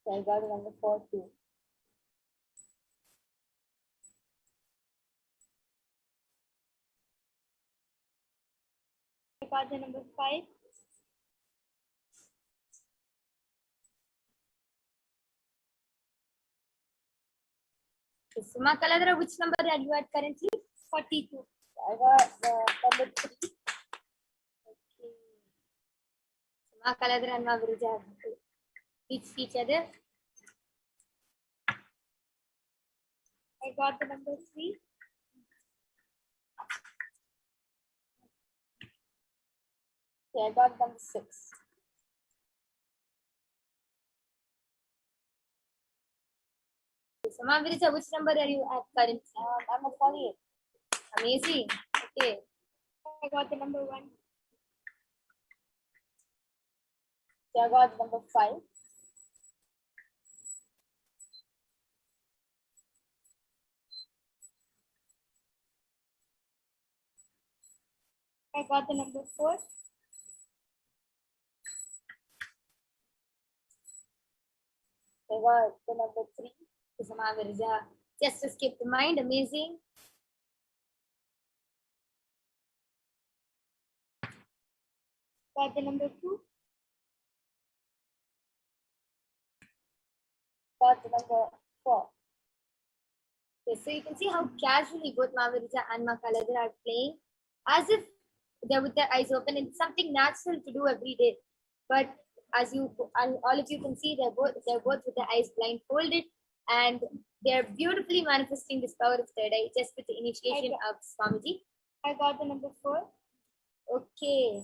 I got the number 4 too. I got the number 5. Suma Kaladra, which number are you at currently? 42. I got the number 3. Okay. Suma Kaladra and Mavirja have to teach each other. I got the number 3. Okay, I got number 6. Suma Virja, which number are you at currently? I'm at 48. Amazing. Okay. I got the number 1. Okay, I got the number 5. I got the number 4. I got the number 3. Suma Virja, just escape the mind. Amazing. Got the number 2. Got the number 4. Okay, so you can see how casually both Mavirja and Makaladra are playing, as if they're with their eyes open. It's something natural to do every day. But as all of you can see, they're both with their eyes blindfolded, and they're beautifully manifesting this power of third eye just with the initiation of Swamiji. I got the number 4. Okay.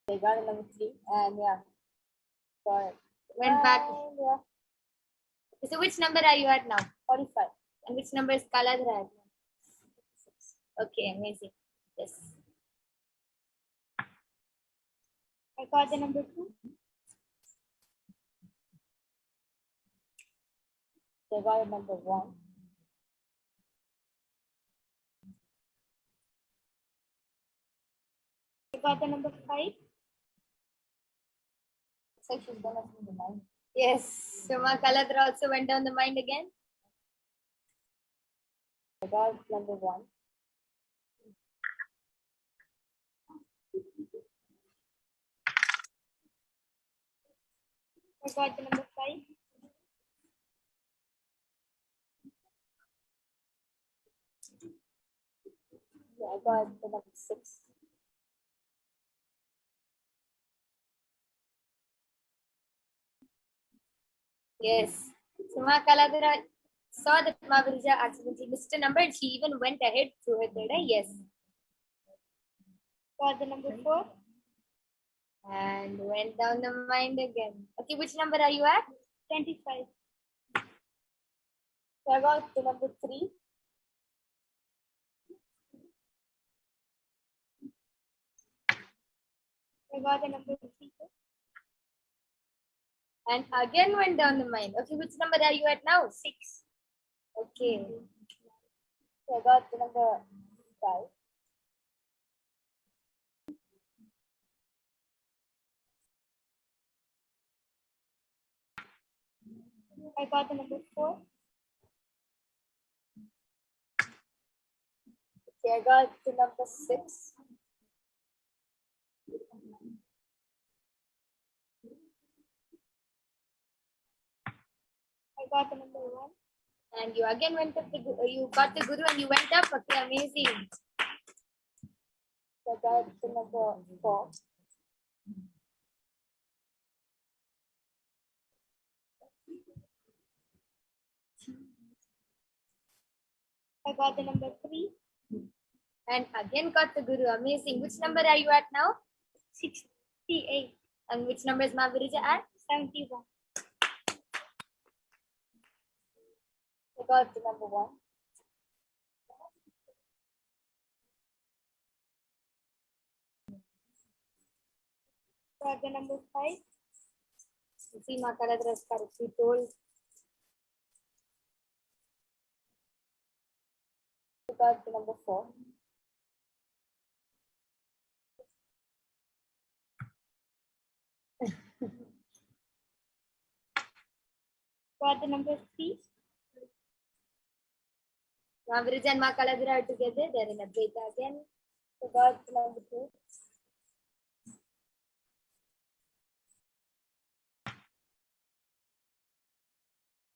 I got the number 3. And yeah. Got it. Went back. Yeah. So which number are you at now? 45. And which number is Kaladra at now? Okay, amazing. Yes. I got the number 2. I got the number 1. I got the number 5. Looks like she's gonna see the 9. Yes. So Kaladra also went down the mind again. I got number 1. I got the number 5. Yeah, I got the number 6. Yes. So Kaladra saw that Mavirja accidentally missed a number, and she even went ahead to her third eye. Yes. Got the number 4. And went down the mind again. Okay, which number are you at? 25. So I got the number 3. I got the number 3. And again went down the mind. Okay, which number are you at now? 6. Okay. So I got the number 5. I got the number 4. Okay, I got the number 6. I got the number 1. And you again went up you got the Guru and you went up. Okay, amazing. So I got the number 4. I got the number 3. And again got the Guru. Amazing. Which number are you at now? 68. And which number is Mavirja at? 71. I got the number 1. Got the number 5. See, Makaladra is correctly told. I got the number 4. got the number 3. Mahavirija and Makaladra are together. They're in Advaita again. So God number 2.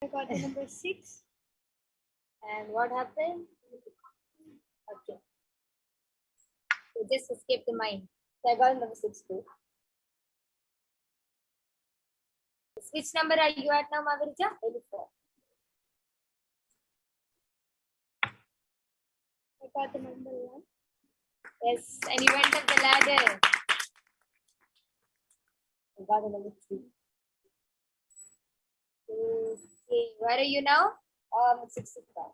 I got the number 6. And what happened? Okay. So just escape the mind. So I got number 6 too. Which number are you at now, Mahavirija? 84. I got the number 1. Yes, and you went up the ladder. I got the number 3. Okay, where are you now? 65.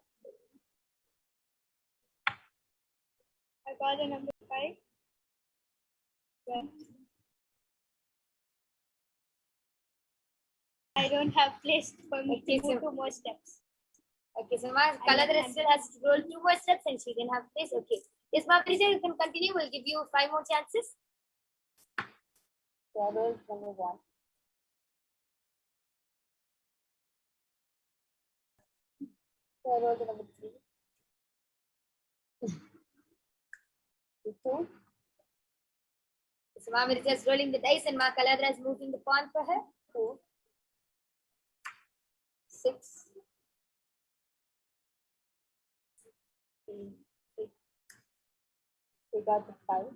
I got the number 5. Well, I don't have place for me Okay, to move so- 2 more steps. Okay, so Kaladra still has to roll 2 more steps and she didn't have place. Okay. Yes, Mahavirija, you can continue. We'll give you 5 more chances. So I rolled number 1. So I rolled the number 3. 2. So Mahavirija is rolling the dice and Kaladra is moving the pawn for her. 2. 6. 3. We got the 5.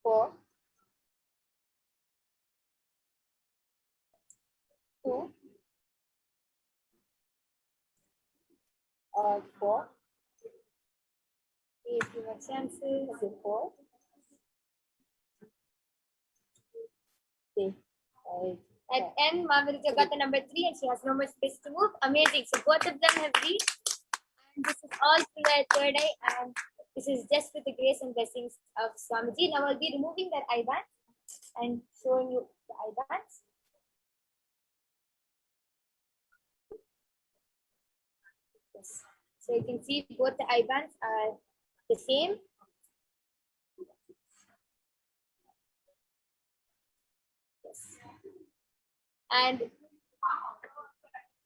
4. 2. 4. Okay, 2 more chances. Okay, 4. 3. At end, Mahavirija got the number 3 and she has no more space to move. Amazing. So both of them have reached. And this is all through their third eye. And this is just with the grace and blessings of Swamiji. Now I'll be removing that eye band and showing you the eye bands. Yes. So you can see both the eye bands are the same. Yes. And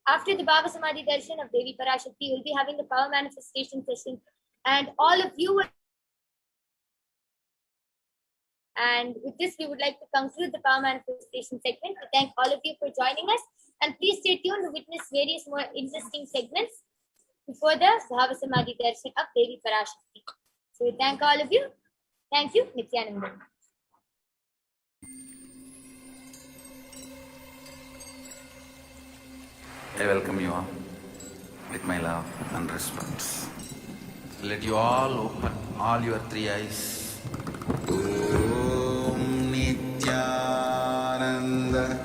after the Baba Samadhi Darshan of Devi Parashakti, we'll be having the power manifestation session. And all of you will. And with this, we would like to conclude the power manifestation segment. We thank all of you for joining us. And please stay tuned to witness various more interesting segments before the Bhava Samadhi Darshan of Devi Parashakti. So we thank all of you. Thank you, Nithyananda. I welcome you all with my love and respect. Let you all open all your 3 eyes. Om Nithyananda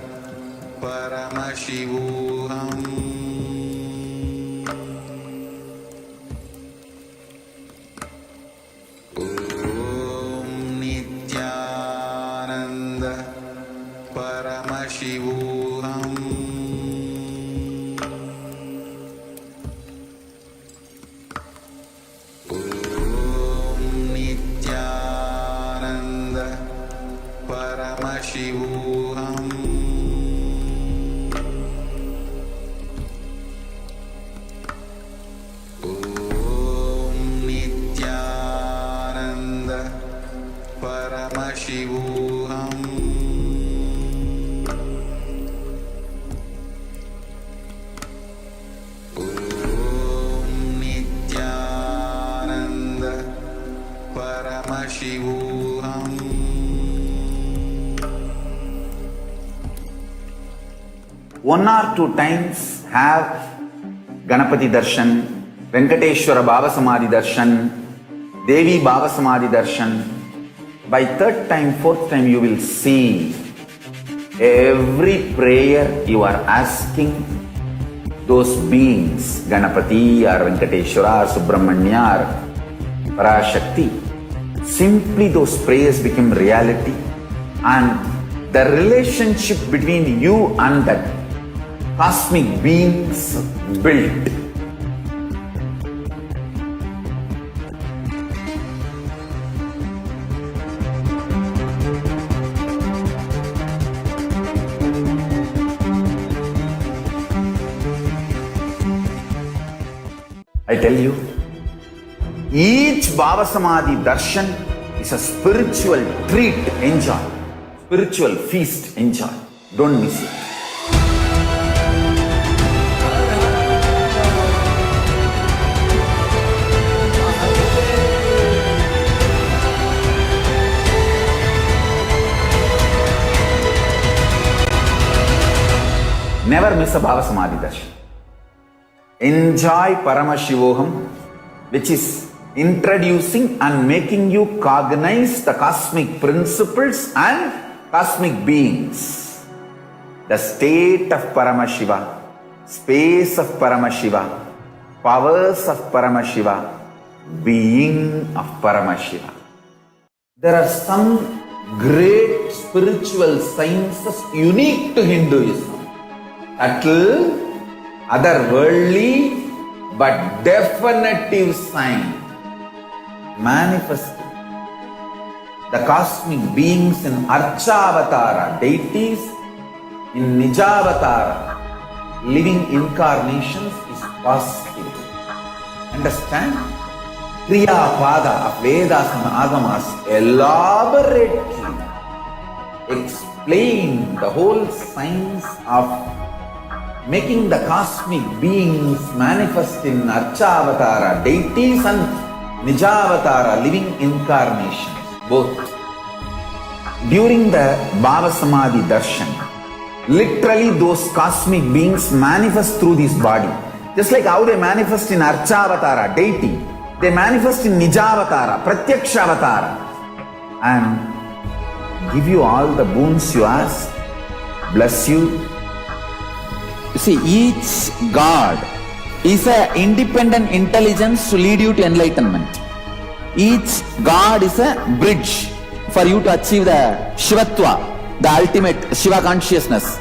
Paramashivam. Om Nithyananda Paramashivam. Paramashivam. Om Nithyananda Paramashivam. Om Nithyananda Paramashivam. One or two times have Ganapati Darshan, Venkateshwara Baba Samadhi Darshan, Devi Baba Samadhi Darshan. By third time, fourth time, you will see every prayer you are asking those beings, Ganapati or Venkateshwara or Subramanya or Parashakti. Simply those prayers become reality, and the relationship between you and that cosmic beings built. I tell you, each Bhava Samadhi darshan is a spiritual treat, enjoy. Spiritual feast, enjoy. Don't miss it. Never miss a Bhava Samadhi darshan. Enjoy Paramashivam, which is introducing and making you cognize the cosmic principles and cosmic beings. The state of Paramashiva, space of Paramashiva, powers of Paramashiva, being of Paramashiva. There are some great spiritual sciences unique to Hinduism. Subtle, otherworldly, but definitive sign. Manifesting the cosmic beings in Archavatara, deities in Nijavatara, living incarnations is possible. Understand? Kriya Pada of Vedas and Agamas elaborately explain the whole science of making the cosmic beings manifest in Archavatara, deities and Nijavatara, living incarnations, both. During the Bhava Samadhi darshan, literally those cosmic beings manifest through this body. Just like how they manifest in Archavatara, deity, they manifest in Nijavatara, Pratyakshavatara, and give you all the boons you ask, bless you. You see, each God is an independent intelligence to lead you to enlightenment. Each God is a bridge for you to achieve the Shivatva, the ultimate Shiva consciousness.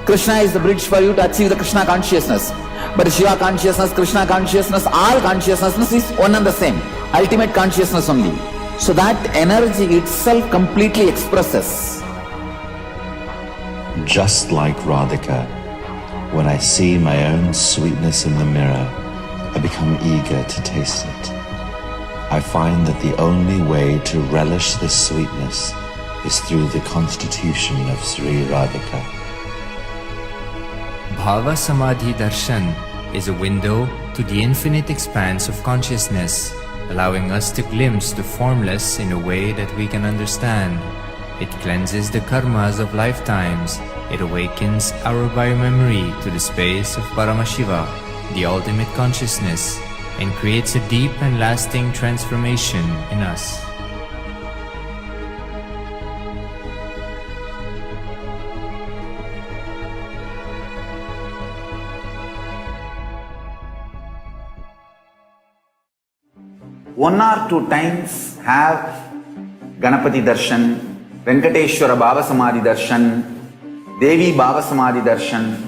Krishna is the bridge for you to achieve the Krishna consciousness. But Shiva consciousness, Krishna consciousness, all consciousness is one and the same. Ultimate consciousness only. So that energy itself completely expresses. Just like Radhika, when I see my own sweetness in the mirror, I become eager to taste it. I find that the only way to relish this sweetness is through the constitution of Sri Radhika. Bhava Samadhi Darshan is a window to the infinite expanse of consciousness, allowing us to glimpse the formless in a way that we can understand. It cleanses the karmas of lifetimes. It awakens our biomemory to the space of Paramashiva, the ultimate consciousness, and creates a deep and lasting transformation in us. One or two times have Ganapati Darshan, Venkateshwara Bhava Samadhi Darshan, Devi Bhava Samadhi Darshan.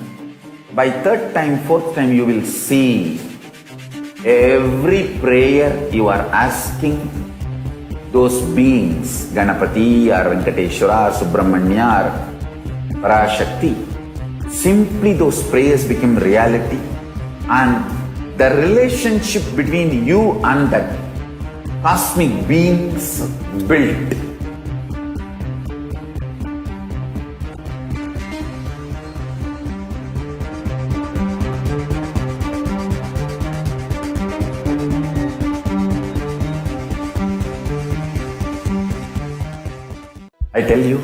By third time, fourth time, you will see every prayer you are asking those beings, Ganapati or Venkateshwara or Subramanya or Parashakti. Simply those prayers become reality, and the relationship between you and that cosmic beings built. I tell you,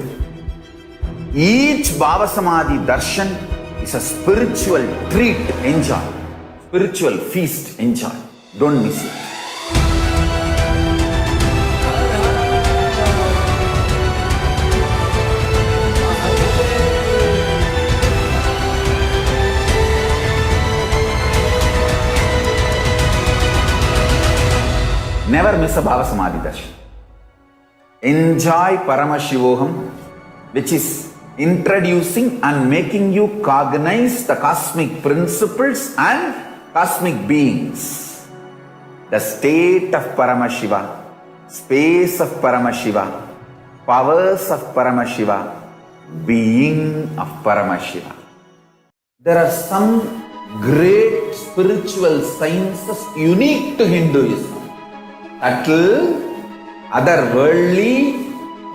each Bhava Samadhi darshan is a spiritual treat, enjoy. Spiritual feast, enjoy. Don't miss it. Never miss a Bhava Samadhi darshan. Enjoy Paramashivam, which is introducing and making you cognize the cosmic principles and cosmic beings. The state of Paramashiva, space of Paramashiva, powers of Paramashiva, being of Paramashiva. There are some great spiritual sciences unique to Hinduism. Subtle, otherworldly,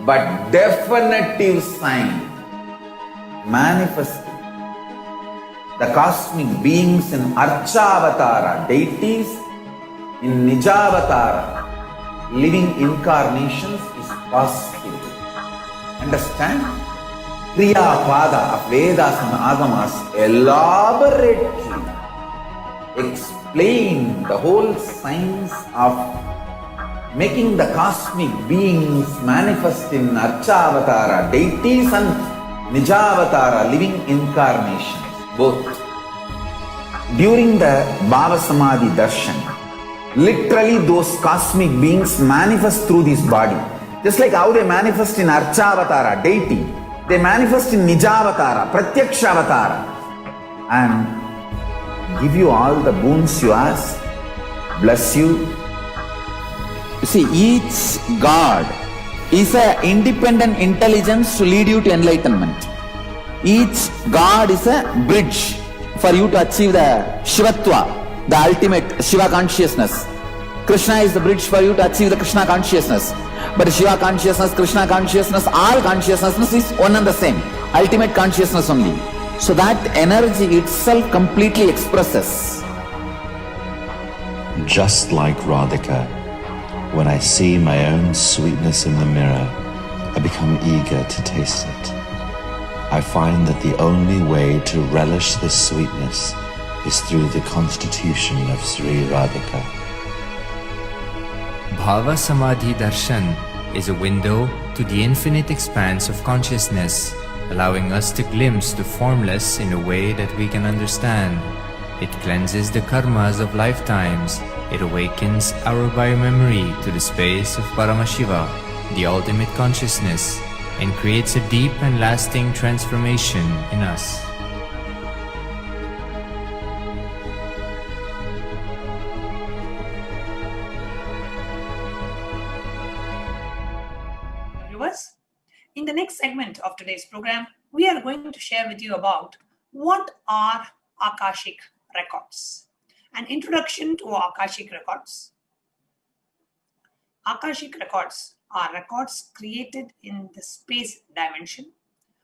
but definitive sign manifesting the cosmic beings in Archavatara, deities in Nijavatara, living incarnations is possible. Understand? Kriya Pada of Vedas and Agamas elaborately explain the whole science of making the cosmic beings manifest in Archavatara, deities and Nijavatara, living incarnations, both. During the Bhava Samadhi Darshan, literally those cosmic beings manifest through this body. Just like how they manifest in Archavatara, deity, they manifest in Nijavatara, Pratyakshavatara, and give you all the boons you ask, bless you. You see, each God is an independent intelligence to lead you to enlightenment. Each God is a bridge for you to achieve the Shivatva, the ultimate Shiva consciousness. Krishna is the bridge for you to achieve the Krishna consciousness. But Shiva consciousness, Krishna consciousness, all consciousness is one and the same. Ultimate consciousness only. So that energy itself completely expresses. Just like Radhika, when I see my own sweetness in the mirror, I become eager to taste it. I find that the only way to relish this sweetness is through the constitution of Sri Radhika. Bhava Samadhi Darshan is a window to the infinite expanse of consciousness, allowing us to glimpse the formless in a way that we can understand. It cleanses the karmas of lifetimes. It awakens our biomemory to the space of Paramashiva, the ultimate consciousness, and creates a deep and lasting transformation in us. Viewers, in the next segment of today's program, we are going to share with you about what are Akashic records. An introduction to Akashic records. Akashic records are records created in the space dimension.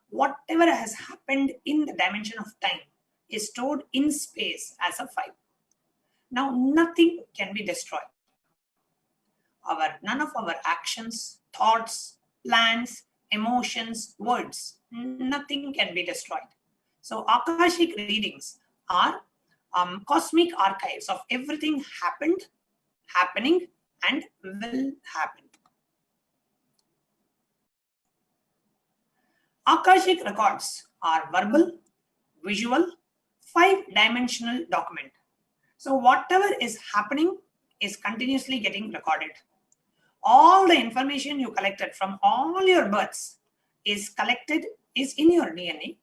Whatever has happened in the dimension of time is stored in space as a file. Now, nothing can be destroyed. None of our actions, thoughts, plans, emotions, words, nothing can be destroyed. So Akashic readings are cosmic archives of everything happened, happening, and will happen. Akashic records are verbal, visual, 5-dimensional document. So whatever is happening is continuously getting recorded. All the information you collected from all your births is in your DNA.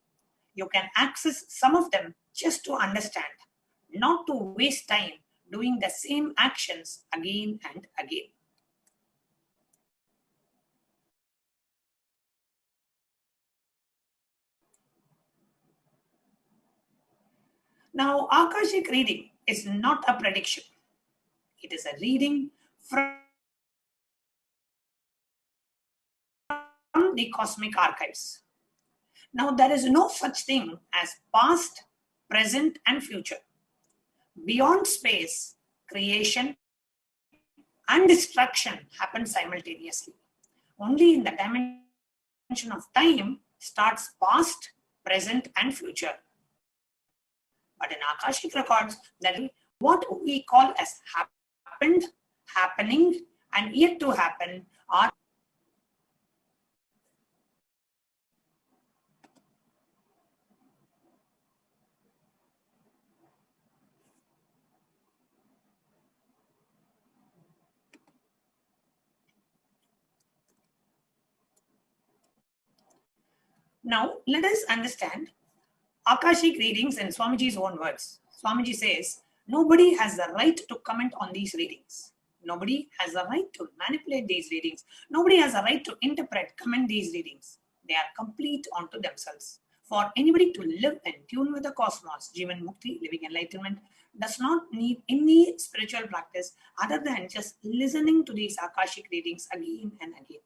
You can access some of them just to understand, not to waste time doing the same actions again and again. Now, Akashic reading is not a prediction. It is a reading from the cosmic archives. Now, there is no such thing as past, present, and future. Beyond space, creation and destruction happen simultaneously. Only in the dimension of time starts past, present, and future. But in Akashic records, that is what we call as happened, happening, and yet to happen are Now, let us understand Akashic readings in Swamiji's own words. Swamiji says, nobody has the right to comment on these readings. Nobody has the right to manipulate these readings. Nobody has a right to interpret, comment these readings. They are complete unto themselves. For anybody to live in tune with the cosmos, Jivan Mukti, living enlightenment, does not need any spiritual practice other than just listening to these Akashic readings again and again.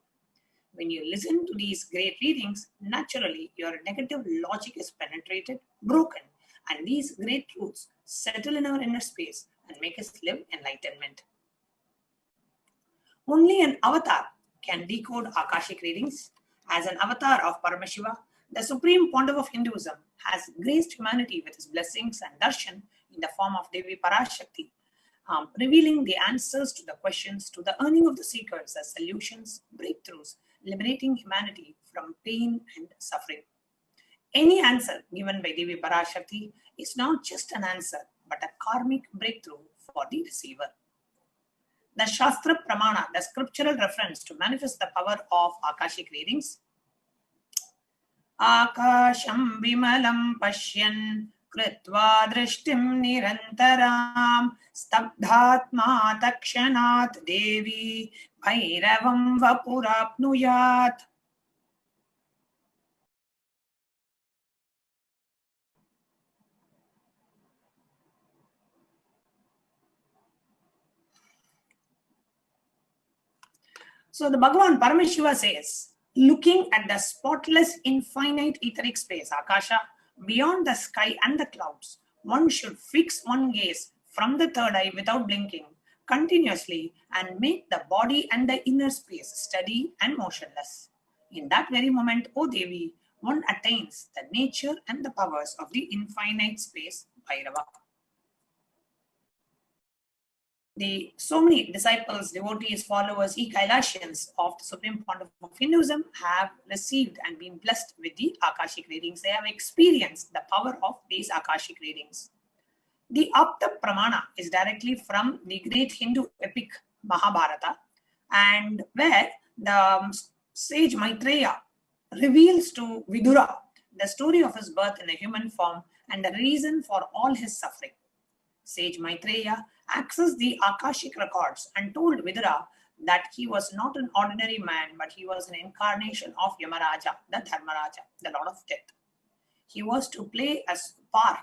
When you listen to these great readings, naturally your negative logic is penetrated, broken, and these great truths settle in our inner space and make us live enlightenment. Only an avatar can decode Akashic readings. As an avatar of Paramashiva, the Supreme Pontiff of Hinduism has graced humanity with his blessings and darshan in the form of Devi Parashakti, revealing the answers to the questions, to the earning of the seekers as solutions, breakthroughs, liberating humanity from pain and suffering. Any answer given by Devi Parashakti is not just an answer, but a karmic breakthrough for the receiver. The Shastra Pramana, the scriptural reference to manifest the power of Akashic readings. Akasham vimalam pashyan kritva drishtim nirantaram stabdhatma takshanat devi bhairavam vapurapnuyat. So the Bhagavan Paramashiva says, looking at the spotless infinite etheric space, Akasha, beyond the sky and the clouds, one should fix one gaze from the third eye without blinking continuously and make the body and the inner space steady and motionless. In that very moment, O Devi, one attains the nature and the powers of the infinite space, Bhairava. So many disciples, devotees, followers, Kailasians of the Supreme Pontiff of Hinduism have received and been blessed with the Akashic readings. They have experienced the power of these Akashic readings. The Apta Pramana is directly from the great Hindu epic Mahabharata, and where the sage Maitreya reveals to Vidura the story of his birth in a human form and the reason for all his suffering. Sage Maitreya accessed the Akashic records and told Vidura that he was not an ordinary man, but he was an incarnation of Yamaraja, the Dharmaraja, the Lord of Death. He was to play as part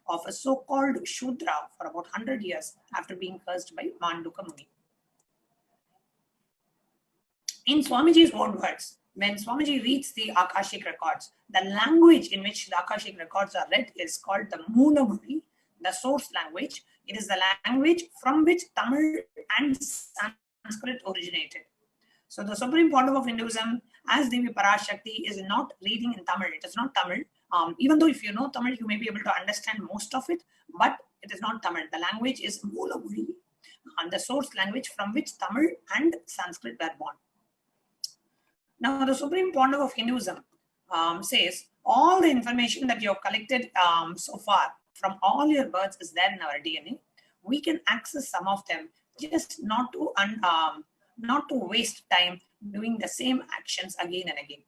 of a so-called Shudra for about 100 years after being cursed by Manduka Muni. In Swamiji's own words, when Swamiji reads the Akashic records, the language in which the Akashic records are read is called the Moolamuri, the source language. It is the language from which Tamil and Sanskrit originated. So the Supreme Pontiff of Hinduism, as Devi Parashakti, is not reading in Tamil. It is not Tamil. Even though if you know Tamil, you may be able to understand most of it, but it is not Tamil. The language is Moolamuri, and the source language from which Tamil and Sanskrit were born. Now, the Supreme Pontiff of Hinduism says all the information that you have collected so far from all your births is there in our DNA. We can access some of them, just not to waste time doing the same actions again and again.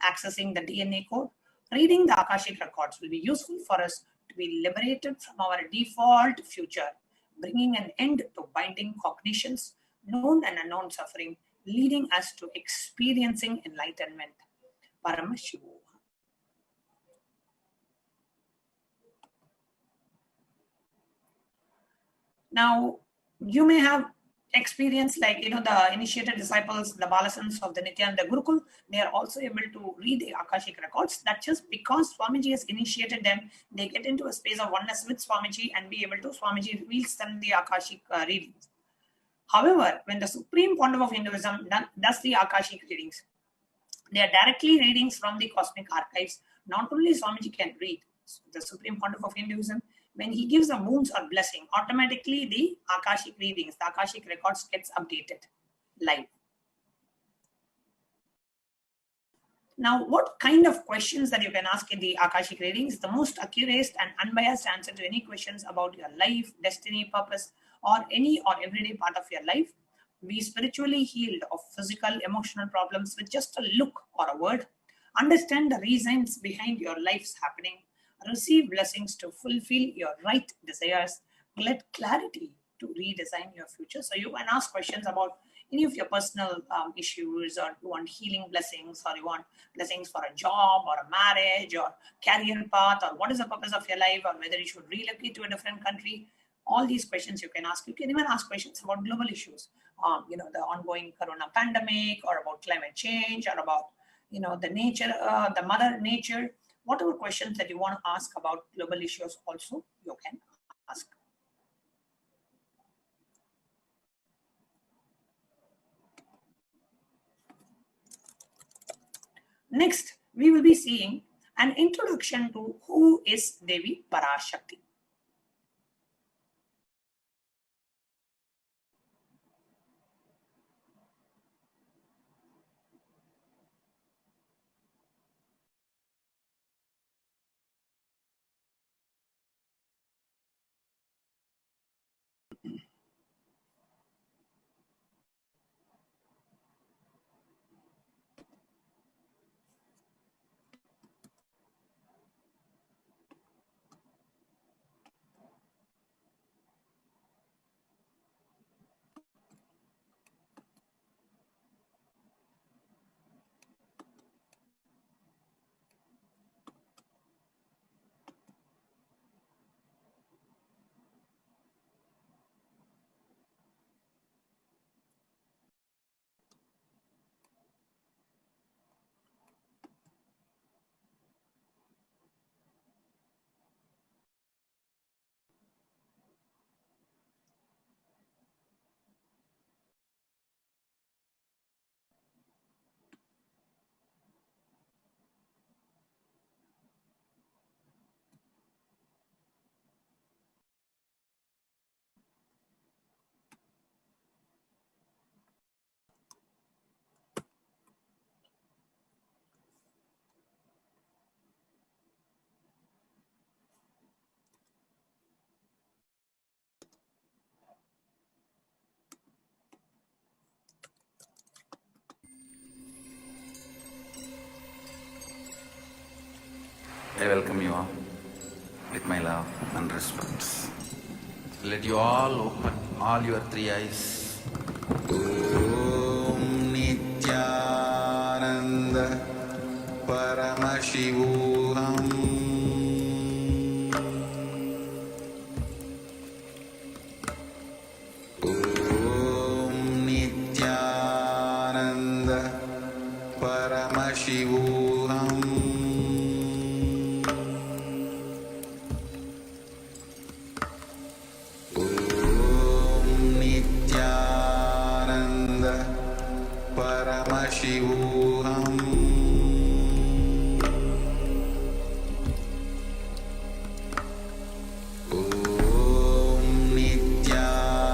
Accessing the DNA code, reading the Akashic records will be useful for us to be liberated from our default future, bringing an end to binding cognitions, known and unknown suffering, leading us to experiencing enlightenment. Paramashivam. Now, you may have experienced, like, the initiated disciples, the Balasans of the Nithyananda Gurukul, they are also able to read the Akashic records. That just because Swamiji has initiated them, they get into a space of oneness with Swamiji and be able to, Swamiji reveals them the Akashic readings. However, when the Supreme Pontiff of Hinduism does the Akashic readings, they are directly readings from the cosmic archives. Not only Swamiji can read, the Supreme Pontiff of Hinduism, when he gives a boons or blessing, automatically the Akashic readings, the Akashic records gets updated live. Now, what kind of questions that you can ask in the Akashic readings? The most accurate and unbiased answer to any questions about your life, destiny, purpose, or any or everyday part of your life. Be spiritually healed of physical, emotional problems with just a look or a word. Understand the reasons behind your life's happening. Receive blessings to fulfill your right desires. Get clarity to redesign your future. So you can ask questions about any of your personal issues, or you want healing blessings, or you want blessings for a job or a marriage or career path, or what is the purpose of your life, or whether you should relocate to a different country, all these questions you can ask. You can even ask questions about global issues, the ongoing corona pandemic, or about climate change, or about, the nature, the mother nature. Whatever questions that you want to ask about global issues also, you can ask. Next, we will be seeing an introduction to who is Devi Parashakti. I welcome you all with my love and respect. Let you all open all your three eyes. Om Nithyananda Paramashivam. Om Nithyananda Paramashivam. Paramashivam. Om Nithyananda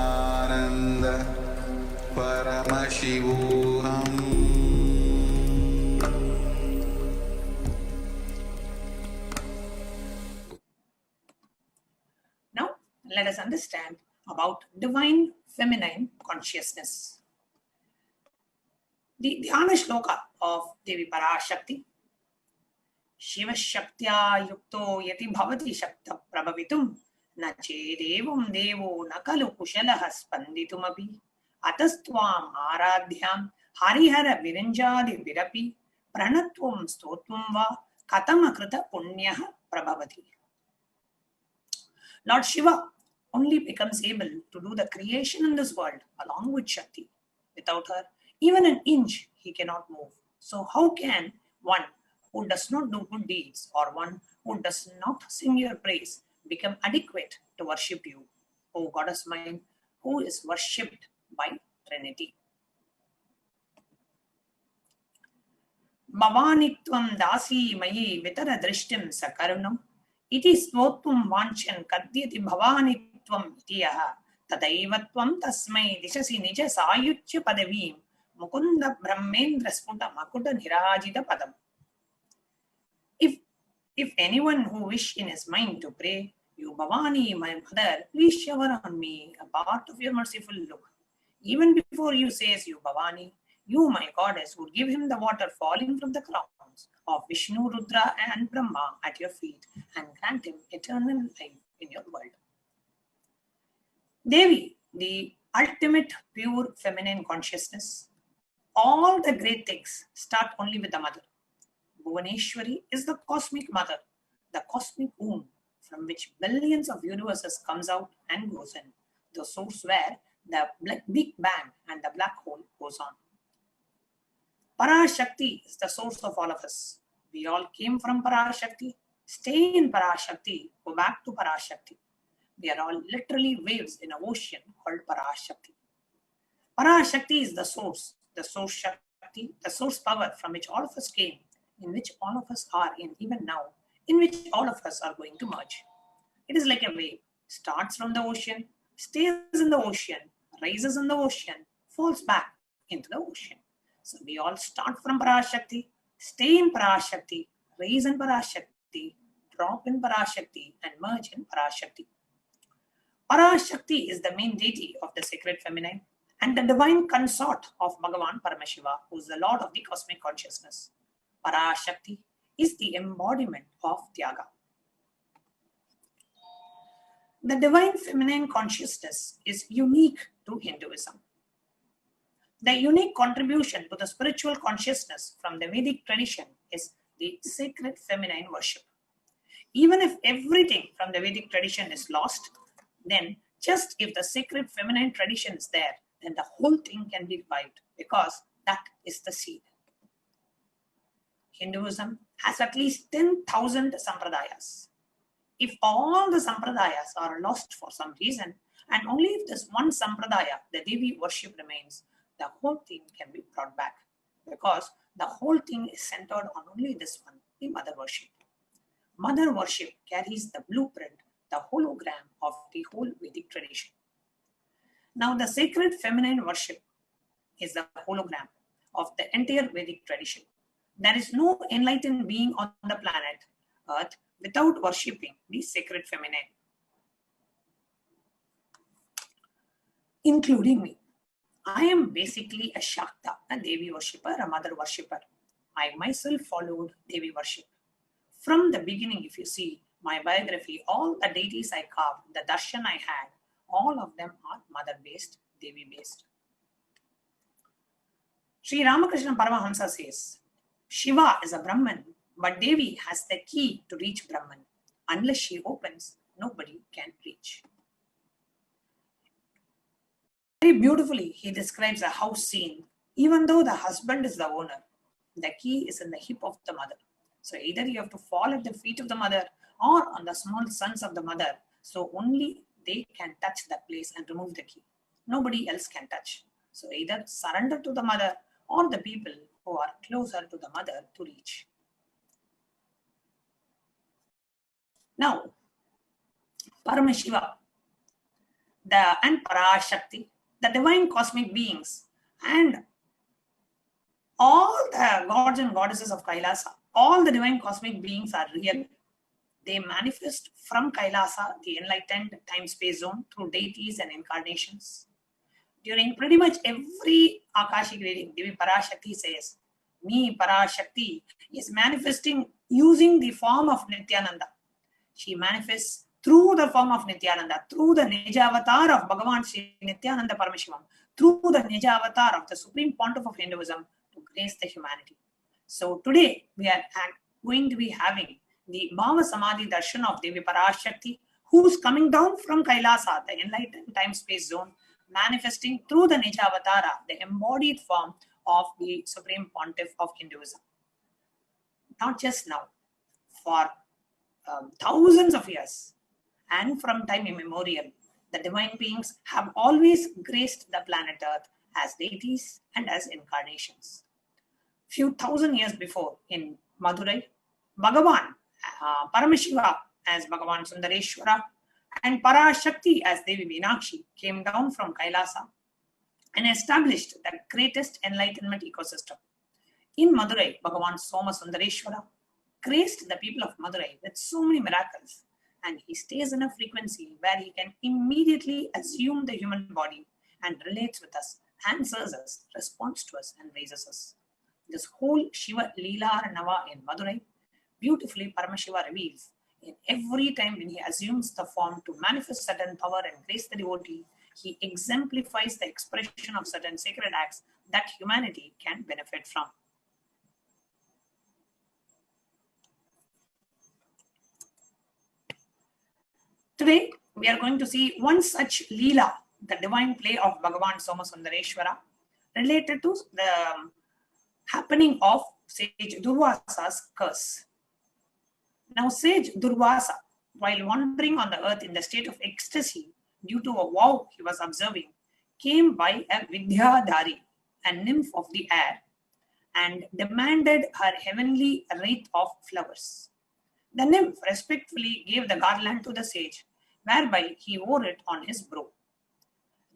Paramashivam. Now, let us understand about divine feminine consciousness. The Dhyana Shloka of Devi Parashakti. Shiva Shaktya Yukto Yati Bhavati Shakta Prabhavitum Na Chedevam Devo Nakalu Kushalaha Spanditumapi Atastvam Aradhyam Harihara Viranjadi Virapi Pranatvam Stotvam Va Katamakrita Punyaha Prabhavati. Lord Shiva only becomes able to do the creation in this world along with Shakti. Without her, even an inch he cannot move. So how can one who does not do good deeds, or one who does not sing your praise, become adequate to worship you, O Goddess mine, who is worshipped by Trinity? Bhavanitvam dasi mayi vitara drishtim sakarunam iti svotvam vanchan kadyati bhavanitvam itiyaha tadaivatvam tasmai dishasi nija sayuchya padavim Mukunda Brahmendra Sputa Makuta Nirajita Padam. If anyone who wish in his mind to pray, you Bhavani, my mother, please shower on me a part of your merciful look. Even before you says you Bhavani, you, my goddess, would give him the water falling from the crowns of Vishnu, Rudra and Brahma at your feet and grant him eternal life in your world. Devi, the ultimate pure feminine consciousness. All the great things start only with the mother. Bhuvaneshwari is the cosmic mother, the cosmic womb from which billions of universes comes out and goes in, the source where the Big Bang and the black hole goes on. Parashakti is the source of all of us. We all came from Parashakti, stay in Parashakti, go back to Parashakti. We are all literally waves in an ocean called Parashakti. Parashakti is the source Shakti, the source power from which all of us came, in which all of us are in even now, in which all of us are going to merge. It is like a wave, starts from the ocean, stays in the ocean, rises in the ocean, falls back into the ocean. So we all start from Parashakti, stay in Parashakti, rise in Parashakti, drop in Parashakti, and merge in Parashakti. Parashakti is the main deity of the sacred feminine and the divine consort of Bhagavan Paramashiva, who is the Lord of the cosmic consciousness. Parashakti is the embodiment of Tyaga. The divine feminine consciousness is unique to Hinduism. The unique contribution to the spiritual consciousness from the Vedic tradition is the sacred feminine worship. Even if everything from the Vedic tradition is lost, then just if the sacred feminine tradition is there, then the whole thing can be revived because that is the seed. Hinduism has at least 10,000 sampradayas. If all the sampradayas are lost for some reason, and only if this one sampradaya, the Devi worship remains, the whole thing can be brought back because the whole thing is centered on only this one, the mother worship. Mother worship carries the blueprint, the hologram of the whole Vedic tradition. Now, the sacred feminine worship is the hologram of the entire Vedic tradition. There is no enlightened being on the planet Earth without worshipping the sacred feminine, including me. I am basically a Shakta, a Devi worshipper, a mother worshipper. I myself followed Devi worship. From the beginning, if you see my biography, all the deities I carved, the darshan I had, all of them are mother-based, Devi-based. Sri Ramakrishna Paramahamsa says, Shiva is a Brahman, but Devi has the key to reach Brahman. Unless she opens, nobody can reach. Very beautifully, he describes a house scene. Even though the husband is the owner, the key is in the hip of the mother. So either you have to fall at the feet of the mother or on the small sons of the mother. So only they can touch that place and remove the key. Nobody else can touch. So either surrender to the mother or the people who are closer to the mother to reach. Now, Paramashiva and Parashakti, the divine cosmic beings, and all the gods and goddesses of Kailasa, all the divine cosmic beings are real. They manifest from Kailasa, the enlightened time-space zone, through deities and incarnations. During pretty much every Akashic reading, Devi Parashakti says, me, Parashakti, is manifesting using the form of Nithyananda. She manifests through the form of Nithyananda, through the Nija avatar of Bhagavan Sri Nithyananda Paramashivam, through the Nija avatar of the Supreme Pontiff of Hinduism to grace the humanity. So today we are going to be having the Bhava Samadhi Darshan of Devi Parashakti, who is coming down from Kailasa, the enlightened time-space zone, manifesting through the Nija Avatara, the embodied form of the Supreme Pontiff of Hinduism. Not just now, for thousands of years and from time immemorial, the divine beings have always graced the planet Earth as deities and as incarnations. Few thousand years before in Madurai, Bhagavan Paramashiva as Bhagavan Sundareshwara and Parashakti as Devi Meenakshi came down from Kailasa and established the greatest enlightenment ecosystem. In Madurai, Bhagavan Soma Sundareshwara graced the people of Madurai with so many miracles, and he stays in a frequency where he can immediately assume the human body and relates with us, answers us, responds to us, and raises us. This whole Shiva Leela Nava in Madurai, beautifully Paramashiva reveals in every time when he assumes the form to manifest certain power and grace the devotee, he exemplifies the expression of certain sacred acts that humanity can benefit from. Today, we are going to see one such Leela, the divine play of Bhagavan Somasundareshwara, related to the happening of sage Durvasa's curse. Now, sage Durvasa, while wandering on the earth in the state of ecstasy due to a vow he was observing, came by a Vidyadhari, a nymph of the air, and demanded her heavenly wreath of flowers. The nymph respectfully gave the garland to the sage, whereby he wore it on his brow.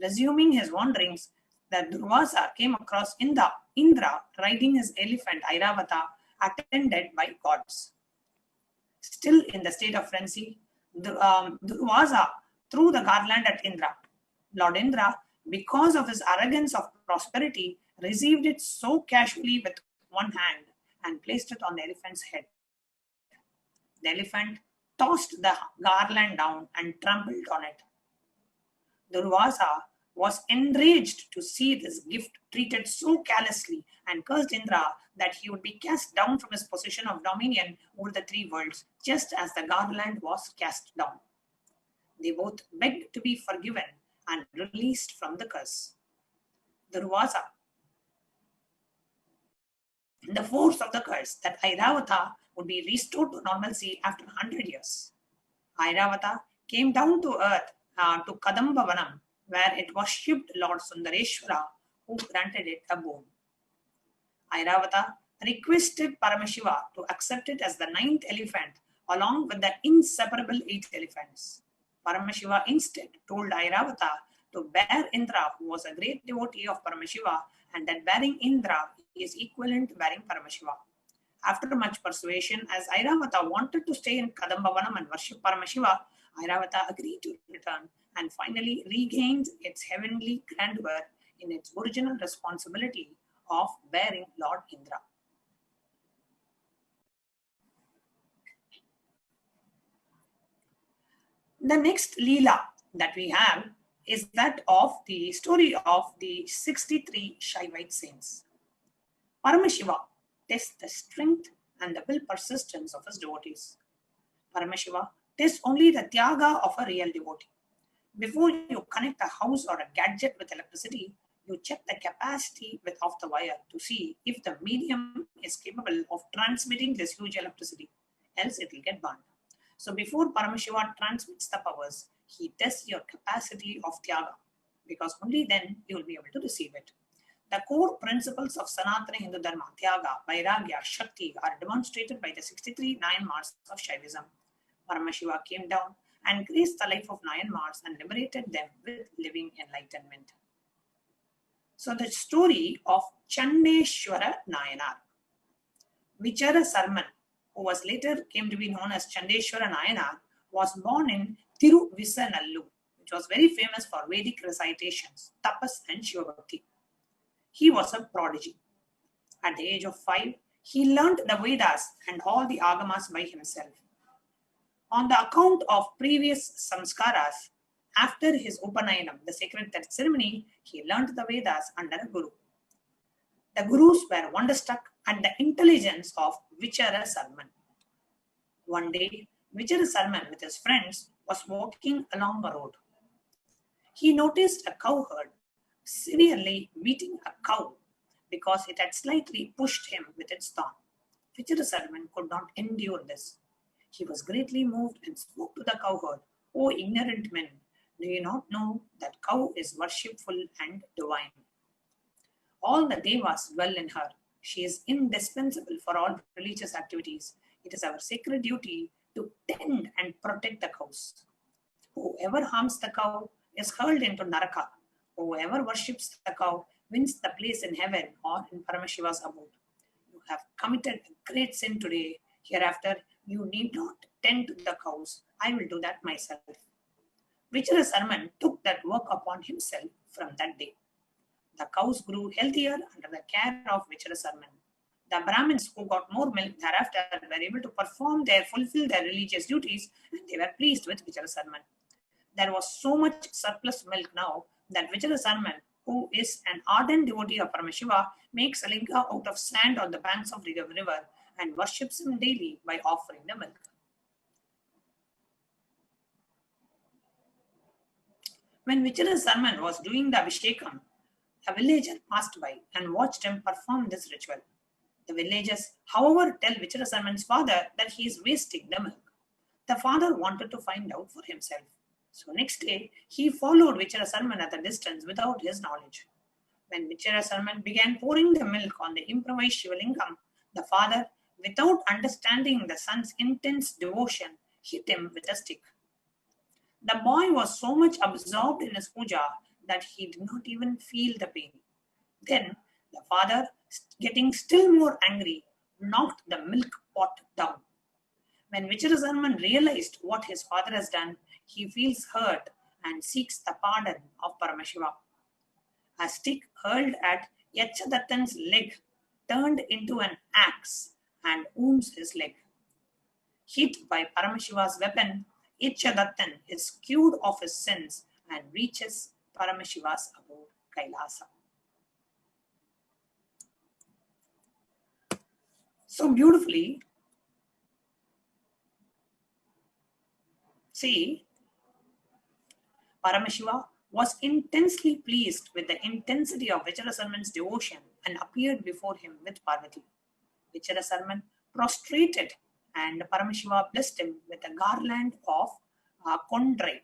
Resuming his wanderings, the Durvasa came across Indra riding his elephant Airavata, attended by gods. Still in the state of frenzy, Durvasa threw the garland at Indra. Lord Indra, because of his arrogance of prosperity, received it so casually with one hand and placed it on the elephant's head. The elephant tossed the garland down and trampled on it. Durvasa was enraged to see this gift treated so callously and cursed Indra that he would be cast down from his position of dominion over the three worlds, just as the garland was cast down. They both begged to be forgiven and released from the curse. Durvasa, the force of the curse that Airavata would be restored to normalcy after 100 years. Airavata came down to earth to Kadambavanam, where it worshipped Lord Sundareshwara, who granted it a boon. Airavata requested Paramashiva to accept it as the 9th elephant, along with the inseparable 8 elephants. Paramashiva instead told Airavata to bear Indra, who was a great devotee of Paramashiva, and that bearing Indra is equivalent to bearing Paramashiva. After much persuasion, as Airavata wanted to stay in Kadambavanam and worship Paramashiva, Airavata agreed to return and finally regained its heavenly grandeur in its original responsibility of bearing Lord Indra. The next Leela that we have is that of the story of the 63 Shaivite saints. Paramashiva tests the strength and the will persistence of his devotees. Paramashiva tests only the tyaga of a real devotee. Before you connect a house or a gadget with electricity, you check the capacity of the wire to see if the medium is capable of transmitting this huge electricity, else it will get burned. So before Paramashiva transmits the powers, he tests your capacity of tyaga, because only then you will be able to receive it. The core principles of Sanatana Hindu Dharma, tyaga, vairagya, shakti, are demonstrated by the 63 Nayanmars of Shaivism. Paramashiva came down and graced the life of Nayanmars and liberated them with living enlightenment. So the story of Chandeshwara Nayanar. Vichara Sarman, who was later came to be known as Chandeshwara Nayanar, was born in Thiruvisanallu, which was very famous for Vedic recitations, tapas and Shivabhakti. He was a prodigy. At the age of 5, he learnt the Vedas and all the Agamas by himself. On the account of previous samskaras, after his Upanayanam, the sacred ceremony, he learnt the Vedas under a guru. The gurus were wonderstruck at the intelligence of Vichara Sarman. One day, Vichara Sarman with his friends was walking along a road. He noticed a cowherd severely beating a cow because it had slightly pushed him with its thorn. Vichara Sarman could not endure this. He was greatly moved and spoke to the cowherd, "O ignorant men, do you not know that cow is worshipful and divine? All the devas dwell in her. She is indispensable for all religious activities. It is our sacred duty to tend and protect the cows. Whoever harms the cow is hurled into Naraka. Whoever worships the cow wins the place in heaven or in Paramashiva's abode. You have committed a great sin today. Hereafter, you need not tend to the cows. I will do that myself." Vichara Sarman took that work upon himself from that day. The cows grew healthier under the care of Vichara Sarman. The Brahmins who got more milk thereafter were able to fulfill their religious duties, and they were pleased with Vichara Sarman. there was so much surplus milk now that Vichara who is an ardent devotee of Paramashiva, makes a linga out of sand on the banks of the river and worships him daily by offering the milk. When Vichara was doing the Abhishekam, a villager passed by and watched him perform this ritual. The villagers, however, tell Vichara father that he is wasting the milk. The father wanted to find out for himself. So next day, he followed Vichara at a distance without his knowledge. When Vichara began pouring the milk on the improvised Shivalingam, the father, without understanding the son's intense devotion, hit him with a stick. The boy was so much absorbed in his puja that he did not even feel the pain. Then the father, getting still more angry, knocked the milk pot down. When Vichara realized what his father has done, he feels hurt and seeks the pardon of Paramashiva. A stick hurled at Yachadattan's leg turned into an axe and wounds his leg. Hit by Paramashiva's weapon, Yachadattan is cured of his sins and reaches Paramashiva's abode, Kailasa. So beautifully, see, Paramashiva was intensely pleased with the intensity of Vichara devotion and appeared before him with Parvati. Vichara prostrated and Paramashiva blessed him with a garland of Kondrai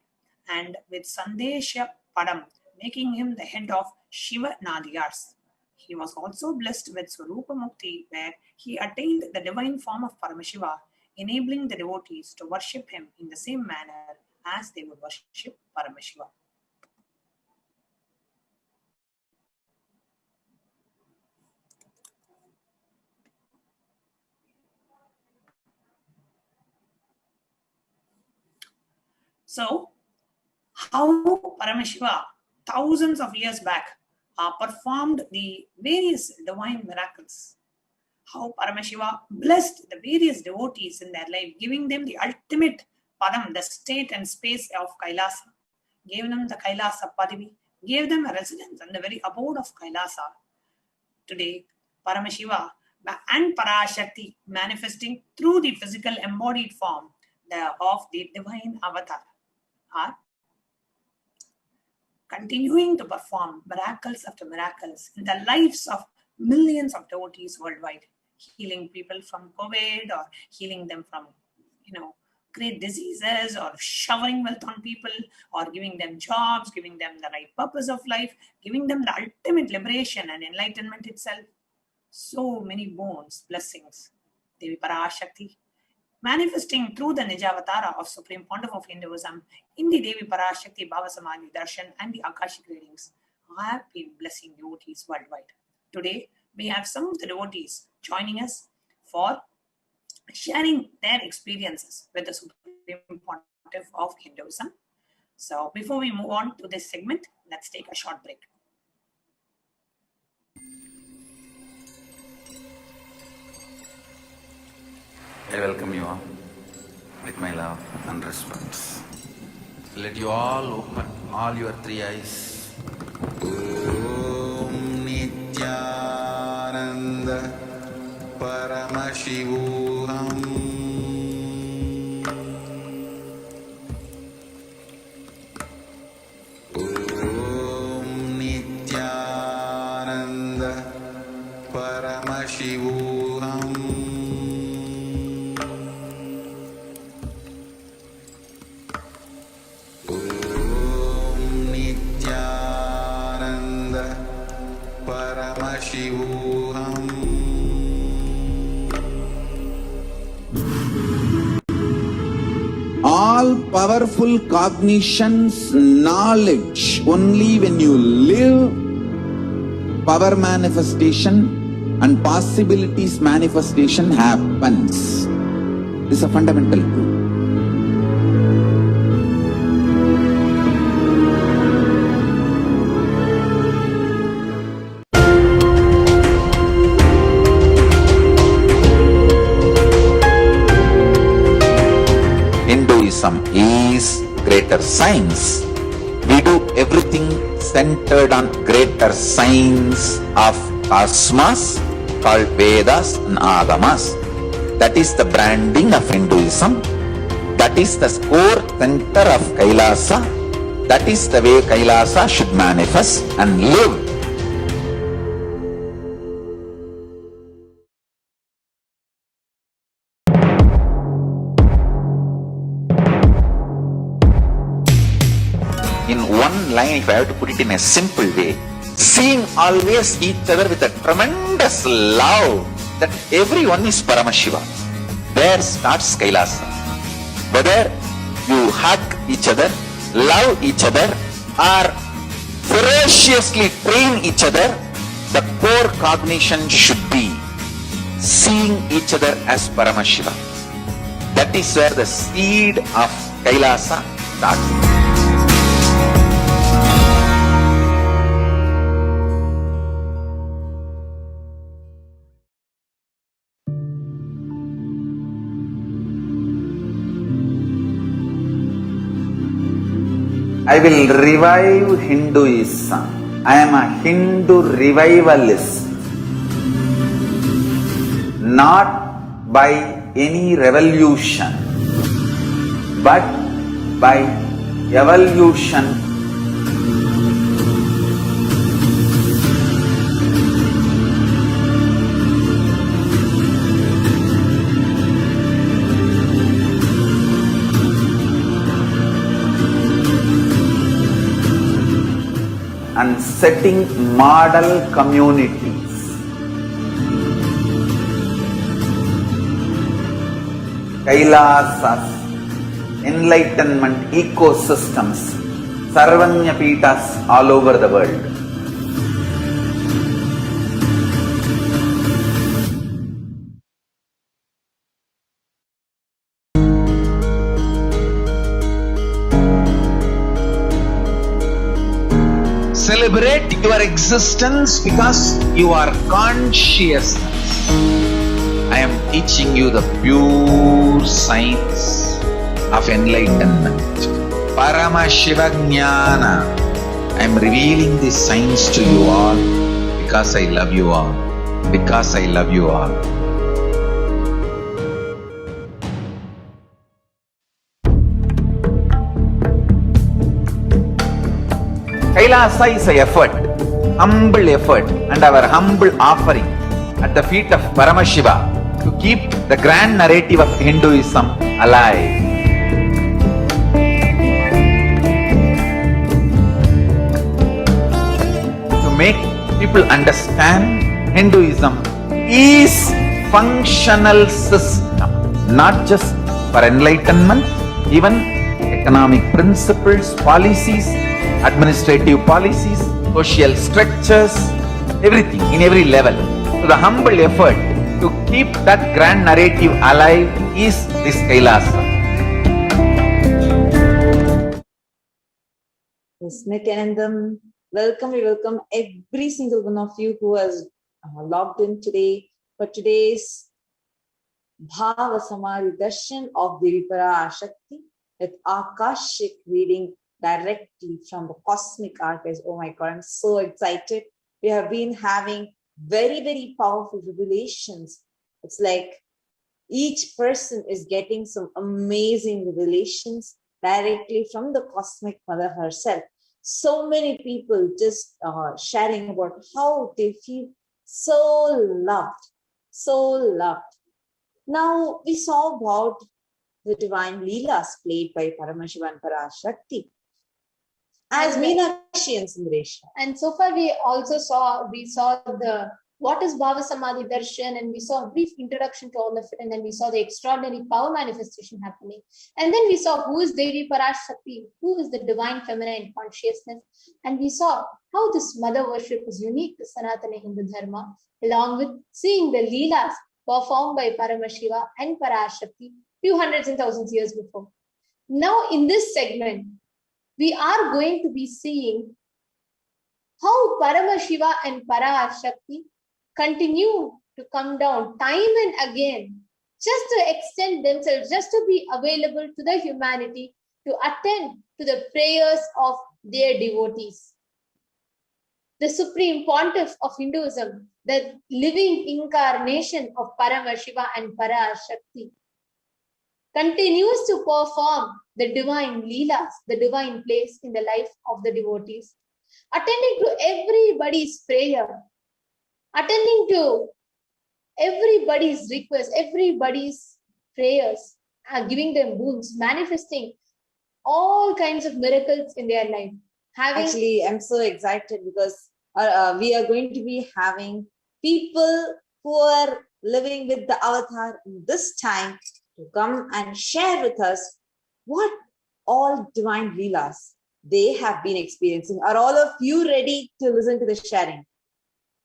and with Sandesha Padam, making him the head of Shiva Nadiyars. He was also blessed with Swarupa Mukti, where he attained the divine form of Paramashiva, enabling the devotees to worship him in the same manner as they would worship Paramashiva. So, how Paramashiva, thousands of years back, performed the various divine miracles. How Paramashiva blessed the various devotees in their life, giving them the ultimate Padam, the state and space of Kailasa, gave them the Kailasa Padavi, gave them a residence in the very abode of Kailasa. Today, Paramashiva and Parashakti manifesting through the physical embodied form of the divine avatar are continuing to perform miracles after miracles in the lives of millions of devotees worldwide, healing people from COVID or healing them from, great diseases or showering wealth on people or giving them jobs, giving them the right purpose of life, giving them the ultimate liberation and enlightenment itself. So many boons, blessings. Devi Parashakti, manifesting through the Nijavatara of Supreme Pontiff of Hinduism in the Devi Parashakti Bhava Samadhi Darshan and the Akashic readings, have been blessing devotees worldwide. Today, we have some of the devotees joining us for sharing their experiences with the Supreme Pontiff of Hinduism. So, before we move on to this segment, let's take a short break. I welcome you all with my love and respect. Let you all open all your three eyes. Om Nithyananda Paramashivam. Om Nithyananda Paramashivam. Paramashivam. All powerful cognitions, knowledge, only when you live, power manifestation and possibilities manifestation happens. This is a fundamental truth. Hinduism is greater greater science. We do everything centered on greater science of cosmos called Vedas and Agamas. That is the branding of Hinduism. That is the core center of Kailasa. That is the way Kailasa should manifest and live. In one line, if I have to put it in a simple way, seeing always each other with a tremendous love that everyone is Paramashivam. There starts Kailasa. Whether you hug each other, love each other, or ferociously train each other, the core cognition should be seeing each other as Paramashivam. That is where the seed of Kailasa starts. I will revive Hinduism. I am a Hindu revivalist. Not by any revolution, but by evolution. And setting model communities. Kailasas, enlightenment ecosystems, Sarvanya Pitas all over the world. Celebrate your existence because you are consciousness. I am teaching you the pure science of enlightenment. Paramashivam. I am revealing this science to you all because I love you all. Because I love you all. Kailasa is an effort, humble effort, and our humble offering at the feet of Paramashiva to keep the grand narrative of Hinduism alive. To make people understand Hinduism is functional system, not just for enlightenment, even economic principles, policies, administrative policies, social structures, everything in every level. So the humble effort to keep that grand narrative alive is this Kailasa. Yes, Nithyanandam, we welcome every single one of you who has logged in today for today's Bhava Samadhi Darshan of Devi Parashakti with Akashic reading directly from the cosmic archives. Oh my God, I'm so excited. We have been having very, very powerful revelations. It's like each person is getting some amazing revelations directly from the cosmic mother herself. So many people just sharing about how they feel so loved, so loved. Now we saw about the divine Leelas played by Paramashivam and Parashakti as Meenakshi and Sundaresh. And so far we saw the what is Bhava Samadhi Darshan, and we saw a brief introduction to all of it, and then we saw the extraordinary power manifestation happening. And then we saw who is Devi Parashakti, who is the divine feminine consciousness, and we saw how this mother worship is unique to Sanatana Hindu Dharma, along with seeing the Leelas performed by Paramashiva and Parashakti few hundreds and thousands of years before. Now in this segment, we are going to be seeing how Paramashiva and Parashakti continue to come down time and again, just to extend themselves, just to be available to the humanity to attend to the prayers of their devotees. The Supreme Pontiff of Hinduism, the living incarnation of Paramashiva and Parashakti, continues to perform the divine leelas, the divine place in the life of the devotees, attending to everybody's prayer, attending to everybody's request, everybody's prayers, giving them boons, manifesting all kinds of miracles in their life. Actually, I'm so excited because we are going to be having people who are living with the avatar this time to come and share with us what all divine leelas they have been experiencing. Are all of you ready to listen to the sharing?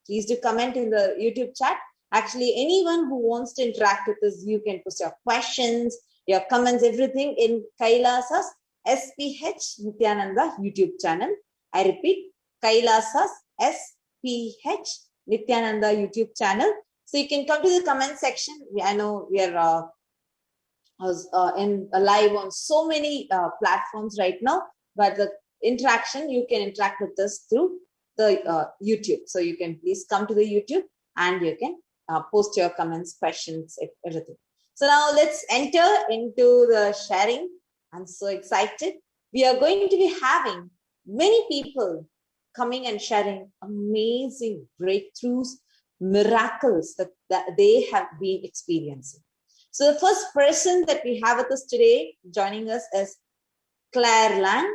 Please do comment in the YouTube chat. Actually, anyone who wants to interact with us, you can post your questions, your comments, everything in Kailasa's SPH Nithyananda YouTube channel. I repeat, Kailasa's SPH Nithyananda YouTube channel. So you can come to the comment section. I know we are in live on so many platforms right now, but the interaction, you can interact with us through the YouTube. So you can please come to the YouTube and you can post your comments, questions, everything. So now let's enter into the sharing. I'm so excited. We are going to be having many people coming and sharing amazing breakthroughs, miracles that they have been experiencing. So the first person that we have with us today, joining us, is Claire Land.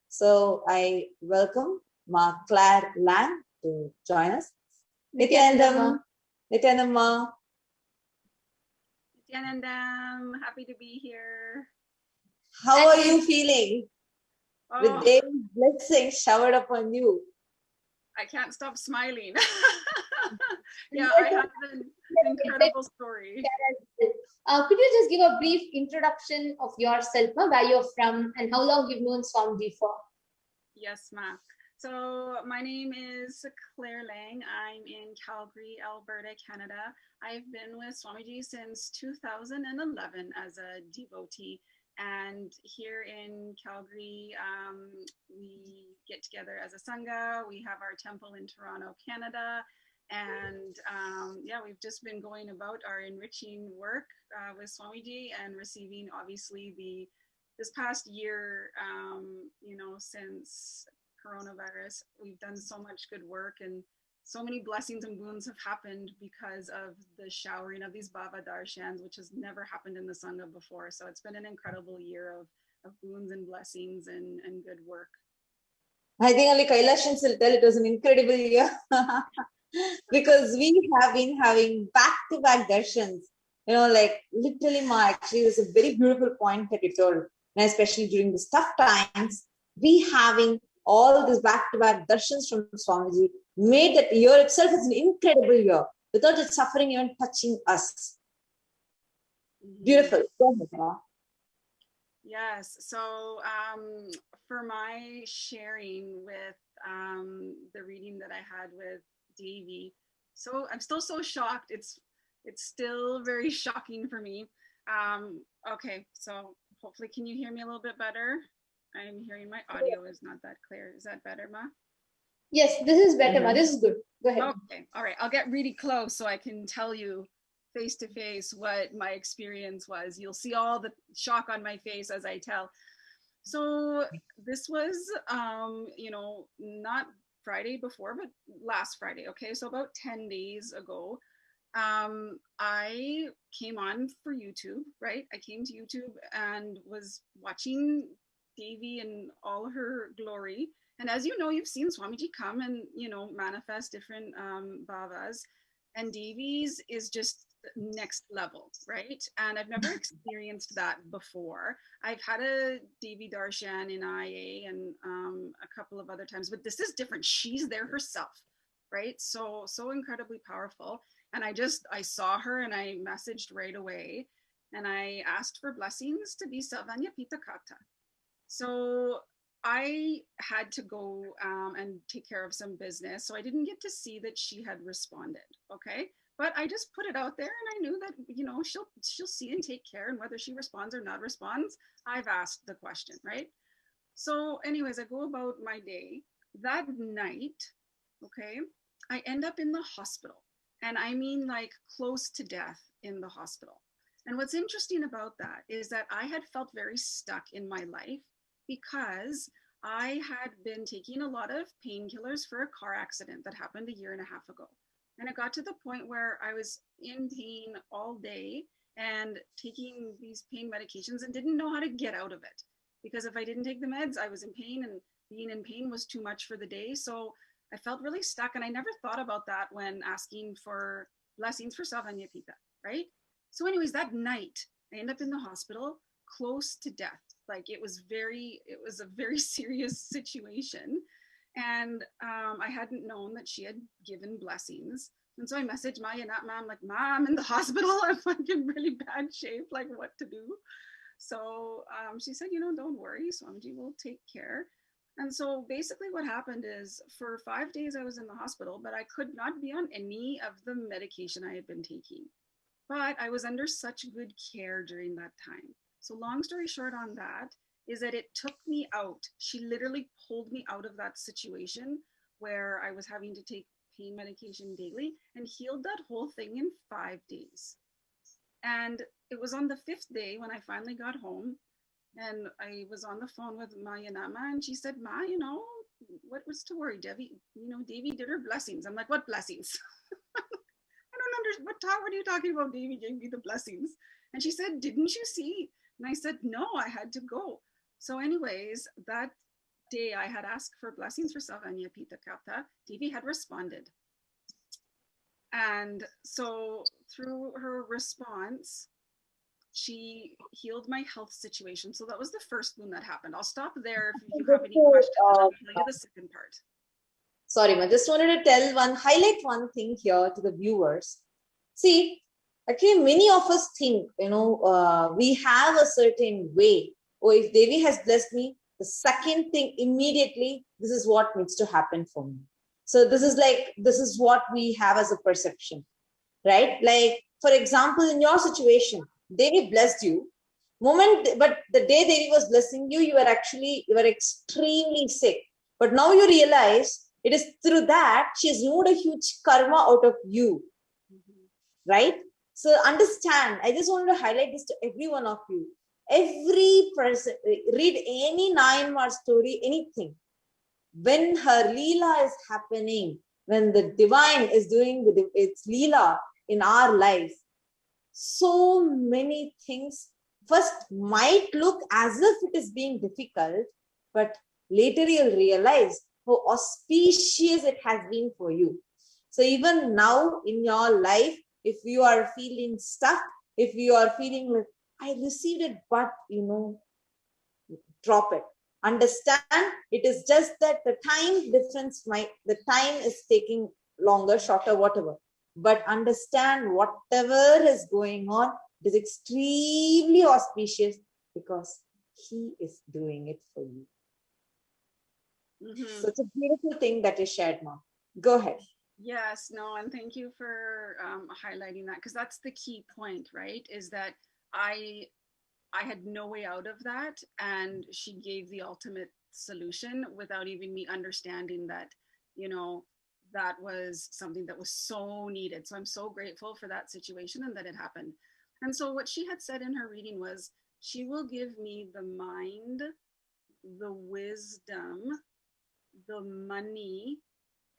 So I welcome Ma Claire Land to join us. Nithyanandam. Nithyanandam. Nithyanandam, happy to be here. How are you feeling? Oh, With their blessings showered upon you. I can't stop smiling. Yeah, I have an incredible story. Could you just give a brief introduction of yourself, where you're from, and how long you've known Swamiji for? Yes, ma'am. So my name is Claire Lang. I'm in Calgary, Alberta, Canada. I've been with Swamiji since 2011 as a devotee. And here in Calgary, we get together as a Sangha. We have our temple in Toronto, Canada. And yeah, we've just been going about our enriching work with Swamiji and receiving, obviously, this past year, you know, since coronavirus, we've done so much good work and so many blessings and boons have happened because of the showering of these Baba Darshans, which has never happened in the Sangha before. So it's been an incredible year of boons and blessings and good work. I think only Kailashans will tell it was an incredible year because we have been having back-to-back darshans. You know, like literally, actually, there's a very beautiful point that you told, and especially during these tough times, we having all these back-to-back darshans from Swamiji made that year itself as an incredible year without it suffering even touching us. Beautiful. Go ahead, Ma. Yes. So for my sharing with the reading that I had with Davy, so I'm still so shocked. It's still very shocking for me. Okay, so hopefully, can you hear me a little bit better? I'm hearing my audio is not that clear. Is that better, Ma? Yes, this is better, Ma. This is good. Go ahead. Okay, all right. I'll get really close so I can tell you face to face what my experience was. You'll see all the shock on my face as I tell. So this was, you know, not Friday before, but last Friday. Okay, so about 10 days ago, I came on for YouTube, right? I came to YouTube and was watching Devi in all her glory. And as you know, you've seen Swamiji come and, you know, manifest different bhavas. And Devi's is just next level, right? And I've never experienced that before. I've had a Devi Darshan in IA and a couple of other times, but this is different. She's there herself, right? So incredibly powerful. And I saw her and I messaged right away and I asked for blessings to be Salvanya Pitakata. So I had to go and take care of some business. So I didn't get to see that she had responded. Okay. But I just put it out there, and I knew that, you know, she'll see and take care, and whether she responds or not responds, I've asked the question, right? So anyways, I go about my day. That night, okay, I end up in the hospital, and I mean like close to death in the hospital. And what's interesting about that is that I had felt very stuck in my life because I had been taking a lot of painkillers for a car accident that happened 1.5 years ago. And it got to the point where I was in pain all day and taking these pain medications and didn't know how to get out of it. Because if I didn't take the meds, I was in pain, and being in pain was too much for the day. So I felt really stuck, and I never thought about that when asking for blessings for Savanya Pita, right? So anyways, that night, I end up in the hospital close to death. Like it was a very serious situation. And I hadn't known that she had given blessings. And so I messaged Maya, not Mom, like, Mom, I'm in the hospital. I'm like in really bad shape, like what to do. So she said, you know, don't worry, Swamiji will take care. And so basically what happened is for 5 days I was in the hospital, but I could not be on any of the medication I had been taking. But I was under such good care during that time. So long story short on that is that it took me out. She literally pulled me out of that situation where I was having to take pain medication daily and healed that whole thing in 5 days. And it was on the 5th day when I finally got home, and I was on the phone with Maya Nama, and she said, Ma, you know, what was to worry? Devi, you know, Devi did her blessings. I'm like, what blessings? I don't understand. What are you talking about? Devi gave me the blessings. And she said, didn't you see? And I said, no, I had to go. So anyways, that day I had asked for blessings for Savanya Pita Kata. Devi had responded. And so through her response, she healed my health situation. So that was the first boon that happened. I'll stop there if you have any questions. I'll tell you the second part. Sorry, I just wanted to highlight one thing here to the viewers. See, actually, many of us think, we have a certain way. Oh, if Devi has blessed me, the second thing immediately, this is what needs to happen for me. So this is what we have as a perception, right? Like, for example, in your situation, Devi blessed you. But the day Devi was blessing you, you were extremely sick. But now you realize it is through that she has removed a huge karma out of you, right? So understand, I just wanted to highlight this to every one of you. Every person, read any Nayanmar story, anything. When her Leela is happening, when the divine is doing its Leela in our life, so many things first might look as if it is being difficult, but later you'll realize how auspicious it has been for you. So even now in your life, if you are feeling stuck, if you are feeling like, I received it, but drop it. Understand, it is just that the time difference the time is taking longer, shorter, whatever. But understand whatever is going on, it is extremely auspicious because he is doing it for you. So it's a beautiful thing that is shared, Mom. Go ahead. Yes, no, and thank you for highlighting that, because that's the key point, right? Is that I had no way out of that, and she gave the ultimate solution without even me understanding that, that was something that was so needed. So I'm so grateful for that situation and that it happened. And so what she had said in her reading was, she will give me the mind, the wisdom, the money,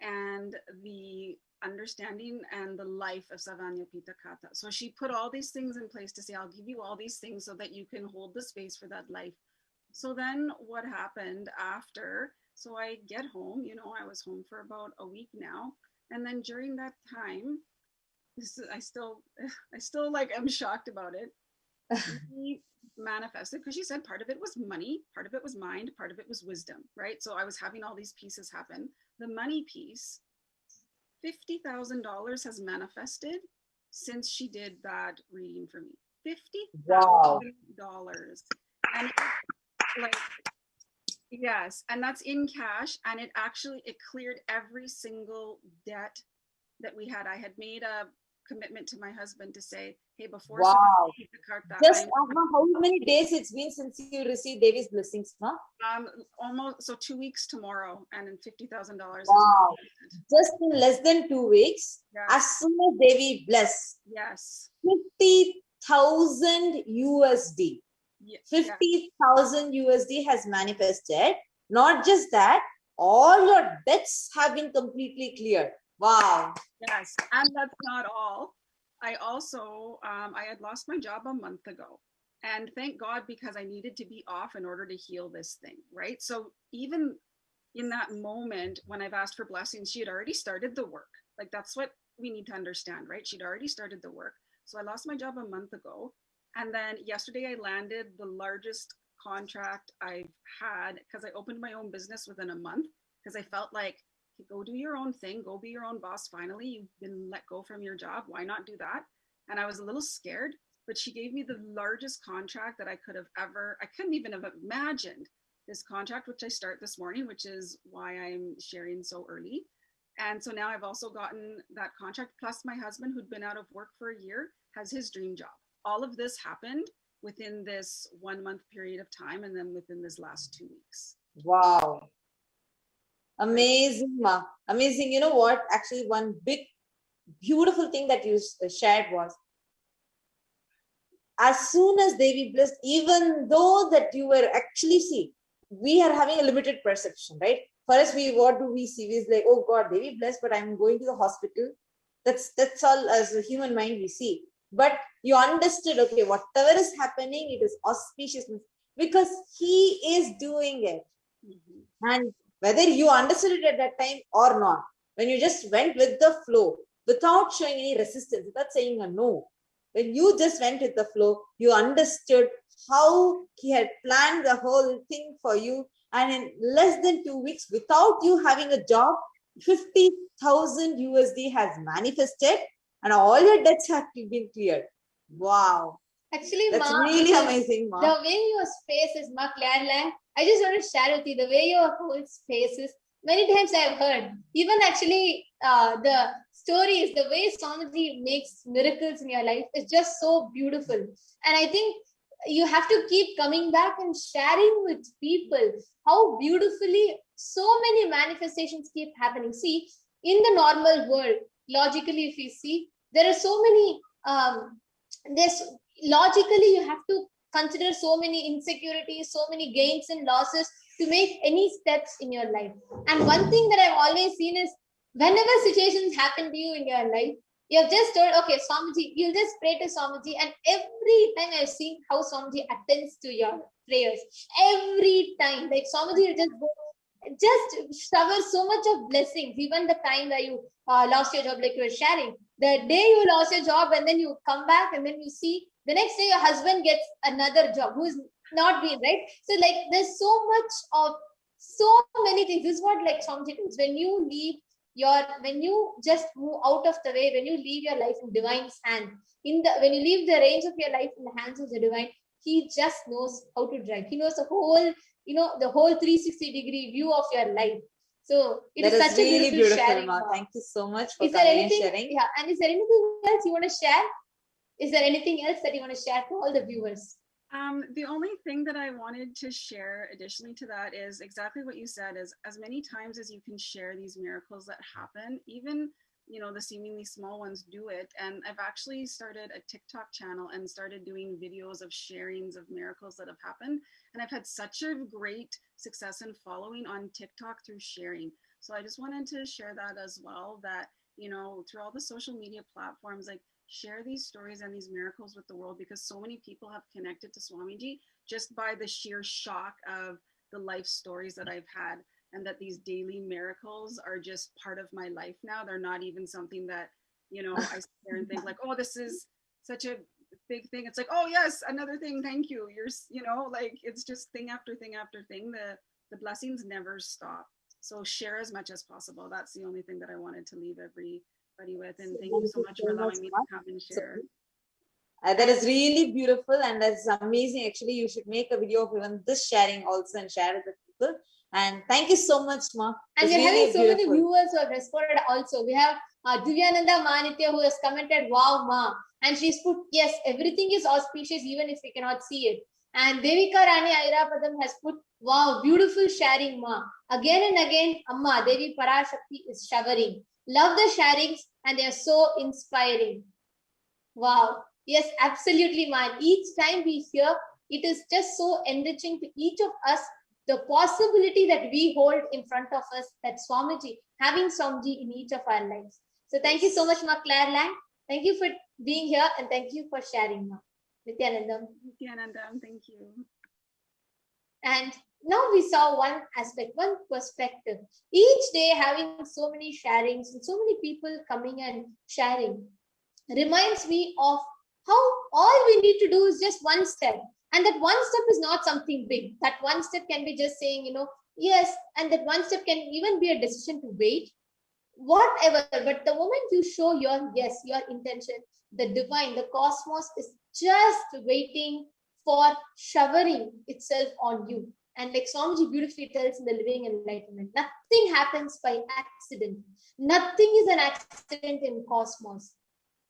and the understanding and the life of Savanya Pita Kata. So she put all these things in place to say, I'll give you all these things so that you can hold the space for that life. So then what happened after, so I get home, I was home for about a week now. And then during that time, I still like, I'm shocked about it. He manifested, because she said part of it was money, part of it was mind, part of it was wisdom, right? So I was having all these pieces happen. The money piece, $50,000 has manifested since she did that reading for me. $50,000. And yes, and that's in cash. And it cleared every single debt that we had. I had made a commitment to my husband to say, hey, before Wow. Just I'm, how many days it's been since you received Devi's blessings, ma? almost, so 2 weeks tomorrow, and then $50,000. Wow. Just in less than 2 weeks, as soon as Devi bless, yes, 50,000 USD. 50,000 USD has manifested. Not just that, all your debts have been completely cleared. Wow. Yes, and that's not all. I also, I had lost my job a month ago. And thank God, because I needed to be off in order to heal this thing, right? So even in that moment when I've asked for blessings, she had already started the work. Like, that's what we need to understand, right? She'd already started the work. So I lost my job a month ago. And then yesterday I landed the largest contract I've had, because I opened my own business within a month, because I felt like, go do your own thing, go be your own boss. Finally, you've been let go from your job. Why not do that? And I was a little scared, but she gave me the largest contract that I could have ever, I couldn't even have imagined this contract, which I start this morning, which is why I'm sharing so early. And so now I've also gotten that contract, plus my husband, who'd been out of work for a year, has his dream job. All of this happened within this 1 month period of time, and then within this last 2 weeks. Wow. Amazing, ma. Amazing. You know what? Actually, one big, beautiful thing that you shared was, as soon as Devi blessed, even though that you were actually, see, we are having a limited perception, right? For us, what do we see? We're like, oh God, Devi blessed, but I'm going to the hospital. That's all as a human mind we see. But you understood, okay, whatever is happening, it is auspiciousness, because he is doing it. And whether you understood it at that time or not, when you just went with the flow, without showing any resistance, without saying a no, when you just went with the flow, you understood how he had planned the whole thing for you. And in less than 2 weeks, without you having a job, 50,000 USD has manifested, and all your debts have been cleared. Wow. Actually, that's Ma, really amazing, Ma. The way your space is, Ma Claire Lang, I just want to share with you the way your whole space is. Many times I've heard, even actually the stories, the way Swamiji makes miracles in your life is just so beautiful. And I think you have to keep coming back and sharing with people how beautifully so many manifestations keep happening. See, in the normal world, logically, if you see, there are so many, logically you have to consider so many insecurities, so many gains and losses to make any steps in your life. And one thing that I've always seen is, whenever situations happen to you in your life, you have just told, okay, Swamiji, you'll just pray to Swamiji, and every time I've seen how Swamiji attends to your prayers. Every time, like Swamiji will just go, just shower so much of blessings. Even the time that you lost your job, like you were sharing, the day you lost your job and then you come back and then you see the next day your husband gets another job who is not being, right? So like there's so much of so many things. This is what like Swamiji does. When you just move out of the way, when you leave your life in divine's hand, when you leave the reins of your life in the hands of the divine, he just knows how to drive. He knows the whole 360-degree view of your life. So it is such really a beautiful sharing. Ma. Thank you so much for coming and sharing. Yeah, and is there anything else you want to share? Is there anything else that you want to share to all the viewers? The only thing that I wanted to share additionally to that is exactly what you said, is as many times as you can share these miracles that happen, even the seemingly small ones, do it. And I've actually started a TikTok channel and started doing videos of sharings of miracles that have happened. And I've had such a great success in following on TikTok through sharing. So I just wanted to share that as well, that, through all the social media platforms, like, share these stories and these miracles with the world, because so many people have connected to Swamiji just by the sheer shock of the life stories that I've had, and that these daily miracles are just part of my life now. They're not even something that, I sit there and think like, oh, this is such a big thing. It's like, oh yes, another thing, thank you. Like, it's just thing after thing after thing. The blessings never stop. So share as much as possible. That's the only thing that I wanted to leave everybody with. And thank you so much for allowing me to come and share. That is really beautiful, and that's amazing. Actually, you should make a video of even this sharing also and share it with people, And thank you so much, Ma. And It's we're having really so many beautiful. viewers who have responded also. We have Divyananda Manitya who has commented, wow, Ma. And she's put, yes, everything is auspicious even if we cannot see it. And Devika Rani Airapadam has put, wow, beautiful sharing, Ma. Again and again, Amma, Devi Parashakti is showering. Love the sharings and they are so inspiring. Wow. Yes, absolutely, man. Each time we hear, it is just so enriching to each of us, the possibility that we hold in front of us, that Swamiji, having Swamiji in each of our lives. So thank you so much, Ma Claire Lang. Thank you for being here and thank you for sharing, Ma. Nithyanandam. Nithyanandam, thank you. And now we saw one aspect, one perspective. Each day having so many sharings and so many people coming and sharing reminds me of how all we need to do is just one step. And that one step is not something big. That one step can be just saying, yes, and that one step can even be a decision to wait, whatever. But the moment you show your yes, your intention, the divine, the cosmos is just waiting for showering itself on you. And like Swamiji beautifully tells in the Living Enlightenment, nothing happens by accident. Nothing is an accident in cosmos.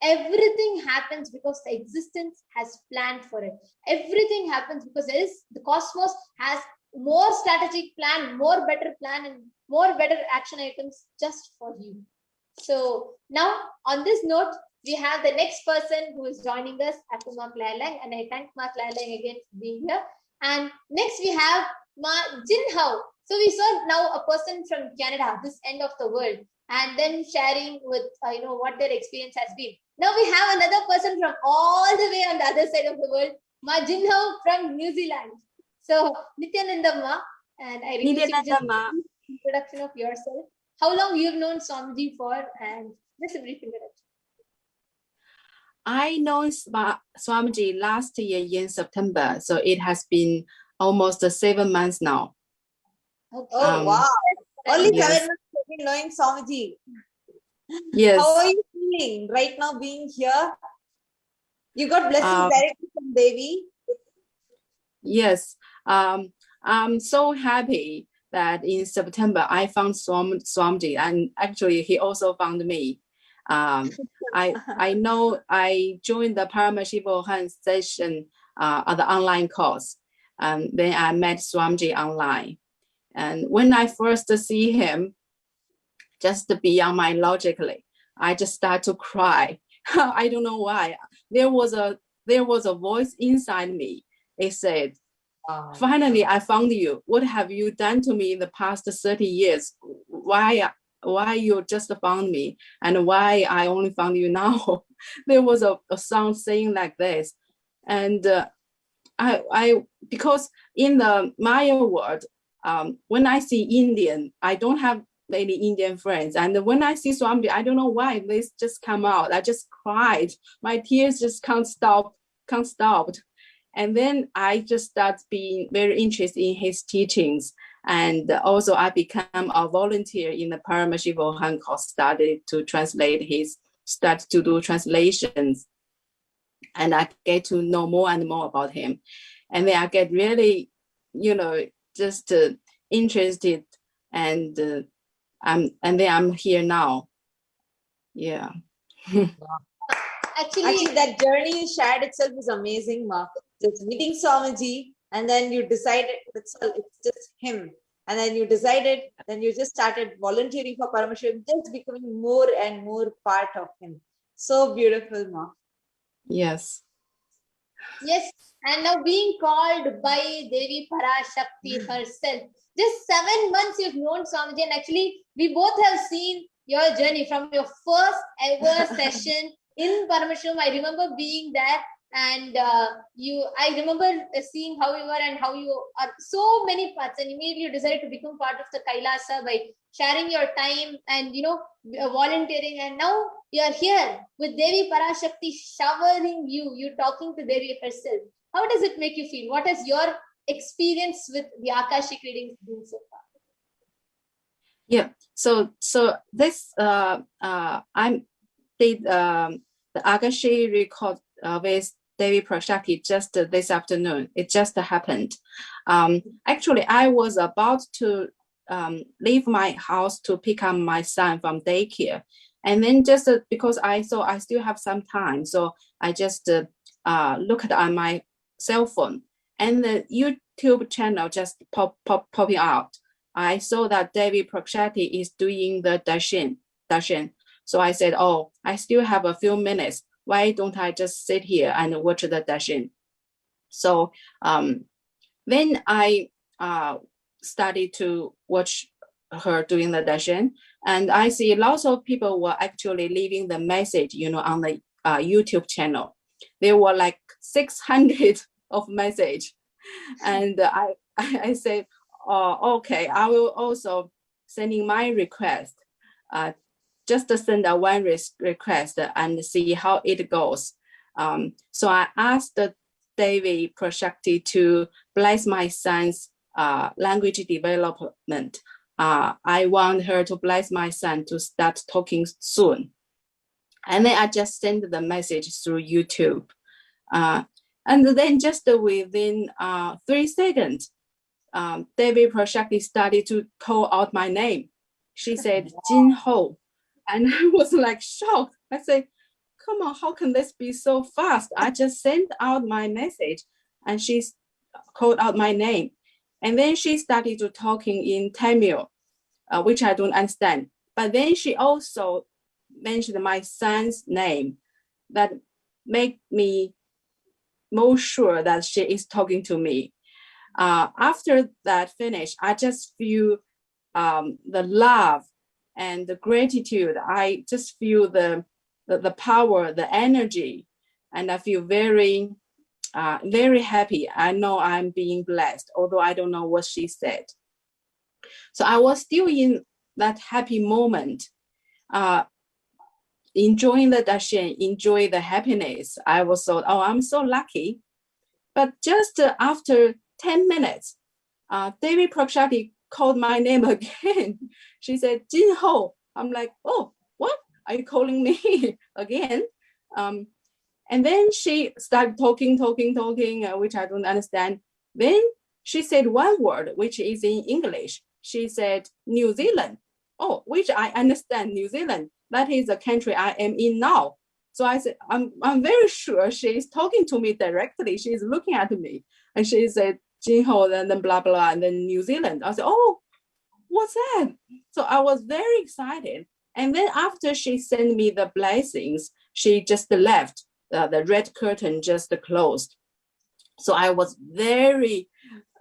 Everything happens because the existence has planned for it. Everything happens because the cosmos has more strategic plan, more better plan, and more better action items just for you. So now on this note, we have the next person who is joining us after Ma Claire Lang, and I thank Ma Claire Lang again for being here. And next we have Ma Jin Hao. So we saw now a person from Canada, this end of the world, and then sharing with what their experience has been. Now we have another person from all the way on the other side of the world, Ma Jin Hao from New Zealand. So Nithyananda Ma, and I request you to just introduction of yourself. How long you have known Swamiji for, and just a brief introduction. I know Swamiji last year in September, so it has been almost 7 months now. Oh, wow. Only 7 months have been knowing Swamiji. Yes. How are you feeling right now being here? You got blessings directly from Devi? Yes. I'm so happy that in September I found Swamiji, and actually he also found me. I know I joined the Paramashivam session at the online course, and then I met Swamiji online. And when I first see him, just beyond my logically, I just start to cry. I don't know why. There was a voice inside me. It said, "Finally, I found you. What have you done to me in the past 30 years? Why you just found me, and why I only found you now?" There was a sound saying like this, and I because in the Maya world, when I see Indian, I don't have many Indian friends, and when I see Swamiji, I don't know why this just come out. I just cried. My tears just can't stop. And then I just start being very interested in his teachings. And also I become a volunteer in the Paramashivam course, started to do translations. And I get to know more and more about him. And then I get really, just interested, and then I'm here now. Yeah. Actually, that journey you shared itself is amazing, Ma. Just meeting Swamiji, and then you decided it's just him. And then you decided, then you just started volunteering for Paramashivam, just becoming more and more part of him. So beautiful, Ma. Yes. Yes, and now being called by Devi Parashakti herself. Just 7 months you've known Swamiji, and actually we both have seen your journey from your first ever session in Paramashivam. I remember being there, and I remember seeing how you were and how you are so many parts, and immediately you decided to become part of the Kailasa by sharing your time and volunteering, and now you are here with Devi Parashakti showering you talking to Devi herself. How does it make you feel? What has your experience with the Akashic readings been so far? Yeah, so this I did the Akashic record with Devi Parashakti just this afternoon. It just happened. Actually, I was about to leave my house to pick up my son from daycare. And then just because I saw I still have some time, so I just looked at my cell phone, and the YouTube channel just popping out. I saw that David Parashakti is doing the darshan. So I said, oh, I still have a few minutes. Why don't I just sit here and watch the darshan? So then I started to watch her doing the darshan, and I see lots of people were actually leaving the message, on the YouTube channel. There were like 600 of message, and I said, oh, okay, I will also sending my request. Just to send a one request and see how it goes. So I asked David Parashakti to bless my son's language development. I want her to bless my son to start talking soon. And then I just sent the message through YouTube. And then just within 3 seconds, David Parashakti started to call out my name. She said, Jin Ho. And I was like shocked. I said, come on, how can this be so fast? I just sent out my message and she called out my name. And then she started to talking in Tamil, which I don't understand. But then she also mentioned my son's name. That made me more sure that she is talking to me. After that finish, I just feel the love and the gratitude. I just feel the power, the energy, and I feel very, very happy. I know I'm being blessed, although I don't know what she said. So I was still in that happy moment, enjoying the darshan, enjoy the happiness. I was so, oh, I'm so lucky. But just after 10 minutes, David Parashakti called my name again. She said, Jin Ho. I'm like, oh, what? Are you calling me again? And then she started talking, which I don't understand. Then she said one word, which is in English. She said, New Zealand. Oh, which I understand, New Zealand. That is the country I am in now. So I said, I'm very sure she is talking to me directly. She is looking at me. And she said, Jin Ho, and then blah, blah, and then New Zealand. I said, oh, what's that? So I was very excited. And then after she sent me the blessings, she just left. The red curtain just closed. So I was very,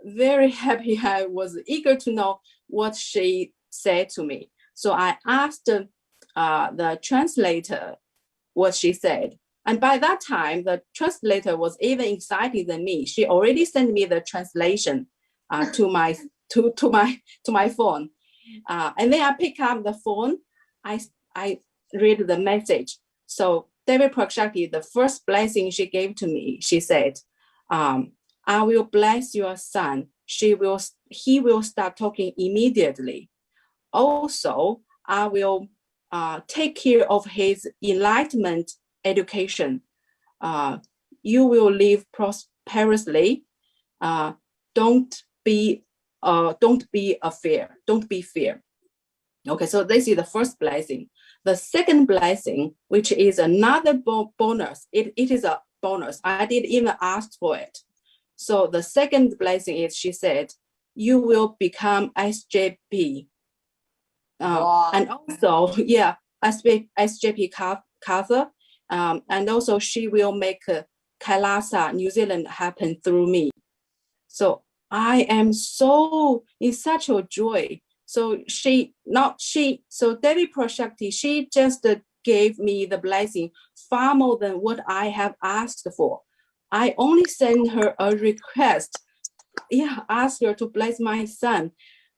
very happy. I was eager to know what she said to me. So I asked the translator what she said. And by that time, the translator was even excited than me. She already sent me the translation to my phone. And then I pick up the phone. I read the message. So David Parashakti, the first blessing she gave to me, she said, I will bless your son. He will start talking immediately. Also, I will take care of his enlightenment education. You will live prosperously. Don't be fear. Okay, so this is the first blessing. The second blessing, which is another bonus, it is a bonus. I didn't even ask for it. So the second blessing is, she said, you will become SJP. Wow. And also, yeah, SJP Katha. And also she will make Kailasa, New Zealand, happen through me. So I am so in such a joy. So so David Parashakti, she just gave me the blessing far more than what I have asked for. I only sent her a request. Yeah, ask her to bless my son.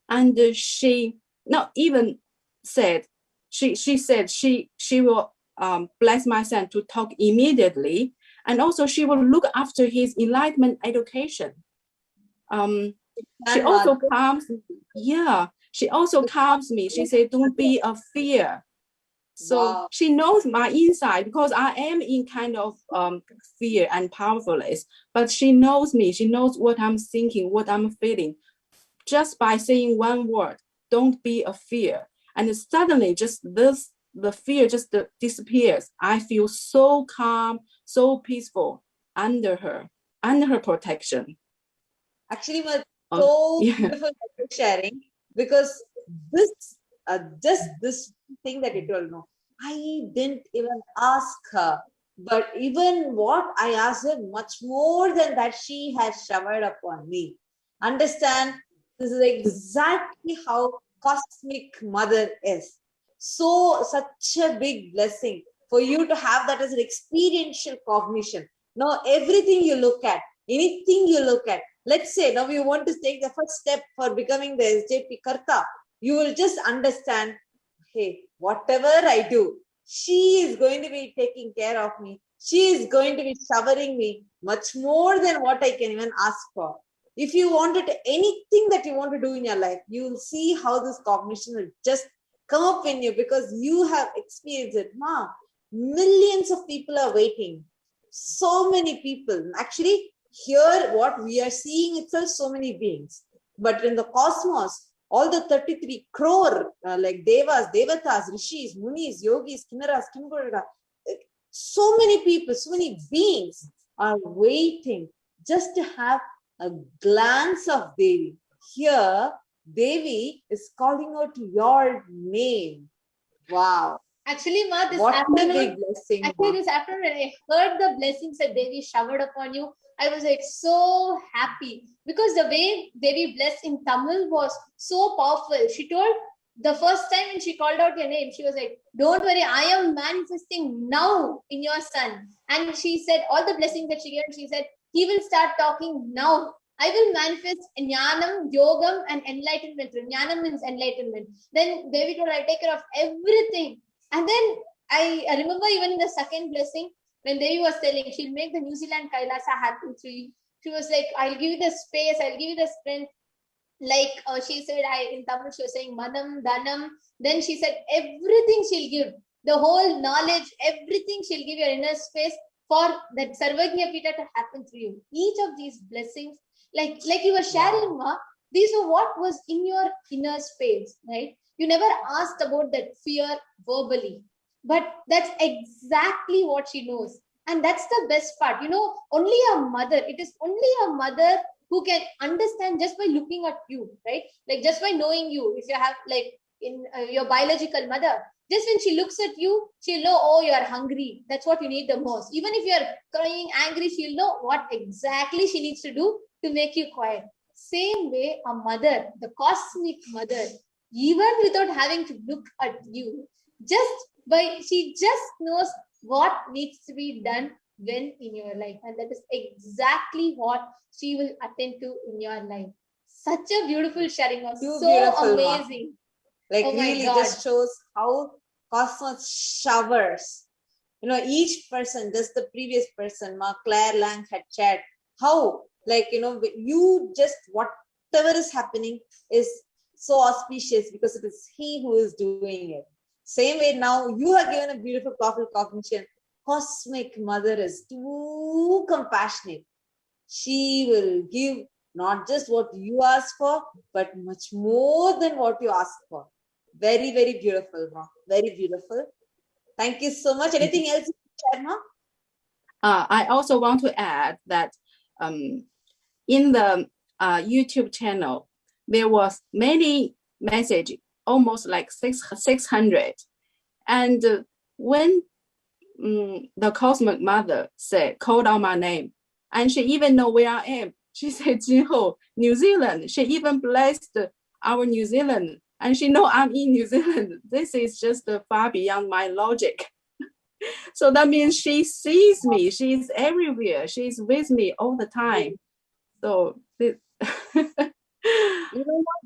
And she not even said, she said she will bless my son to talk immediately. And also she will look after his enlightenment education. She also calms, she also calms me. She said, don't be a fear. So she knows my inside, because I am in kind of fear and powerless, but she knows me. She knows what I'm thinking, what I'm feeling. Just by saying one word, don't be a fear. And suddenly the fear just disappears. I feel so calm, so peaceful under her protection. Actually, so yeah. beautiful sharing, because this just this thing that you told, no, I didn't even ask her, but even what I asked her, much more than that, she has showered upon me. Understand? This is exactly how cosmic mother is. So such a big blessing for you to have that as an experiential cognition. Now everything you look at, anything you look at, let's say now you want to take the first step for becoming the SJP Karta, you will just understand, hey, whatever I do, she is going to be taking care of me. She is going to be showering me much more than what I can even ask for. If you wanted anything that you want to do in your life, you will see how this cognition will just come up in you, because you have experienced it. Ma, millions of people are waiting. So many people. Actually, here what we are seeing itself, so many beings. But in the cosmos, all the 33 crore like devas, devatas, rishis, munis, yogis, kinnaras, kimburaga, so many people, so many beings are waiting just to have a glance of Devi. Here, Devi is calling out your name. Wow. Actually, Ma, this What a afternoon, big blessing, actually, Ma. this afternoon, when I heard the blessings that Devi showered upon you, I was like so happy, because the way Devi blessed in Tamil was so powerful. She told, the first time when she called out your name, she was like, don't worry, I am manifesting now in your son. And she said all the blessings that she gave, she said, he will start talking now. I will manifest Jnanam, Yogam, and enlightenment. Jnanam means enlightenment. Then Devi told, I'll take care of everything. And then I remember even in the second blessing, when Devi was telling, she'll make the New Zealand Kailasa happen through you. She was like, I'll give you the space, I'll give you the strength. Like she said, in Tamil, she was saying, Manam, Danam. Then she said, everything she'll give. The whole knowledge, everything she'll give your inner space for that Sarvagnya Pita to happen through you. Each of these blessings, like you were sharing, Ma, these were what was in your inner space, right? You never asked about that fear verbally, but that's exactly what she knows. And that's the best part. Only a mother, it is only a mother who can understand just by looking at you, right? Like just by knowing you. If you have like in your biological mother, just when she looks at you, she'll know, oh, you are hungry. That's what you need the most. Even if you're crying, angry, she'll know what exactly she needs to do to make you quiet. Same way, a mother, the cosmic mother, even without having to look at you, she just knows what needs to be done when in your life. And that is exactly what she will attend to in your life. Such a beautiful sharing, was so beautiful, amazing. Like oh really just shows how cosmos showers. Each person, just the previous person, Ma Claire Lang had shared how, like, you just whatever is happening is so auspicious because it is he who is doing it. Same way now you have given a beautiful, powerful cognition. Cosmic mother is too compassionate. She will give not just what you ask for, but much more than what you ask for. Very, very beautiful, Ma. Very beautiful. Thank you so much. Anything else you can share, Ma? I also want to add that in the YouTube channel, there was many messages, almost like 600. And when the cosmic mother called out my name, and she even know where I am. She said, Jinho, New Zealand. She even blessed our New Zealand, and she know I'm in New Zealand. This is just far beyond my logic. So that means she sees me. She's everywhere. She's with me all the time. So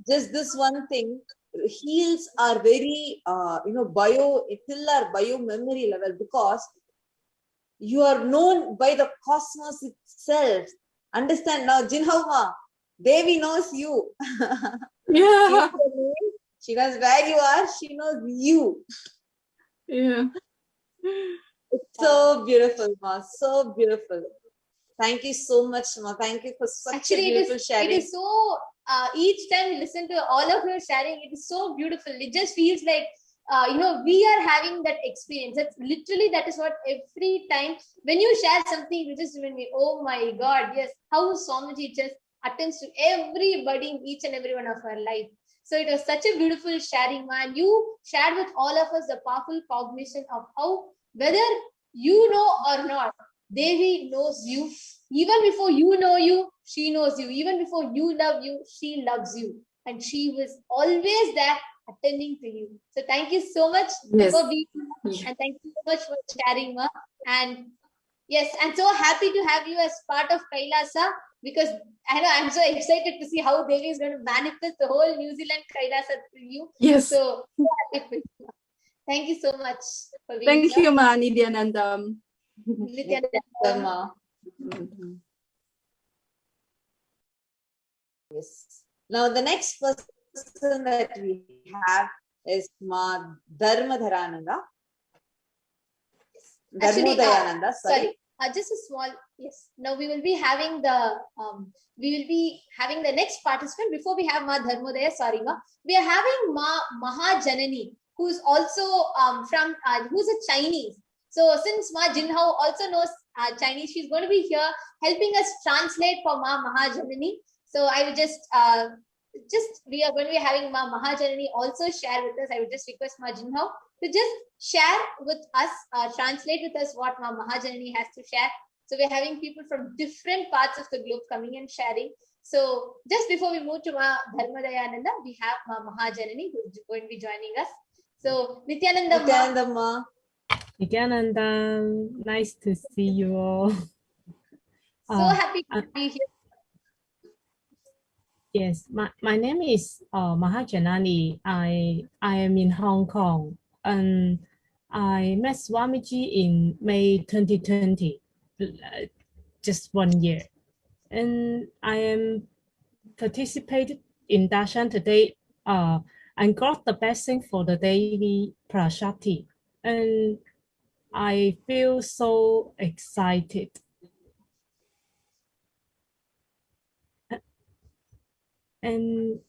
just this one thing, heals are very bio memory level, because you are known by the cosmos itself. Understand now, Jinhauma, Devi knows you. Yeah. She knows where you are. She knows you. Yeah. It's so beautiful, Ma. So beautiful. Thank you so much, Ma. Thank you for such a beautiful sharing. It is so each time we listen to all of your sharing, it is so beautiful. It just feels like we are having that experience. That's literally, that is what every time when you share something, you just remind me, oh my God, yes, how Swamiji just attends to everybody in each and every one of our life. So it was such a beautiful sharing, man. You shared with all of us the powerful cognition of how, whether you know or not, Devi knows you. Even before you know you, she knows you. Even before you love you, she loves you. And she was always there attending to you. So thank you so much for being here, and thank you so much for sharing, ma. And yes, I'm so happy to have you as part of Kailasa, because I know I'm so excited to see how Devi is going to manifest the whole New Zealand Kailasa through you. Yes. So happy for you. Thank you so much for being Thank here. you, Ma Nithyananda. Nithyananda. Yes. Now the next person that we have is Ma Dharmadharananda. Actually, Dharmodayananda, sorry. Just a small, yes. Now we will be having the next participant. Before we have Ma Dharmodaya, sorry, Ma, we are having Ma Mahajanani, who's also who's a Chinese. So since Ma Jinhao also knows Chinese, she's going to be here helping us translate for Ma Mahajanani. So I would we are going to be having Ma Mahajanani also share with us. I would just request Ma Jinhao to just share with us, translate with us what Ma Mahajanani has to share. So we're having people from different parts of the globe coming and sharing. So just before we move to Ma Dharmadayananda, we have Ma Mahajanani who's going to be joining us. So Nithyananda Ma. Nithyananda, nice to see you all. So happy to be here. Yes, my name is Mahajanani. I am in Hong Kong, and I met Swamiji in May 2020, just 1 year. And I am participated in Darshan today and got the blessing for the daily Parashakti. And I feel so excited. And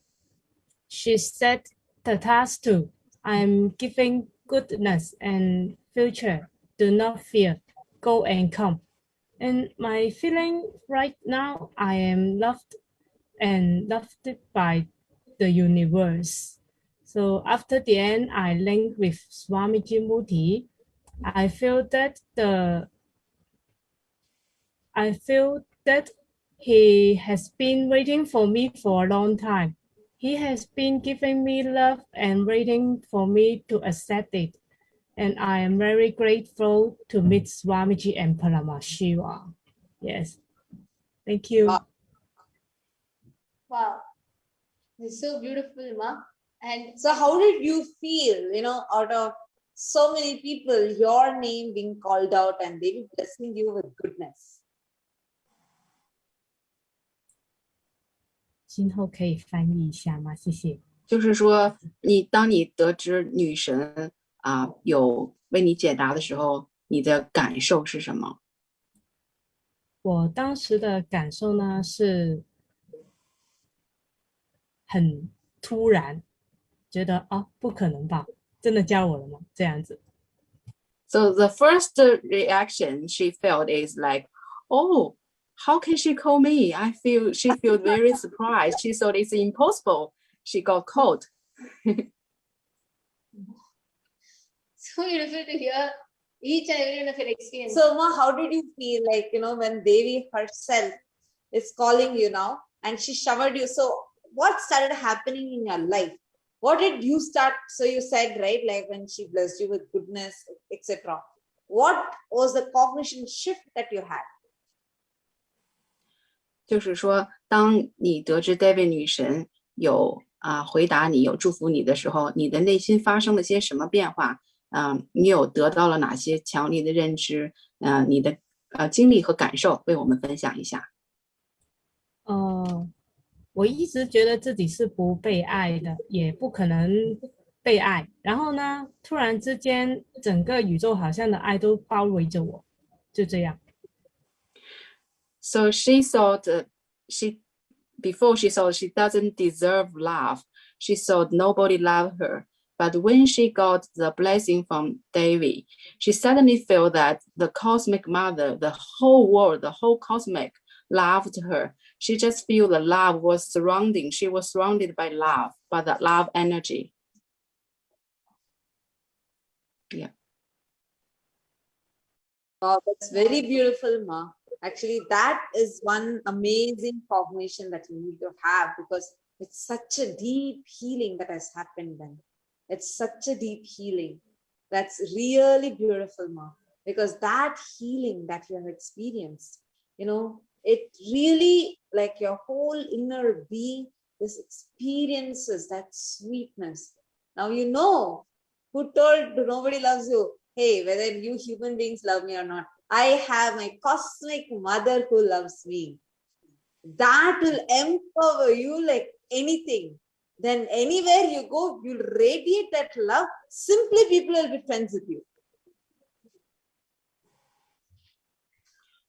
she said the task too. I'm giving goodness and future. Do not fear. Go and come. And my feeling right now, I am loved and loved by the universe. So after the end, I linked with Swamiji Murti. I feel that he has been waiting for me for a long time. He has been giving me love and waiting for me to accept it. And I am very grateful to meet Swamiji and Paramashivam. Yes. Thank you. Wow. It's so beautiful, Ma. And so how did you feel, out of so many people, your name being called out and they be blessing you with goodness? 今后可以翻译一下吗？谢谢。就是说，当你得知女神有为你解答的时候，你的感受是什么？我当时的感受呢是很突然，觉得不可能吧，真的加我了吗？这样子。So the first reaction she felt is like, oh, how can she call me? She felt very surprised. She thought it's impossible. She got called. So beautiful to hear each and every one of your experience. So Ma, how did you feel like, when Devi herself is calling you now and she showered you? So what started happening in your life? What did you start? So you said, right, like when she blessed you with goodness, etc. What was the cognition shift that you had? 就是说，当你得知 Devi 女神有回答你、有祝福你的时候，你的内心发生了些什么变化？你有得到了哪些强烈的认知？你的经历和感受，为我们分享一下。我一直觉得自己是不被爱的，也不可能被爱。然后呢，突然之间，整个宇宙好像的爱都包围着我，就这样。So she thought before she thought she doesn't deserve love. She thought nobody loved her. But when she got the blessing from Devi, she suddenly felt that the cosmic mother, the whole world, the whole cosmic loved her. She just feel the love was surrounding. She was surrounded by love, by the love energy. Yeah. Wow, that's very beautiful, Ma. Actually, that is one amazing cognition that you need to have, because it's such a deep healing that has happened then. It's such a deep healing. That's really beautiful, Ma, because that healing that you have experienced, you know, it really, like, your whole inner being, this experiences that sweetness. Now you know who told nobody loves you. Hey, whether you human beings love me or not, I have my cosmic mother who loves me. That will empower you like anything. Then anywhere you go, you'll radiate that love. Simply people will be friends with you.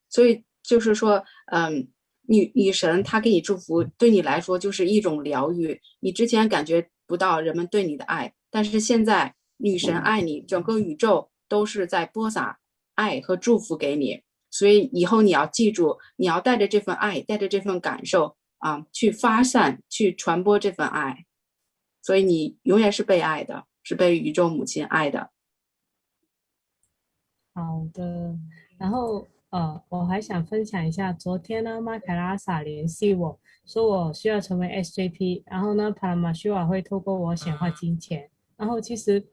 所以就是说，女神她给你祝福，对你来说就是一种疗愈。你之前感觉不到人们对你的爱，但是现在女神爱你，整个宇宙都是在播撒爱和祝福给你。所以以后你要记住，你要带着这份爱，带着这份感受啊，去发散，去传播这份爱。所以你永远是被爱的，是被宇宙母亲爱的。好的，然后我还想分享一下，昨天呢，Kailasa联系我说我需要成为 SJP， 然后呢，Paramashivam会透过我显化金钱，然后其实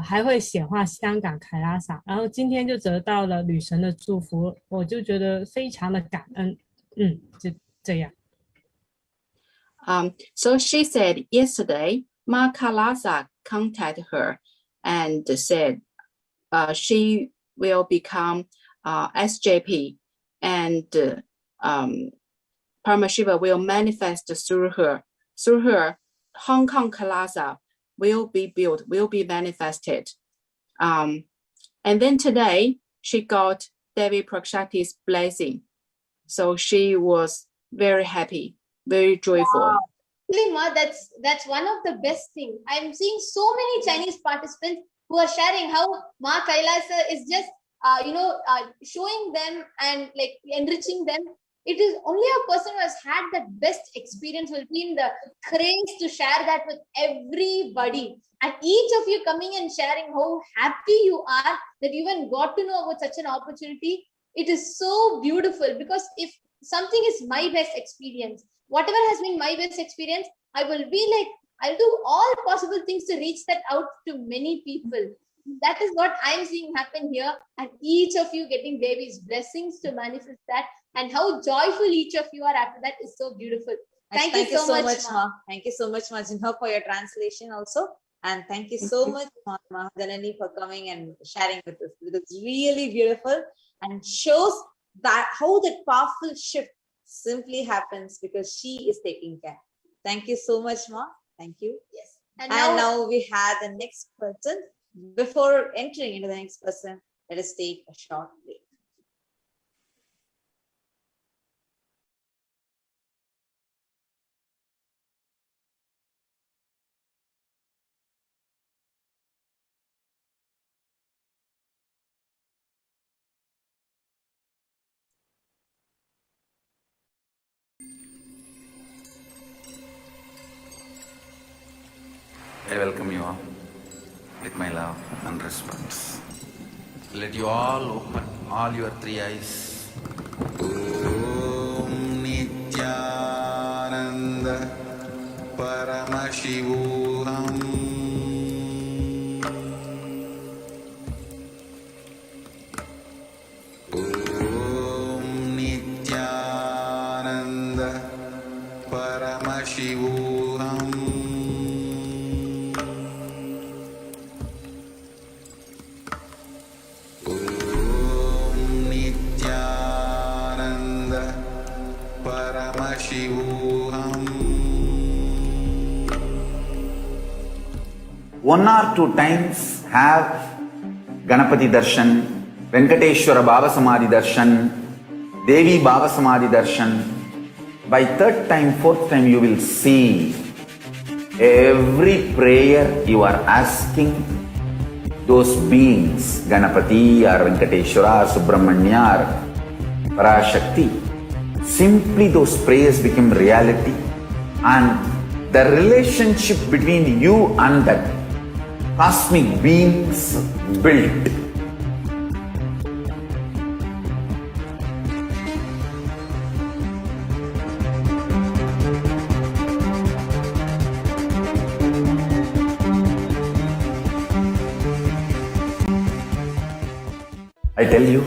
还会显化香港Kailasa，然后今天就得到了女神的祝福，我就觉得非常的感恩，就这样。So she said yesterday, Kailasa contacted her and said she will become SJP, and Paramashivam will manifest through her. Through her, Hong Kong Kailasa will be built, will be manifested. And then today, she got Devi Parashakti's blessing. So she was very happy, very joyful. Wow. Ma, that's one of the best things. I'm seeing so many Chinese participants who are sharing how Ma Kailasa is just showing them and like enriching them. It is only a person who has had the best experience will be in the courage to share that with everybody. And each of you coming and sharing how happy you are that you even got to know about such an opportunity. It is so beautiful, because if something is my best experience, whatever has been my best experience, I will be like, I'll do all possible things to reach that out to many people. That is what I'm seeing happen here, and each of you getting Devi's blessings to manifest that, and how joyful each of you are after that is so beautiful. Thank you so much, Ma. Thank you so much, Ma Jinha, for your translation also. And thank you so much, Ma Janani, for coming and sharing with us. It is really beautiful and shows that how that powerful shift simply happens because she is taking care. Thank you so much, Ma. Thank you. Yes. And now we have the next person. Before entering into the next person, let us take a short break. I welcome you all with my love and respect. Let you all open all your three eyes. Om Nithyananda Paramashivam. Om Nithyananda Paramashivam. One or two times have Ganapati Darshan, Venkateshwara Baba Samadhi Darshan, Devi Baba Samadhi Darshan. By third time, fourth time, you will see every prayer you are asking those beings, Ganapati or Venkateshwara or Subramanya or Parashakti, simply those prayers become reality, and the relationship between you and that cosmic beings built. I tell you,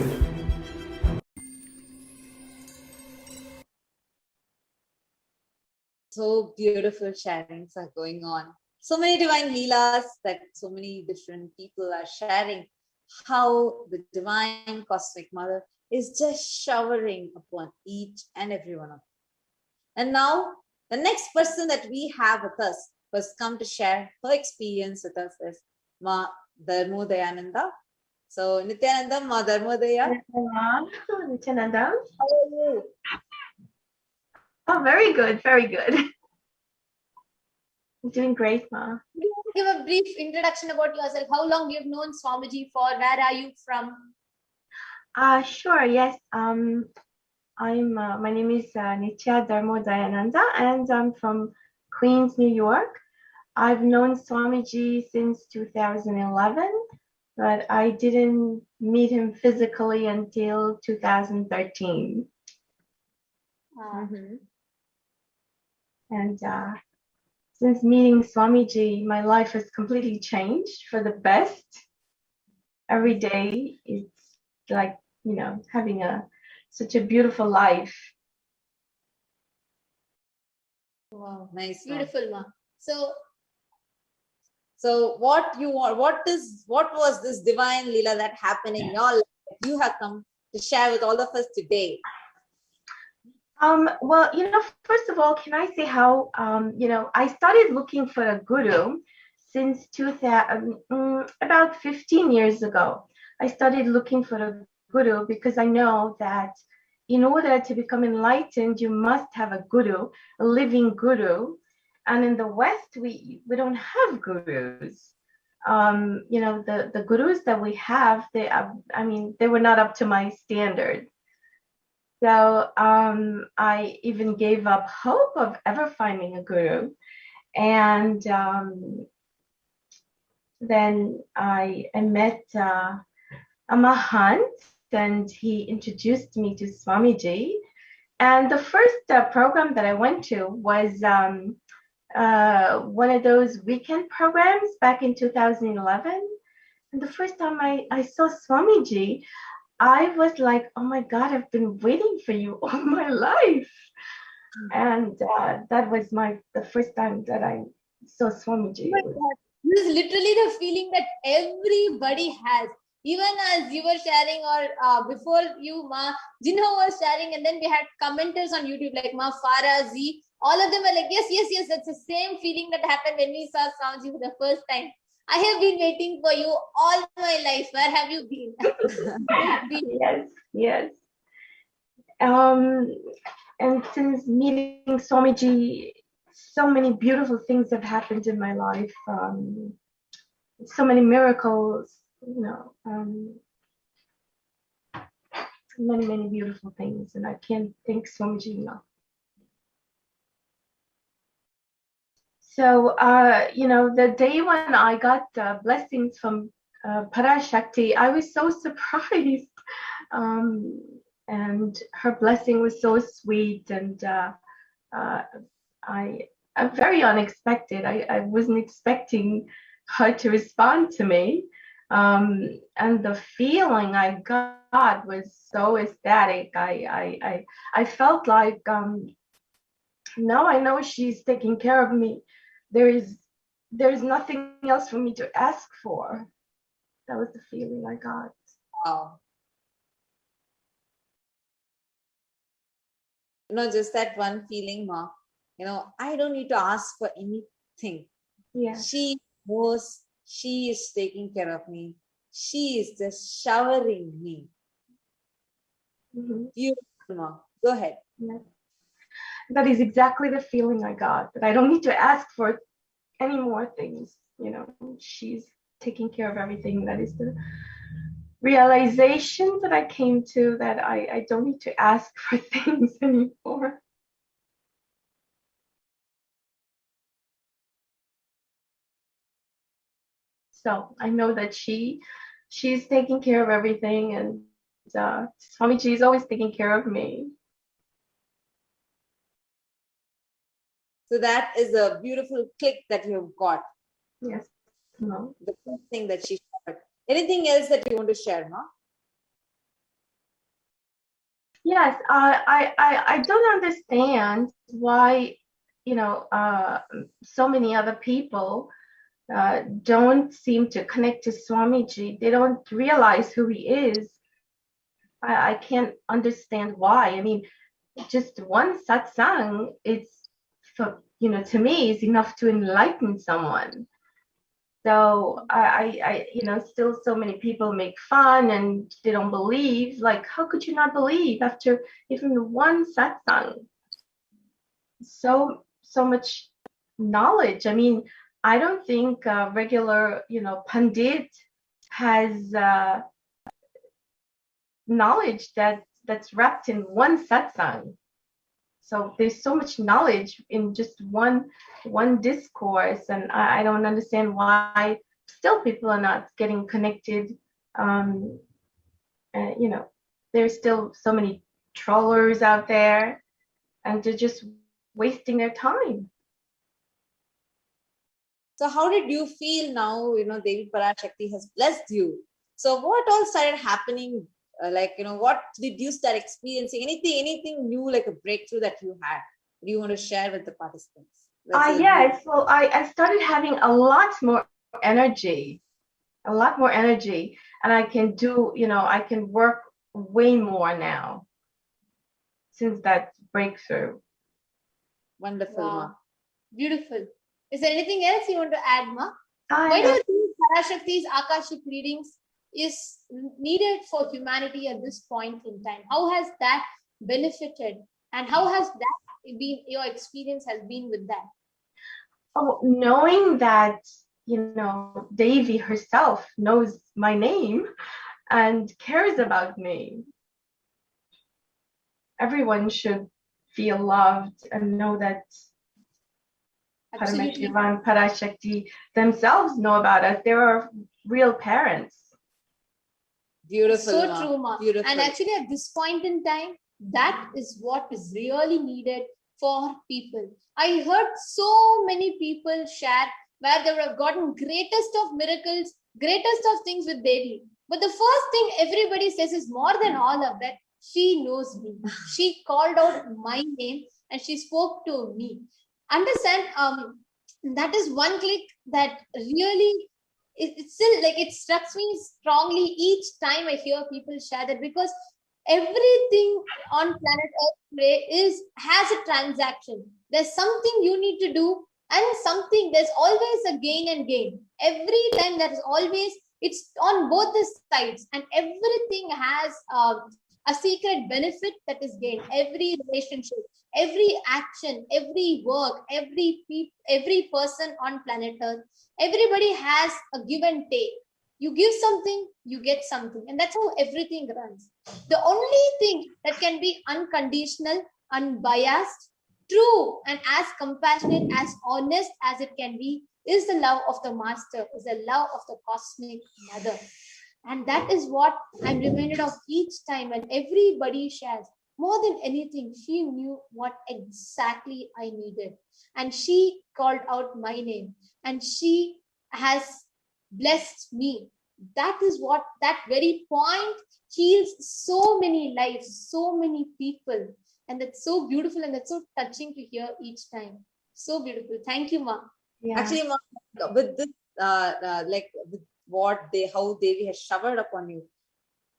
so beautiful sharings are going on. So many divine leelas that so many different people are sharing, how the divine cosmic mother is just showering upon each and every one of them. And now the next person that we have with us who has come to share her experience with us is Ma Dharmodayananda. So Nithyananda, Ma Dharmodaya. Nithyananda. How are you? Oh, very good, very good. I'm doing great, Ma. Give a brief introduction about yourself. How long you've known Swamiji for? Where are you from? Sure, yes. My name is Nithya Dharmodayananda, and I'm from Queens, New York. I've known Swamiji since 2011, but I didn't meet him physically until 2013. And since meeting Swamiji, my life has completely changed for the best. Every day it's like, you know, having such a beautiful life. Wow, nice. Beautiful, Ma. So what you want? What was this divine leela that happened in your life that you have come to share with all of us today? Well, you know, first of all, can I say how, you know, I started looking for a guru since about 15 years ago. I started looking for a guru because I know that in order to become enlightened, you must have a guru, a living guru. And in the West, we don't have gurus. You know, the gurus that we have, they were not up to my standard. So I even gave up hope of ever finding a guru. And then I met a Mahant, and he introduced me to Swamiji. And the first program that I went to was one of those weekend programs back in 2011. And the first time I saw Swamiji, I was like, oh my God, I've been waiting for you all my life. And that was the first time that I saw Swamiji. This is literally the feeling that everybody has. Even as you were sharing, or before you, Ma, Jinho was sharing, and then we had commenters on YouTube like Ma Farah, Z. All of them were like, yes, yes, yes, that's the same feeling that happened when we saw Swamiji for the first time. I have been waiting for you all my life. Where have you been? Yes, yes. And since meeting Swamiji, so many beautiful things have happened in my life. So many miracles, you know, many, many beautiful things. And I can't thank Swamiji enough. So, you know, the day when I got blessings from Parashakti, I was so surprised. And her blessing was so sweet, and I'm very unexpected. I wasn't expecting her to respond to me. And the feeling I got was so ecstatic. I felt like, now I know she's taking care of me. There's nothing else for me to ask for. That was the feeling I got. Wow. You know, just that one feeling, Ma. You know, I don't need to ask for anything. Yeah. She knows she is taking care of me. She is just showering me. Mm-hmm. Beautiful, Ma. Go ahead. Yeah. That is exactly the feeling I got, that I don't need to ask for any more things. She's taking care of everything. That is the realization that I came to, that I don't need to ask for things anymore. So I know that she's taking care of everything, and Swamiji is always taking care of me. So that is a beautiful click that you have got. Yes. No. The first thing that she shared. Anything else that you want to share, no? Yes, I don't understand why, so many other people don't seem to connect to Swamiji. They don't realize who he is. I can't understand why. I mean, just one satsang, to me, is enough to enlighten someone. So still so many people make fun and they don't believe. Like, how could you not believe after even one satsang? So much knowledge. I mean, I don't think a regular, pandit has knowledge that's wrapped in one satsang. So there's so much knowledge in just one discourse, and I don't understand why still people are not getting connected. There's still so many trollers out there, and they're just wasting their time. So how did you feel now, Devi Parashakti has blessed you? So what all started happening? What did you start experiencing? Anything new, like a breakthrough that you had? Do you want to share with the participants? Yes. Well, I started having a lot more energy, and I can do, I can work way more now since that breakthrough. Wonderful. Wow. Ma. Beautiful. Is there anything else you want to add, Ma? Why do you think Parashakti's Akashic readings is needed for humanity at this point in time? How has that benefited, and how has that been, your experience has been with that? Oh, knowing that, Devi herself knows my name and cares about me. Everyone should feel loved and know that Paramashivam, Parashakti themselves know about us. They are real parents. Beautiful. So Ma. true, Ma. Beautiful. And actually, at this point in time, that is what is really needed for people. I heard so many people share where they would have gotten greatest of miracles, greatest of things with Devi. But the first thing everybody says is, more than all of that, she knows me. She called out my name and she spoke to me. Understand? That is one click that really, it's still like, it strikes me strongly each time I hear people share that, because everything on planet Earth today has a transaction. There's something you need to do, and there's always a gain and gain. Every time there is always, it's on both the sides, and everything has a secret benefit that is gained. Every relationship, every action, every work, every person on planet Earth, everybody has a give and take. You give something, you get something, and that's how everything runs. The only thing that can be unconditional, unbiased, true, and as compassionate, as honest as it can be is the love of the Master, is the love of the Cosmic Mother. And that is what I'm reminded of each time when everybody shares. More than anything, she knew what exactly I needed. And she called out my name. And she has blessed me. That is what, that very point heals so many lives, so many people. And that's so beautiful, and that's so touching to hear each time. So beautiful. Thank you, Ma. Yeah. Actually, Ma, with this, with how Devi has showered upon you,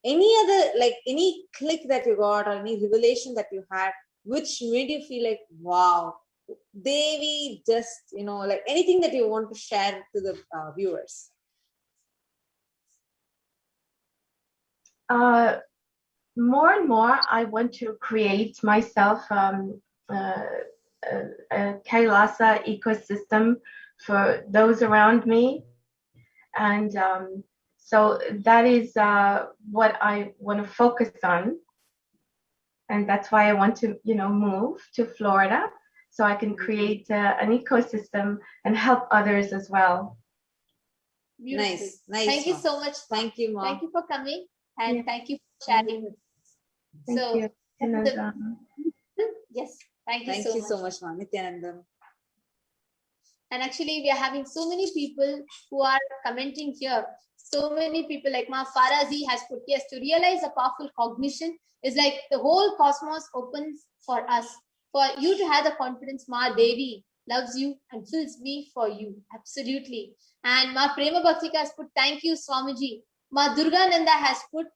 any other, any click that you got or any revelation that you had, which made you feel like, wow, Devi just, anything that you want to share to the viewers? More and more, I want to create myself a Kailasa ecosystem for those around me. And so that is what I want to focus on. And that's why I want to, move to Florida so I can create an ecosystem and help others as well. Beautiful. Nice, nice. Thank you Ma. so much. Thank you, Ma. Thank you for coming and Yeah. thank you for sharing with us. Thank So, you. yes, thank you Thank so you much. so much, Ma. Nithyanandam. And actually, we are having so many people who are commenting here. So many people, like Ma Farazi has put, yes, to realize a powerful cognition is like the whole cosmos opens for us. For you to have the confidence, Ma Devi loves you and fills me for you. Absolutely. And Ma Prema Bhaktika has put, thank you, Swamiji. Ma Durga Nanda has put,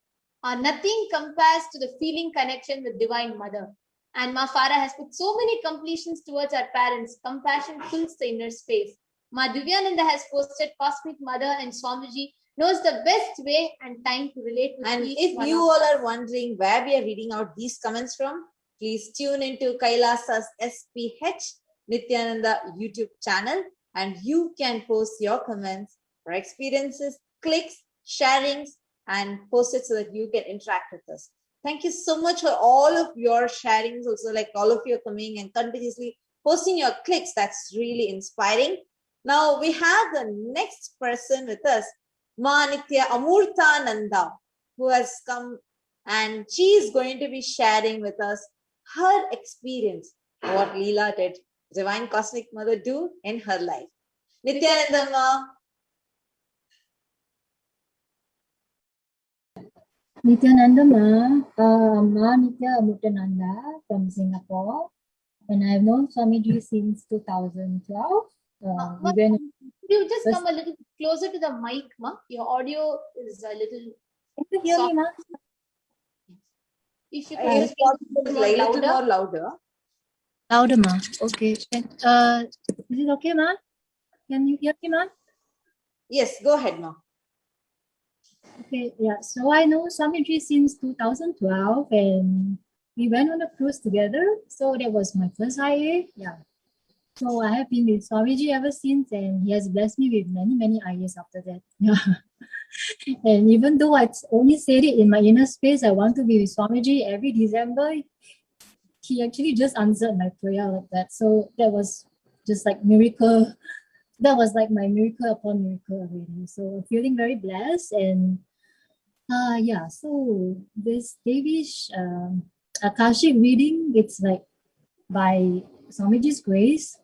nothing compares to the feeling connection with Divine Mother. And Ma Farah has put so many completions towards our parents. Compassion fills the inner space. Ma Divyananda has posted Cosmic Mother and Swamiji knows the best way and time to relate with And each if one you of all us. are wondering where we are reading out these comments from, please tune into Kailasa's SPH Nithyananda YouTube channel, and you can post your comments or experiences, clicks, sharings, and post it so that you can interact with us. Thank you so much for all of your sharings, also like all of you are coming and continuously posting your clicks. That's really inspiring. Now we have the next person with us, Ma Nithya Amurtananda, who has come, and she is going to be sharing with us her experience, what Leela did, Divine Cosmic Mother do in her life. Nithyananda Ma. Nithyananda Ma Nithya Amurtananda from Singapore, and I've known Swamiji since 2012. Could you just come a little closer to the mic, Ma? Your audio is a little. Can you hear me, Ma? If you It's could possible a little more louder. Louder, Ma. Okay. Is it okay, Ma? Can you hear me, Ma? Yes, go ahead, Ma. Okay, yeah. So I know Swamiji since 2012, and we went on a cruise together. So that was my first IA. Yeah. So I have been with Swamiji ever since, and he has blessed me with many, many IAs after that. Yeah. And even though I only said it in my inner space, I want to be with Swamiji every December, he actually just answered my prayer like that. So that was just like miracle. That was like my miracle upon miracle already. So I'm feeling very blessed. And yeah, so this Devish Akashic reading, it's like by Swamiji's grace.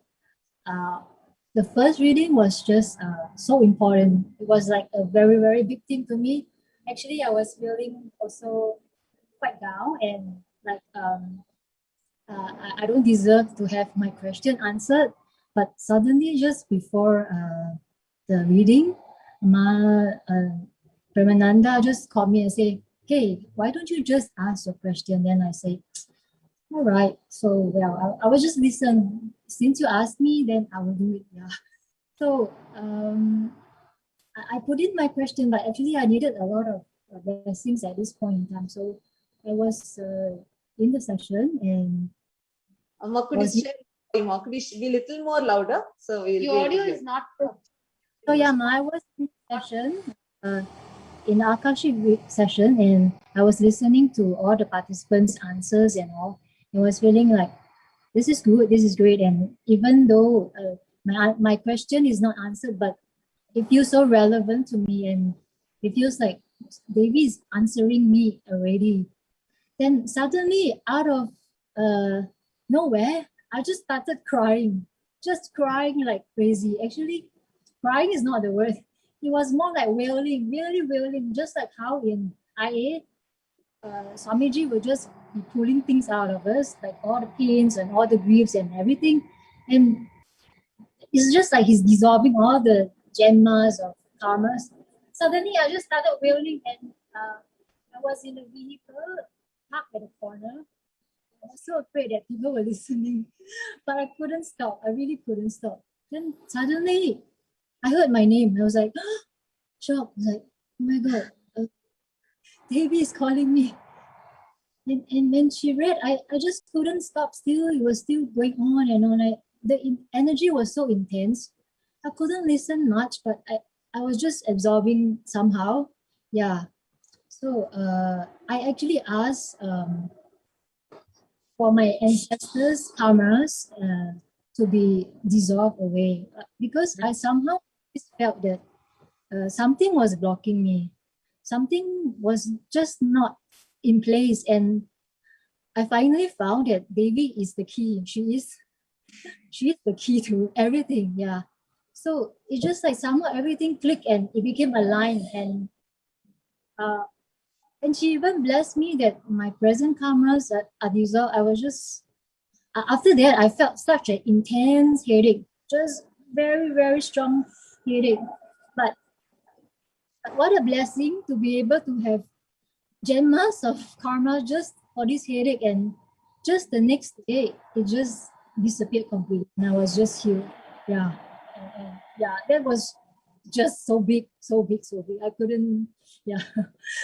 The first reading was just so important. It was like a very, very big thing to me. Actually, I was feeling also quite down, and like I don't deserve to have my question answered. But suddenly, just before the reading, Premananda just called me and said, "Hey, why don't you just ask your question?" Then I say, "All right." So well, I will just listen. Since you asked me, then I will do it. Yeah. So I put in my question, but actually I needed a lot of blessings at this point in time. So I was in the session, and Could you be a little more louder? So we'll your audio is not. So yeah, I was in the session, in Akashic session, and I was listening to all the participants' answers and all. I was feeling like, this is good, this is great. And even though my question is not answered, but it feels so relevant to me, and it feels like Devi is answering me already. Then suddenly, out of nowhere, I just started crying, just crying like crazy. Actually, crying is not the word. It was more like wailing, really wailing, just like how in IA, Swamiji would just be pulling things out of us, like all the pains and all the griefs and everything. And it's just like he's dissolving all the janmas or karmas. Suddenly, I just started wailing, and I was in a vehicle parked at the corner. I was so afraid that people were listening, but I couldn't stop. I really couldn't stop. Then suddenly, I heard my name. I was like, shocked. I was like, oh my God, Devi is calling me. And when she read, I just couldn't stop still. It was still going on and on. The energy was so intense. I couldn't listen much, but I was just absorbing somehow. Yeah. So I actually asked for my ancestors' karmas to be dissolved away because I somehow felt that something was blocking me. Something was just not in place, and I finally found that Devi is the key. She is the key to everything. Yeah. So it's just like somehow everything clicked and it became aligned, and she even blessed me that my present karmas are dissolved. I was just after that I felt such an intense headache, just very, very strong headache. But what a blessing to be able to have janmas of karma just for this headache, and just the next day it just disappeared completely and I was just healed. Yeah. And yeah, that was just so big. I couldn't, yeah,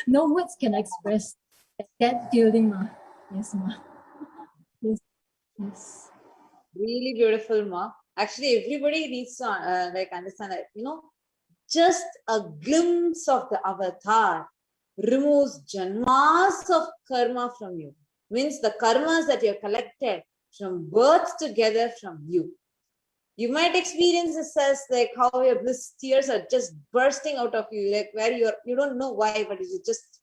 no words can express that feeling, ma. Yes, ma. Yes. Really beautiful, ma. Actually, everybody needs to understand that, just a glimpse of the avatar removes janmas of karma from you. Means the karmas that you have collected from birth together from you. You might experience this as like how your bliss tears are just bursting out of you, like where you don't know why, but it's just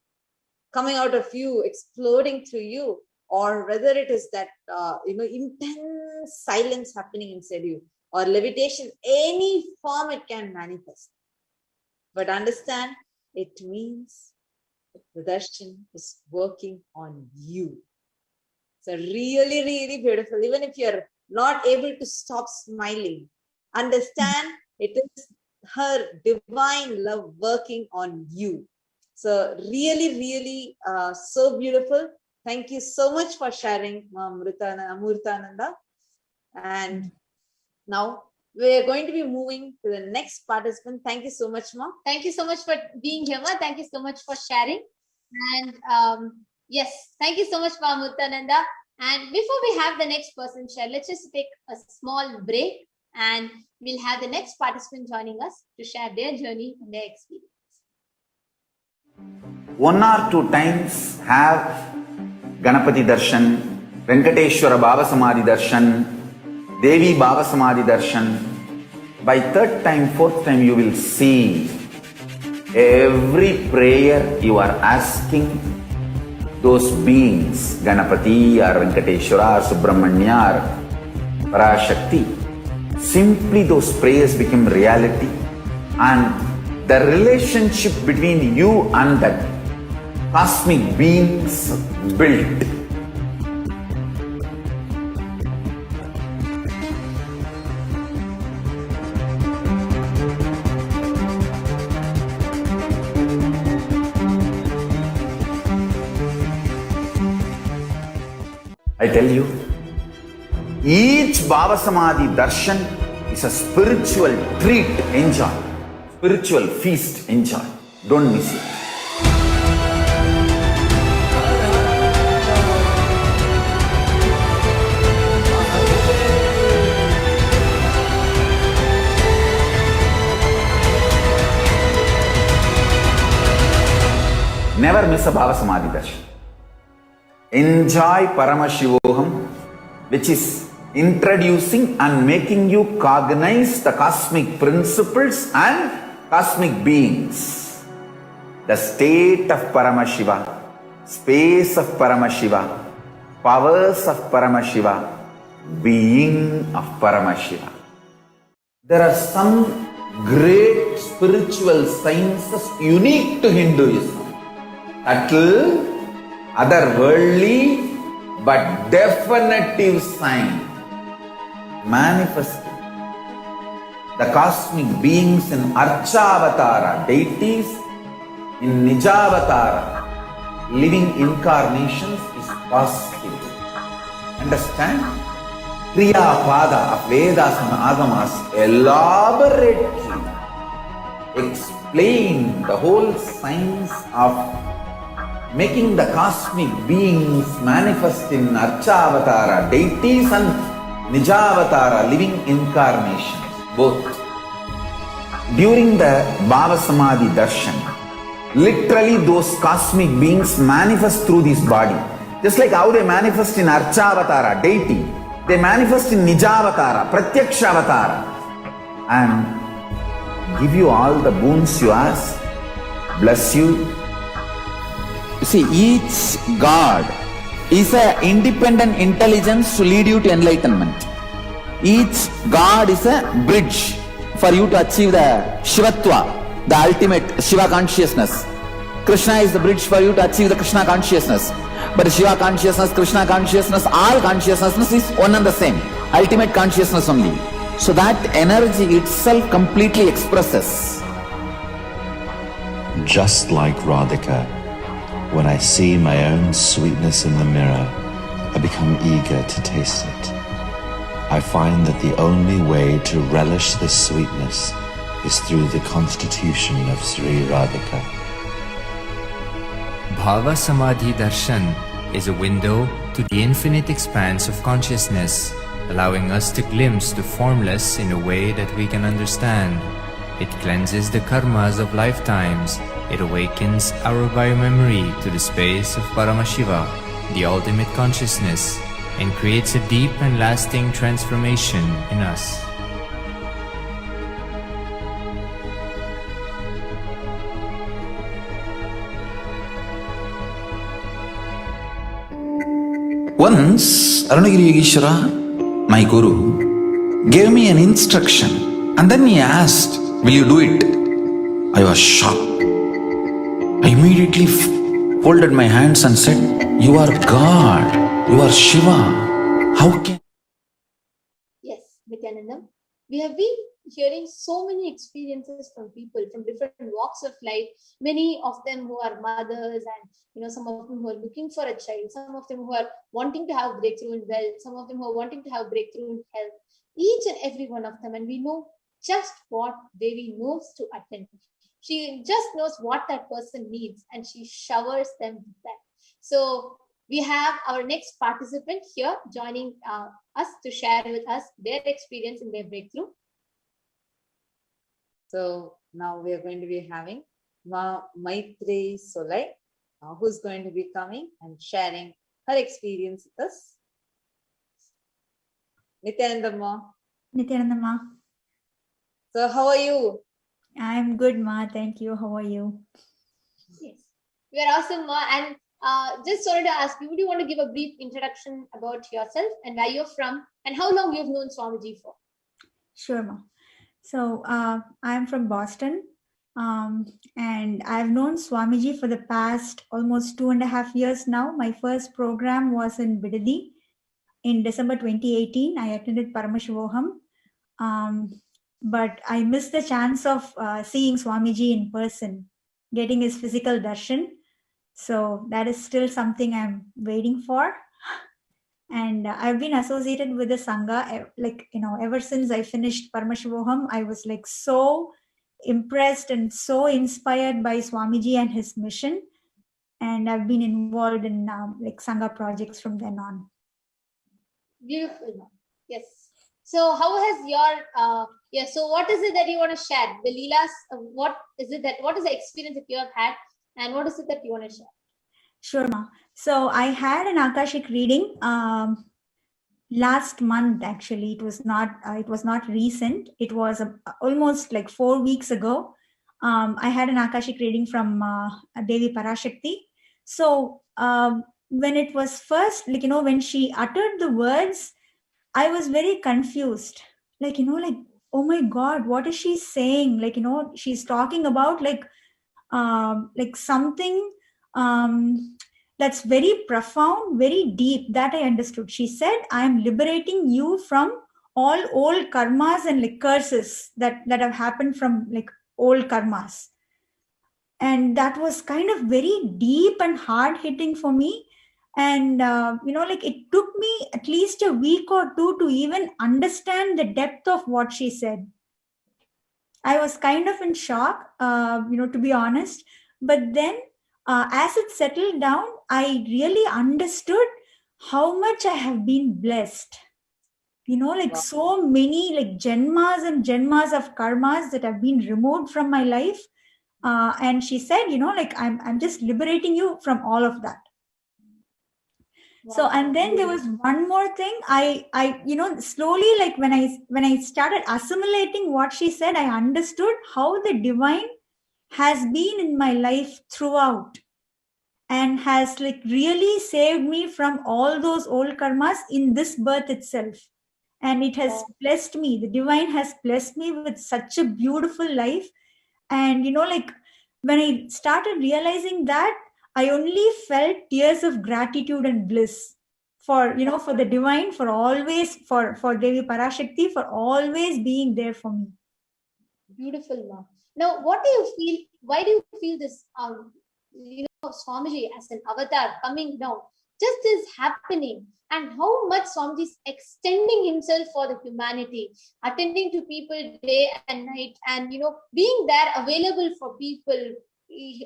coming out of you, exploding through you, or whether it is that intense silence happening inside you, or levitation, any form it can manifest. But understand, it means the darshan is working on you. So really, really beautiful. Even if you're not able to stop smiling, understand it is her divine love working on you. So really, really so beautiful. Thank you so much for sharing, Amurtananda. And now we're going to be moving to the next participant. Thank you so much, Ma. Thank you so much for being here, ma. Thank you so much for sharing. And yes, thank you so much, Amurtananda. And before we have the next person share, let's just take a small break and we'll have the next participant joining us to share their journey and their experience. 1 or 2 times have Ganapati Darshan, Venkateshwara Baba Samadhi Darshan, Devi Baba Samadhi Darshan. By 3rd time, 4th time, you will see every prayer you are asking those beings, Ganapati or Venkateshwara or Subramanya or Parashakti, simply those prayers become reality, and the relationship between you and that cosmic beings built. I tell you, each Baba Samadhi Darshan is a spiritual treat. Enjoy. Spiritual feast. Enjoy. Don't miss it. Never miss a Baba Samadhi Darshan. Enjoy Paramashivam, which is introducing and making you cognize the cosmic principles and cosmic beings. The state of Paramashiva, space of Paramashiva, powers of Paramashiva, being of Paramashiva. There are some great spiritual sciences unique to Hinduism. Subtle, otherworldly, but definitive sign manifesting. The cosmic beings in Archavatara, deities in Nijavatara, living incarnations is possible. Understand? Kriya Pada of Vedas and Agamas elaborately explain the whole science of making the cosmic beings manifest in Archavatara, deities and Nijavatara, living incarnations, both. During the Bhava Samadhi Darshan, literally those cosmic beings manifest through this body. Just like how they manifest in Archavatara, deity, they manifest in Nijavatara, Pratyakshavatara, and give you all the boons you ask, bless you. You see, each God is an independent intelligence to lead you to enlightenment. Each God is a bridge for you to achieve the Shivatva, the ultimate Shiva consciousness. Krishna is the bridge for you to achieve the Krishna consciousness. But Shiva consciousness, Krishna consciousness, all consciousness is one and the same. Ultimate consciousness only. So that energy itself completely expresses. Just like Radhika, when I see my own sweetness in the mirror, I become eager to taste it. I find that the only way to relish this sweetness is through the constitution of Sri Radhika. Bhava Samadhi Darshan is a window to the infinite expanse of consciousness, allowing us to glimpse the formless in a way that we can understand. It cleanses the karmas of lifetimes. It awakens our biomemory to the space of Paramashiva, the ultimate consciousness, and creates a deep and lasting transformation in us. Once, Arunagiri Yogeshwara, my guru, gave me an instruction and then he asked, "Will you do it?" I was shocked. I immediately folded my hands and said, "You are God, you are Shiva. How can..." Yes, Nithyananda. We have been hearing so many experiences from people from different walks of life, many of them who are mothers and some of them who are looking for a child, some of them who are wanting to have breakthrough in wealth, some of them who are wanting to have breakthrough in health, each and every one of them. And we know just what Devi knows to attend. She just knows what that person needs and she showers them with that. So we have our next participant here joining us to share with us their experience in their breakthrough. So now we are going to be having Maitri Solai, who's going to be coming and sharing her experience with us. Nithyananda Ma. Nithyananda Ma. So how are you? I'm good, Ma. Thank you. How are you? Yes, we are awesome, Ma. And just wanted to ask you, would you want to give a brief introduction about yourself and where you're from and how long you've known Swamiji for? Sure, Ma. So I'm from Boston and I've known Swamiji for the past almost 2.5 years now. My first program was in Bidadi in December 2018. I attended Paramashivam, but I missed the chance of seeing Swamiji in person, getting his physical darshan. So that is still something I'm waiting for. And I've been associated with the Sangha, ever since I finished Paramashivam. I was so impressed and so inspired by Swamiji and his mission. And I've been involved in Sangha projects from then on. Beautiful. Yes. So how has your, so what is it that you want to share? The Leelas, what is the experience that you have had and what is it that you want to share? Sure, Ma. So I had an Akashic reading last month. Actually, it was not recent. It was almost 4 weeks ago. I had an Akashic reading from Devi Parashakti. So when it was first, when she uttered the words, I was very confused. Oh my God, what is she saying? She's talking about something that's very profound, very deep, that I understood. She said, I am liberating you from all old karmas and curses that have happened from old karmas. And that was kind of very deep and hard hitting for me. And, it took me at least a week or two to even understand the depth of what she said. I was kind of in shock, to be honest. But then as it settled down, I really understood how much I have been blessed. You know, like so many like janmas and janmas of karmas that have been removed from my life. And she said, you know, like I'm just liberating you from all of that. So, and then there was one more thing. I, you know, slowly, like when I started assimilating what she said, I understood how the divine has been in my life throughout and has like really saved me from all those old karmas in this birth itself. And it has blessed me. The divine has blessed me with such a beautiful life. And, you know, like when I started realizing that, I only felt tears of gratitude and bliss for, you know, for the divine, for always, for Devi Parashakti, for always being there for me. Beautiful, Ma. Now, what do you feel? Why do you feel this, you know, Swamiji as an avatar coming down just is happening? And how much Swamiji is extending himself for the humanity, attending to people day and night, and, you know, being there available for people,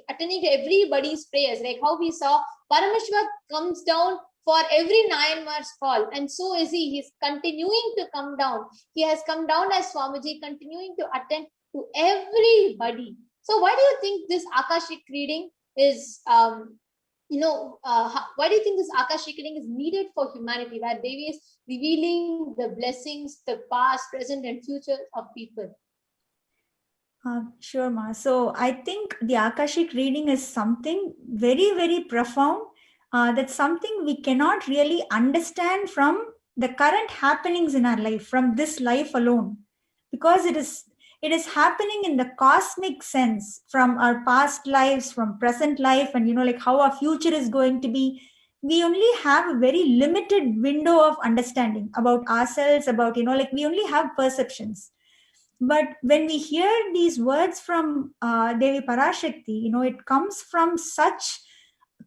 attending to everybody's prayers, like how we saw Paramashivam comes down for every 9 months fall, and so is he. He's continuing to come down. He has come down as Swamiji, continuing to attend to everybody. So why do you think this Akashic reading is, you know, why do you think this Akashic reading is needed for humanity, where Devi is revealing the blessings, the past, present, and future of people? Sure, Ma. So I think the Akashic reading is something very, very profound. That's something we cannot really understand from the current happenings in our life, from this life alone, because it is happening in the cosmic sense, from our past lives, from present life, and, you know, like how our future is going to be. We only have a very limited window of understanding about ourselves, about, you know, like we only have perceptions. But when we hear these words from Devi Parashakti, you know, it comes from such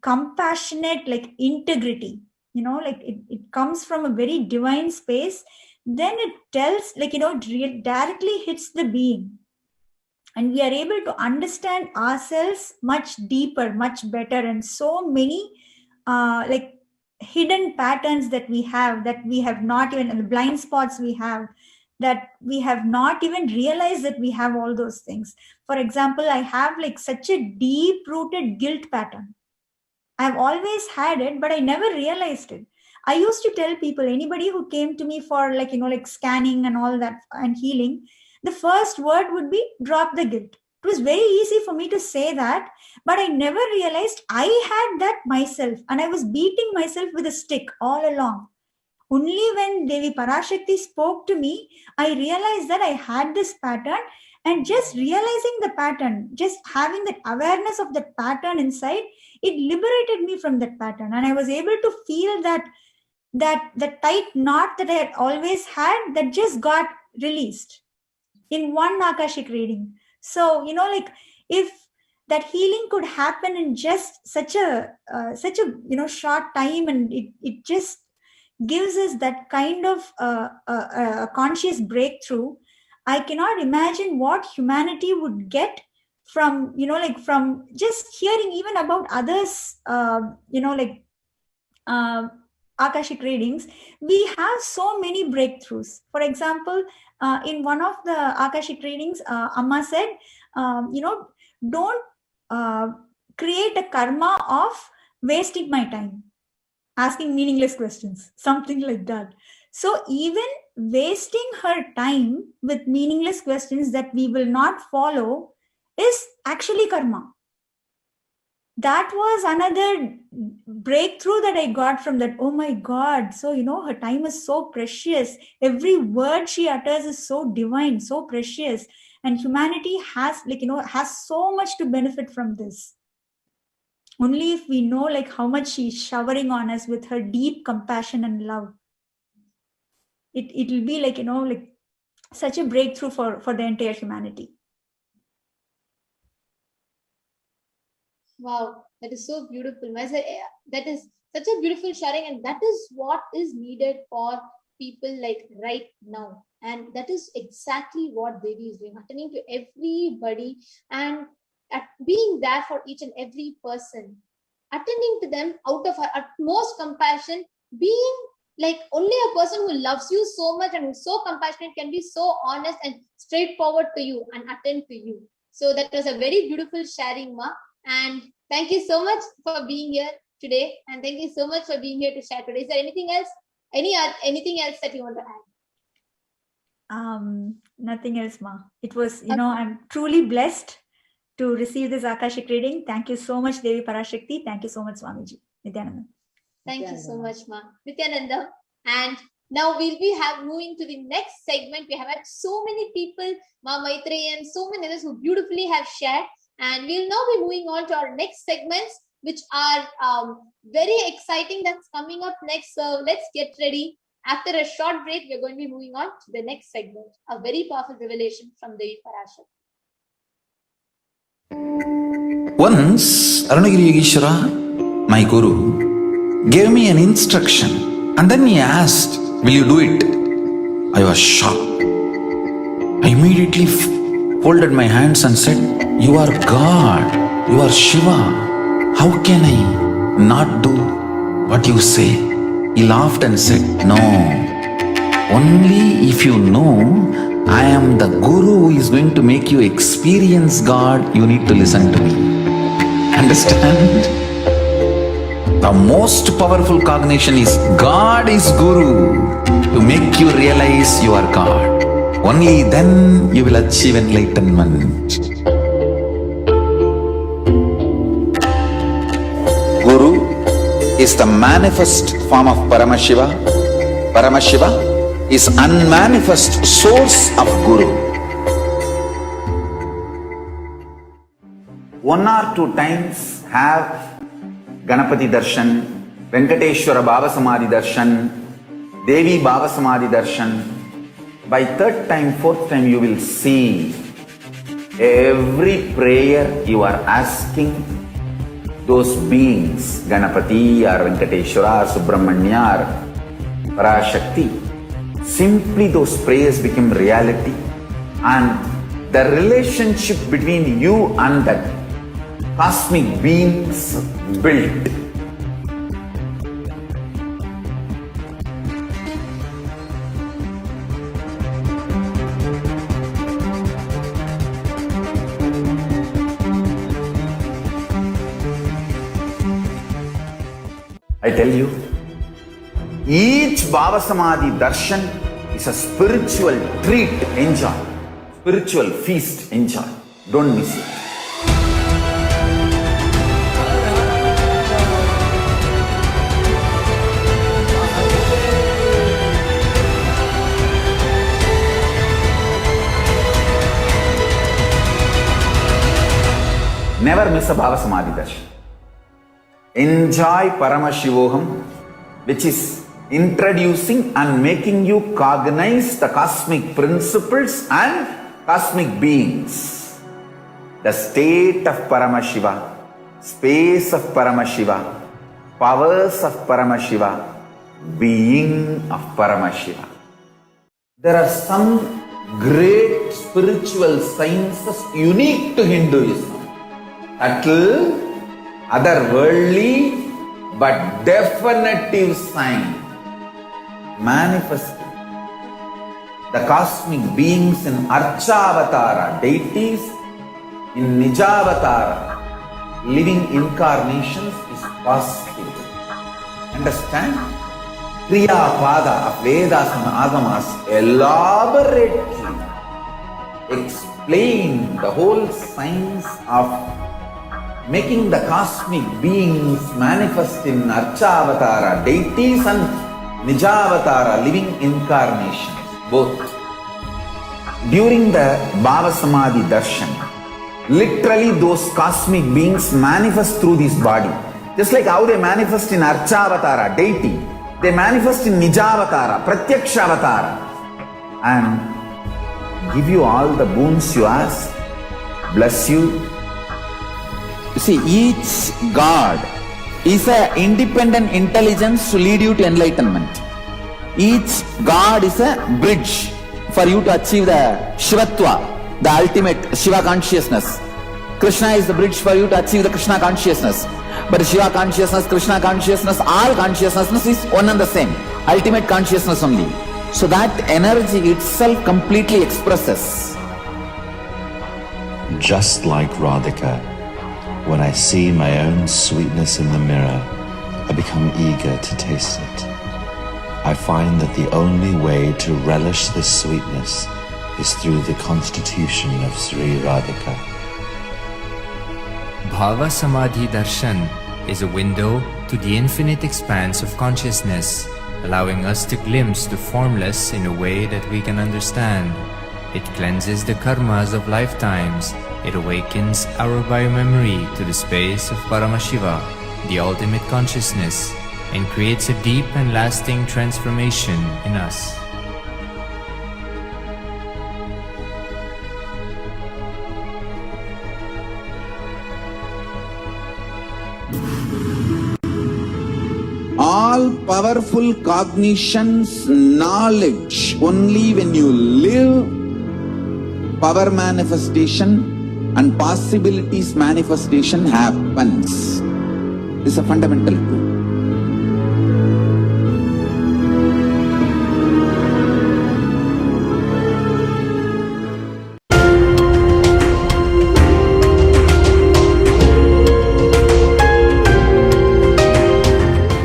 compassionate, like integrity, you know, like it comes from a very divine space. Then it tells, like, you know, it directly hits the being. And we are able to understand ourselves much deeper, much better. And so many like hidden patterns that we have not even, and the blind spots we have, that we have not even realized that we have all those things. For example, I have like such a deep rooted guilt pattern. I've always had it, but I never realized it. I used to tell people, anybody who came to me for, like, you know, like scanning and all that and healing, the first word would be drop the guilt. It was very easy for me to say that, but I never realized I had that myself, and I was beating myself with a stick all along. Only when Devi Parashakti spoke to me, I realized that I had this pattern, and just realizing the pattern, just having that awareness of that pattern inside, it liberated me from that pattern. And I was able to feel that tight knot that I had always had, that just got released in one Akashic reading. So, you know, like if that healing could happen in just such a you know, short time, and it just gives us that kind of a conscious breakthrough, I cannot imagine what humanity would get from, you know, like from just hearing even about others, you know, like Akashic readings. We have so many breakthroughs. For example, in one of the Akashic readings, Amma said, you know, don't create a karma of wasting my time, asking meaningless questions, something like that. So even wasting her time with meaningless questions that we will not follow is actually karma. That was another breakthrough that I got from that. Oh my God. So, you know, her time is so precious. Every word she utters is so divine, so precious. And humanity has, like, you know, has so much to benefit from this. Only if we know, like, how much she's showering on us with her deep compassion and love. It will be, like, you know, like such a breakthrough for the entire humanity. Wow, that is so beautiful. That is such a beautiful sharing, and that is what is needed for people like right now. And that is exactly what Devi is doing, attending to everybody. And at being there for each and every person, attending to them out of her utmost compassion, being like only a person who loves you so much and who's so compassionate can be so honest and straightforward to you and attend to you. So that was a very beautiful sharing, Ma. And thank you so much for being here today. And thank you so much for being here to share today. Is there anything else? Anything else that you want to add? Nothing else, Ma. It was, I'm truly blessed to receive this Akashic reading. Thank you so much, Devi Parashakti. Thank you so much, Swamiji. Nithyananda. Thank you so much, Ma. Nithyananda. And now we'll be moving to the next segment. We have had so many people, Ma Maitreyi and so many others who beautifully have shared. And we'll now be moving on to our next segments, which are very exciting. That's coming up next. So let's get ready. After a short break, we're going to be moving on to the next segment, a very powerful revelation from Devi Parashakti. Once, Arunagiri Yogeshwara, my guru, gave me an instruction and then he asked, will you do it? I was shocked. I immediately folded my hands and said, you are God, you are Shiva. How can I not do what you say? He laughed and said, no, only if you know I am the guru who is going to make you experience God, you need to listen to me. Understand? The most powerful cognition is God is guru to make you realize you are God. Only then you will achieve enlightenment. Guru is the manifest form of Paramashiva. Paramashiva is unmanifest source of Guru. 1 or 2 times have Ganapati Darshan, Venkateshwara Baba Samadhi Darshan, Devi Baba Samadhi Darshan. By 3rd time, 4th time you will see every prayer you are asking those beings, Ganapati or Venkateshwara or Subramanya or Parashakti, simply those prayers become reality and the relationship between you and that cosmic beings built. I tell you, each Baba Samadhi Darshan is a spiritual treat, enjoy. Spiritual feast, enjoy. Don't miss it. Never miss a Baba Samadhi Darshan. Enjoy Paramashivam, which is introducing and making you cognize the cosmic principles and cosmic beings. The state of Paramashiva, space of Paramashiva, powers of Paramashiva, being of Paramashiva. There are some great spiritual sciences unique to Hinduism. Subtle, otherworldly, but definitive sign. Manifesting the cosmic beings in Archavatara, deities in Nijavatara, living incarnations is possible. Understand? Kriya Pada of Vedas and Agamas elaborately explain the whole science of making the cosmic beings manifest in Archavatara, deities and Nijavatara, living incarnations, both. During the Baba Samadhi Darshan, literally those cosmic beings manifest through this body. Just like how they manifest in Archavatara, deity, they manifest in Nijavatara, Pratyakshavatara, and give you all the boons you ask, bless you. You see, each God is an independent intelligence to lead you to enlightenment. Each God is a bridge for you to achieve the Shivatva, the ultimate Shiva consciousness. Krishna is the bridge for you to achieve the Krishna consciousness. But Shiva consciousness, Krishna consciousness, all consciousness is one and the same. Ultimate consciousness only. So that energy itself completely expresses. Just like Radhika, when I see my own sweetness in the mirror, I become eager to taste it. I find that the only way to relish this sweetness is through the constitution of Sri Radhika. Bhava Samadhi Darshan is a window to the infinite expanse of consciousness, allowing us to glimpse the formless in a way that we can understand. It cleanses the karmas of lifetimes. It awakens our biomemory to the space of Paramashivam, the ultimate consciousness, and creates a deep and lasting transformation in us. All powerful cognitions, knowledge, only when you live, power manifestation and possibilities manifestation happens. This is a fundamental truth.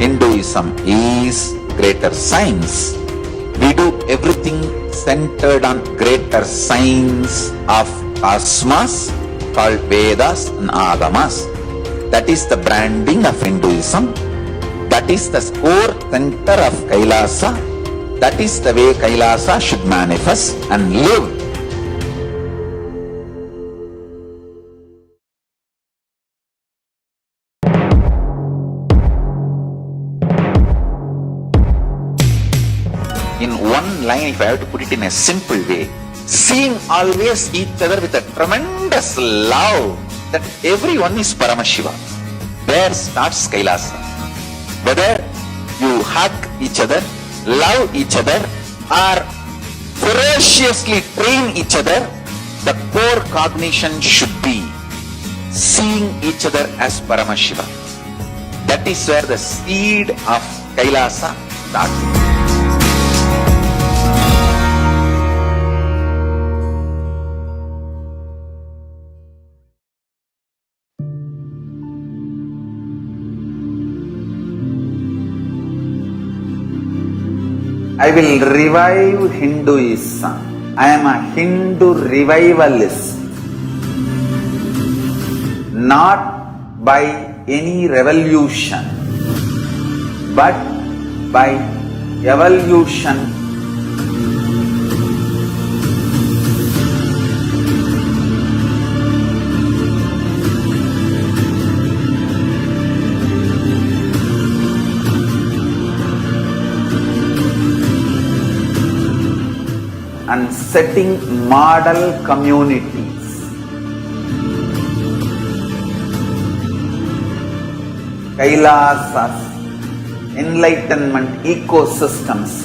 Hinduism is greater science. We do everything centered on greater science of cosmos called Vedas and Agamas. That is the branding of Hinduism. That is the core center of Kailasa. That is the way Kailasa should manifest and live. In one line, if I have to put it in a simple way, seeing always each other with a tremendous love that everyone is Paramashivam. There starts Kailasa. Whether you hug each other, love each other, or ferociously train each other, the core cognition should be seeing each other as Paramashivam. That is where the seed of Kailasa starts. I will revive Hinduism. I am a Hindu revivalist. Not by any revolution, but by evolution. And setting model communities. Kailasas, enlightenment ecosystems,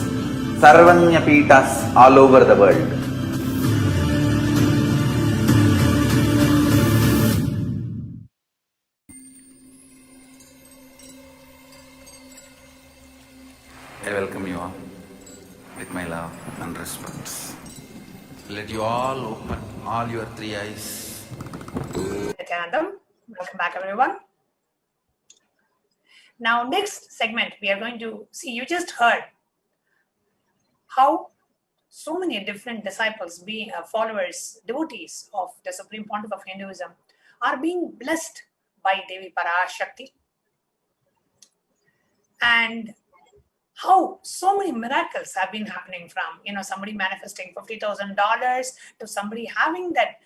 Sarvanyapitas all over the world. I welcome you all with my love and respect. Let you all open all your three eyes. Nithyanandam, welcome back everyone. Now next segment we are going to see, you just heard how so many different disciples, being followers, devotees of the Supreme Pontiff of Hinduism are being blessed by Devi Parashakti, and how so many miracles have been happening from, somebody manifesting $50,000 to somebody having that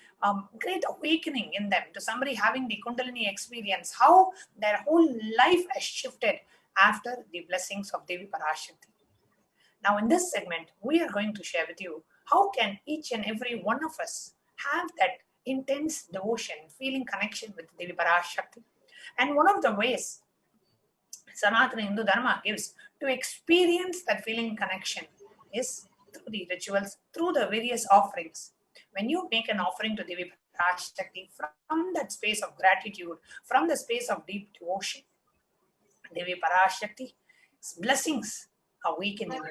great awakening in them, to somebody having the Kundalini experience, how their whole life has shifted after the blessings of Devi Parashakti. Now in this segment, we are going to share with you how can each and every one of us have that intense devotion, feeling connection with Devi Parashakti. And one of the ways Sanatana Hindu Dharma gives to experience that feeling connection is through the rituals, through the various offerings. When you make an offering to Devi Parashakti from that space of gratitude, from the space of deep devotion. Devi Parashakti's blessings awaken in you,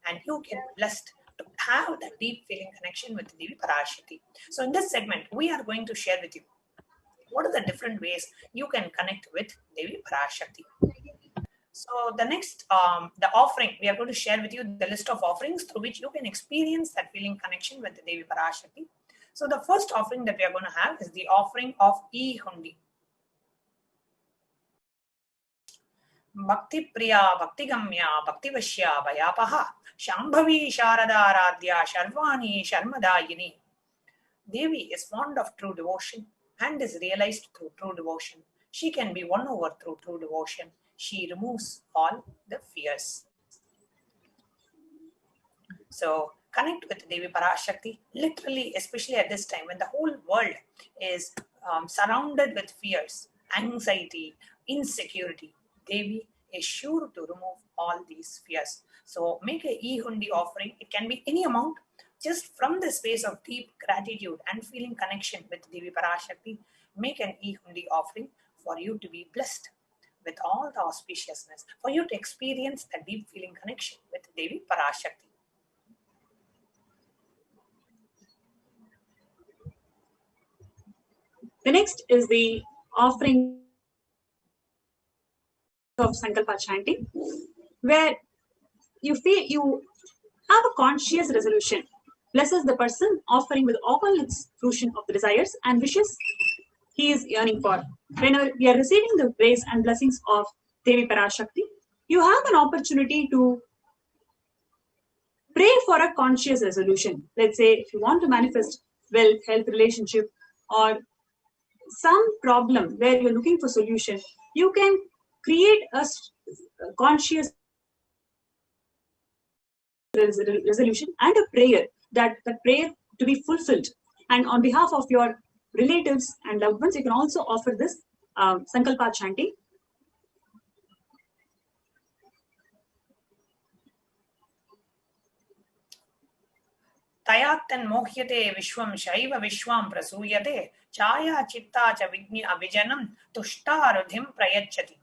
and you get blessed to have that deep feeling connection with Devi Parashakti. So in this segment, we are going to share with you what are the different ways you can connect with Devi Parashakti. So the next, the offering, we are going to share with you the list of offerings through which you can experience that feeling connection with the Devi Parashakti. So the first offering that we are going to have is the offering of E-Hundi. Bhakti Priya, Bhakti Gamya, Bhakti Vashya, Bhayapaha, Shambhavi Sharada Aradhya, Sharvani Sharmadayini. Devi is fond of true devotion and is realized through true devotion. She can be won over through true devotion. She removes all the fears. So connect with Devi Parashakti, literally, especially at this time when the whole world is surrounded with fears, anxiety, insecurity. Devi is sure to remove all these fears. So make a E-Hundi offering. It can be any amount, just from the space of deep gratitude and feeling connection with Devi Parashakti. Make an E-Hundi offering for you to be blessed with all the auspiciousness, for you to experience the deep feeling connection with Devi Parashakti. The next is the offering of Sankalpa chanting, where you feel you have a conscious resolution. Blesses the person offering with all its fruition of the desires and wishes he is yearning for. Whenever we are receiving the grace and blessings of Devi Parashakti, you have an opportunity to pray for a conscious resolution. Let's say if you want to manifest wealth, health, relationship, or some problem where you're looking for solution, you can create a conscious resolution and a prayer, that the prayer to be fulfilled. And on behalf of your relatives and loved ones, you can also offer this Sankalpa chanting. Tayatan mohyate vishwam shaiva vishwam prasuyate chaya chitta cha vijanam tushtarudhim prayachati.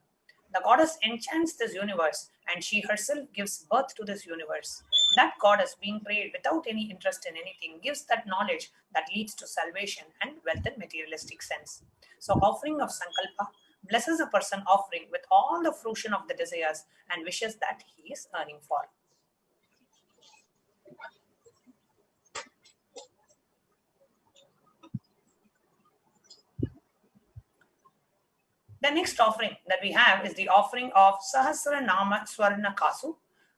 The goddess enchants this universe and she herself gives birth to this universe. That goddess, being prayed without any interest in anything, gives that knowledge that leads to salvation and wealth in materialistic sense. So offering of Sankalpa blesses a person offering with all the fruition of the desires and wishes that he is earning for. The next offering that we have is the offering of Sahasra Nama Swarna Kasu,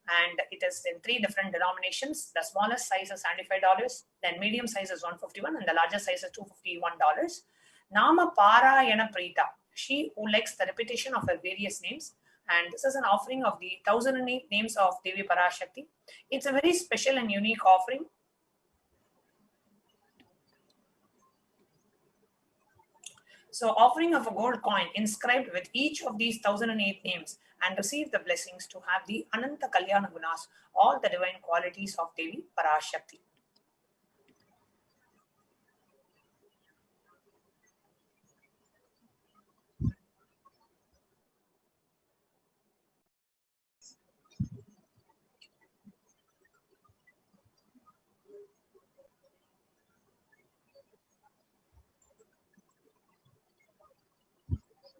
and it is in 3 different denominations. The smallest size is $75, then medium size is $151, and the largest size is $251. Nama Parayana Prita, she who likes the repetition of her various names, and this is an offering of the 1008 names of Devi Parashakti. It's a very special and unique offering. So offering of a gold coin inscribed with each of these 1008 names and receive the blessings to have the Ananta Kalyana Gunas, all the divine qualities of Devi Parashakti.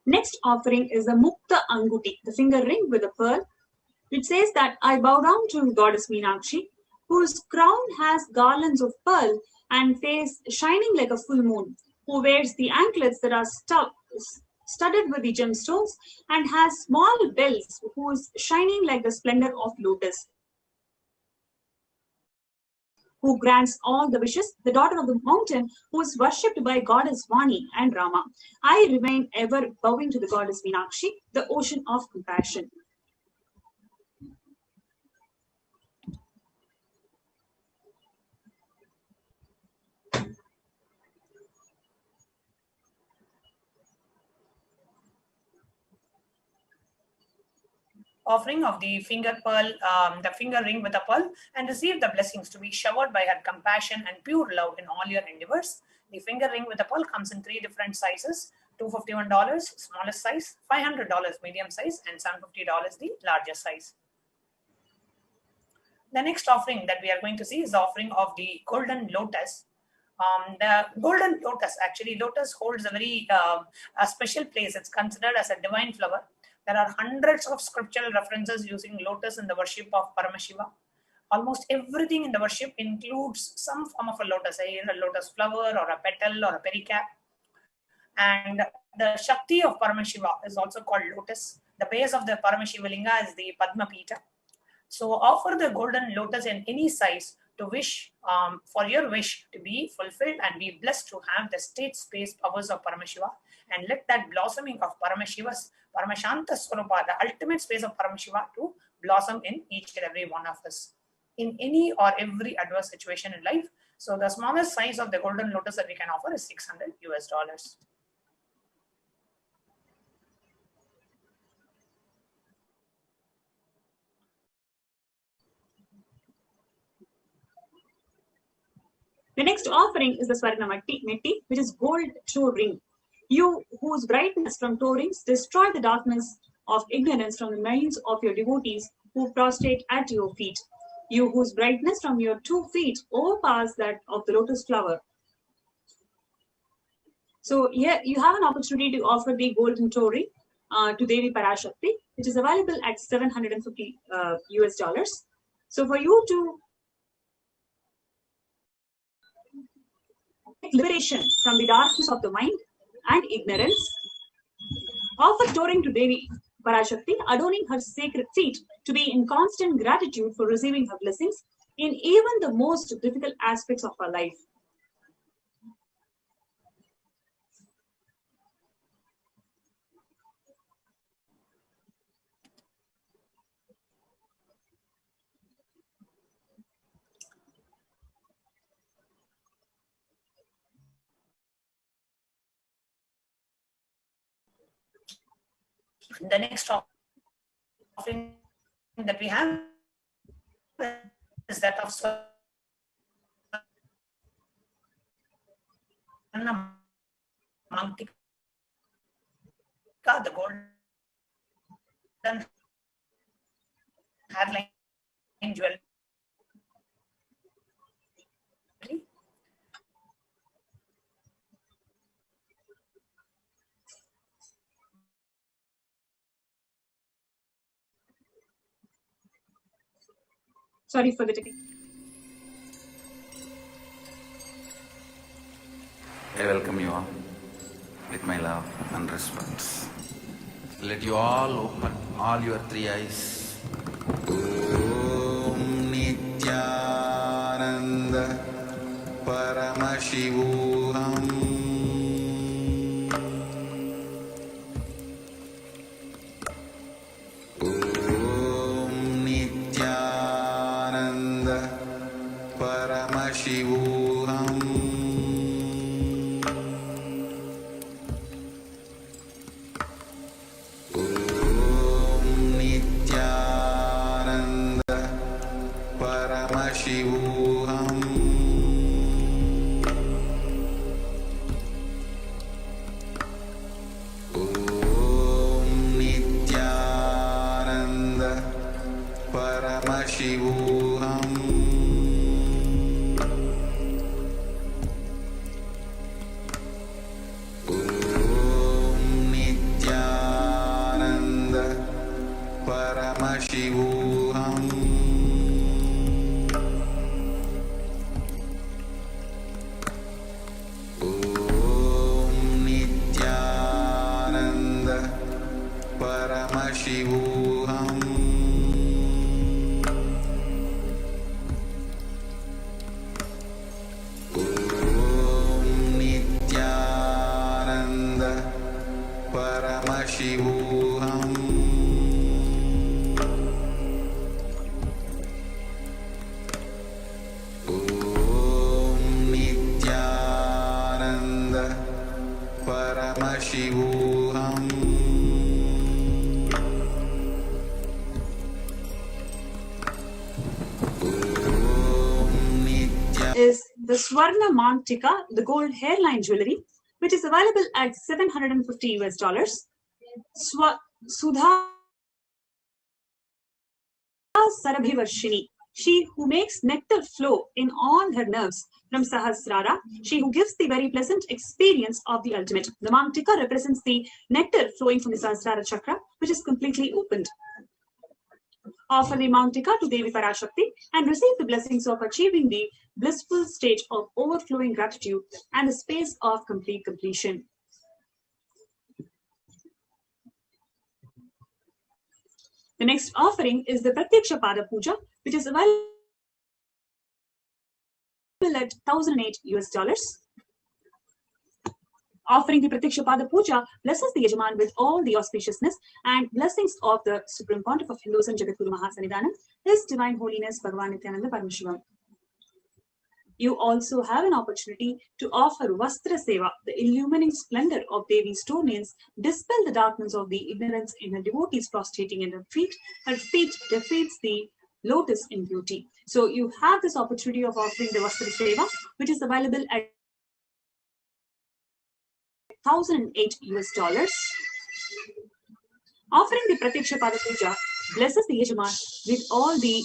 Next offering is the Mukta Anguti, the finger ring with a pearl, which says that I bow down to Goddess Meenakshi, whose crown has garlands of pearl and face shining like a full moon, who wears the anklets that are studded with the gemstones and has small bells, whose shining like the splendor of lotus, who grants all the wishes, the daughter of the mountain, who is worshipped by Goddess Vani and Rama. I remain ever bowing to the Goddess Meenakshi, the ocean of compassion. Offering of the finger pearl, the finger ring with a pearl, and receive the blessings to be showered by her compassion and pure love in all your endeavors. The finger ring with the pearl comes in 3 different sizes: $251, smallest size; $500, medium size; and $750, the largest size. The next offering that we are going to see is the offering of the golden lotus. The golden lotus, actually, lotus holds a very a special place. It's considered as a divine flower. There are hundreds of scriptural references using lotus in the worship of Paramashivam. Almost everything in the worship includes some form of a lotus, either a lotus flower or a petal or a pericarp. And the Shakti of Paramashiva is also called lotus. The base of the Paramashiva Linga is the Padma Pita. So offer the golden lotus in any size to wish for your wish to be fulfilled and be blessed to have the state space powers of Paramashiva, and let that blossoming of Paramashiva's Paramashanta Swarupa, the ultimate space of Paramashiva, to blossom in each and every one of us in any or every adverse situation in life. So the smallest size of the golden lotus that we can offer is $600. The next offering is the Swarnamatti, which is gold toe ring. You whose brightness from toe rings destroy the darkness of ignorance from the minds of your devotees who prostrate at your feet. You whose brightness from your 2 feet overpass that of the lotus flower. So here you have an opportunity to offer the golden toe ring to Devi Parashakti, which is available at $750 US. So for you to liberation from the darkness of the mind and ignorance, offer toe ring to Devi Parashakti, adorning her sacred feet to be in constant gratitude for receiving her blessings in even the most difficult aspects of her life. The next offering that we have is that of Mantika, the golden hairline jewelry. Sorry for the technique. I welcome you all with my love and respect. Let you all open all your 3 eyes. Om Nithyananda Paramashivam. Paramashivam. Om Nithyananda Paramashivam. Om Nithyananda Paramashivam. Paramashivam. Om Nithyananda Paramashivam. Om Nithyananda Paramashivam. Paramashivam. Is the Swarna Mantika, the gold hairline jewelry, which is available at $750. Sudha Sarabhivarshini, she who makes nectar flow in all her nerves from Sahasrara, she who gives the very pleasant experience of the ultimate. The Mantika represents the nectar flowing from the Sahasrara chakra, which is completely opened. Offer the Mantika to Devi Parashakti and receive the blessings of achieving the blissful stage of overflowing gratitude and the space of complete completion. The next offering is the Pratyaksha Pada Puja, which is available at $1,008. Offering the Pratyaksha Pada Puja blesses the Yajaman with all the auspiciousness and blessings of the Supreme Pontiff of Hinduism, Jagadguru Mahasannidhanam, His Divine Holiness Bhagavan Nithyananda Paramashivam. You also have an opportunity to offer Vastra Seva, the illumining splendor of Devi's toenails, dispel the darkness of the ignorance in her devotees prostrating in her feet. Her feet defeats the lotus in beauty. So you have this opportunity of offering the Vastra Seva, which is available at $1,008. Offering the Pratyaksha Pada Puja blesses the Yajaman with all the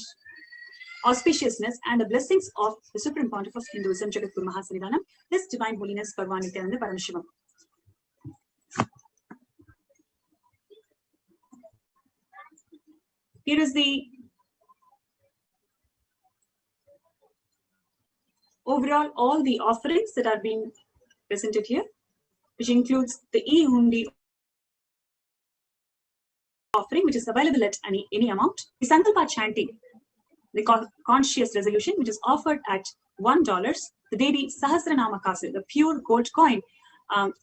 auspiciousness and the blessings of the Supreme Pontiff of Hinduism, Jagadguru Mahasannidhanam, His Divine Holiness Bhagavan Nithyananda Paramashivam. Here is the overall all the offerings that are being presented here, which includes the e-hundi offering, which is available at any amount. The Sankalpa chanting, the conscious resolution, which is offered at $1. The Devi Sahasranama Kasil, the pure gold coin,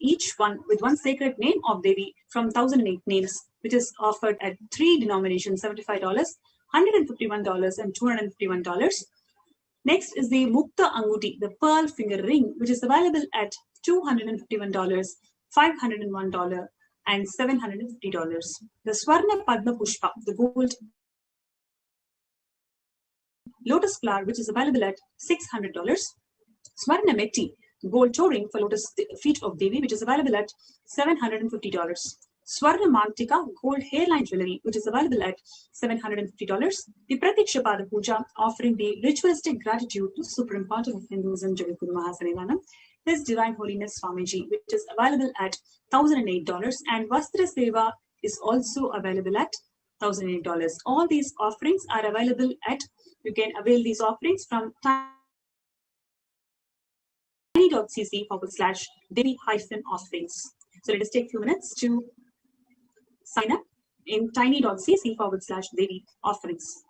each one with one sacred name of Devi from 1008 names, which is offered at 3 denominations, $75, $151, and $251. Next is the Mukta Anguti, the pearl finger ring, which is available at $251, $501, and $750. The Swarna Padma Pushpa, the gold lotus flower, which is available at $600. Swarna Metti, gold toe ring for lotus feet of Devi, which is available at $750. Swarna Mantika, gold hairline jewelry, which is available at $750. The Pratyaksha Pada Puja, offering the ritualistic gratitude to Supreme Pontiff of Hinduism, Jagadguru Mahasannidhanam, His Divine Holiness Swamiji, which is available at $1,008. And Vastra Seva is also available at $1,008. All these offerings are available at, you can avail these offerings from tiny.cc/Devi-offerings. So let us take a few minutes to sign up in tiny.cc/Devi offerings.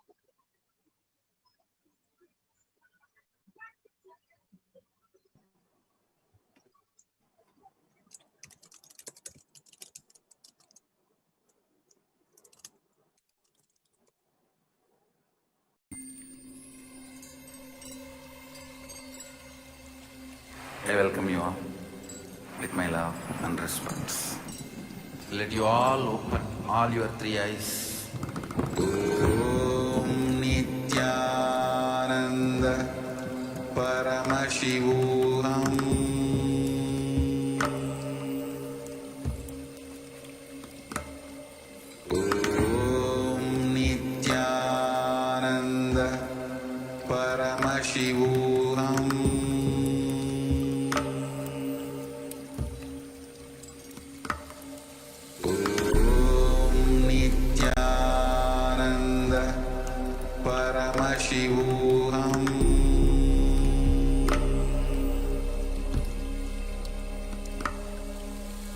I welcome you all with my love and respect. Let you all open all your three eyes. Om Nithyananda Paramashivam. Om Nithyananda Paramashivam. Paramashivam.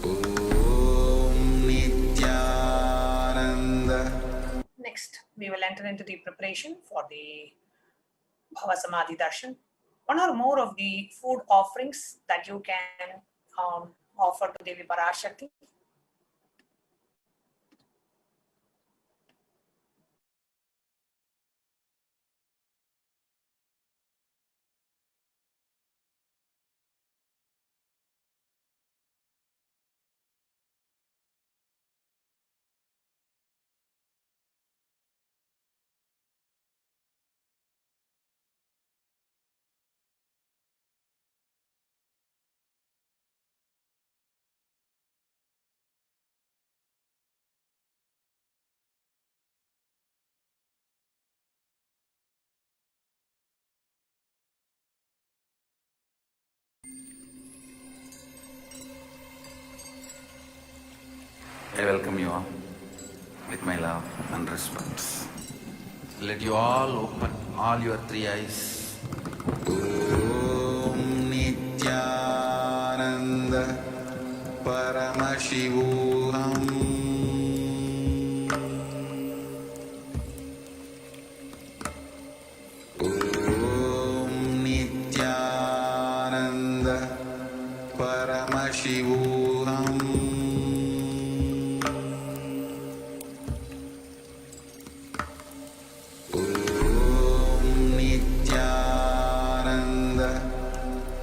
Om Nithyananda. Next, we will enter into the preparation for the Bhava Samadhi Darshan. One or more of the food offerings that you can offer to Devi Parashakti. I welcome you all with my love and respects. Let you all open all your three eyes. Om Nithyananda Paramashivam. Om Nithyananda Paramashivam. Om Nithyananda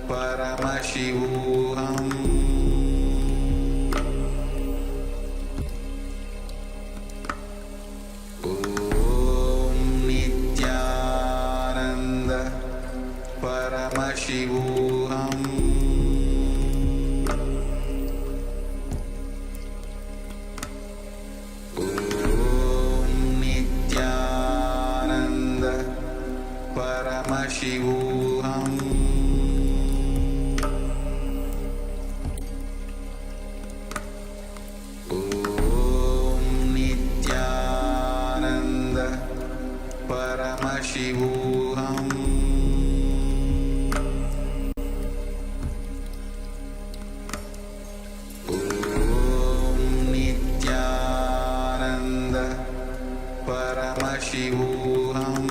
Paramashivam. Om Nithyananda Paramashivam. Om Nithyananda Paramashivam. Om Nithyananda Paramashivam. Om Nithyananda Paramashivam.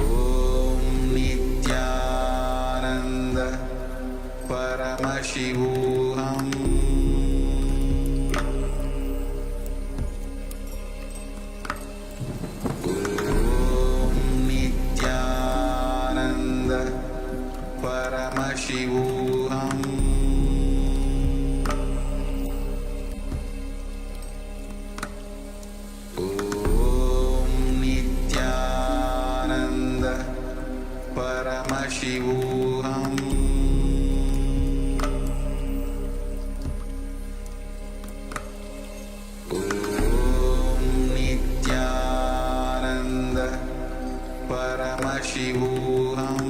Om Nithyananda Paramashivam. Om Nithyananda Paramashivam. Om Nithyananda Paramashivam. Om Nithyananda Paramashivam.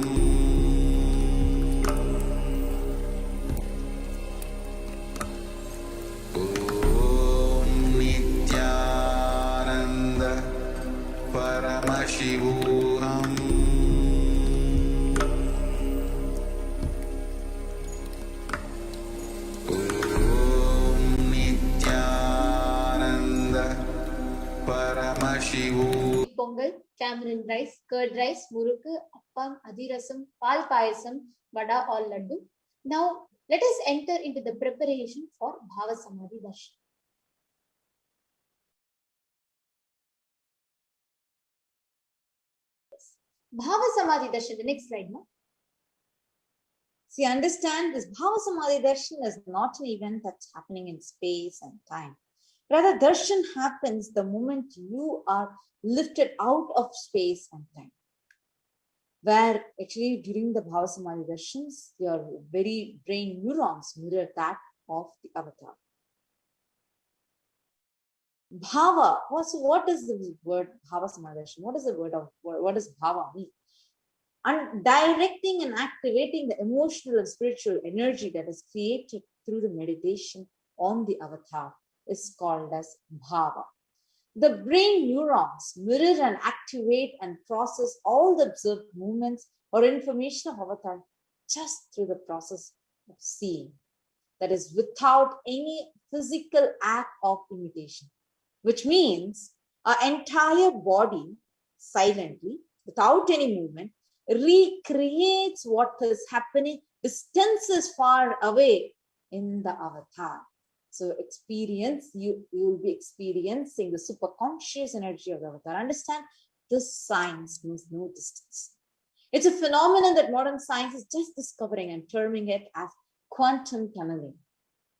Om Nithyananda Paramashivam. Om Nithyananda Paramashivam. Pongal, tamarind rice, curd rice, murukku, appam, adirasam, pal payasam, vada or laddu. Now let us enter into the preparation for Bhava Samadhi Darshan. Bhava Samadhi Darshan, the next slide, no? See, understand this Bhava Samadhi Darshan is not an event that's happening in space and time. Rather, darshan happens the moment you are lifted out of space and time. Where actually during the Bhava Samadhi Darshans, your very brain neurons mirror that of the avatar. Bhava, what is the word Bhava Samadhi Darshan? What is the word of, what does Bhava mean? And directing and activating the emotional and spiritual energy that is created through the meditation on the avatar is called as Bhava. The brain neurons mirror and activate and process all the observed movements or information of avatar just through the process of seeing. That is without any physical act of imitation, which means our entire body silently, without any movement, recreates what is happening distances far away in the avatar. So you will be experiencing the superconscious energy of the avatar. Understand, this science knows no distance. It's a phenomenon that modern science is just discovering and terming it as quantum tunneling.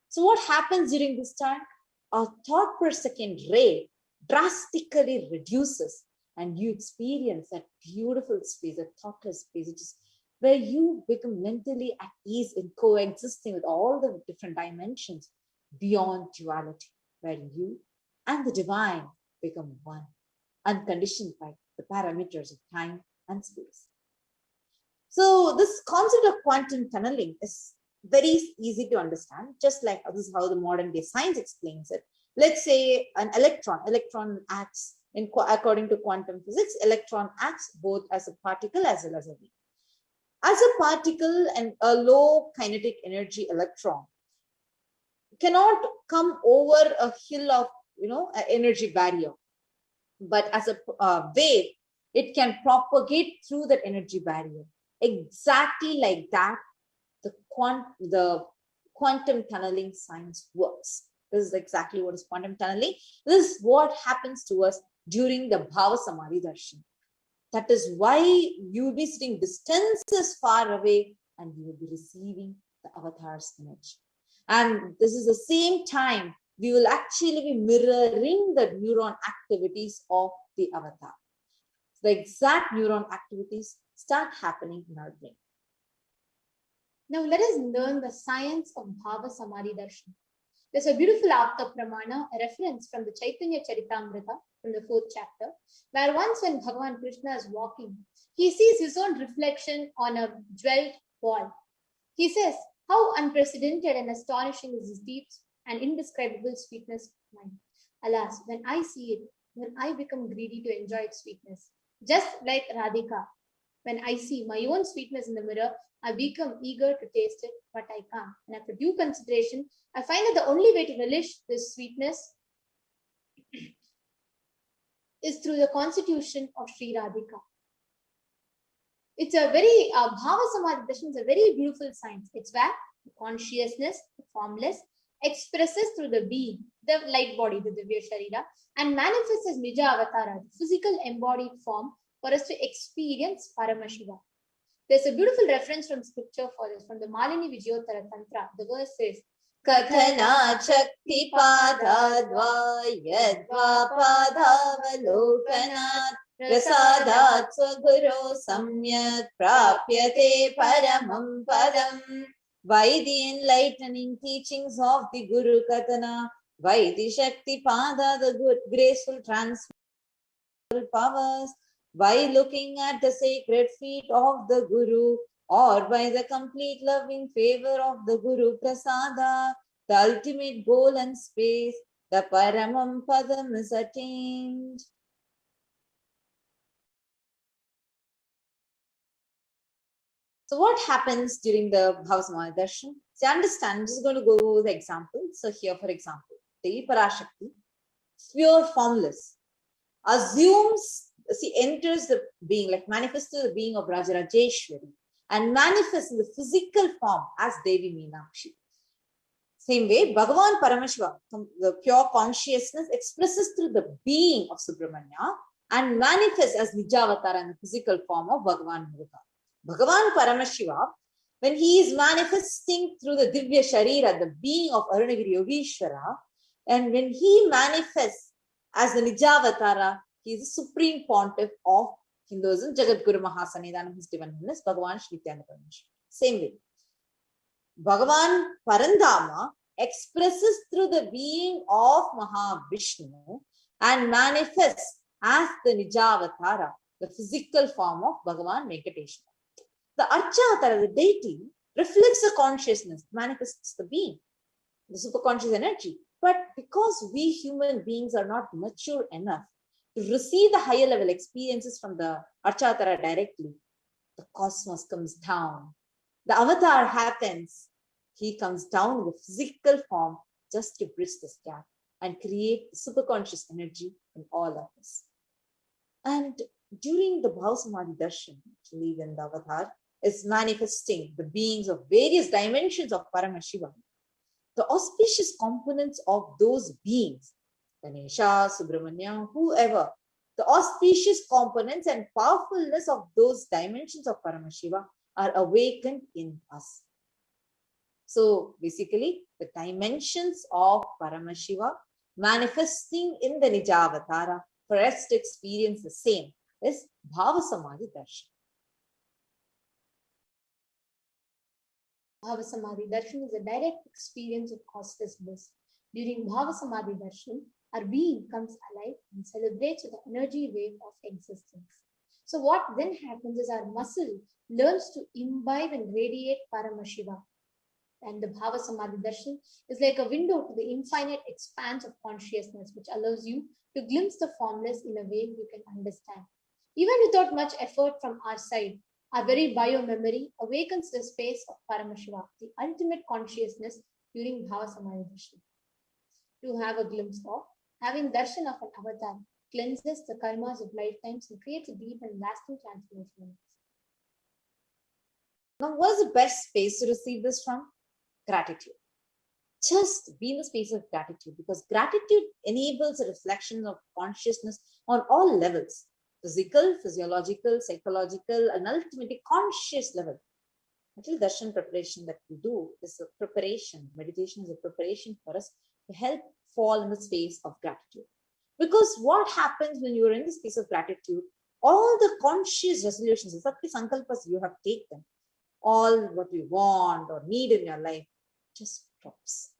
So what happens during this time? Our thought per second rate drastically reduces and you experience that beautiful space, that thoughtless space, which is where you become mentally at ease in coexisting with all the different dimensions beyond duality, where you and the divine become one, unconditioned by the parameters of time and space. So this concept of quantum tunneling is very easy to understand, just like this is how the modern day science explains it. Let's say an electron acts according to quantum physics, electron acts both as a particle as well as a wave. As a particle, and a low kinetic energy electron cannot come over a hill of, an energy barrier. But as a wave, it can propagate through that energy barrier. Exactly like that, the quantum tunneling science works. This is exactly what is quantum tunneling. This is what happens to us during the Bhava Samadhi Darshan. That is why you will be sitting distances far away and you will be receiving the avatar's image. And this is the same time we will actually be mirroring the neuron activities of the avatar. The exact neuron activities start happening in our brain. Now let us learn the science of Bhava Samadhi Darshan. There's a beautiful Apta Pramana, a reference from the Chaitanya Charitamrita from the 4th chapter, where once when Bhagavan Krishna is walking, he sees his own reflection on a jeweled wall. He says, how unprecedented and astonishing is this deep and indescribable sweetness of mine. Alas, when I see it, when I become greedy to enjoy its sweetness. Just like Radhika, when I see my own sweetness in the mirror, I become eager to taste it, but I can't. And after due consideration, I find that the only way to relish this sweetness is through the constitution of Sri Radhika. It's a very, Bhava Samadhi Darshan is a very beautiful science. It's where the consciousness, the formless, expresses through the being, the light body, the Divya Sharira, and manifests as Nija Avatara, the physical embodied form for us to experience Paramashivam. There's a beautiful reference from scripture for this, from the Malini Vijayottara Tantra. The verse says, Kathana Chakti Padadva Yadva Padavalokanat Prasadat Swaguru Samyak Prapyate Paramam Padam. By the enlightening teachings of the Guru Kathana, by the Shakti Pada, the good graceful transferable powers, by looking at the sacred feet of the Guru, or by the complete love in favor of the Guru Prasada, the ultimate goal and space, the Paramam Padam is attained. So what happens during the Bhava Samadhi Darshan? So understand, I'm just going to go over the example. So here, for example, Devi Parashakti, pure formless, enters the being, like manifests the being of Rajarajeshwari and manifests in the physical form as Devi Meenakshi. Same way, Bhagavan Paramashivam, the pure consciousness, expresses through the being of Subramanya and manifests as Nijavatara in the physical form of Bhagavan Muruga. Bhagavan Paramashiva, when he is manifesting through the Divya Sharira, the being of Arunagiri Yogeshwara, and when he manifests as the Nijavatara, he is the supreme pontiff of Hinduism, Jagat Guru Mahasanidhanam, his divine holiness, Bhagavan Shri Nithyananda Truth. Same way, Bhagavan Parandama expresses through the being of Mahavishnu and manifests as the Nijavatara, the physical form of Bhagavan Venkateshwara. The Archatara, the deity, reflects the consciousness, manifests the being, the superconscious energy. But because we human beings are not mature enough to receive the higher level experiences from the Archatara directly, the cosmos comes down. The avatar happens. He comes down in the physical form just to bridge this gap and create the superconscious energy in all of us. And during the Bhava Samadhi Darshan, actually, when the avatar is manifesting the beings of various dimensions of Paramashivam, the auspicious components of those beings, Ganesha, Subramanya, whoever, the auspicious components and powerfulness of those dimensions of Paramashiva are awakened in us. So basically, the dimensions of Paramashiva manifesting in the Nijavatara for us to experience the same is Bhava Samadhi Darshan. Bhava Samadhi Darshan is a direct experience of causeless bliss. During Bhava Samadhi Darshan, our being comes alive and celebrates with the energy wave of existence. So what then happens is our muscle learns to imbibe and radiate Paramashivam. And the Bhava Samadhi Darshan is like a window to the infinite expanse of consciousness, which allows you to glimpse the formless in a way you can understand. Even without much effort from our side, our very bio-memory awakens the space of Paramashiva, the ultimate consciousness during Bhava Samadhi Darshan. To have a glimpse of, having darshan of an avatar cleanses the karmas of lifetimes and creates a deep and lasting transformation. Now, what's the best space to receive this from? Gratitude. Just be in the space of gratitude, because gratitude enables a reflection of consciousness on all levels: physical, physiological, psychological, and ultimately conscious level. Actually, darshan preparation that we do is a preparation. Meditation is a preparation for us to help fall in the space of gratitude. Because what happens when you are in the space of gratitude, all the conscious resolutions, the sankalpas you have taken, all what you want or need in your life, just drops.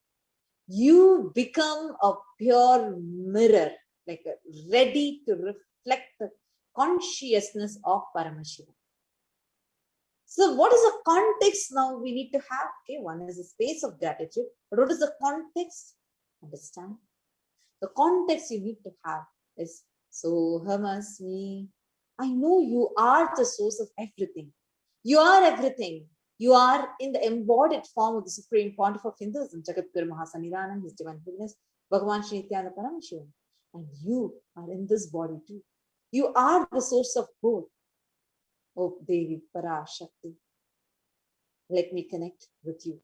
You become a pure mirror, like ready to reflect the consciousness of Paramashivam. So what is the context now we need to have? Okay, one is a space of gratitude, but what is the context? Understand. The context you need to have is Sohamasmi. I know you are the source of everything. You are everything. You are in the embodied form of the Supreme Pontiff of Hinduism, Jagadguru Mahasannidhanam, His Divine Holiness, Bhagavan Shri Nithyananda Paramashivam. And you are in this body too. You are the source of both. Oh, Devi Parashakti, let me connect with you.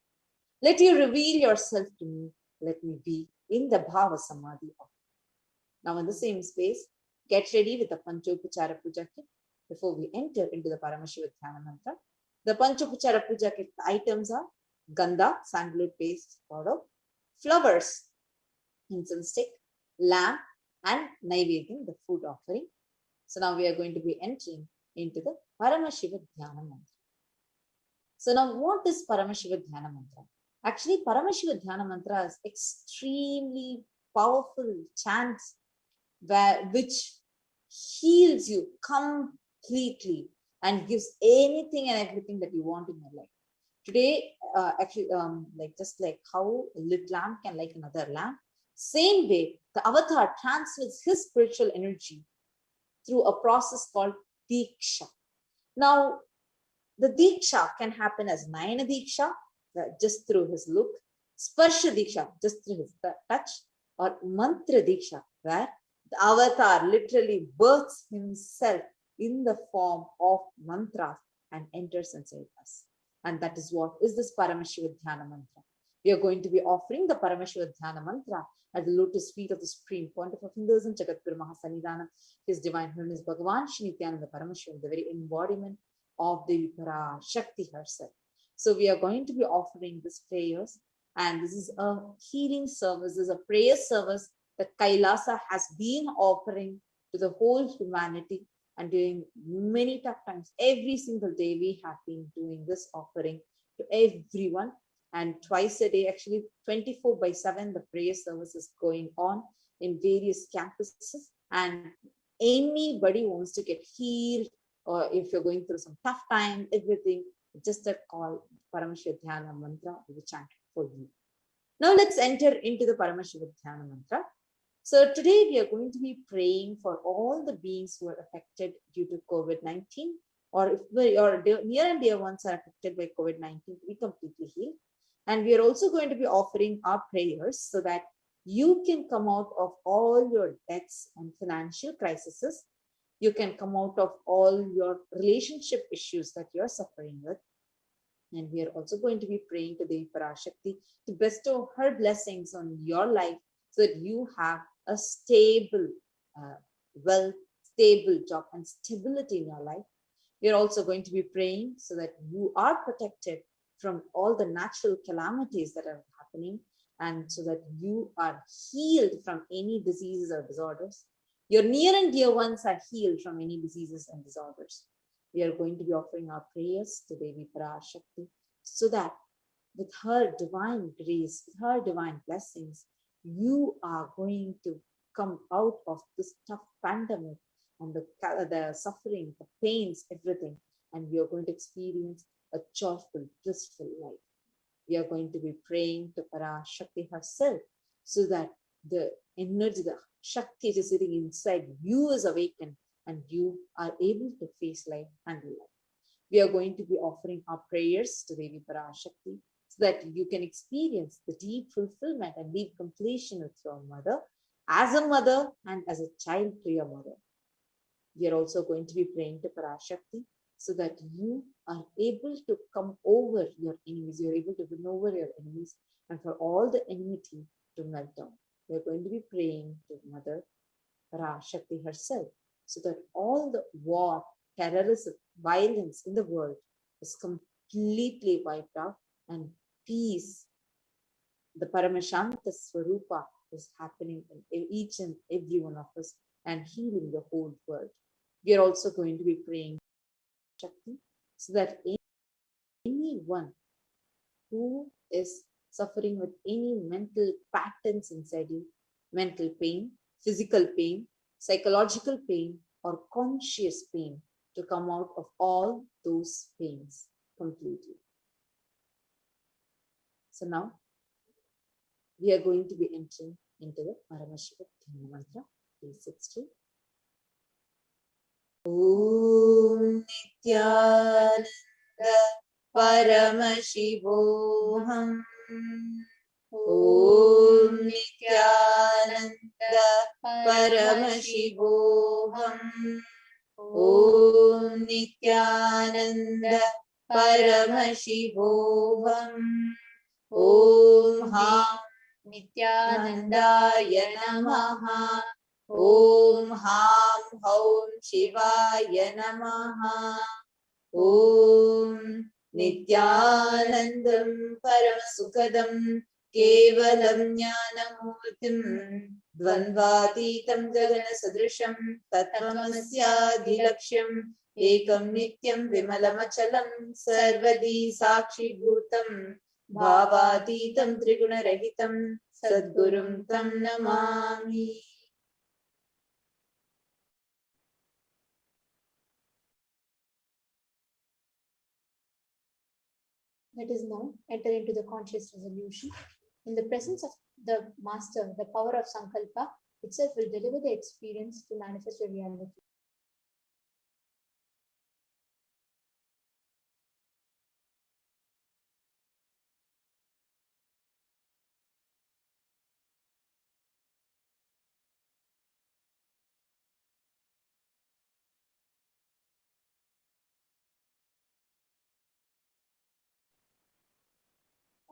Let you reveal yourself to me. Let me be in the Bhava Samadhi of. Now, in the same space, get ready with the Panchopachara Puja kit before we enter into the Paramashiva Dhyana Mantra. The Panchopachara Puja kit items are Gandha, sandalwood paste powder, flowers, incense stick, lamp, and Naivedyam, the food offering. So now we are going to be entering into the Paramashiva Dhyana Mantra. So now what is Paramashiva Dhyana Mantra? Actually, Paramashiva Dhyana Mantra is extremely powerful chant which heals you completely and gives anything and everything that you want in your life. Today, just like how a lit lamp can light another lamp, same way the avatar transmits his spiritual energy through a process called Diksha. Now, the Diksha can happen as Nayana Diksha, just through his look, Sparsha Diksha, just through his touch, or Mantra Diksha, where the avatar literally births himself in the form of mantras and enters inside us. And that is what is this Paramashiva Dhyana Mantra. We are going to be offering the Paramashiva Dhyana Mantra at the lotus feet of the Supreme Pontiff of Hinduism, Jagadguru Mahasannidhanam, His Divine Holiness Bhagavan Shri Nithyananda Paramashivam, the very embodiment of Devi Parashakti herself. So we are going to be offering these prayers, and this is a healing service, this is a prayer service that Kailasa has been offering to the whole humanity. And during many tough times, every single day we have been doing this offering to everyone. And twice a day, actually 24/7, the prayer service is going on in various campuses. And anybody wants to get healed, or if you're going through some tough time, everything, just a call, Paramashiva Dhyana Mantra will be chanted for you. Now let's enter into the Paramashiva Dhyana Mantra. So today we are going to be praying for all the beings who are affected due to COVID-19, or if your near and dear ones are affected by COVID-19 to be completely healed. And we are also going to be offering our prayers so that you can come out of all your debts and financial crises. You can come out of all your relationship issues that you're suffering with. And we are also going to be praying to Devi Parashakti to bestow her blessings on your life so that you have a stable wealth, stable job, and stability in your life. We are also going to be praying so that you are protected from all the natural calamities that are happening, and so that you are healed from any diseases or disorders. Your near and dear ones are healed from any diseases and disorders. We are going to be offering our prayers to Devi Parashakti so that with her divine grace, with her divine blessings, you are going to come out of this tough pandemic and the suffering, the pains, everything. And we are going to experience a joyful, blissful life. We are going to be praying to Parashakti herself so that the energy, the Shakti is sitting inside you is awakened and you are able to face life and life. We are going to be offering our prayers to Devi Parashakti so that you can experience the deep fulfillment and deep completion with your mother, as a mother and as a child to your mother. We are also going to be praying to Parashakti so that you are able to come over your enemies, you are able to win over your enemies, and for all the enmity to melt down. We are going to be praying to Mother Parashakti herself so that all the war, terrorism, violence in the world is completely wiped out and peace, the Paramashanta Swarupa, is happening in each and every one of us and healing the whole world. We are also going to be praying Shakti so that anyone who is suffering with any mental patterns inside you, mental pain, physical pain, psychological pain, or conscious pain, to come out of all those pains completely. So now we are going to be entering into the Paramashivam mantra. Please sit still. Om Nithyananda Paramashivam. Om Nithyananda Paramashivam. Om Nithyananda Paramashivam. Om Ham Nithyanandaya Namaha. Om Ham Haum Shivaya Namaha. Om Nithyanandam Paramasukadam Kevalam Jnanamurtim Dvandvatitam Gagana Sadrisham Tattvamasya Ekam Nityam Vimalamachalam Sarvadi Sakshi Bhutam Bhavatitam Triguna Rahitam Sadgurum Tam Namami. Let us now enter into the conscious resolution. In the presence of the Master, the power of Sankalpa itself will deliver the experience to manifest a reality.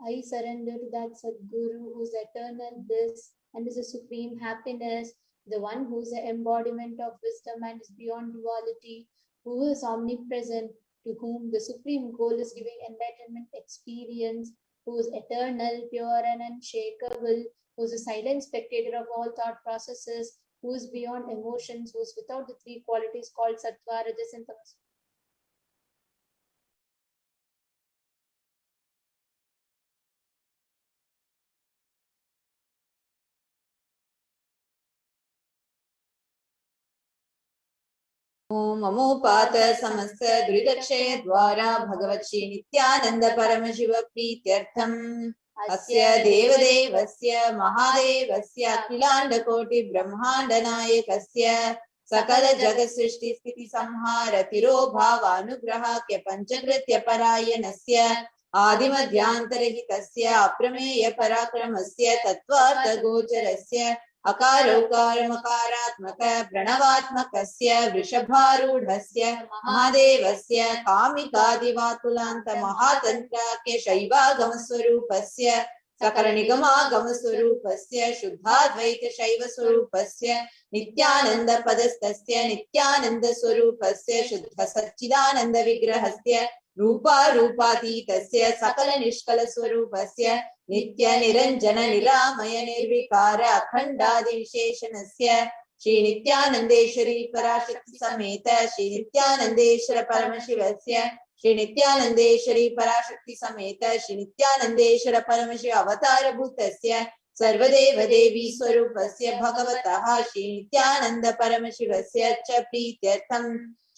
I surrender to that Sadguru who is eternal bliss and is a supreme happiness, the one who is the embodiment of wisdom and is beyond duality, who is omnipresent, to whom the supreme goal is giving enlightenment experience, who is eternal, pure and unshakable, who is a silent spectator of all thought processes, who is beyond emotions, who is without the three qualities called Sattva, Rajas and Tamas. Om Amopata Samasta Duridakshaya Dwara Bhagavati Nithyananda Paramashiva Prityartham Asya Devadevasya Mahadevasya Akilanda Koti Brahmanda Nayakasya Sakala Jagat Srishti Sthiti Samhara Tiro Bhava Anugrahakya Panchakritya Parayanasya Adimadhyantarhitasya Aprameya Parakramasya Tattvartha Gocharasya अकारोकारमकारात्मक प्रणवात्मकस्य वृषभारूढस्य महादेवस्य कामिकादिवातुलान्त महातन्त्राख्य शैवागमस्वरूपस्य सकलनिगमागमस्वरूपस्य शुद्धाद्वैत शैवस्वरूपस्य नित्यानन्दपदस्थस्य नित्यानन्दस्वरूपस्य शुद्ध सच्चिदानन्द विग्रहस्य रूपातीतस्य सकलनिष्कलस्वरूपस्य नित्य निरंजन निरामय निर्विकार अखंडादि विशेषणस्य श्री नित्यानंदेश्वरी पराशक्ति समेत श्री नित्यानंदेश्वर परमशिवस्य श्री नित्यानंदेश्वरी पराशक्ति समेत श्री नित्यानंदेश्वर परमशिव अवतार भूतस्य सर्वदेव देवी स्वरूपस्य भगवतः श्री नित्यानंद परमशिवस्य च प्रीत्यर्थं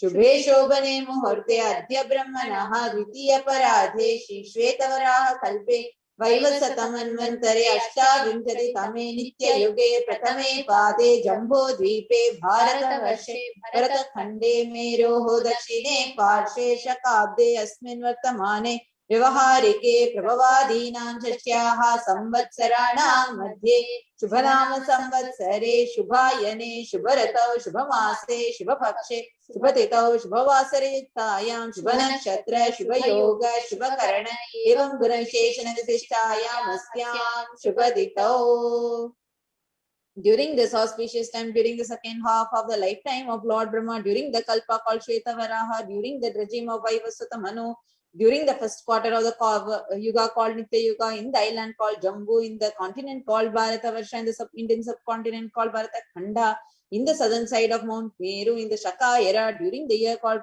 शुभे शोभने मुहूर्ते अद्य ब्रह्मणः द्वितीय पराधे श्री श्वेतवराह कल्पे वैवस्वतमन्वन्तरे अष्टाविंशतितमे नित्ययुगे प्रथमे पादे जम्बूद्वीपे भारतवर्षे भरतखण्डे मेरोः दक्षिणे पार्श्वे शकाब्दे अस्मिन् वर्तमाने व्यवहारिके प्रभवादीनां षष्ट्याः संवत्सराणां मध्ये शुभनाम संवत्सरे शुभायने शुभरतौ शुभमासे शुभपक्षे शुभतिथौ शुभवासरे युक्तायां शुभनक्षत्र शुभयोग शुभकरण एवं गुणविशेषण विशिष्टायां अस्यां शुभतिथौ. During this auspicious time, during the second half of the lifetime of Lord Brahma, during the Kalpa called Shvetavaraha, during the regime of Vaivasvata Manu, during the first quarter of the Yuga called Nitya Yuga, in the island called Jambu, in the continent called Bharatavarsha, in the Indian subcontinent called Bharatakhanda, in the southern side of Mount Meru, in the Shaka era, during the year called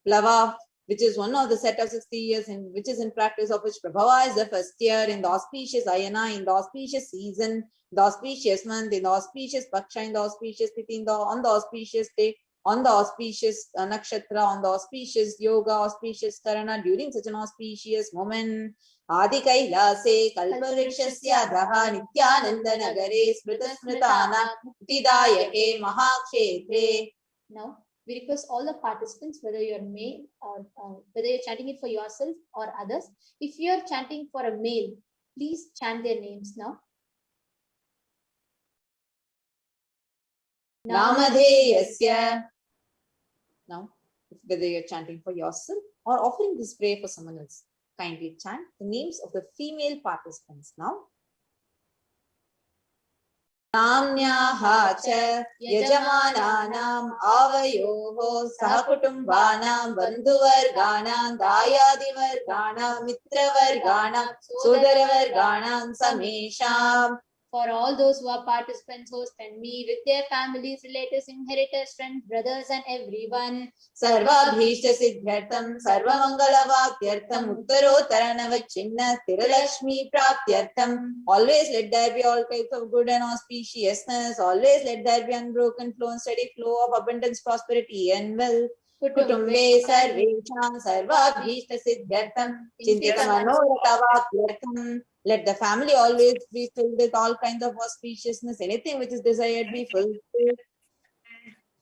Plava, which is one of the set of 60 years, in which is in practice of which Prabhava is the first year, in the auspicious Ayana, in the auspicious season, the auspicious month, in the auspicious Paksha, in the auspicious Tithi, on the auspicious day, on the auspicious nakshatra, on the auspicious yoga, auspicious karana, during such an auspicious moment, Adikailase kalparikshasya daha Nithyananda nagare smrita smritana mukhtidayake mahakshetre. Now, we request all the participants, whether you're male or whether you're chanting it for yourself or others. If you're chanting for a male, please chant their names now. Namadheyasya. Now, whether you're chanting for yourself or offering this prayer for someone else, kindly chant the names of the female participants now. Namnyaha cha yajamananam avayoho sahakutumbanam bandhuvarganam dayadivarganam mitravarganam sodaravarganam samesham. For all those who are participants, host and me, with their families, relatives, inheritors, friends, brothers, and everyone. Sarvabhishta siddhyartham, sarvamangala-vakyartham, uttarottaranavachinna, sthiralakshmi praptyartham. Always let there be all kinds of good and auspiciousness. Always let there be unbroken flow and steady flow of abundance, prosperity, and wealth. Kutumbe sarvesham sarvabhishta siddhyartham, chintita manoratavapyartham. Let the family always be filled with all kinds of auspiciousness. Anything which is desired be fulfilled.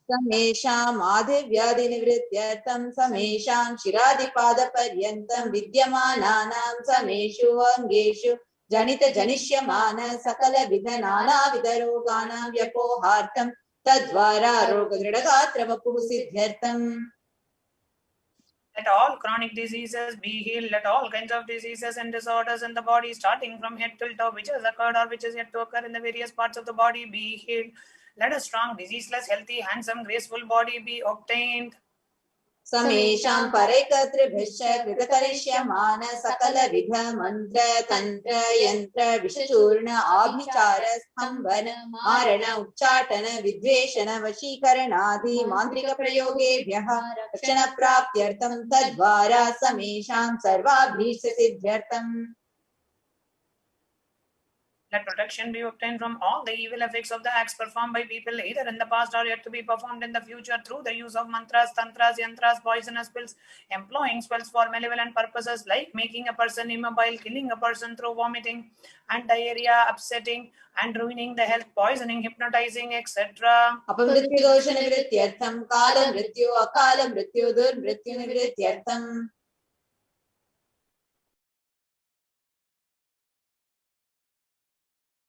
Samesham adhivyadi nivrityartham, samesham shiradipada paryantam, vidyamananam sameshu angeshu janita janishyamana sakala vidhanana vidaroganam vyapohartham tadvara rogadridagatra vapuh siddhyartham. Let all chronic diseases be healed. Let all kinds of diseases and disorders in the body, starting from head till toe, which has occurred or which is yet to occur in the various parts of the body, be healed. Let a strong, diseaseless, healthy, handsome, graceful body be obtained. Samesham parekatribhisha kritakarishyaman sakala vidha mantra tantra yantra vishachurna abhichara stambana marana uchchatana vidveshana vashikaranadi mantrika prayogebhyaha rakshana praptyartham tadvara samesham sarvabhishta siddhyartham. Let protection be obtained from all the evil effects of the acts performed by people either in the past or yet to be performed in the future through the use of mantras, tantras, yantras, poisonous pills, employing spells for malevolent purposes like making a person immobile, killing a person through vomiting and diarrhea, upsetting and ruining the health, poisoning, hypnotizing, etc. Apamrityu dosha nivrityartham kala mrityu akala mrityu dur mrityu nivrityartham.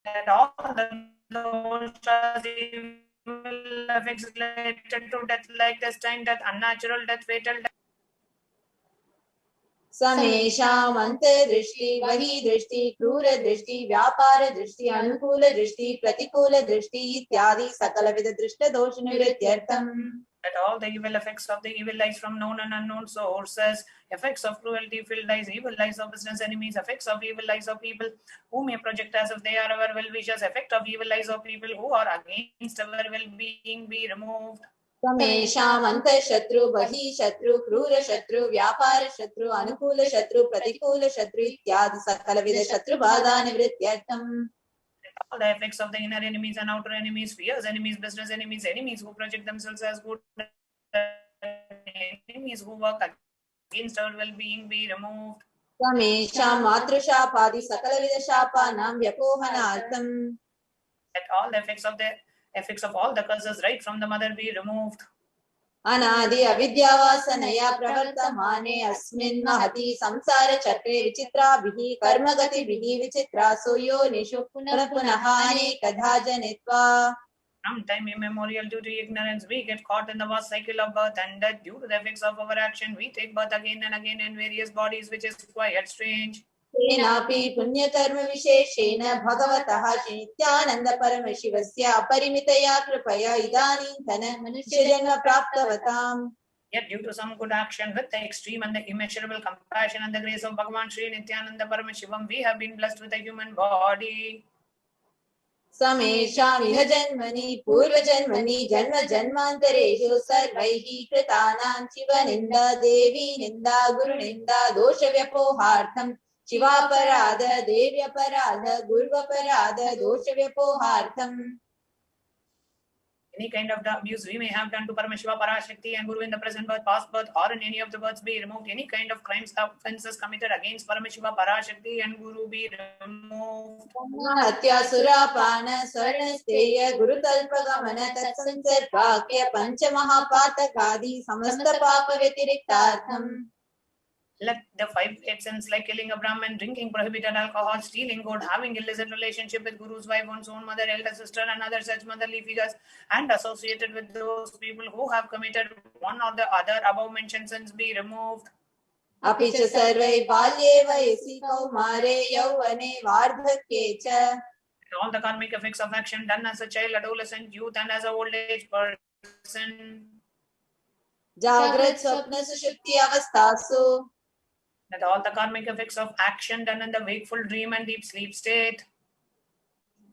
Let all the doshas, evil effects related to death like destined death, unnatural death, fatal death. Samesham antardrishti, vahi drishti, krura drishti, vyapara drishti, anukula drishti, pratikula drishti, ityadi sakala vida drishta dosha nivrityartham. Let all the evil effects of the evil eyes from known and unknown sources, effects of cruelty filled eyes, evil eyes of business enemies, effects of evil eyes of people who may project as if they are our well-wishers, effect of evil eyes of people who are against our well-being be removed. Samesham antar shatru, bahi shatru, krura shatru, vyapara shatru, anukula shatru, pratikula shatru, ityadi sakala vida shatru bada nivrityartham. All the effects of the inner enemies and outer enemies, fierce enemies, business enemies, enemies who project themselves as good, enemies who work against our well-being be removed. Samesham matrushapaadi sakalavida shapanam vyapohanartham. Let all the effects of all the curses right from the mother be removed. Anadi avidyavasanaya pravartamane asmin mahati samsara chakre vichitrabhihi karmagatibihi vichitraso yonishu punapunahane kadhajanitva. From time immemorial, due to ignorance, we get caught in the vast cycle of birth and death. Due to the effects of our action, we take birth again and again in various bodies, which is quite strange. Tenapi punyakarma visheshena bhagavataha Nithyananda Paramashivasya parimitaya kripaya idanintana manushyajanma praptavatam. Yet due to some good action with the extreme and the immeasurable compassion and the grace of Bhagavan Sri Nithyananda Paramashivam, we have been blessed with a human body. Samesham iha janmani purva janmani janma janmantareshu sarvaihi kritanam shiva ninda devi ninda guru ninda dosha vyapohartham shiva parada devya parada gurva parada dosha vyapohartham. Any kind of abuse we may have done to Paramashiva, Parashakti and Guru in the present birth, past birth, or in any of the births be removed. Any kind of crimes, offences committed against Paramashiva, Parashakti and Guru be removed. Hatya surapana swarnasteya gurutalpagamana tatsansarpakya panchamahapatakadi samasta papa vyatirikartham. Let the 5 sins like killing a Brahmin, drinking prohibited alcohol, stealing gold, having illicit relationship with Guru's wife, one's own mother, elder sister, and other such motherly figures, and associated with those people who have committed one or the other above mentioned sins be removed. Apicha sarvai balye vayasi kaumare yauvane vardhakye cha. All the karmic effects of action done as a child, adolescent, youth, and as an old age person. Jagrat swapna sushupti avastasu. That all the karmic effects of action done in the wakeful dream and deep sleep state.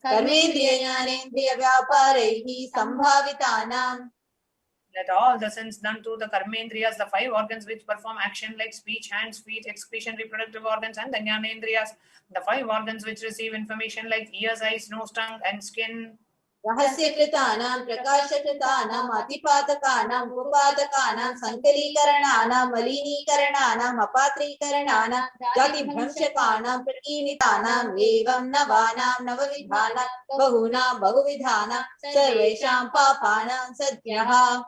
Karmendriya jnanendriya vyaparehi sambhavitanam. Let all the sins done to the karmendriyas, the 5 organs which perform action like speech, hands, feet, excretion, reproductive organs, and the jnanendriyas, the 5 organs which receive information like ears, eyes, nose, tongue, and skin. Rahasya kritanam prakasha kritanam atipatakanam upadakanam sankalikarananam malini-karananam apatrikarananam jati bhamshakanam prakinitanam evam navanam navavidhanam bahunam bahuvidhanam sarvesham papanam sadhyaha.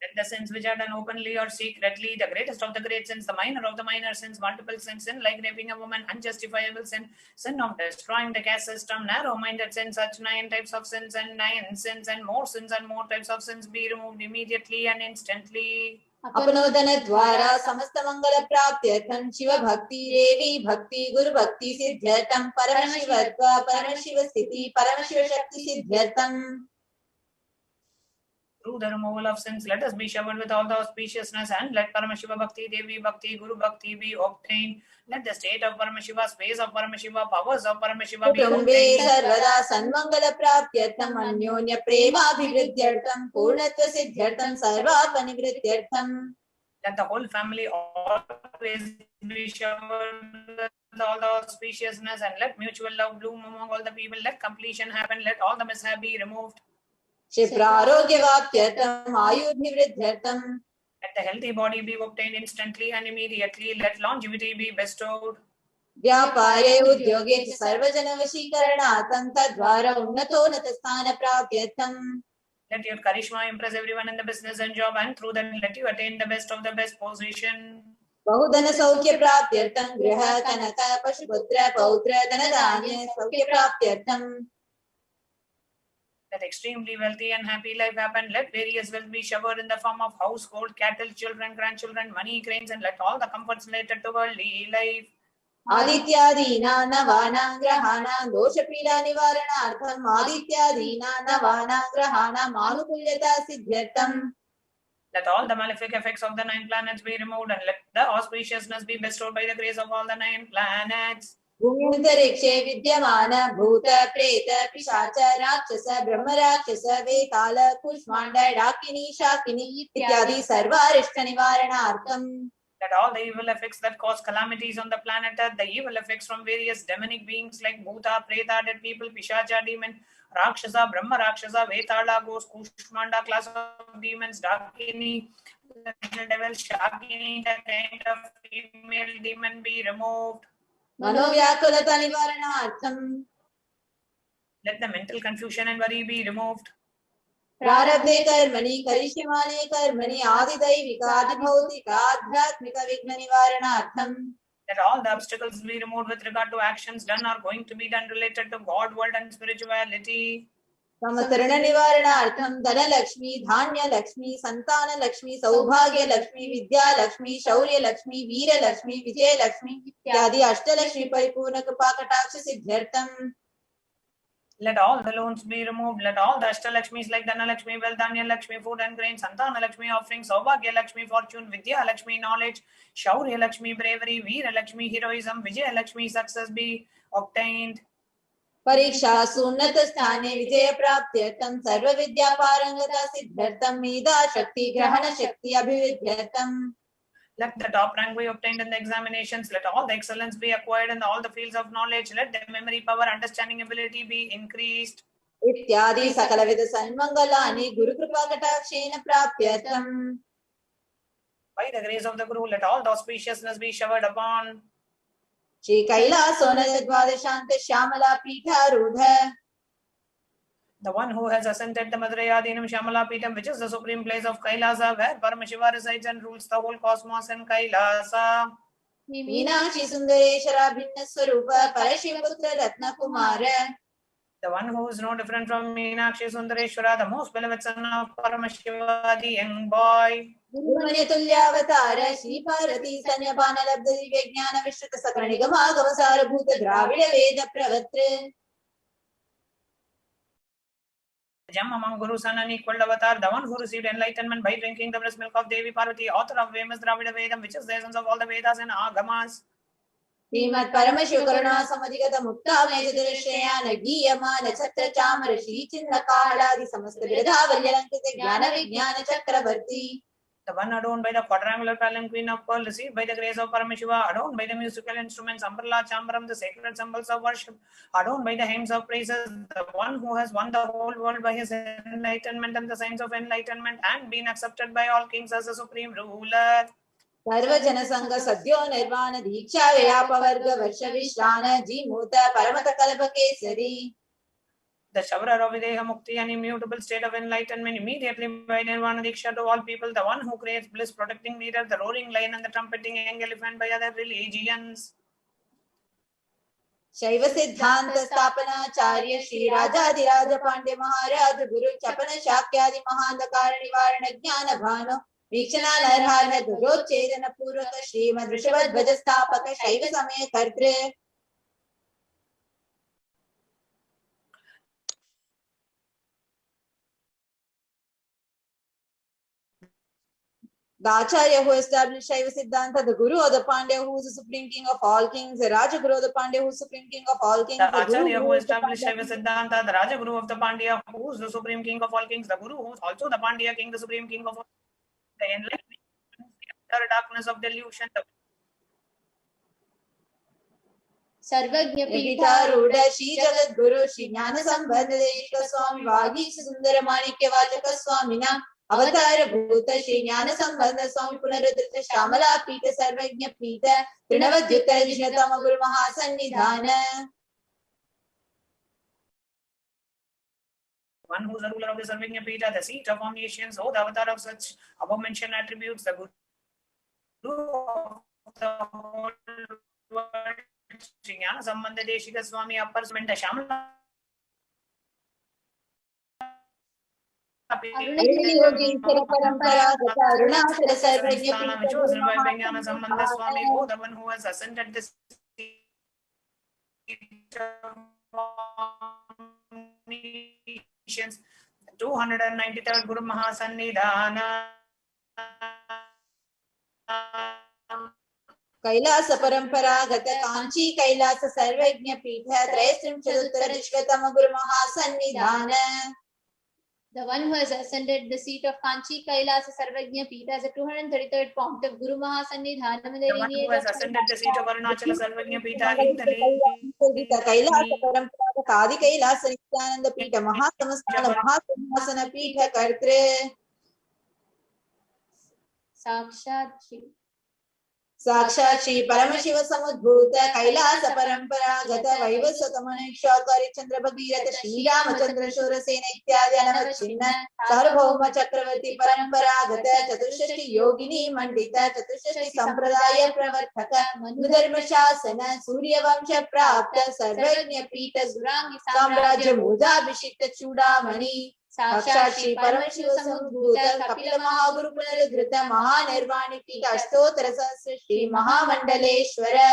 Let the sins which are done openly or secretly, the greatest of the great sins, the minor of the minor sins, multiple sins, sin like raping a woman, unjustifiable sin, sin of destroying the caste system, narrow-minded sin, such 9 types of sins and 9 sins and more types of sins be removed immediately and instantly. Apanodana dwara samasta mangala praptyartham Shiva bhakti Devi bhakti Guru bhakti siddhyartham Paramashivatva Paramashiva sthiti Paramashiva shakti siddhyartham. Through the removal of sins, let us be showered with all the auspiciousness and let Paramashiva Bhakti, Devi Bhakti, Guru Bhakti be obtained. Let the state of Paramashiva, space of Paramashiva, powers of Paramashiva be Kutumbe obtained. sarvada sanmangala praptyartham anyonya premabhivridyartham purnatva siddhyartham sarvapanivridyartham. Let the whole family always be showered with all the auspiciousness and let mutual love bloom among all the people. Let completion happen. Let all the mishap be removed. Shiprarogya ayudhivridyartham. Let the healthy body be obtained instantly and immediately. Let longevity be bestowed. Vyapare udyoge sarvajana vashikaranaatam tadvara unnatonnata sthana prapyatam. Let your charisma impress everyone in the business and job, and through that let you attain the best of the best position. Bahudana saukya prapyartham griha kanaka pashuputra pautra dhanadanya saukya prapyartham. Let extremely wealthy and happy life happen. Let various wealth be showered in the form of household, cattle, children, grandchildren, money, cranes, and let all the comforts related to worldly life. Adityadina navana grahana dosha pida nivaranartham Adityadina navana grahana manukulyata siddhyartham. Let all the malefic effects of the 9 planets be removed and let the auspiciousness be bestowed by the grace of all the 9 planets. Bhumintarikshe vidyamana bhuta preta pishacha rakshasa brahma rakshasa vetala kushmanda dakini shakini ityadi sarvarishta nivaranartham. Let all the evil effects that cause calamities on the planet Earth, the evil effects from various demonic beings like Bhuta, Preta, dead people, Pishacha, demon, Rakshasa, Brahma Rakshasa, Vetala, ghost, Kushmanda, class of demons, Dakini, little devil, Shakini, the kind of female demon be removed. Manovyakulata nivaranartham. Let the mental confusion and worry be removed. Prarabdhe karmani karishyamane karmani adidaivika adibhautika adhyatmika vigna nivaranartham. That all the obstacles be removed with regard to actions done or going to be done related to God, world and spirituality. Samatarana nivaranartham Dana Lakshmi, Dhanya Lakshmi, Santana Lakshmi, Saubhagya Lakshmi, Vidya Lakshmi, Shaurya Lakshmi, Veera Lakshmi, Vijay Lakshmi, Ityadi Ashtalakshmi Paripurna Kripakataksha Siddhartham. Let all the loans be removed. Let all the Ashtalakshmis like Dana Lakshmi, Wealth, Dhanya Lakshmi, food and grain, Santana Lakshmi, offerings, Saubhagya Lakshmi, fortune, Vidya Lakshmi, knowledge, Shaurya Lakshmi, bravery, Veera Lakshmi, heroism, Vijay Lakshmi, success be obtained. Pariksha Sunnata Sthane Vijaya Praptyartham Sarva Vidya Parangata Siddhartham Mida Shakti Grahana Shakti Abhividyartham. Let the top rank be obtained in the examinations. Let all the excellence be acquired in all the fields of knowledge. Let the memory power, understanding ability be increased. Ityadi Sakalavida Sanmangalani Guru Kripakatakshena Praptyartham. By the grace of the Guru, let all the auspiciousness be showered upon. Shri Kailasa Dvadashanta Shyamala Pitha Rudha. The one who has ascended the Madrayadinam Shyamala Pitam, which is the supreme place of Kailasa, where Paramashiva resides and rules the whole cosmos in Kailasa. Meenakshi Sundareshwara Bhinna Swarupa Parashivaputra Ratna Kumara. The one who is no different from Meenakshi Sundareshwara, the most beloved son of Paramashiva, the young boy. Gurumanya Tulyavatara Shri Parati Sanyapana Labdha Vijnana Vishrita Sakranigama Gavasara Bhuta Dravida Veda Pravatra. Gem among Guru Son and equal avatar, the one who received enlightenment by drinking the breast milk of Devi Parvati, author of famous Dravida Vedam, which is the essence of all the Vedas and Agamas. Srimad Paramashiva Karuna Samadhigata Mukta Mejadarashayana Giyamana Chatra Chamara Shri Chinna Kaladi Samasta Viradhavalankita Jnana Vijnana Chakravarti. The one adorned by the quadrangular palanquin of pearl, received by the grace of Paramashiva, adorned by the musical instruments, umbrella, chambaram, the sacred symbols of worship, adorned by the hymns of praises, the one who has won the whole world by his enlightenment and the signs of enlightenment, and been accepted by all kings as a supreme ruler. Sarvajana Sangha Sadhyo Nirvana Diksha Vyapavarga Varsha Vishrana Jimuta Paramata Kalpa Kesari. The Shavara of Videha Mukti, an immutable state of enlightenment, immediately by Nirvana Diksha to all people, the one who creates bliss, protecting neither the roaring lion and the trumpeting young elephant by other religions. Shaiva Siddhanta Stapana Charya Shri Rajadiraja Pandya Maharaj Guru Chapana Shakyadi Mahandakara Nivarana Jnana Bhano Vikshana Narhara Dujot Chedana Puraka Srimad Rishabad Vajastapaka Shaiva Samaya Kartre. The Acharya who established Shaiva Siddhanta, the Guru of the Pandya who is the supreme king of all kings, the Rajaguru of the Pandya who is the supreme king of all kings, the Acharya who established Shaiva Siddhanta, the Rajaguru of the Pandya who is the supreme king of all kings, the Guru who is also the Pandya king, the supreme king of all, the enlightenment, the utter darkness of delusion, the Sarvajna Pita Ruda Shri Jagat Guru Shri Jnana Sambandha Deshika Swami Vagi Sundara Manikya Vachaka Swamina Avatara Bhuta Shri Jnana Sambandha Swami Punarudrata Shamala Pita Sarvajna Pita Trinavadyuttara Jishnatama Guru Mahasannidhana. one who is the ruler of the Sarvajna Pita, the seat of omniscience, oh, the avatar of such above-mentioned attributes, the Guru of the whole world, Shri Jnana Sambandha Deshika Swami Upper Sumenta Shamala which was revived by Jnana Sambandha Swami, oh, the one who has ascended this 293rd Guru Mahasannidhana. Kailasa Paramparagata Kanchi Kailasa Sarvajna Pitha Traistrim Chaduttara Vishwatama Guru Mahasannidhana. The one who has ascended the seat of Kanchi Kailasa Sarvagnya Pita as a 233rd point of Guru Mahasannidhanam. The one who has ascended the seat of Arunachala Sarvagnya Pita in the Kailasa Paramparaga Adikailasa Nithyananda Pita Mahasamastana Mahasamhasana Pita Kartre Sakshat Shri Paramashiva Samudbhuta Kailasa Paramparagata Vaivasata Manishwakari Chandra Bhagirata Shri Ramachandra Shurasena Ityadi Anavachinna Sarvabhauma Chakravarti Paramparagata Chatushashti Yogini Mandita Chatushashti Sampradaya Pravartaka Manudharma Shasana Surya Vamsha Prapta Sarvagnya Pita Gurangi Samrajya Muda Vishikta Chudamani Sakshat Shri Paramashiva Samudbhuta Kapila Mahaguru Punaradhrita Mahanirvani Pita Ashtotara Sahasra Shri Mahamandaleshwara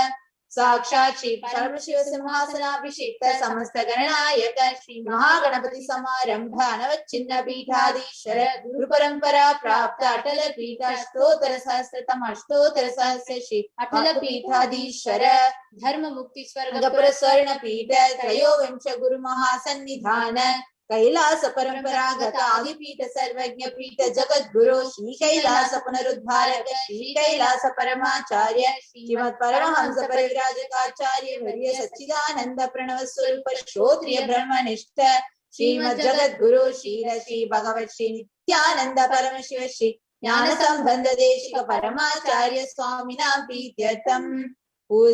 Sakshat Shri Paramashiva Simhasana Abhishekta Samasta Gananayaka Shri Mahaganapati Samarambha Anavachinna Pithadishwara Guru Parampara Prapta Atala Pita Ashtotara Sahasra Ashtotara Sahasra Shri Atala Pithadishwara Dharma Mukti Swarga Puraswarna Pita Trayovimsha Guru Mahasannidhana Kailasa Paramparagata Adipita Sarvagnya Pita Jagat Guru Shri Kailasa Punaruddharaka Shri Kailasa Paramacharya Shrimad Paramahamsa Parivrajaka Varya Sachidananda Pranavaswarupa Shrotriya Brahmanishta Shrimad Jagat Guru Shri Bhagavat Shri Nithyananda Paramashiva Shri Jnana Sambandha Deshika Paramacharya Swaminam Prityatam who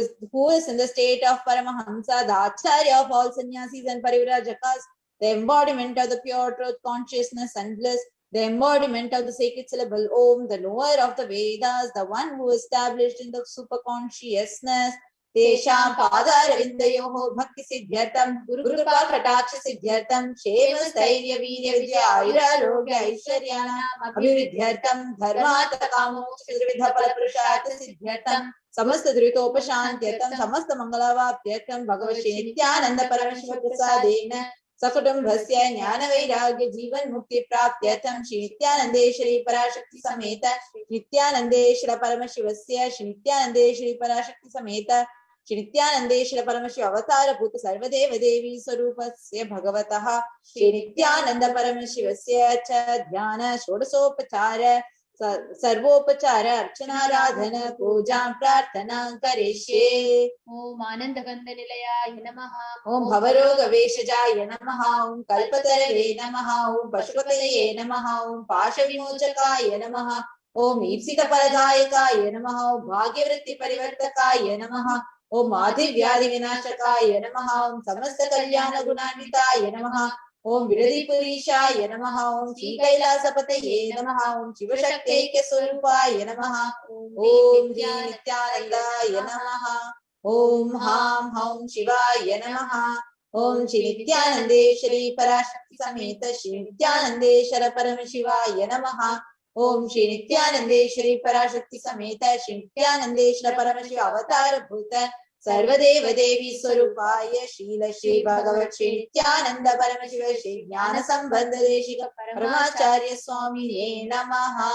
is in the state of Paramahamsa, the Acharya of all sannyasis and Parivrajakas, the embodiment of the pure truth, consciousness and bliss, the embodiment of the sacred syllable Om, the knower of the Vedas, the one who is established in the superconsciousness, Tesham Padaravindayoho Bhakti Siddhyartam, Guru Kripa Kataksha Siddhyartam, Shema Stairya Virya Vidya Ayura Rogya Aishwaryana Abhividhyartam, Dharmata Kamoksha Vidha Palapurushartha Siddhyartam, Samasta Dhritopashantyartam, Samasta Mangalavapyartam, Bhagavat Shri Nithyananda Paramashiva Prasadena Sakutam Bhasya Jnana Vairagya Jivan Mukti Praptyatam Shri Nithyanandeshwari Parashakti Sameta Nithyanandeshwara Paramashivasya Shri Nithyanandeshwari Parashakti Sameta Shri Nithyanandeshwara Paramashiva Avatara Bhuta Sarvadeva Devi Swarupasya Bhagavataha Shri Nithyananda Paramashivasya Cha Dhyana Shodasopachara Sarvopachara Archanaradhana Pujam Prarthana Karishe Om Anandagandhanilaya Namaha Om Bhavaroga Veshajaya Namaha Om Kalpatarave Namaha Om Pashupataye Namaha Om Pashavimochakaya Namaha Om Ipsita Paradayakaya Namaha Om Bhagyavritti Parivartakaya Namaha Om Madhivyadi Vinashakaya Namaha Om Samasta Kalyana Gunanvitaya Namaha Om Viradipurishaya Namaha Om Shri Kailasa Pataye Namaha Om Shivashaktaike Swarupaya Namaha Om Nithyanandaya Namaha Om Ham Haum Shivaya Namaha Om Shri Nithyanandeshwari Parashakti Sameta Shri Nithyanandeshwara Paramashivaya Namaha Om Shri Nithyanandeshwari Parashakti Sameta Shri Nithyanandeshwara Paramashiva Avatara Bhuta Sarvadeva Devi Swarupaya Shila Shri Bhagavat Shri Nithyananda Paramashiva Shri Jnana Sambandha Deshika Paramacharya Swami Namaha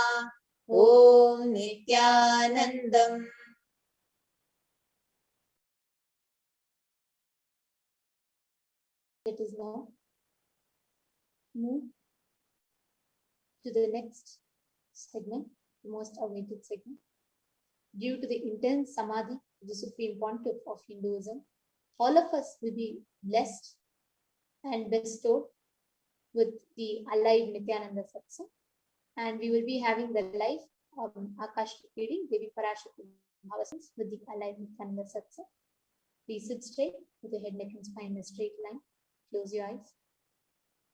Om Nithyanandam. Let us now move to the next segment, the most awaited segment. Due to the intense samadhi, the supreme pontiff of Hinduism, all of us will be blessed and bestowed with the alive Nithyananda Satsang, and we will be having the live Akashic reading, Devi Parashakti Bhavasans with the alive Nithyananda Satsang. Please sit straight with the head, neck and spine in a straight line. Close your eyes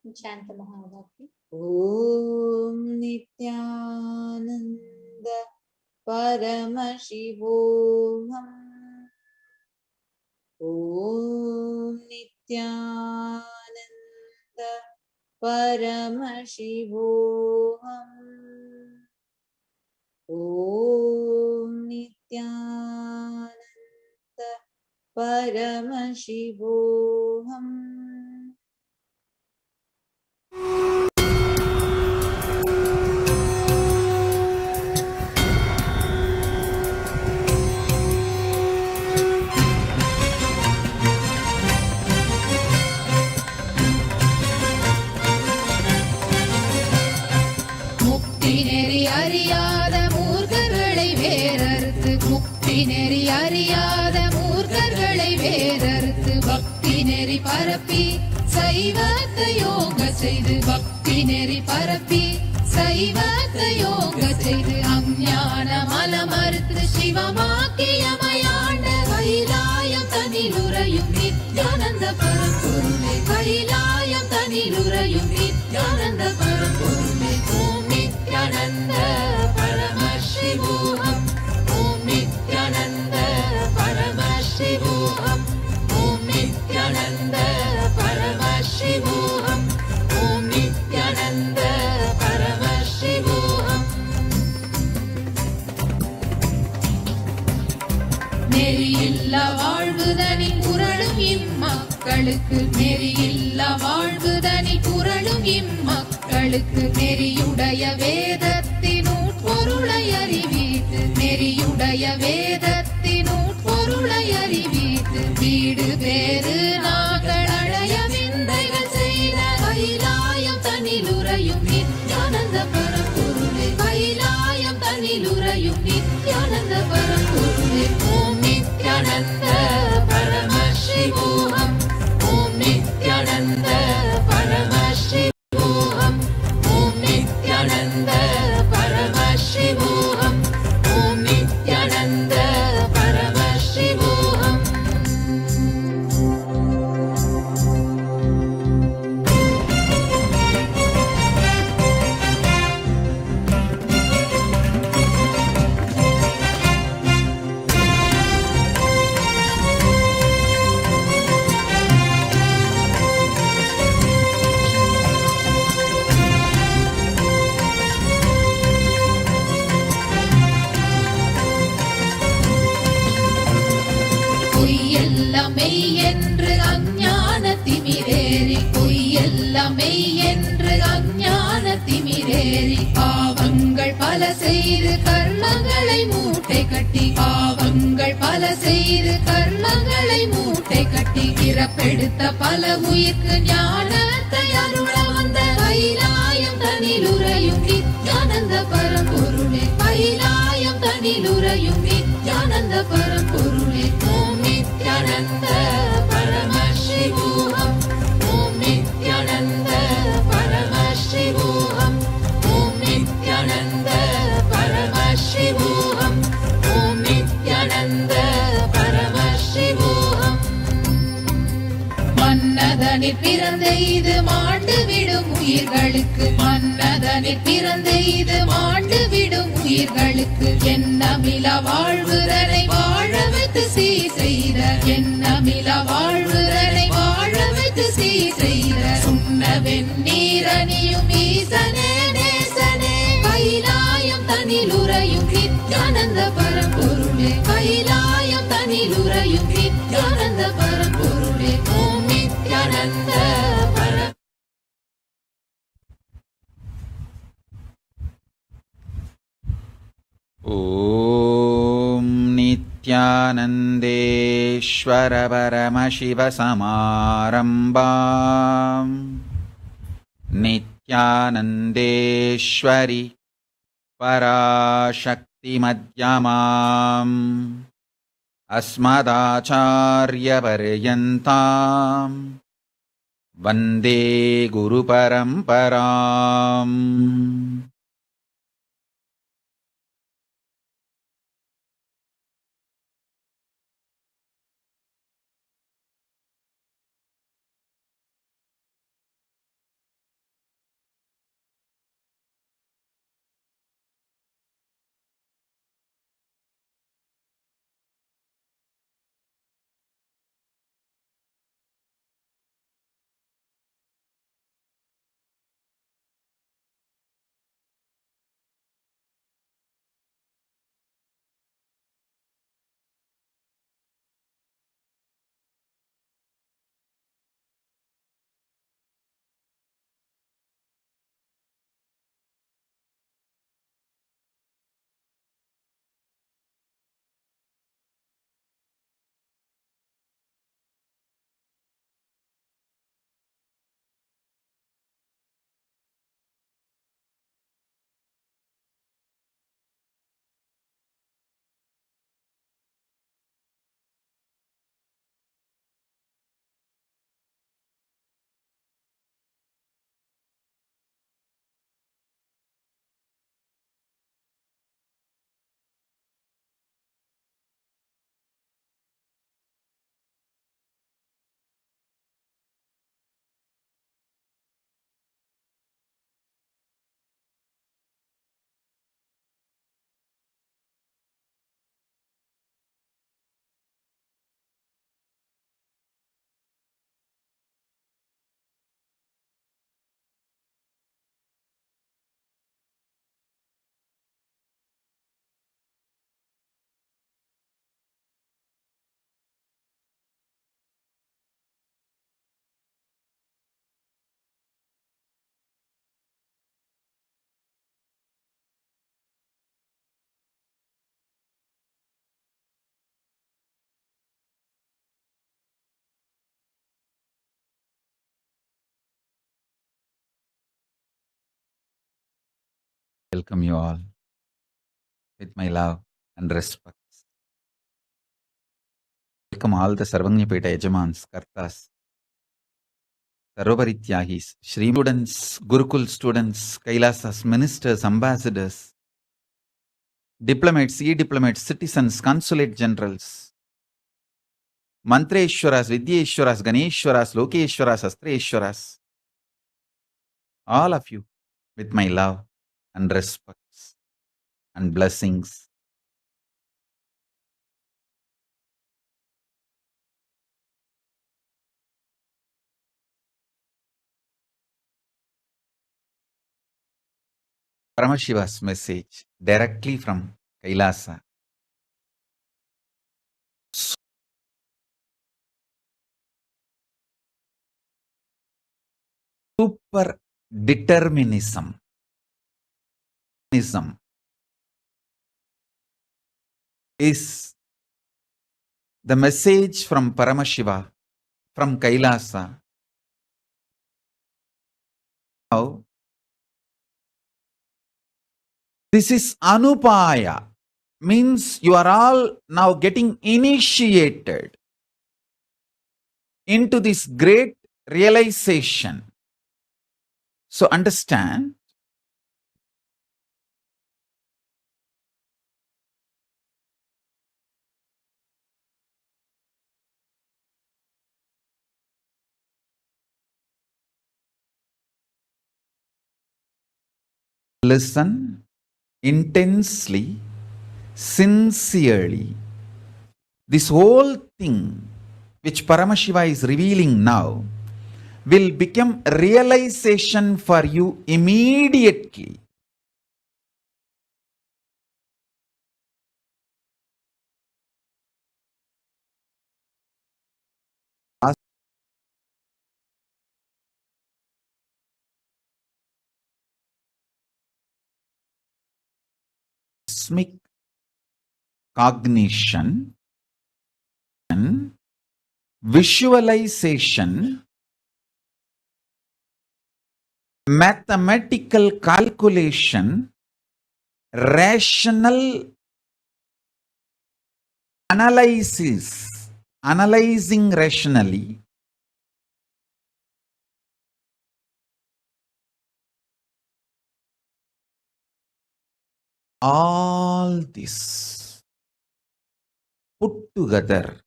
and chant the Mahavakya. Om Nithyananda Paramashivam Om Nithyananda Paramashivam Om Nithyananda Paramashivam. முக்தி நெறி அறியாத மூர்க்கர்களை வேறறுத்து முக்தி நெறி அறியாத மூர்க்கர்களை வேறறுத்து பக்தி நெறி பரப்பி சைவத்தை யோக செய்து பக்தி நெறி பரப்பி சைவத்தை யோக செய்து அஞ்ஞான மலமறுத்து சிவமாக்கியமையாண்ட கைலாயம் தனிலுறையும் நித்யானந்த பரம்பொருளே கைலாயம் தனிலுறையும் நித்யானந்த பரம்பொருளே ஓம் நித்யானந்த பரமசிவோகம் ஓம் நித்யானந்த பரமசிவோகம் ஓம் நித்யானந்த பரமசிவோகம் ஓம் நித்யானந்த பரமசிவோகம் நெறியில்லா வாழ்வுதனி குரலும் இம்மக்களுக்கு நெறியில்லா வாழ்வுதனி குரலும் இம்மக்களுக்கு நெறியுடைய வேதத்தின் உட்பொருளை அறிவித்து நெறியுடைய வேதத்தின் உட்பொருளை அறிவித்து வீடு பேறு நாங்கள் அடைய விந்தைகள் செய்த கைலாயம் தனிலுறையும் நித்யானந்த பரம்பொருளே கைலாயம் தனிலுறையும் நித்யானந்த பரம்பொருளே ஓம் நித்யானந்த பரமசிவோகம் ஓம் நித்யானந்த பரமசிவோகம் ஓம் நித்யானந்த பரமசிவோகம் ஓம் நித்யானந்த பரமசிவோகம் பொய்யெல்லாம் மெய் என்று அஞ்ஞான திமிரேறி பொய்யெல்லாம் மெய் என்று அஞ்ஞான திமிரேறி பாவங்கள் பல செய்து கர்மங்களை மூட்டை கட்டி பாவங்கள் பல செய்து கர்மங்களை மூட்டை கட்டி பிறப்பெடுத்த பல உயிர்க்கு ஞானத்தை அருள வந்த கைலாயம் தனிலுறையும் நித்யானந்த பரம்பொருளே கைலாயம் தனிலுறையும் நித்யானந்த பரம்பொருளே ஓம் நித்யானந்த பரமசிவோகம் ஓம் நித்யானந்த பரமசிவோகம் ஓம் நித்யானந்த பரமசிவோகம் ஓம் நித்யானந்த பரமசிவோகம் மன்னதனில் பிறந்த இது மாண்டு விடும் உயிர்களுக்கு மன்னதனில் பிறந்த இது மாண்டு விடும் உயிர்களுக்கு எண்ணமில வாழ்வுரனை வாழ வைத்து சீ செய்த எண்ணமில வாழ்வுரனை வாழ வைத்து சீ செய்த சுண்ண வெந்நீரணியும் ஈசனே நேசனே கைலாயம் தனிலுறையும் நித்யானந்த பரம்பொருளே கைலாயம் தனிலுறையும் நித்யானந்த பரம்பொருளே ஓம் நித்யானந்த ॐ नित्यानन्देश्वर परमशिवसमारम्भाम् नित्यानन्देश्वरि पराशक्तिमध्यमाम् अस्मदाचार्यपर्यन्ताम् वन्दे गुरुपरम्पराम् Welcome you all with my love and respect. Welcome all the Sarvanyapeta Yajamans, Kartas, Sarvaparityagis, Shri students, Gurukul students, Kailasas, ministers, ambassadors, diplomats, e-diplomats, citizens, consulate generals, Mantreshwaras, Vidyeshwaras, Ganeshwaras, Lokeshwaras, Astreshwaras, all of you with my love and respects and blessings. Paramashiva's message directly from Kailasa. Super determinism is the message from Paramashiva, from Kailasa. Now, this is Anupaya, means you are all now getting initiated into this great realization. So understand, listen intensely, sincerely. This whole thing which Paramashiva is revealing now will become realization for you immediately. Cosmic cognition, visualization, mathematical calculation, rational analysis, analyzing rationally, all this put together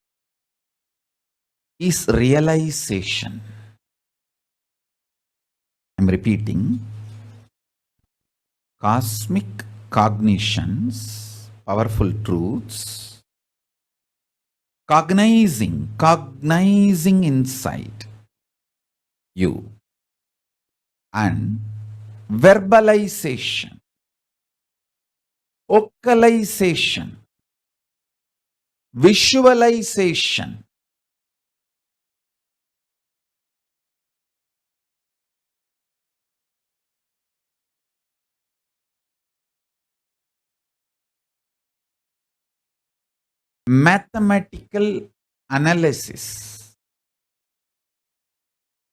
is realization. I'm repeating, cosmic cognitions, powerful truths, cognizing inside you, and verbalization, vocalization, visualization, mathematical analysis,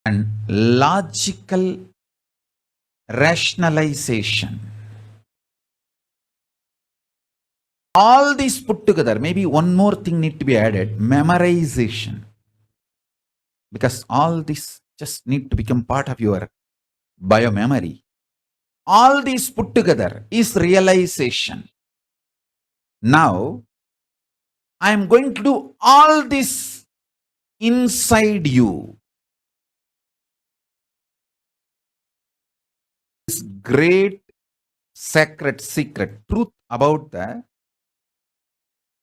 and logical rationalization. All these put together, maybe one more thing need to be added, memorization. Because all this just need to become part of your biomemory. All these put together is realization. Now, I am going to do all this inside you. This great sacred secret truth about the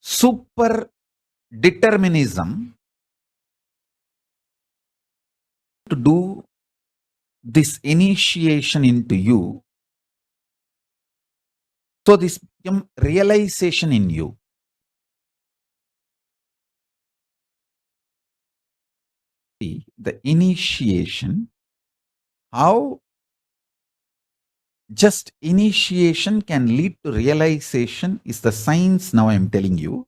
super determinism to do this initiation into you. So this become realization in you. The initiation, how just initiation can lead to realization is the science now I am telling you.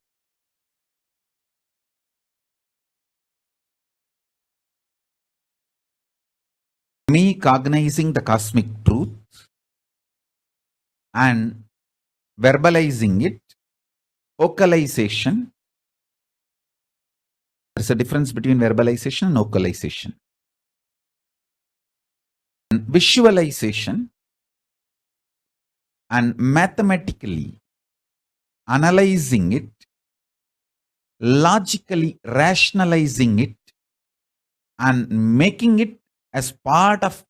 Me cognizing the cosmic truth, and verbalizing it, vocalization. There's a difference between verbalization and vocalization. And visualization and mathematically analyzing it, logically rationalizing it, and making it as part of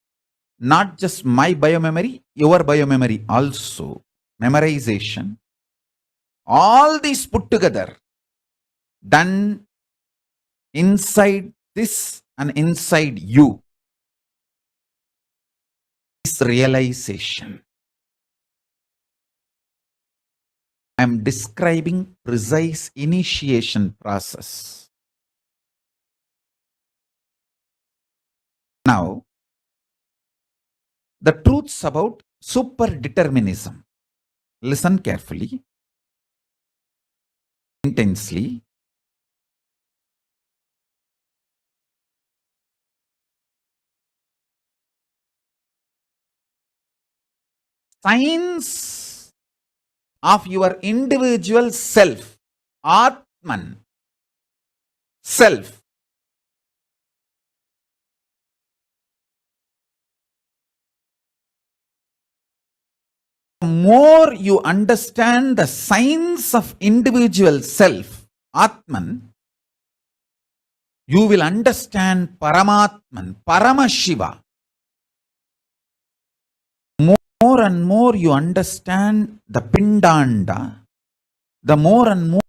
not just my biomemory, your biomemory also, memorization, all these put together, done inside this and inside you, is realization. I am describing precise initiation process. Now, the truths about superdeterminism. Listen carefully, intensely. Science of your individual self, Atman, self. The more you understand the science of individual self, Atman, you will understand Paramatman, Paramashiva. More and more you understand the Pindanda, the more and more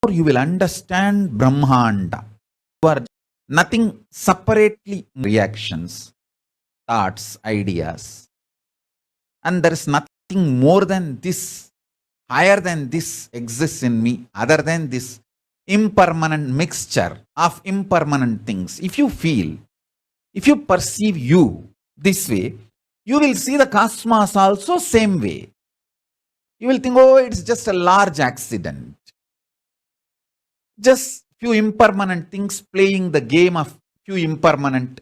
you will understand Brahmanda. You are nothing separately reactions, thoughts, ideas. And there is nothing more than this, higher than this exists in me, other than this impermanent mixture of impermanent things. If you feel, if you perceive you this way, you will see the cosmos also same way. You will think, oh, it's just a large accident. Just few impermanent things playing the game of few impermanent.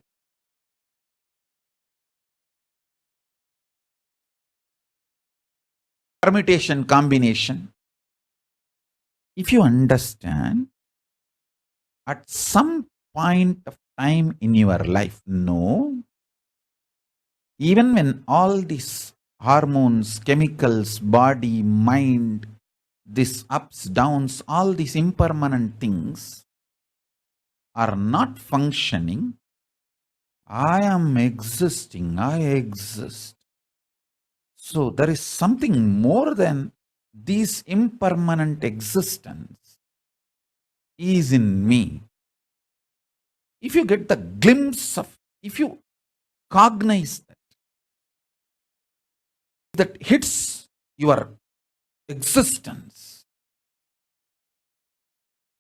Permutation, combination. If you understand, at some point of time in your life, no, even when all these hormones, chemicals, body, mind, these ups, downs, all these impermanent things are not functioning, I am existing, I exist. So there is something more than this impermanent existence is in me. If you get the glimpse of, if you cognize that hits your existence,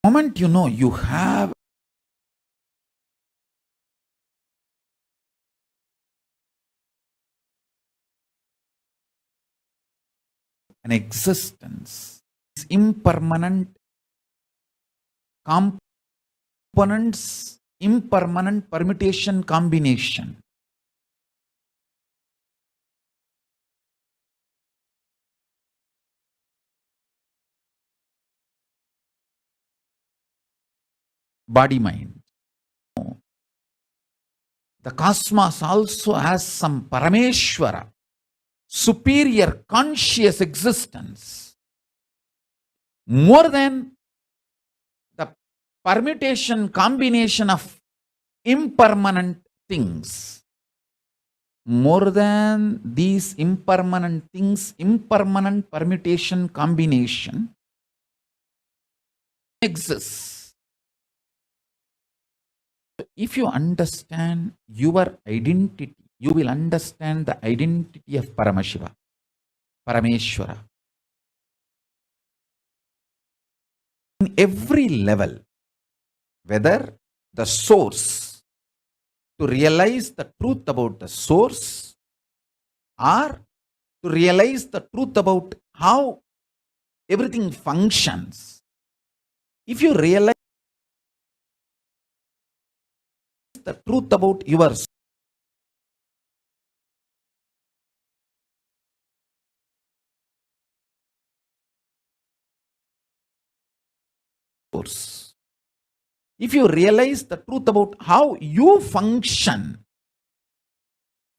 the moment you know you have an existence, is impermanent components, impermanent permutation combination. Body mind. The cosmos also has some Parameshwara, superior conscious existence, more than the permutation combination of impermanent things. More than these impermanent things, impermanent permutation combination exists. If you understand your identity, you will understand the identity of Paramashiva, Parameshwara. In every level, whether the source, to realize the truth about the source, or to realize the truth about how everything functions. If you realize the truth about your source, if you realize the truth about how you function,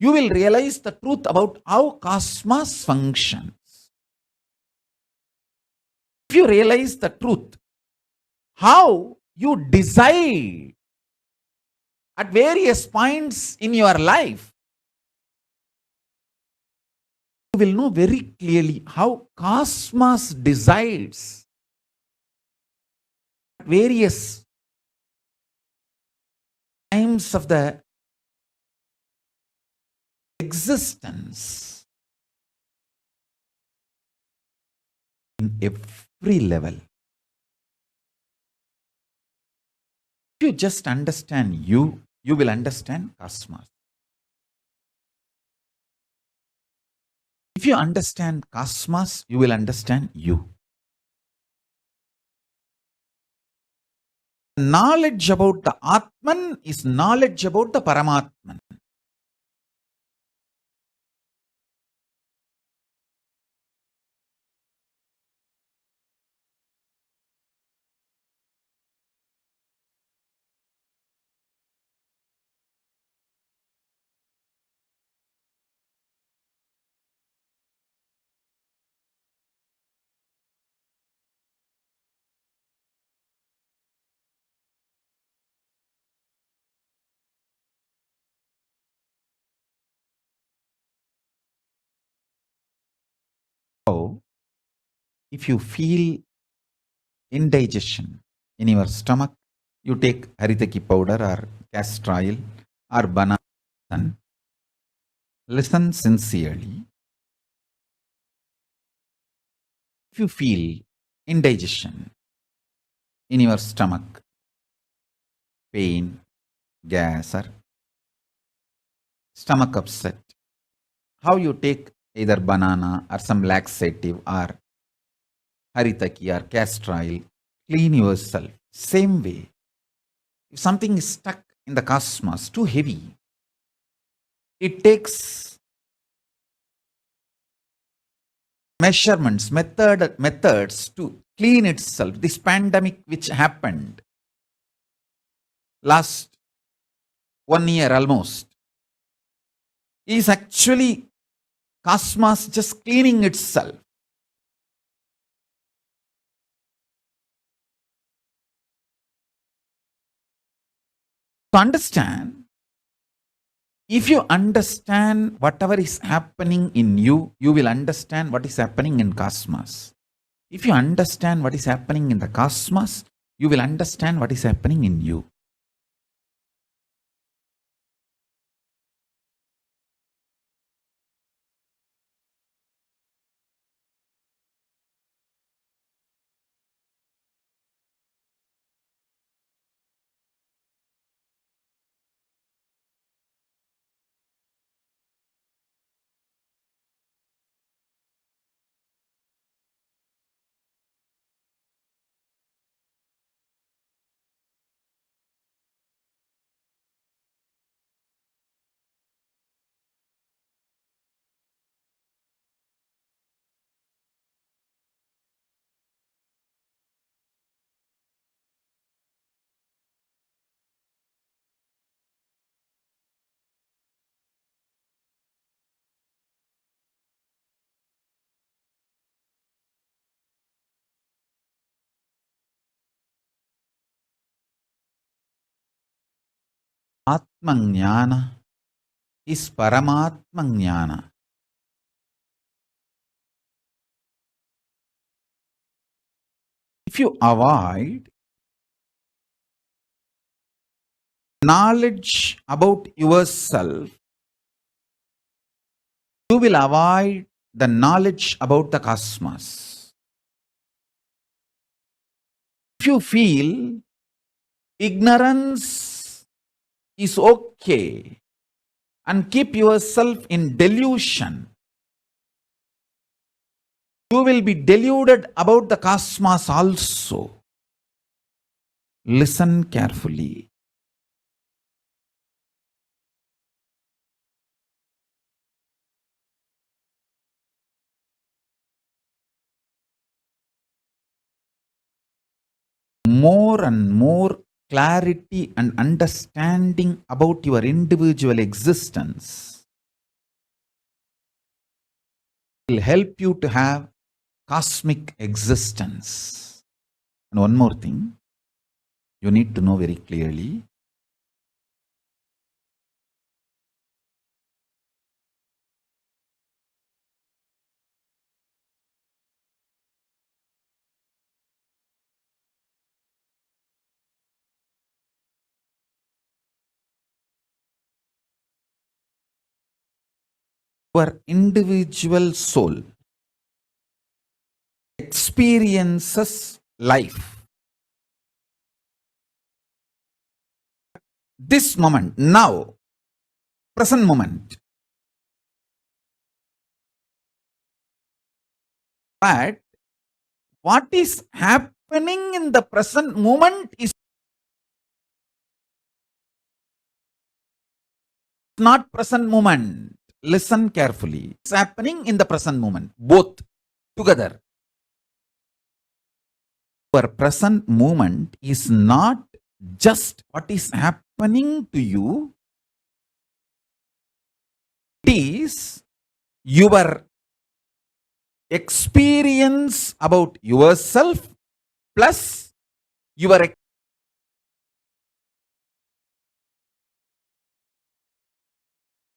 you will realize the truth about how cosmos functions. If you realize the truth, how you decide at various points in your life, you will know very clearly how cosmos decides at various times of the existence in every level. If you just understand you, you will understand cosmos. If you understand cosmos, you will understand you. Knowledge about the Atman is knowledge about the Paramatman. So, if you feel indigestion in your stomach, you take haritaki powder or castor oil or banana. Listen sincerely. If you feel indigestion in your stomach, pain, gas, or stomach upset, how you take either banana or some laxative or haritaki or castor oil, clean yourself. Same way, if something is stuck in the cosmos, too heavy, it takes measurements, methods to clean itself. This pandemic which happened last 1 year almost is actually cosmos just cleaning itself. To understand, if you understand whatever is happening in you, you will understand what is happening in cosmos. If you understand what is happening in the cosmos, you will understand what is happening in you. Atmajnana is Paramatmajnana. If you avoid knowledge about yourself, you will avoid the knowledge about the cosmos. If you feel ignorance is okay and keep yourself in delusion, you will be deluded about the cosmos also. Listen carefully. More and more clarity and understanding about your individual existence will help you to have cosmic existence. And one more thing, you need to know very clearly. Your individual soul experiences life. This moment, now, present moment. But what is happening in the present moment is not present moment. Listen carefully. It's happening in the present moment, both together. Your present moment is not just what is happening to you. It is your experience about yourself plus your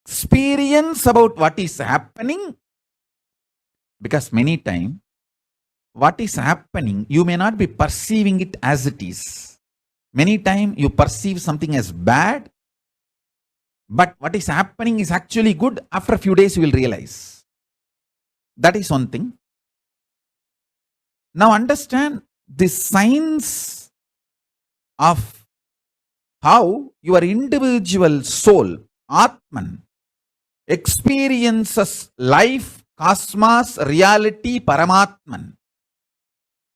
experience about what is happening. Because many times, what is happening, you may not be perceiving it as it is. Many times you perceive something as bad, but what is happening is actually good. After a few days, you will realize. That is one thing. Now understand the science of how your individual soul, Atman, experiences life, cosmos, reality, Paramatman.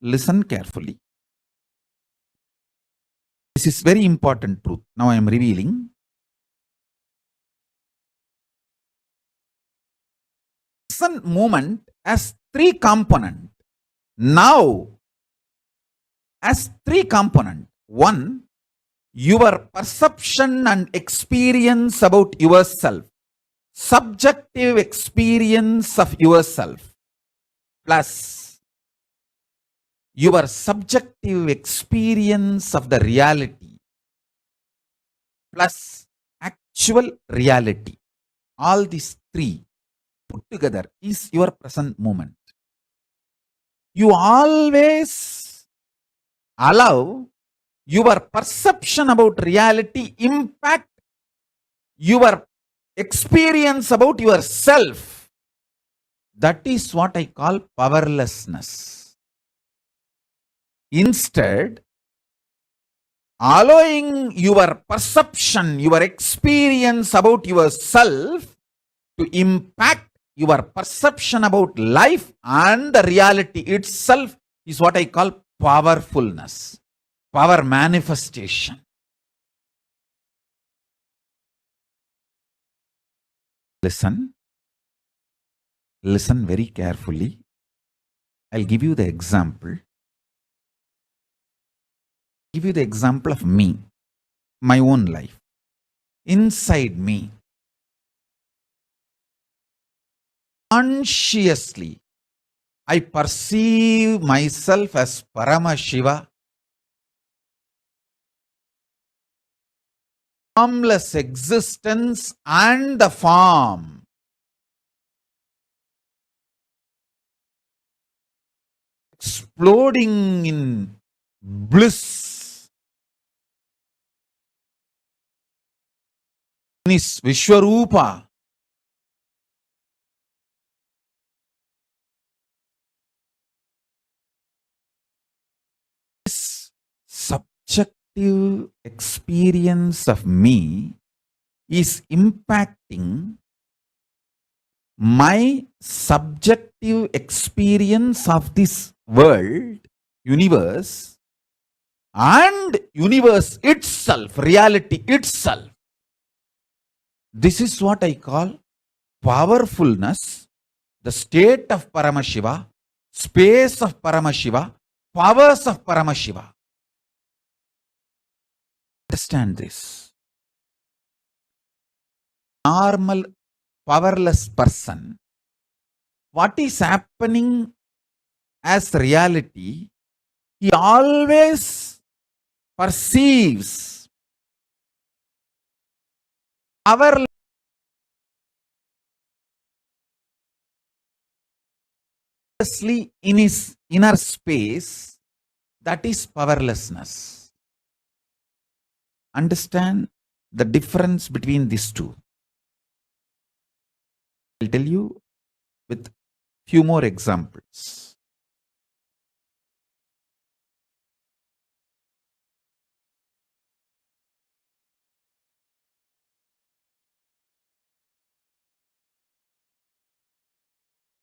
Listen carefully. This is very important truth. Now I am revealing. Present moment has three components. Now, as three components. One, your perception and experience about yourself. Subjective experience of yourself. Plus, your subjective experience of the reality. Plus, actual reality. All these three put together is your present moment. You always allow your perception about reality impact your experience about yourself. That is what I call powerlessness. Instead, allowing your perception, your experience about yourself to impact your perception about life and the reality itself is what I call powerfulness, power manifestation. Listen very carefully. I'll give you the example. Give you the example of me, my own life. Inside me, consciously, I perceive myself as Paramashiva, formless existence and the form. Exploding in bliss. in his Vishwarupa. This subjective experience of me is impacting my subjective experience of this world, universe, and universe itself, reality itself. This is what I call powerfulness, the state of Paramashiva, space of Paramashiva, powers of Paramashiva. Understand this. Normal, powerless person, what is happening as reality, he always perceives powerlessly in his inner space, that is powerlessness. Understand the difference between these two. I'll tell you with few more examples.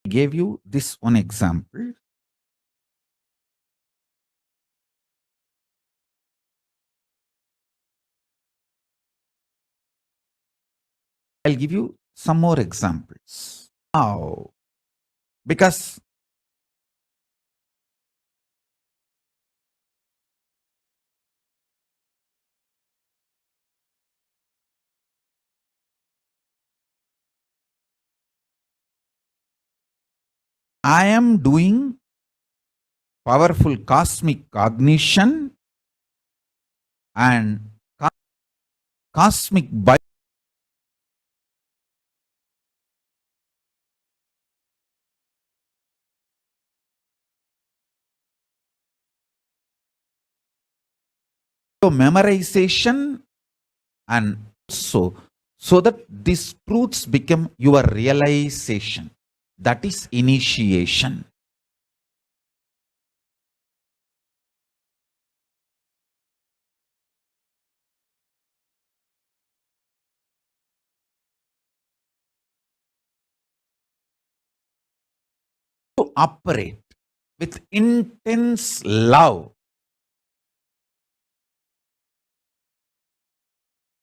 I gave you this one example. I'll give you some more examples. Now, because I am doing powerful cosmic cognition and cosmic memorization, and so that these truths become your realization. That is initiation. To operate with intense love,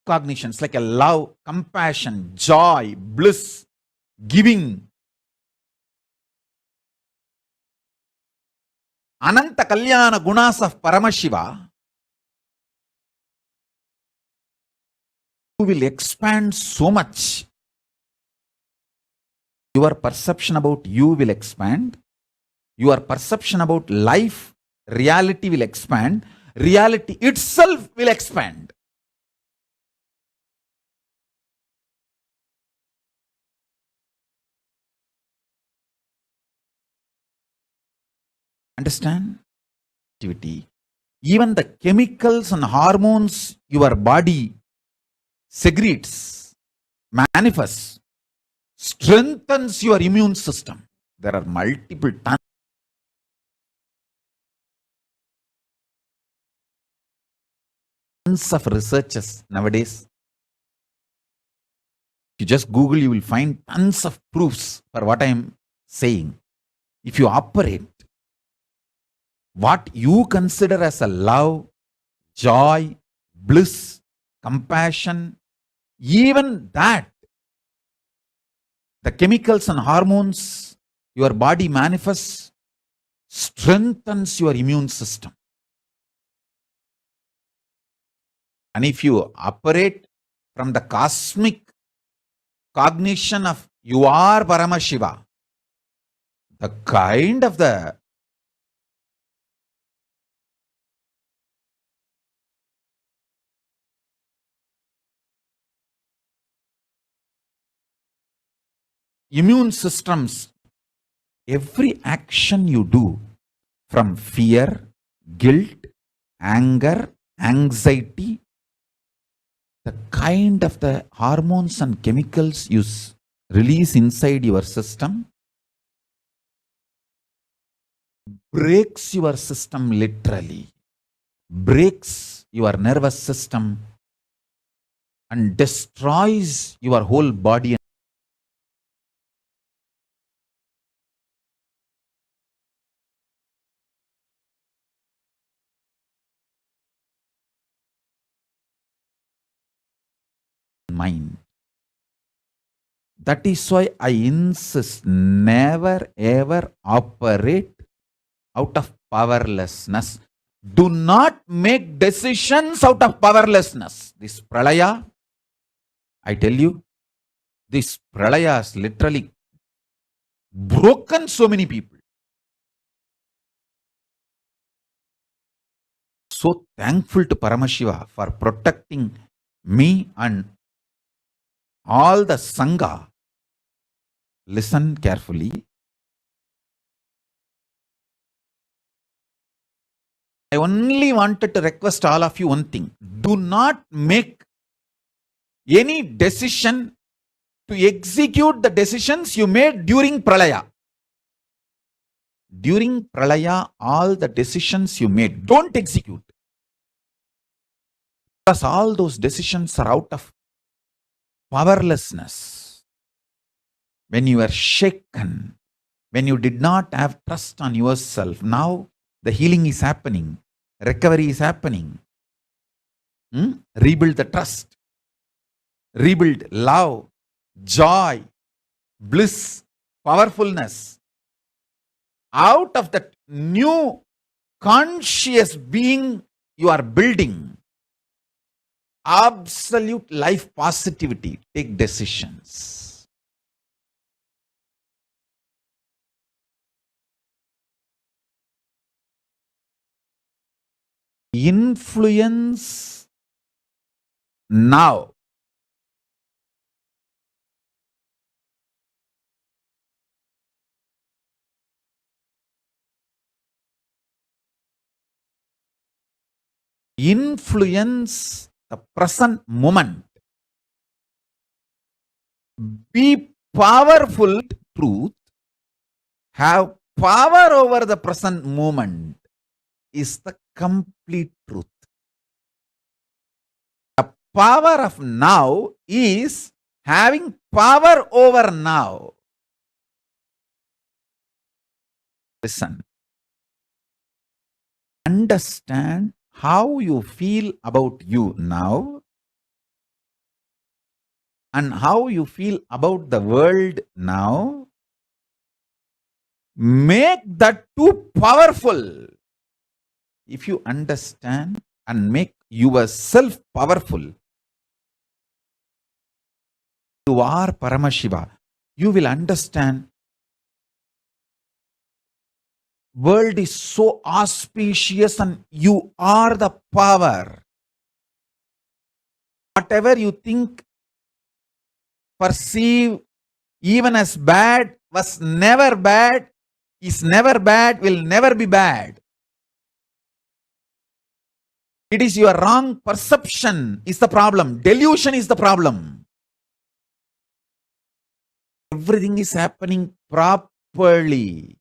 cognitions like a love, compassion, joy, bliss, giving, Ananta Kalyana gunas of Paramashiva, you will expand so much. Your perception about you will expand. Your perception about life, reality will expand. Reality itself will expand. Understand? Even the chemicals and hormones your body secretes, manifests, strengthens your immune system. There are multiple tons of researches nowadays. If you just Google, you will find tons of proofs for what I am saying. If you operate what you consider as a love, joy, bliss, compassion, even that, the chemicals and hormones your body manifests, strengthens your immune system. And if you operate from the cosmic cognition of you are Paramashiva, the kind of the immune systems, every action you do from fear, guilt, anger, anxiety, the kind of the hormones and chemicals you release inside your system breaks your system literally, breaks your nervous system and destroys your whole body. Mind. That is why I insist, never ever operate out of powerlessness. Do not make decisions out of powerlessness. This pralaya, I tell you, this pralaya has literally broken so many people. So thankful to Paramashiva for protecting me and all the Sangha. Listen carefully. I only wanted to request all of you one thing. Do not make any decision to execute the decisions you made during Pralaya. During Pralaya, all the decisions you made, don't execute. Because all those decisions are out of powerlessness. When you were shaken, when you did not have trust on yourself, now the healing is happening, recovery is happening. Rebuild the trust, rebuild love, joy, bliss, powerfulness. Out of that new conscious being you are building, absolute life positivity, take decisions. Influence now. Influence the present moment. Be powerful, truth. Have power over the present moment is the complete truth. The power of now is having power over now. Listen. Understand how you feel about you now and how you feel about the world now. Make that too powerful. If you understand and make yourself powerful, you are Paramashiva. You will understand world is so auspicious and you are the power. Whatever you think, perceive, even as bad, was never bad, is never bad, will never be bad. It is your wrong perception is the problem. Delusion is the problem. Everything is happening properly.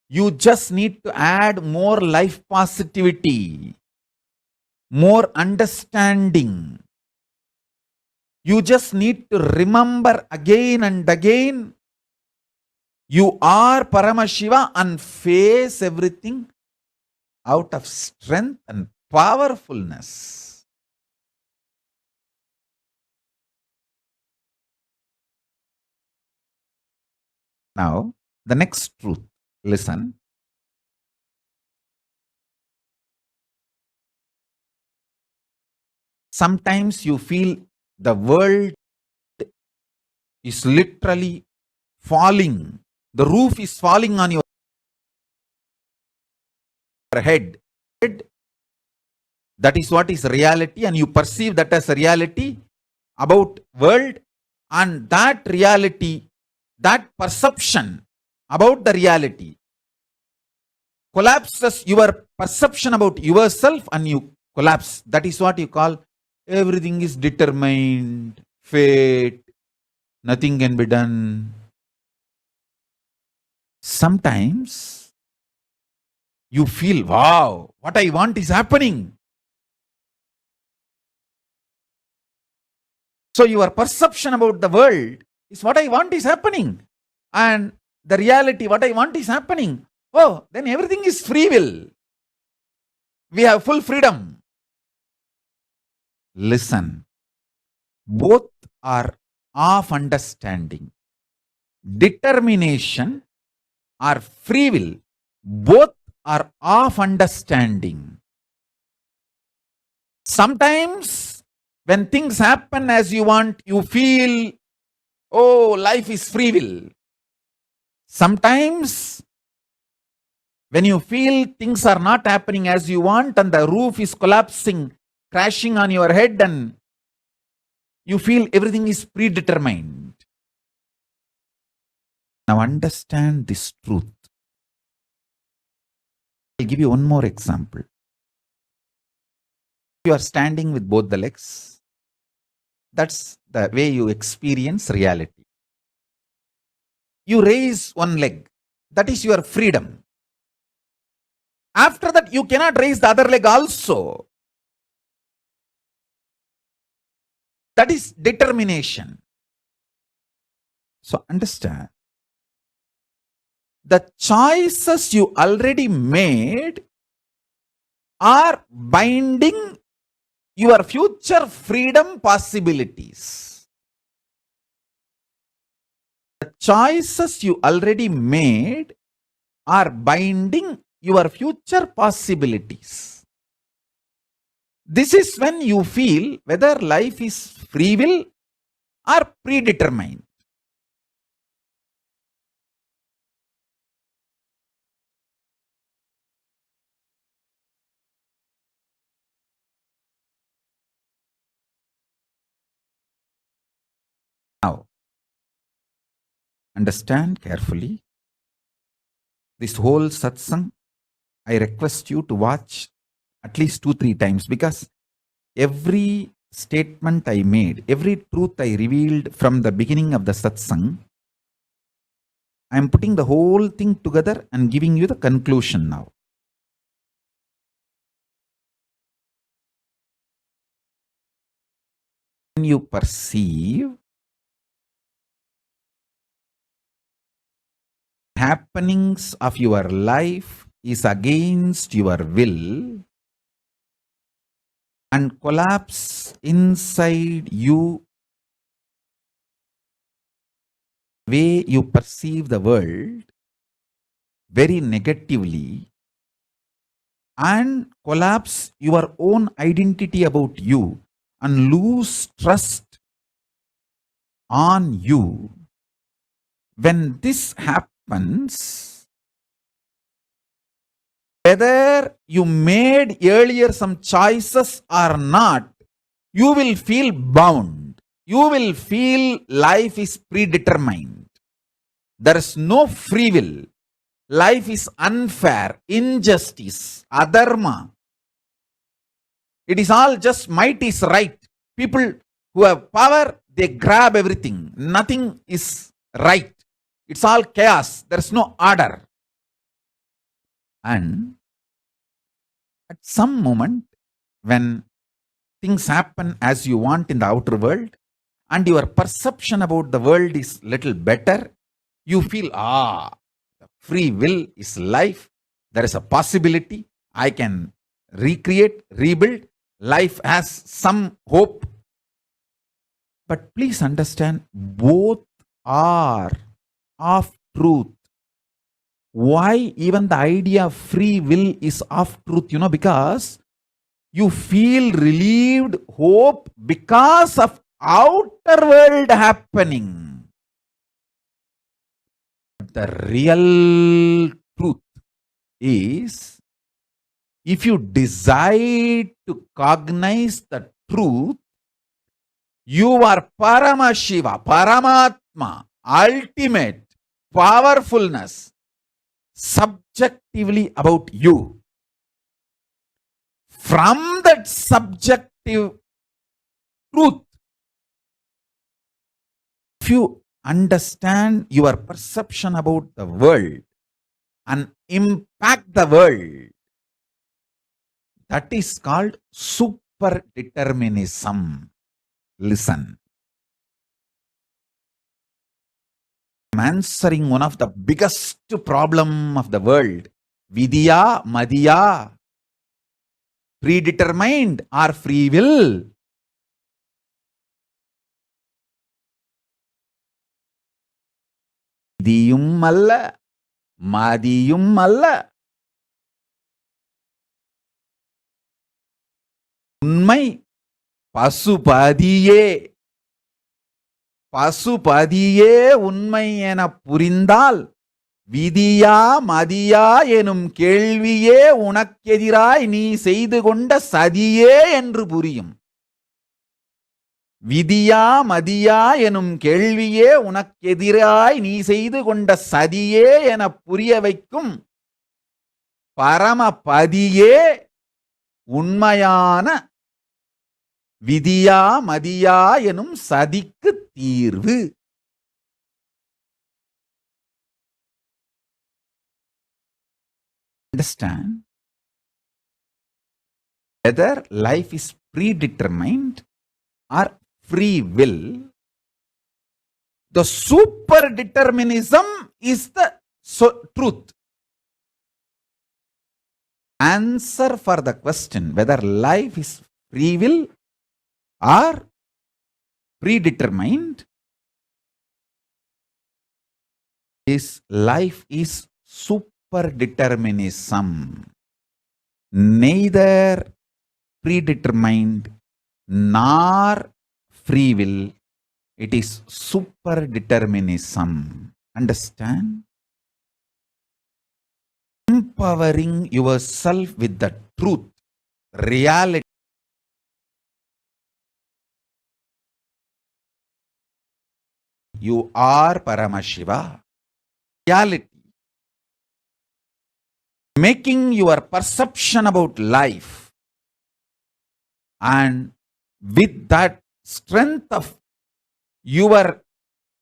You just need to add more life positivity, more understanding. You just need to remember again and again, you are Paramashiva, and face everything out of strength and powerfulness. Now, the next truth. Listen. Sometimes you feel the world is literally falling. The roof is falling on your head. That is what is reality, and you perceive that as a reality about world, and that reality, that perception about the reality collapses your perception about yourself and you collapse. That is what you call everything is determined, fate, nothing can be done. Sometimes you feel, wow, what I want is happening. So your perception about the world is what I want is happening. And the reality, what I want is happening. Oh, then everything is free will. We have full freedom. Listen, both are of understanding. Determination or free will, both are of understanding. Sometimes when things happen as you want, you feel, oh, life is free will. Sometimes when you feel things are not happening as you want and the roof is collapsing, crashing on your head, and you feel everything is predetermined. Now understand this truth. I'll give you one more example. You are standing with both the legs. That's the way you experience reality. You raise one leg. That is your freedom. After that, you cannot raise the other leg also. That is determination. So understand, the choices you already made are binding your future freedom possibilities. The choices you already made are binding your future possibilities. This is when you feel whether life is free will or predetermined. Now, understand carefully. This whole satsang, I request you to watch at least 2-3 times, because every statement I made, every truth I revealed from the beginning of the satsang, I am putting the whole thing together and giving you the conclusion now. When you perceive happenings of your life is against your will and collapse inside you, the way you perceive the world very negatively, and collapse your own identity about you and lose trust on you, when this happens, whether you made earlier some choices or not, you will feel bound. You will feel life is predetermined. There is no free will. Life is unfair, injustice, adharma. It is all just might is right. People who have power, they grab everything. Nothing is right. It's all chaos. There's no order. And at some moment, when things happen as you want in the outer world, and your perception about the world is little better, you feel, the free will is life. There is a possibility. I can recreate, rebuild. Life has some hope. But please understand, both are of truth. Why even the idea of free will is of truth? Because you feel relieved, hope, because of outer world happening. The real truth is, if you decide to cognize the truth, you are Paramashiva, Paramatma, ultimate powerfulness, subjectively about you. From that subjective truth. If you understand your perception about the world and impact the world, that is called super determinism. Listen. I'm answering one of the biggest problem of the world. Vidya, Madhya. Predetermined or free will. Vidiyum alla, Madhiyum alla. உண்மை பசுபதியே பசுபதியே உண்மை என புரிந்தால் விதியா மதியா எனும் கேள்வியே உனக்கெதிராய் நீ செய்து கொண்ட சதியே என்று புரியும். விதியா மதியா எனும் கேள்வியே உனக்கெதிராய் நீ செய்து கொண்ட சதியே என புரிய வைக்கும் பரமபதியே உண்மையான விதியா மதியா எனும் சதிக்கு தீர்வு. Understand? Whether life is predetermined or free will, the super determinism is the truth. Answer for the question whether life is free will or predetermined is life is super determinism. Neither predetermined nor free will. It is super determinism. Understand? Empowering yourself with the truth, reality. You are Paramashiva. Reality. Making your perception about life, and with that strength of your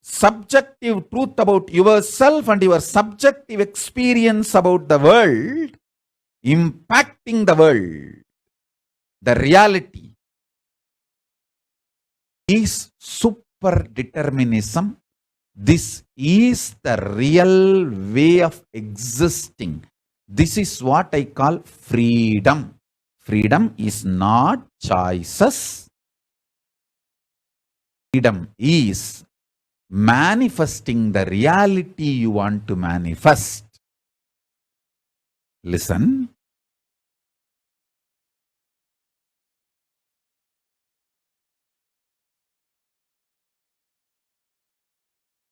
subjective truth about yourself and your subjective experience about the world, impacting the world, the reality is super determinism. This is the real way of existing. This is what I call freedom. Freedom is not choices. Freedom is manifesting the reality you want to manifest. Listen.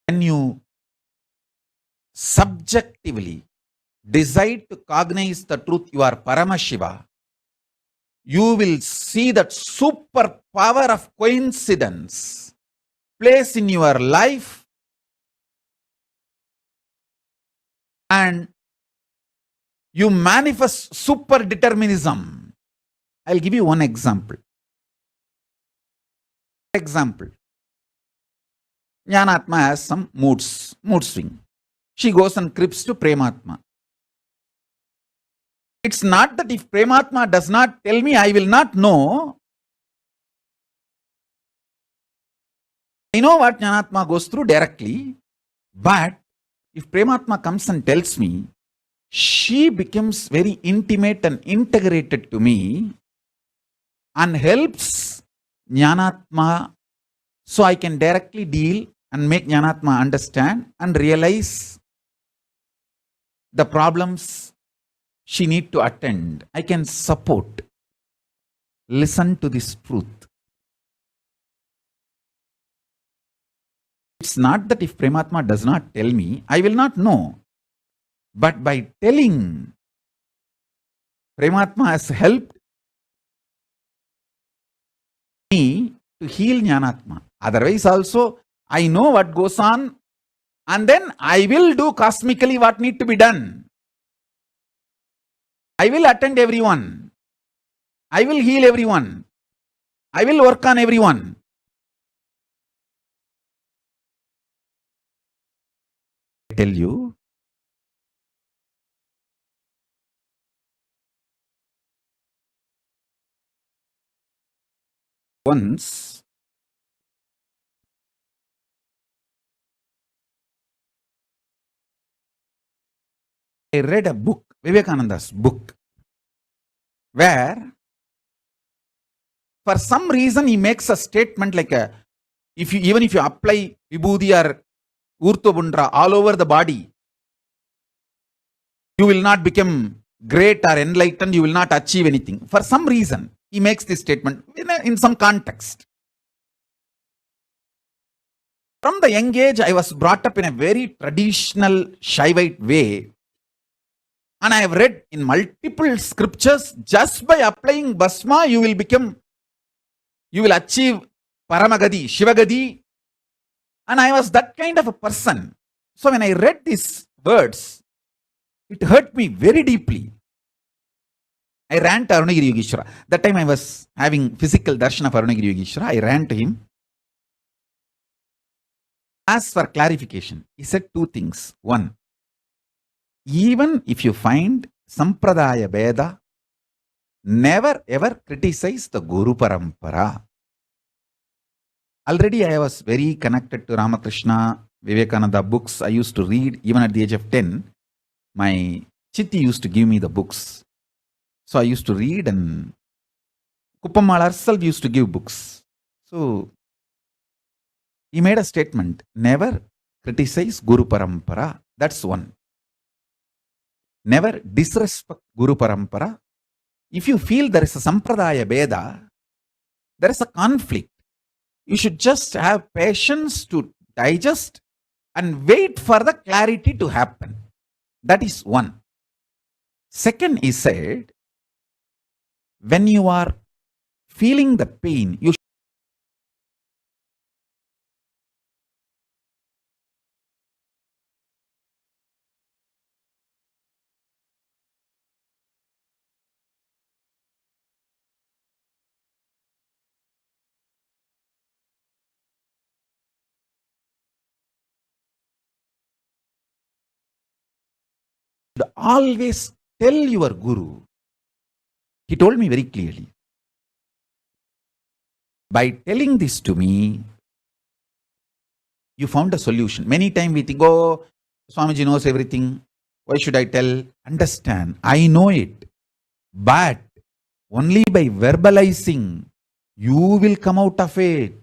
When you subjectively decide to cognize the truth, you are Paramashiva, you will see that super power of coincidence plays in your life, and you manifest super determinism. I'll give you one example. Jnanatma has some mood swing. She goes and creeps to Prematma. It's not that if Prematma does not tell me, I will not know. I know what Jnanatma goes through directly, but if Prematma comes and tells me, she becomes very intimate and integrated to me and helps Jnanatma, so I can directly deal and make Jnanatma understand and realize the problems she need to attend. I can support. Listen to this truth. It's not that if Prematma does not tell me, I will not know. But by telling, Prematma has helped me to heal Jnanatma. Otherwise also, I know what goes on, and then I will do cosmically what need to be done. I will attend everyone. I will heal everyone. I will work on everyone. I tell you, once I read a book, Vivekananda's book, where for some reason he makes a statement like even if you apply vibhuti or urtobundra all over the body, you will not become great or enlightened, you will not achieve anything. For some reason, he makes this statement in some context. From the young age, I was brought up in a very traditional Shaivite way. And I have read in multiple scriptures, just by applying Bhasma, you will achieve Paramagadi, Shivagadi. And I was that kind of a person. So when I read these words, it hurt me very deeply. I ran to Arunagiri Yogeshwara. That time I was having physical darshan of Arunagiri Yogeshwara. I ran to him. Asked for clarification. He said two things. One, even if you find Sampradaya Veda, never ever criticize the Guru Parampara. Already I was very connected to Ramakrishna, Vivekananda books. I used to read even at the age of 10. My chitti used to give me the books. So I used to read, and Kuppamal herself used to give books. So he made a statement, never criticize Guru Parampara. That's one. Never disrespect Guru Parampara. If you feel there is a Sampradaya Veda, there is a conflict. You should just have patience to digest and wait for the clarity to happen. That is one. Second, he said, when you are feeling the pain, you should always tell your Guru. He told me very clearly, by telling this to me, you found a solution. Many times we think, oh, Swamiji knows everything. Why should I tell? Understand, I know it. But only by verbalizing, you will come out of it.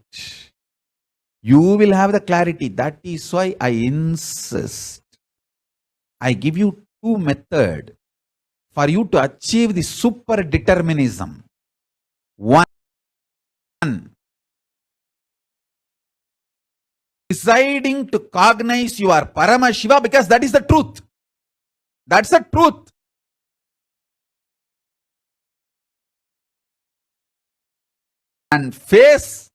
You will have the clarity. That is why I insist. I give you two methods for you to achieve the super determinism. One, deciding to cognize your Paramashiva, because that is the truth. That's the truth. And face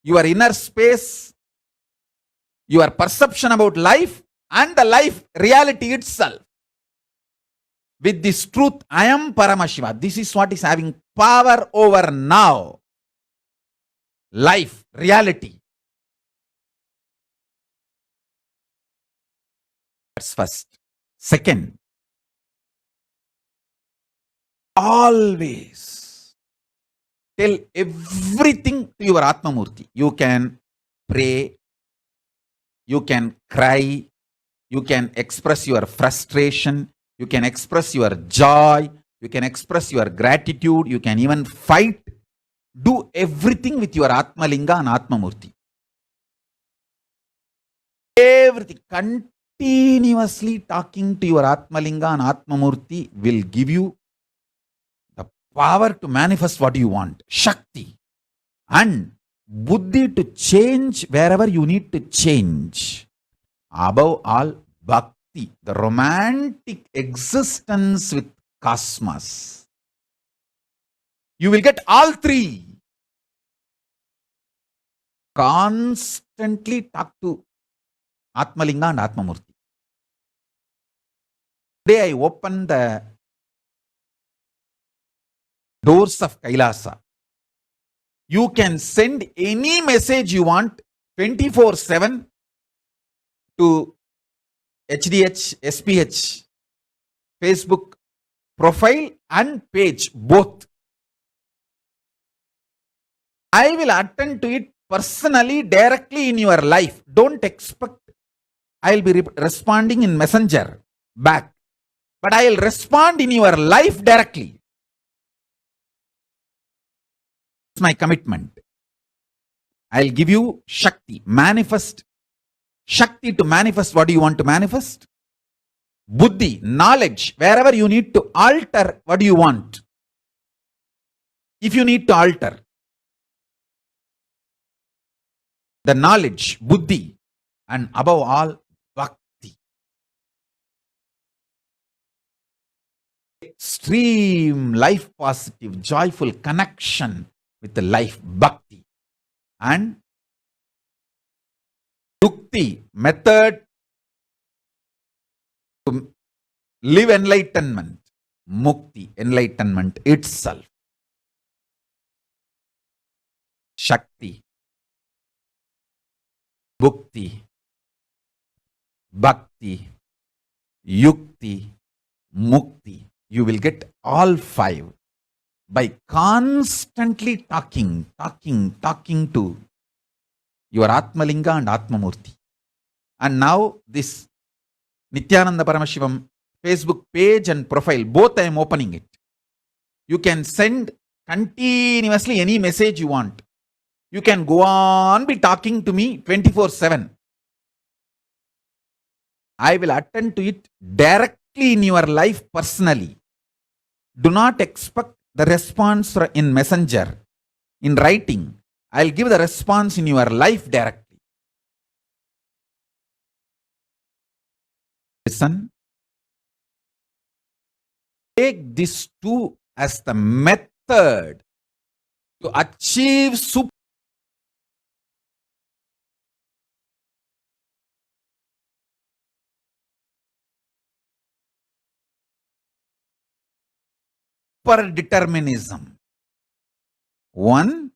your inner space, your perception about life and the life reality itself. With this truth, I am Paramashiva. This is what is having power over now. Life, reality. That's first. Second, always tell everything to your Atmamurti. You can pray, you can cry, you can express your frustration, you can express your joy, you can express your gratitude, you can even fight. Do everything with your Atmalinga and Atmamurti. Everything. Continuously talking to your Atmalinga and Atmamurti will give you the power to manifest what you want. Shakti. And Buddhi to change wherever you need to change. Above all, Bhakti. The romantic existence with cosmos. You will get all three. Constantly talk to Atmalinga and Atmamurti. Today I open the doors of Kailasa. You can send any message you want 24/7 to HDH, SPH, Facebook profile and page, both. I will attend to it personally, directly in your life. Don't expect I'll be responding in messenger back, but I'll respond in your life directly. It's my commitment. I'll give you Shakti, manifest. Shakti to manifest what do you want to manifest. Buddhi, knowledge, wherever you need to alter what do you want. If you need to alter the knowledge, buddhi, and above all, bhakti. Extreme life positive, joyful connection with the life, bhakti. And yukti, method to live enlightenment, mukti, enlightenment itself. Shakti, bhukti, bhakti, yukti, mukti. You will get all five by constantly talking to your Atmalinga and Atmamurti. And now this Nithyananda Paramashivam Facebook page and profile, both I am opening it. You can send continuously any message you want. You can go on be talking to me 24/7. I will attend to it directly in your life personally. Do not expect the response in messenger, in writing. I'll give the response in your life directly. Listen. Take this two as the method to achieve super determinism. One,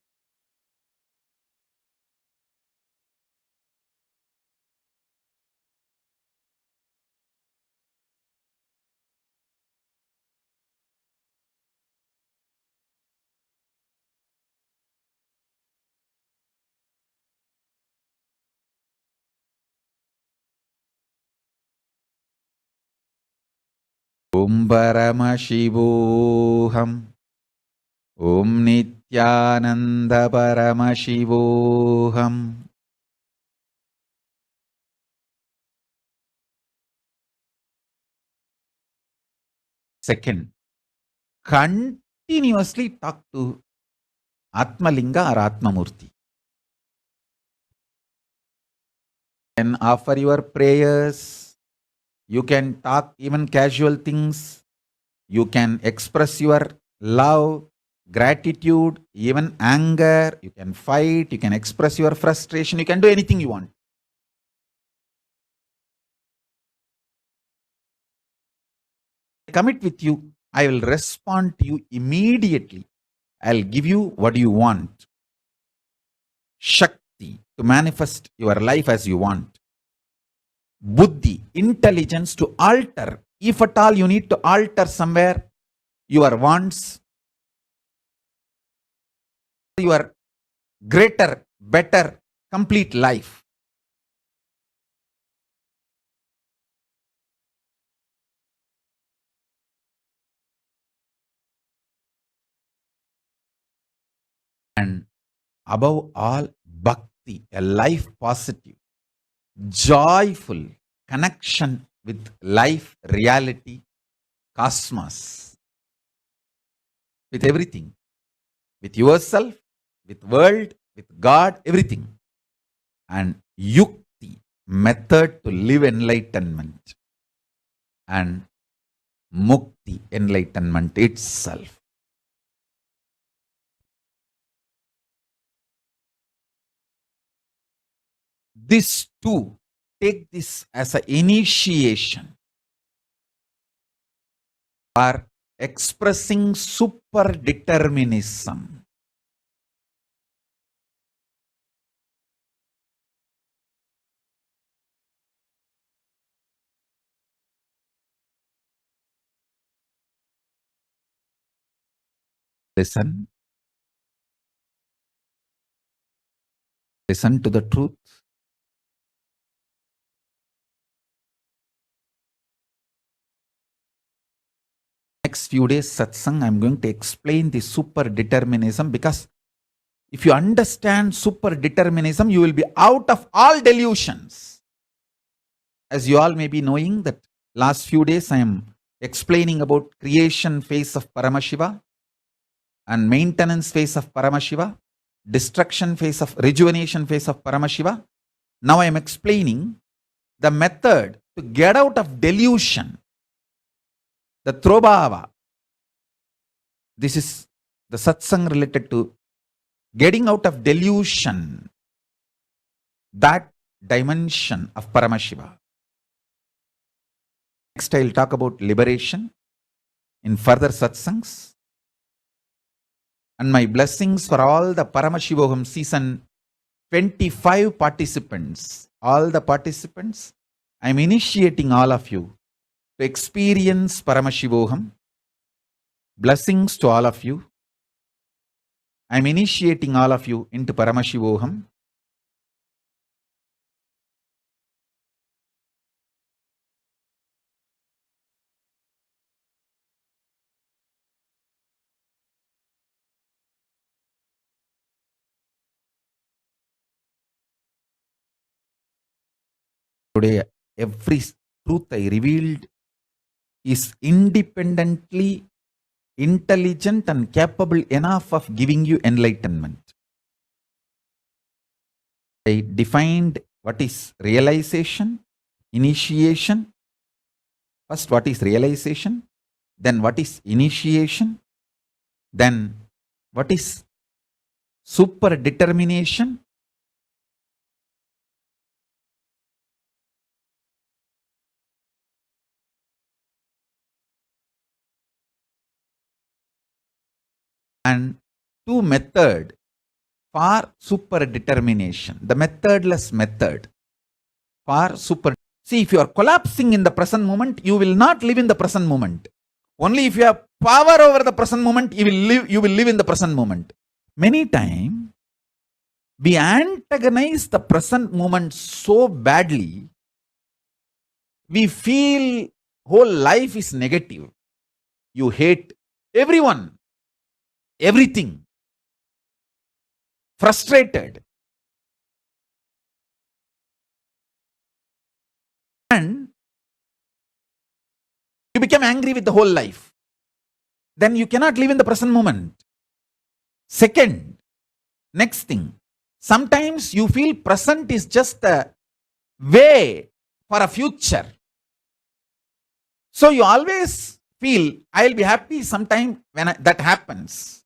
Om Paramashivoham. Om Nithyananda Paramashivoham. Second, continuously talk to Atmalinga or Atmamurti. You can offer your prayers. You can talk even casual things. You can express your love, gratitude, even anger. You can fight. You can express your frustration. You can do anything you want. I commit with you. I will respond to you immediately. I'll give you what you want. Shakti, to manifest your life as you want. Buddhi, intelligence to alter. If at all you need to alter somewhere your wants, your greater, better, complete life. And above all, bhakti, a life positive, joyful connection with life, reality, cosmos, with everything, with yourself, with world, with God, everything. And yukti, method to live enlightenment. And mukti, enlightenment itself. This too, take this as an initiation for expressing super determinism. Listen. Listen to the truth. Next few days satsang, I'm going to explain the super determinism, because if you understand super determinism, you will be out of all delusions. As you all may be knowing that last few days I am explaining about creation phase of Paramashiva and maintenance phase of Paramashiva, destruction phase of rejuvenation phase of Paramashiva. Now I am explaining the method to get out of delusion, the Trobhava. This is the satsang related to getting out of delusion, that dimension of Paramashiva. Next I will talk about liberation in further satsangs. And my blessings for all the Paramashivam season 25 participants, all the participants. I am initiating all of you to experience Paramashivoham. Blessings to all of you. I am initiating all of you into Paramashivoham. Today, every truth I revealed is independently intelligent and capable enough of giving you enlightenment. I defined what is realization, initiation. First, what is realization? Then, what is initiation? Then, what is super determination? And two method for super determination, the methodless method for super. See, if you are collapsing in the present moment, you will not live in the present moment. Only if you have power over the present moment, you will live in the present moment. Many times, we antagonize the present moment so badly, we feel whole life is negative. You hate everyone, everything, frustrated. And you become angry with the whole life. Then you cannot live in the present moment. Second, next thing, sometimes you feel present is just a way for a future. So you always feel, I will be happy sometime when that happens.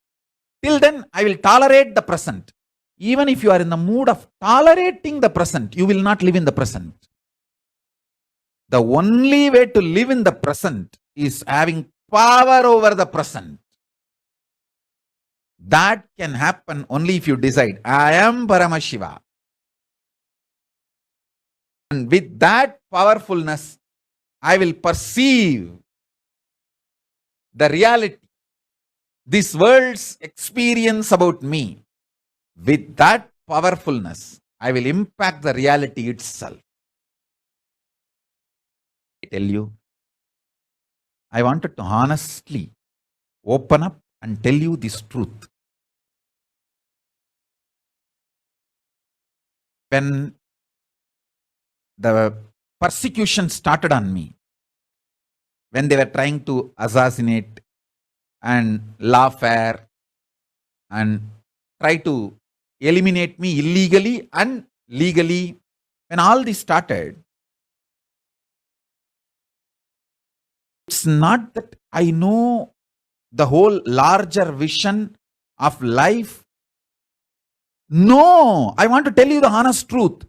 Till then, I will tolerate the present. Even if you are in the mood of tolerating the present, you will not live in the present. The only way to live in the present is having power over the present. That can happen only if you decide, I am Paramashiva. And with that powerfulness, I will perceive the reality, this world's experience about me. With that powerfulness, I will impact the reality itself. I tell you, I wanted to honestly open up and tell you this truth. When the persecution started on me, when they were trying to assassinate and lawfare and try to eliminate me illegally and legally, when all this started, it's not that I know the whole larger vision of life. No, I want to tell you the honest truth.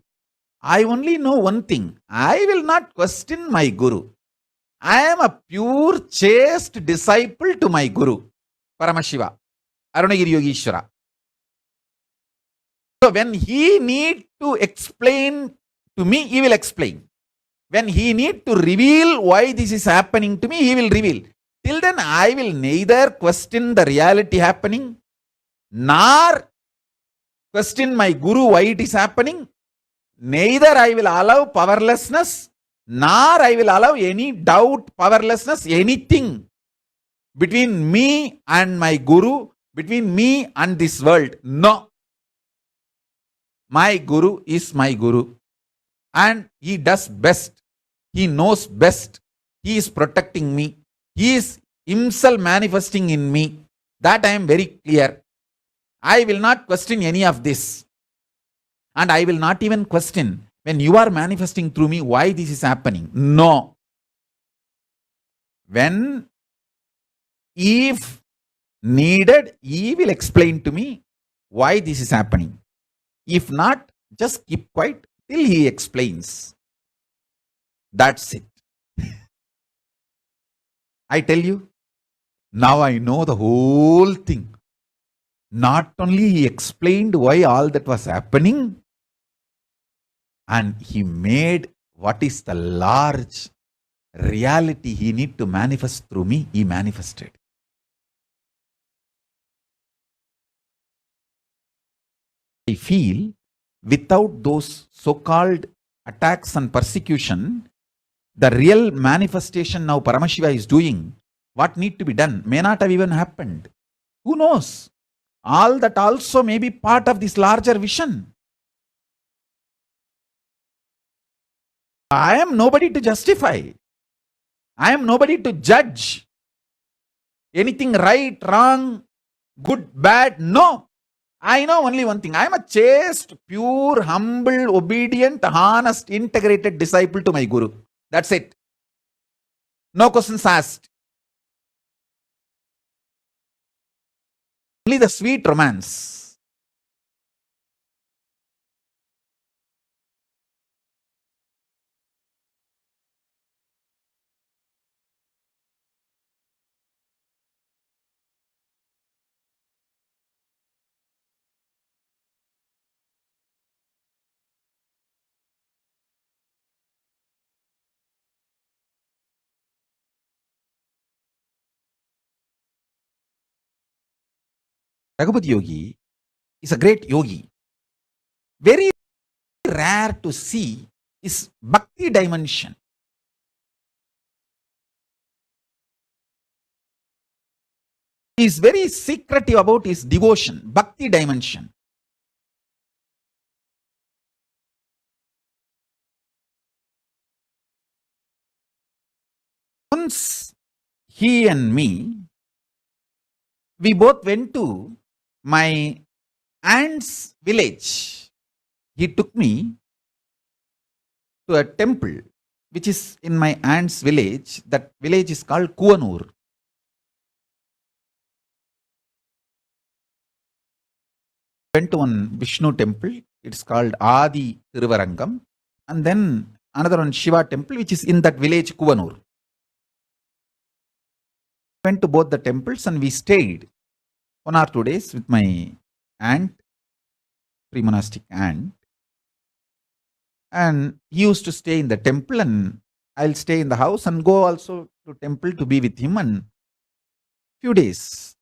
I only know one thing. I will not question my Guru. I am a pure, chaste disciple to my Guru, Paramashiva, Arunagiri Yogeshwara. So when he need to explain to me, he will explain. When he need to reveal why this is happening to me, he will reveal. till then I will neither question the reality happening, nor question my Guru why it is happening. Neither I will allow powerlessness, nor I will allow any doubt, powerlessness, anything between me and my Guru, between me and this world. No. My Guru is my Guru, and he does best. He knows best. He is protecting me. He is himself manifesting in me. That I am very clear. I will not question any of this. And I will not even question when you are manifesting through me why this is happening. No. When, if needed, he will explain to me why this is happening. If not, just keep quiet till he explains. That's it. I tell you, now I know the whole thing. Not only he explained why all that was happening, and he made what is the large reality he need to manifest through me, he manifested. I feel without those so-called attacks and persecution, the real manifestation now Paramashiva is doing, what need to be done, may not have even happened. Who knows? All that also may be part of this larger vision. I am nobody to justify. I am nobody to judge. Anything right, wrong, good, bad, no. I know only one thing. I am a chaste, pure, humble, obedient, honest, integrated disciple to my Guru. That's it. No questions asked. Only the sweet romance. Raghupathi Yogi is a great yogi. Very rare to see is bhakti dimension. He is very secretive about his devotion, bhakti dimension. Once he and me, we both went to my aunt's village. He took me to a temple which is in my aunt's village. That village is called Kuvanur. Went to one Vishnu temple. It's called Adi Tiruvarangam. And then another one Shiva temple which is in that village Kuvanur. Went to both the temples and we stayed 1 or 2 days with my aunt, pre-monastic aunt. And he used to stay in the temple and I'll stay in the house and go also to temple to be with him. And few days,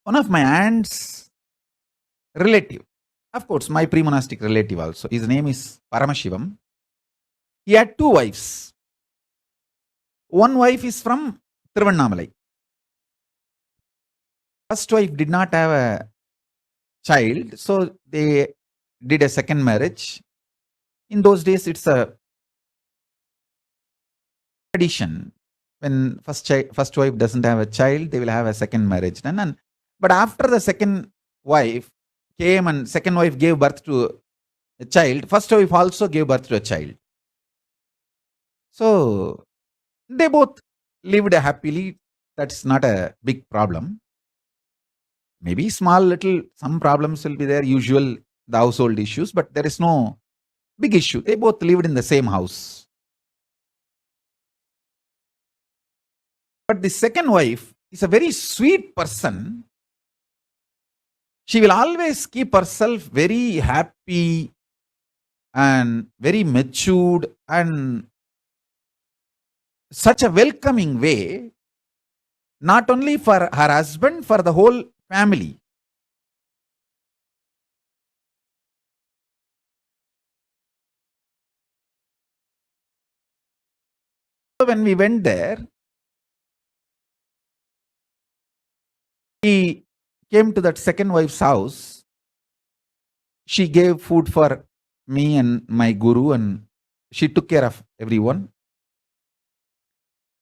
one of my aunt's relative, of course my pre-monastic relative also, his name is Paramashivam. He had 2 wives. One wife is from Tiruvannamalai. First wife did not have a child, so they did a second marriage. In those days, it's a tradition. When first wife doesn't have a child, they will have a second marriage done. But after the second wife came and second wife gave birth to a child, first wife also gave birth to a child. So they both lived happily. That's not a big problem. Maybe small little, some problems will be there, usual, the household issues, but there is no big issue. They both lived in the same house. But the second wife is a very sweet person. She will always keep herself very happy and very matured and such a welcoming way. not only for her husband, for the whole family. When we went there, he came to that second wife's house. She gave food for me and my guru, and she took care of everyone.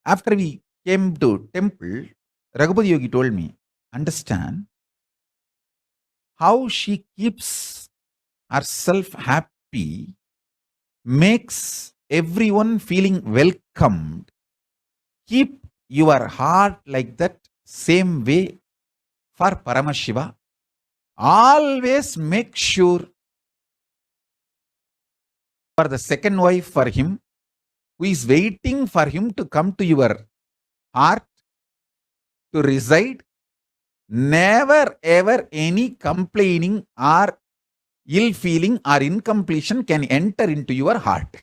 After we came to temple, Raghupati Yogi told me, understand how she keeps herself happy, makes everyone feeling welcomed. Keep your heart like that same way for Paramashiva. Always make sure for the second wife for him, who is waiting for him to come to your heart to reside. Never ever any complaining or ill feeling or incompletion can enter into your heart.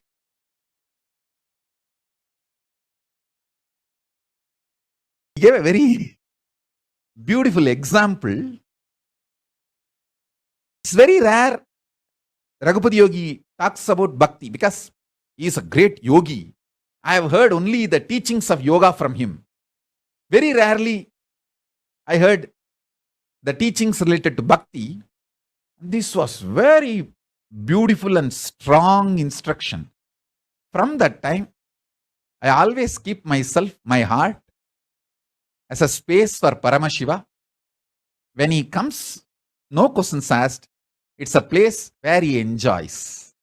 He gave a very beautiful example. It's very rare Raghupati Yogi talks about bhakti because he is a great yogi. I have heard only the teachings of yoga from him. Very rarely I heard the teachings related to bhakti. This was very beautiful and strong instruction. From that time, I always keep myself, my heart, as a space for Paramashiva. When he comes, no questions asked. It's a place where he enjoys.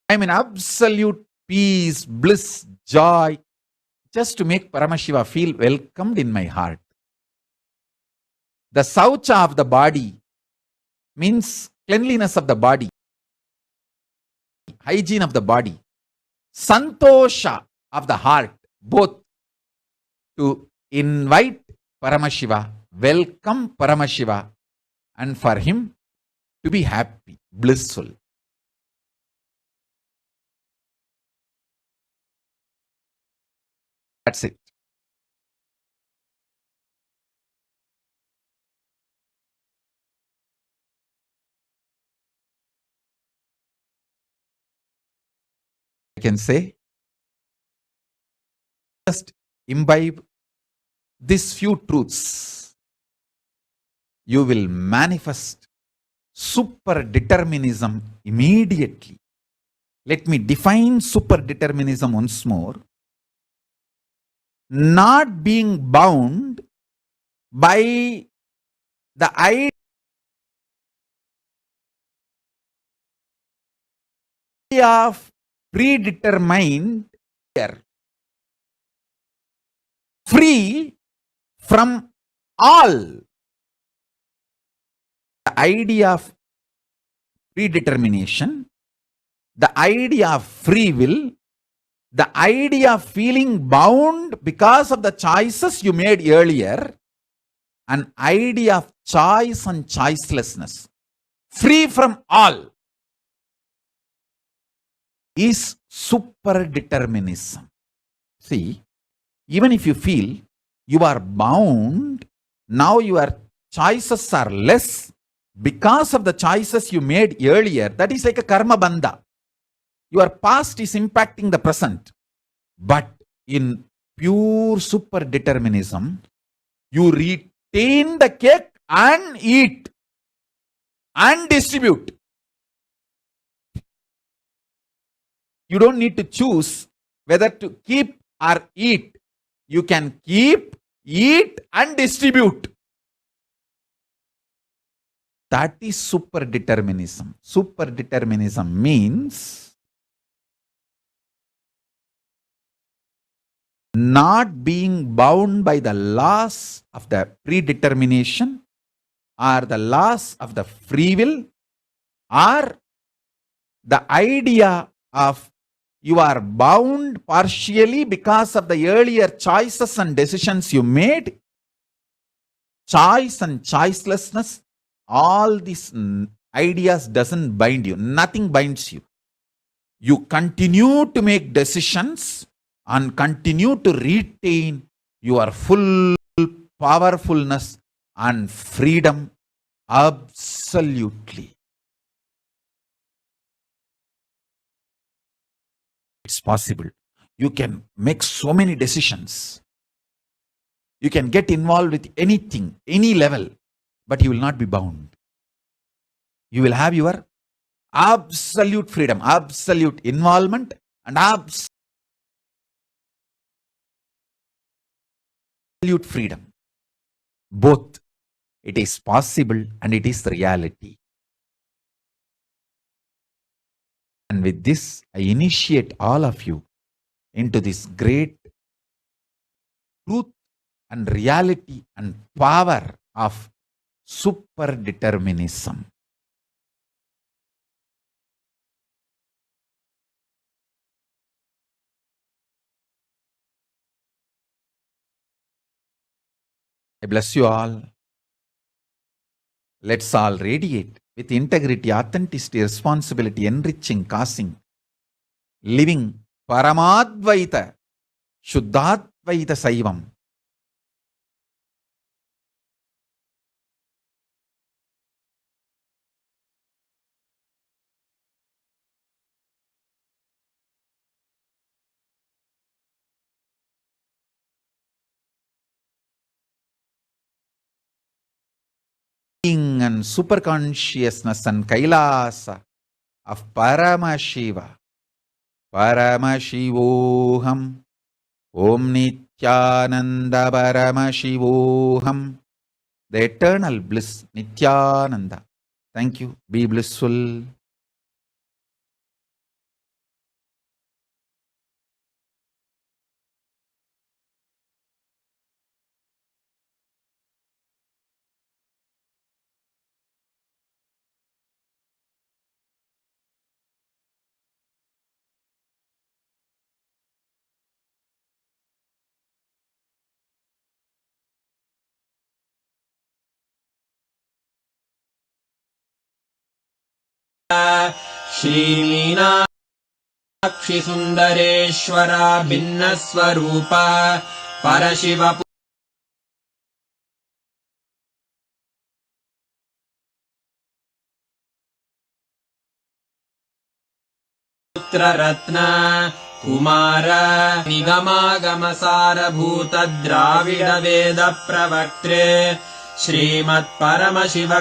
I'm in absolute peace, bliss, joy, just to make Paramashiva feel welcomed in my heart. The saucha of the body means cleanliness of the body, hygiene of the body, santosha of the heart, both to invite Paramashiva, welcome Paramashiva, and for him to be happy, blissful. That's it. I can say, just imbibe these few truths. You will manifest super determinism immediately. Let me define super determinism once more. Not being bound by the idea of predetermined, free from all. The idea of predetermination, the idea of free will, the idea of feeling bound because of the choices you made earlier, an idea of choice and choicelessness, free from all, is super determinism. See, even if you feel you are bound, now your choices are less because of the choices you made earlier. That is like a karma bandha. Your past is impacting the present. But in pure super determinism, you retain the cake and eat and distribute. You don't need to choose whether to keep or eat. You can keep, eat, and distribute. That is super determinism. Super determinism means not being bound by the laws of the predetermination or the laws of the free will or the idea of you are bound partially because of the earlier choices and decisions you made. Choice and choicelessness, all these ideas doesn't bind you. Nothing binds you. You continue to make decisions and continue to retain your full powerfulness and freedom absolutely. It's possible. You can make so many decisions. You can get involved with anything, any level, but you will not be bound. You will have your absolute freedom, absolute involvement, and absolute freedom. Both. It is possible and it is the reality. And with this, I initiate all of you into this great truth and reality and power of super determinism. I bless you all. Let's all radiate with integrity, authenticity, responsibility, enriching, causing, living Paramadvaita, Shuddhadvaita Saivam. And super consciousness and Kailasa of Paramashiva. Paramashivoham. Om Nithyananda Paramashivoham. The eternal bliss, Nithyananda. Thank you. Be blissful. श्रीमीनाक्षि सुन्दरेश्वरा भिन्नस्वरूपा परशिव पुत्ररत्न Kumar निगमागमसारभूत Dravid वेद प्रवक्त्रे श्रीमत्परमशिव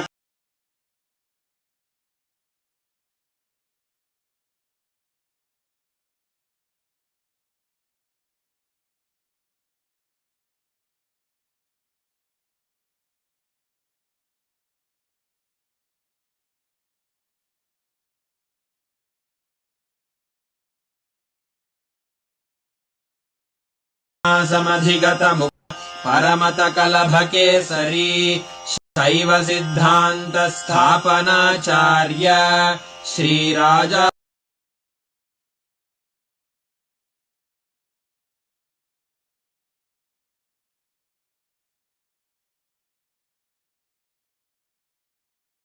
समधिगतमु परमतकलभकेसरी शैव सिद्धान्त स्थापनाचार्य श्रीराजा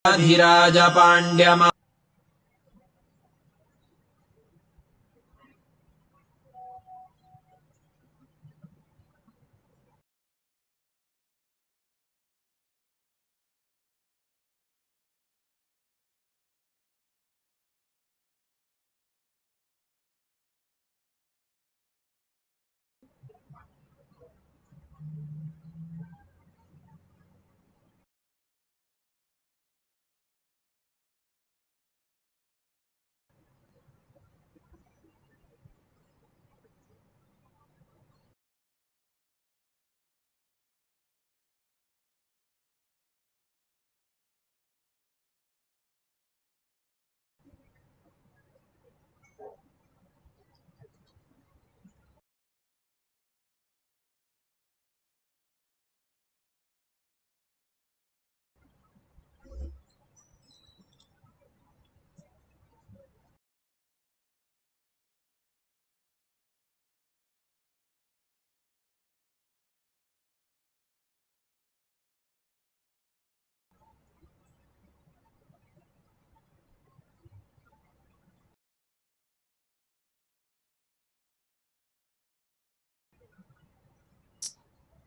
Adhiraj पाण्ड्यमा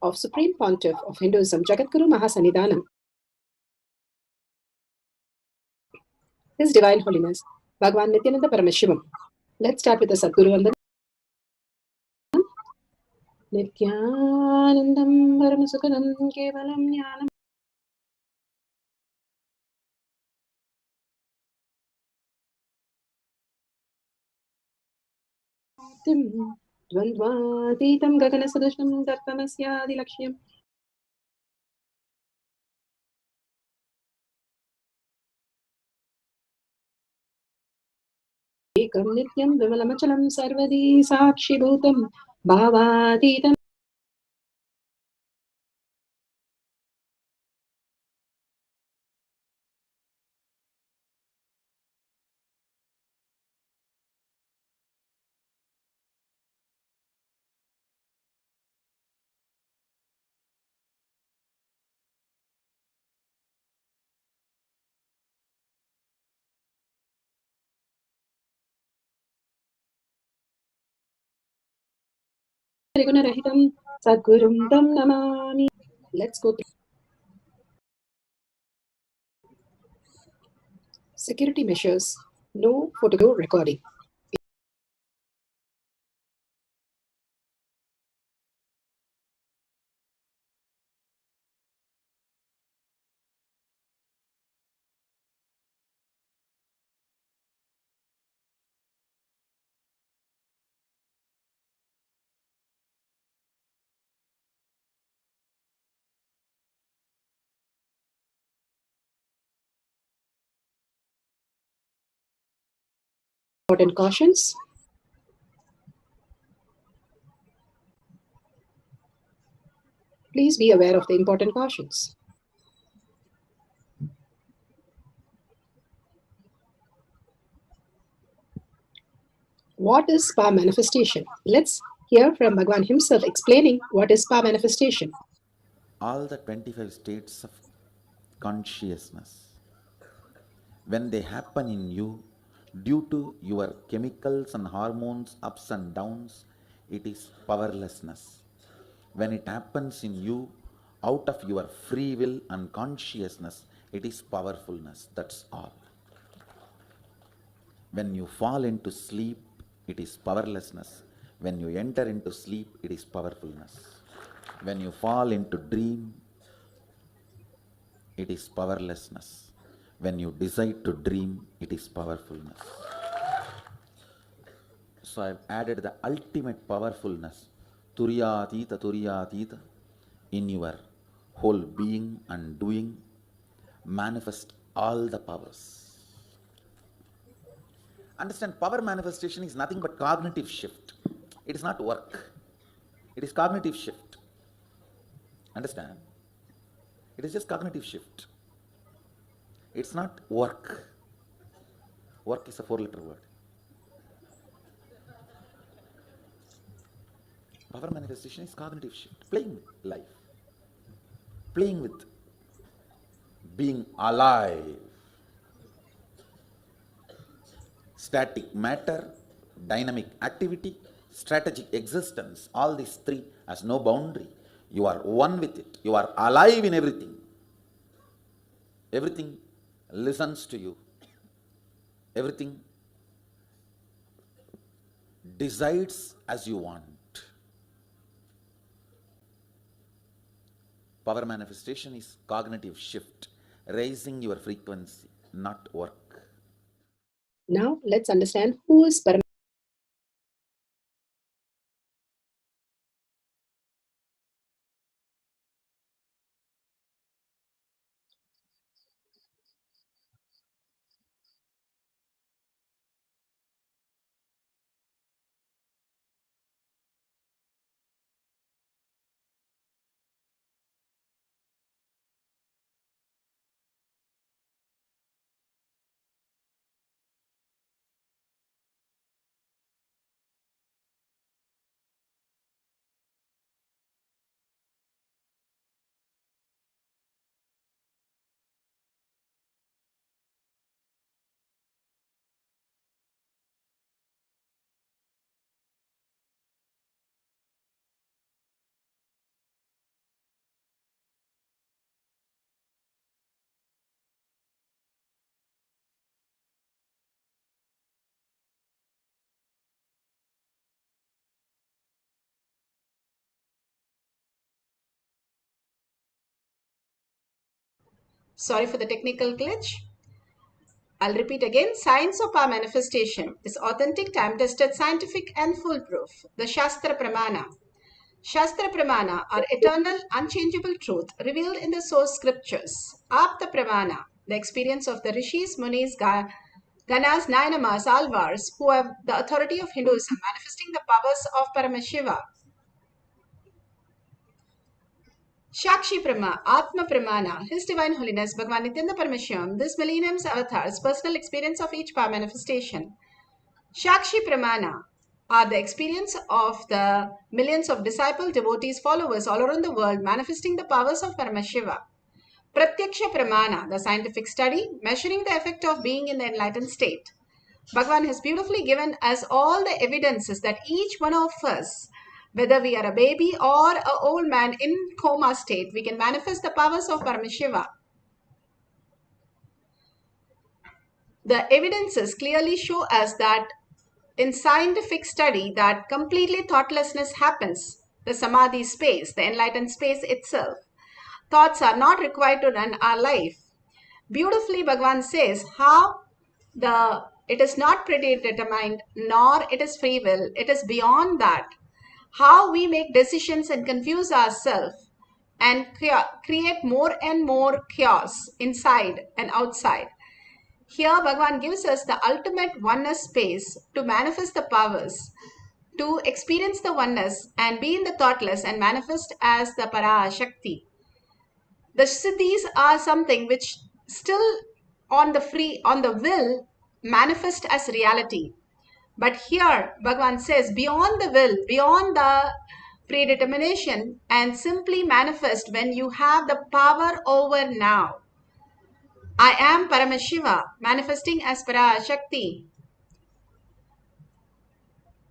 of Supreme Pontiff of Hinduism, Jagadguru Mahasannidhanam, His Divine Holiness, Bhagwan Nithyananda Paramashivam. Let's start with the Sadguru Vandanam. Nithyanandam Paramasukhanam Kevalam Jnanam Dvandvatītam Gaganasadusham Dartamasyadilakshyam Ekam Nityam Vimalamachalam Sarvadi Sakshibhutam Bhavatītam Trigunarahitam Sadgurum Tam Namami. Let's go through. Security measures. No photo recording. Important cautions. Please be aware of the important cautions. What is spa manifestation? Let's hear from Bhagwan himself explaining what is spa manifestation. All the 25 states of consciousness, when they happen in you, due to your chemicals and hormones ups and downs, it is powerlessness. When it happens in you, out of your free will and consciousness, it is powerfulness. That's all. When you fall into sleep, it is powerlessness. When you enter into sleep, it is powerfulness. When you fall into dream, it is powerlessness. When you decide to dream, it is powerfulness. So I've added the ultimate powerfulness, Turyatita, in your whole being and doing, manifest all the powers. Understand, power manifestation is nothing but cognitive shift. It is not work. It is cognitive shift. Understand? It is just cognitive shift. It's not work. Work is a 4-letter word. Power manifestation is cognitive shift. Playing with life. Playing with being alive. Static matter, dynamic activity, strategic existence, all these three has no boundary. You are one with it. You are alive in everything. Everything listens to you. Everything decides as you want. Power manifestation is cognitive shift, raising your frequency, not work. Now let's understand who is Paramashivam. Sorry for the technical glitch. I'll repeat again. Science of our manifestation is authentic, time-tested, scientific and foolproof. The Shastra Pramana. Shastra Pramana are eternal, unchangeable truth revealed in the source scriptures. Apta Pramana, the experience of the Rishis, Munis, Ganas, Nayamas, Alvars, who have the authority of Hinduism, manifesting the powers of Paramashiva. Shakshi Prama, Atma Pramana, His Divine Holiness, Bhagavan Nithyananda Paramashivam, this millennium's avatars, personal experience of each power manifestation. Shakshi Pramana are the experience of the millions of disciples, devotees, followers all around the world, manifesting the powers of Paramashiva. Pratyaksha Pramana, the scientific study, measuring the effect of being in the enlightened state. Bhagavan has beautifully given us all the evidences that each one of us, whether we are a baby or an old man in coma state, we can manifest the powers of Paramashiva. The evidences clearly show us that in scientific study that completely thoughtlessness happens, the samadhi space, the enlightened space itself. Thoughts are not required to run our life. Beautifully, Bhagavan says how it is not predetermined nor it is free will. It is beyond that. How we make decisions and confuse ourselves and create more and more chaos inside and outside. Here, Bhagavan gives us the ultimate oneness space to manifest the powers, to experience the oneness and be in the thoughtless and manifest as the Parashakti. The siddhis are something which still on the will manifest as reality. But here, Bhagavan says, beyond the will, beyond the predetermination, and simply manifest when you have the power over now. I am Paramashiva, manifesting as Parashakti.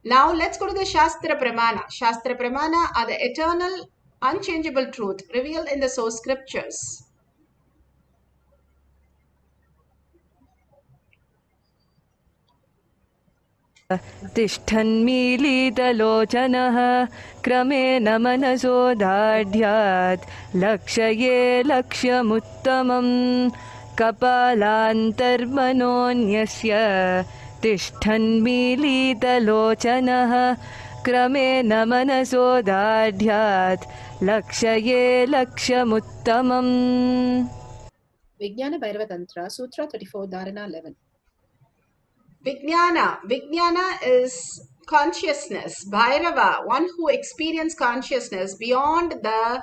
Now let's go to the Shastra Pramana. Shastra Pramana are the eternal, unchangeable truth revealed in the source scriptures. तिष्ठन्मीलितलोचनः क्रमेण मनसोदाढ्यात् लक्ष्ये लक्ष्यमुत्तमं कपालान्तर्मनोऽन्यस्य तिष्ठन्मीलितलोचनः क्रमेण मनसोदाढ्यात् लक्ष्ये लक्ष्यमुत्तमम्. Vijnana Bhairava Tantra, Sutra 34, Dharana 11. Vijnana is consciousness. Bhairava, one who experiences consciousness beyond the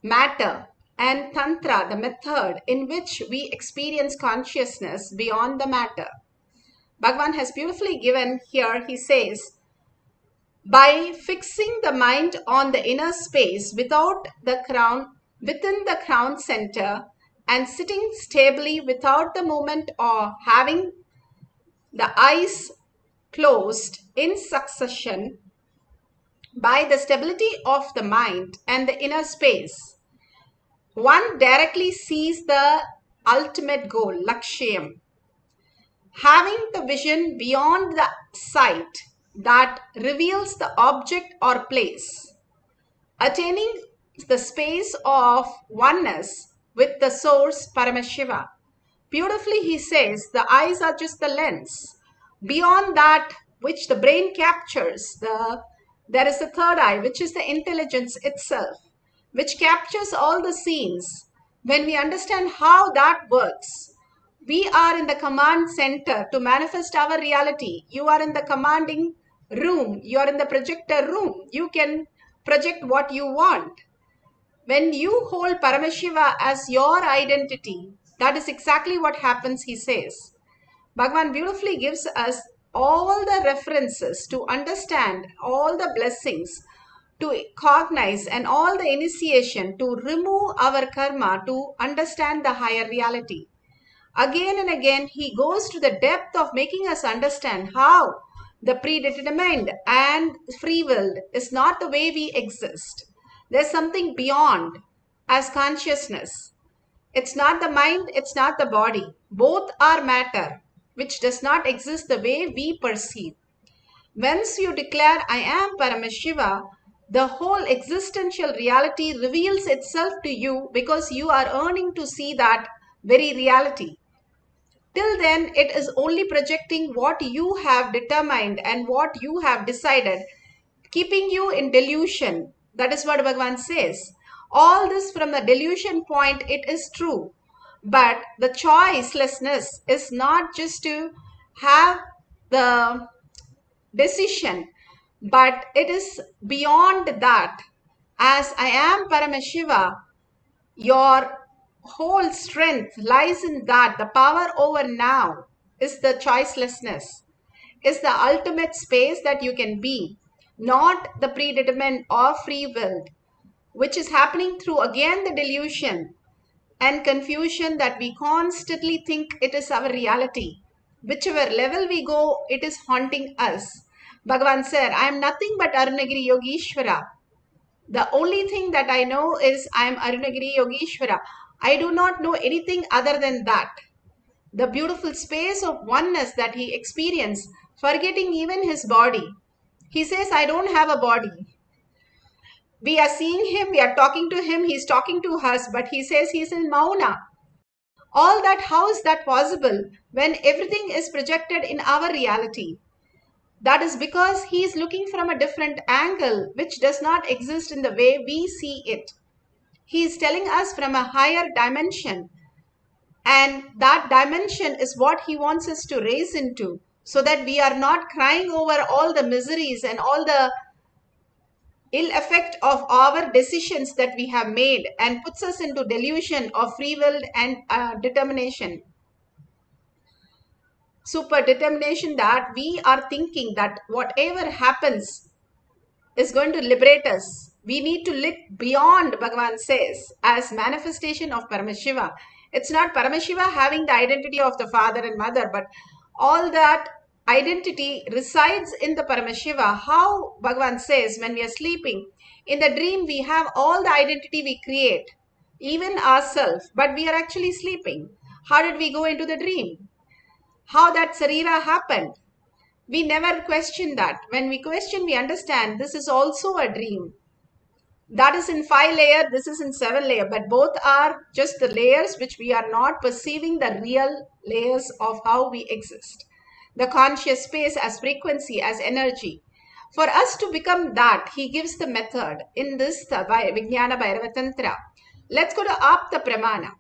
matter. And Tantra, the method in which we experience consciousness beyond the matter. Bhagavan has beautifully given here, he says, by fixing the mind on the inner space within the crown center, and sitting stably without the movement or having the eyes closed in succession, by the stability of the mind and the inner space, one directly sees the ultimate goal, Lakshyam. Having the vision beyond the sight that reveals the object or place, attaining the space of oneness with the source Paramashiva. Beautifully he says the eyes are just the lens. Beyond that which the brain captures, there is the third eye, which is the intelligence itself, which captures all the scenes. When we understand how that works, we are in the command center to manifest our reality. You are in the commanding room. You are in the projector room. You can project what you want. When you hold Paramashiva as your identity, that is exactly what happens, he says. Bhagavan beautifully gives us all the references to understand all the blessings, to cognize and all the initiation to remove our karma, to understand the higher reality. Again and again, he goes to the depth of making us understand how the predetermined and free-willed is not the way we exist. There's something beyond as consciousness. It's not the mind, it's not the body. Both are matter, which does not exist the way we perceive. Once you declare, I am Paramashiva, The whole existential reality reveals itself to you because you are earning to see that very reality. Till then, it is only projecting what you have determined and what you have decided, keeping you in delusion. That is what Bhagavan says. All this from the delusion point, it is true. But the choicelessness is not just to have the decision, but it is beyond that. As I am Paramashiva, your whole strength lies in that. The power over now is the choicelessness, is the ultimate space that you can be, not the predetermined or free willed, which is happening through again the delusion and confusion that we constantly think it is our reality. Whichever level we go, it is haunting us. Bhagavan said, I am nothing but Arunagiri Yogeshwara. The only thing that I know is I am Arunagiri Yogeshwara. I do not know anything other than that. The beautiful space of oneness that he experienced, forgetting even his body. He says, I don't have a body. We are seeing him, we are talking to him, he's talking to us, but he says he's in Mauna. All that, how is that possible when everything is projected in our reality? That is because he is looking from a different angle, which does not exist in the way we see it. He is telling us from a higher dimension. And that dimension is what he wants us to raise into, so that we are not crying over all the miseries and all the ill effect of our decisions that we have made, and puts us into delusion of free will and determination. Super determination that we are thinking that whatever happens is going to liberate us. We need to look beyond, Bhagavan says, as manifestation of Paramashiva. It's not Paramashiva having the identity of the father and mother, but all that identity resides in the Paramashiva. How Bhagavan says, when we are sleeping, in the dream we have all the identity we create, even ourselves, but we are actually sleeping. How did we go into the dream? How that sarira happened? We never question that. When we question, we understand this is also a dream. That is in 5 layer, this is in 7 layer, but both are just the layers which we are not perceiving the real layers of how we exist. The conscious space as frequency, as energy. For us to become that, he gives the method in this Vijnana Bhairava Tantra. Let's go to Apta Pramana.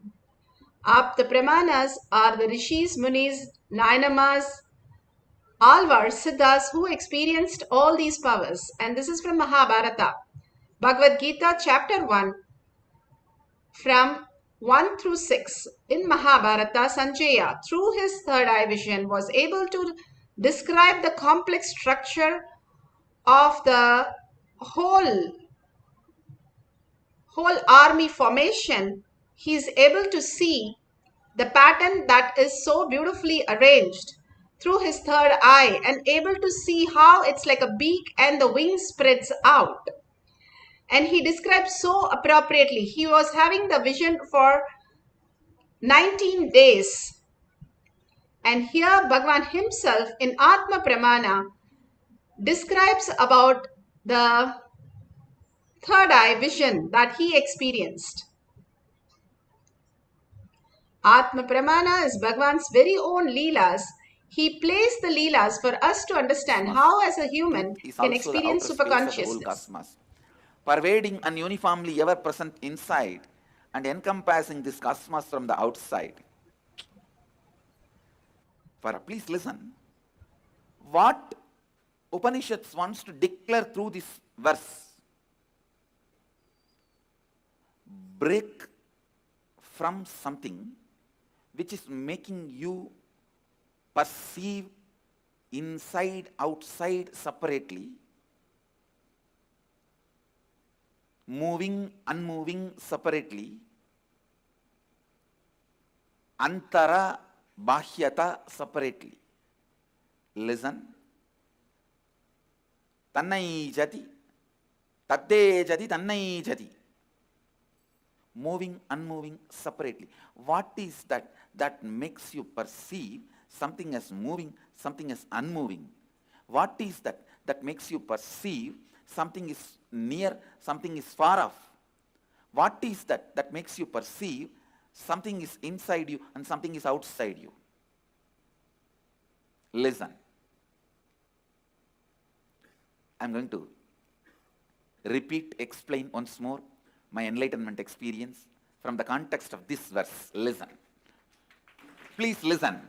Apta Pramanas are the Rishis, Munis, Nainamas, Alvar, Siddhas who experienced all these powers. And this is from Mahabharata. Bhagavad Gita chapter 1 from 1 through 6. In Mahabharata, Sanjaya, through his third eye vision, was able to describe the complex structure of the whole army formation. He is able to see the pattern that is so beautifully arranged through his third eye, and able to see how it's like a beak and the wing spreads out. And he describes so appropriately. He was having the vision for 19 days. And here Bhagavan himself in Atma Pramana describes about the third eye vision that he experienced. Atma Pramana is Bhagavan's very own Leelas. He plays the Leelas for us to understand how as a human can experience superconsciousness. Pervading and uniformly ever present inside and encompassing this cosmos from the outside. Please listen. What Upanishads wants to declare through this verse: break from something which is making you perceive inside, outside separately, moving, unmoving separately, antara, bahyata separately. Listen. Tannai jati, tadde jati, tannai jati. Moving, unmoving separately. What is that that makes you perceive something as moving, something as unmoving? What is that that makes you perceive something is near, something is far off. What is that makes you perceive something is inside you and something is outside you? Listen. I'm going to explain once more my enlightenment experience from the context of this verse. Listen. Please listen.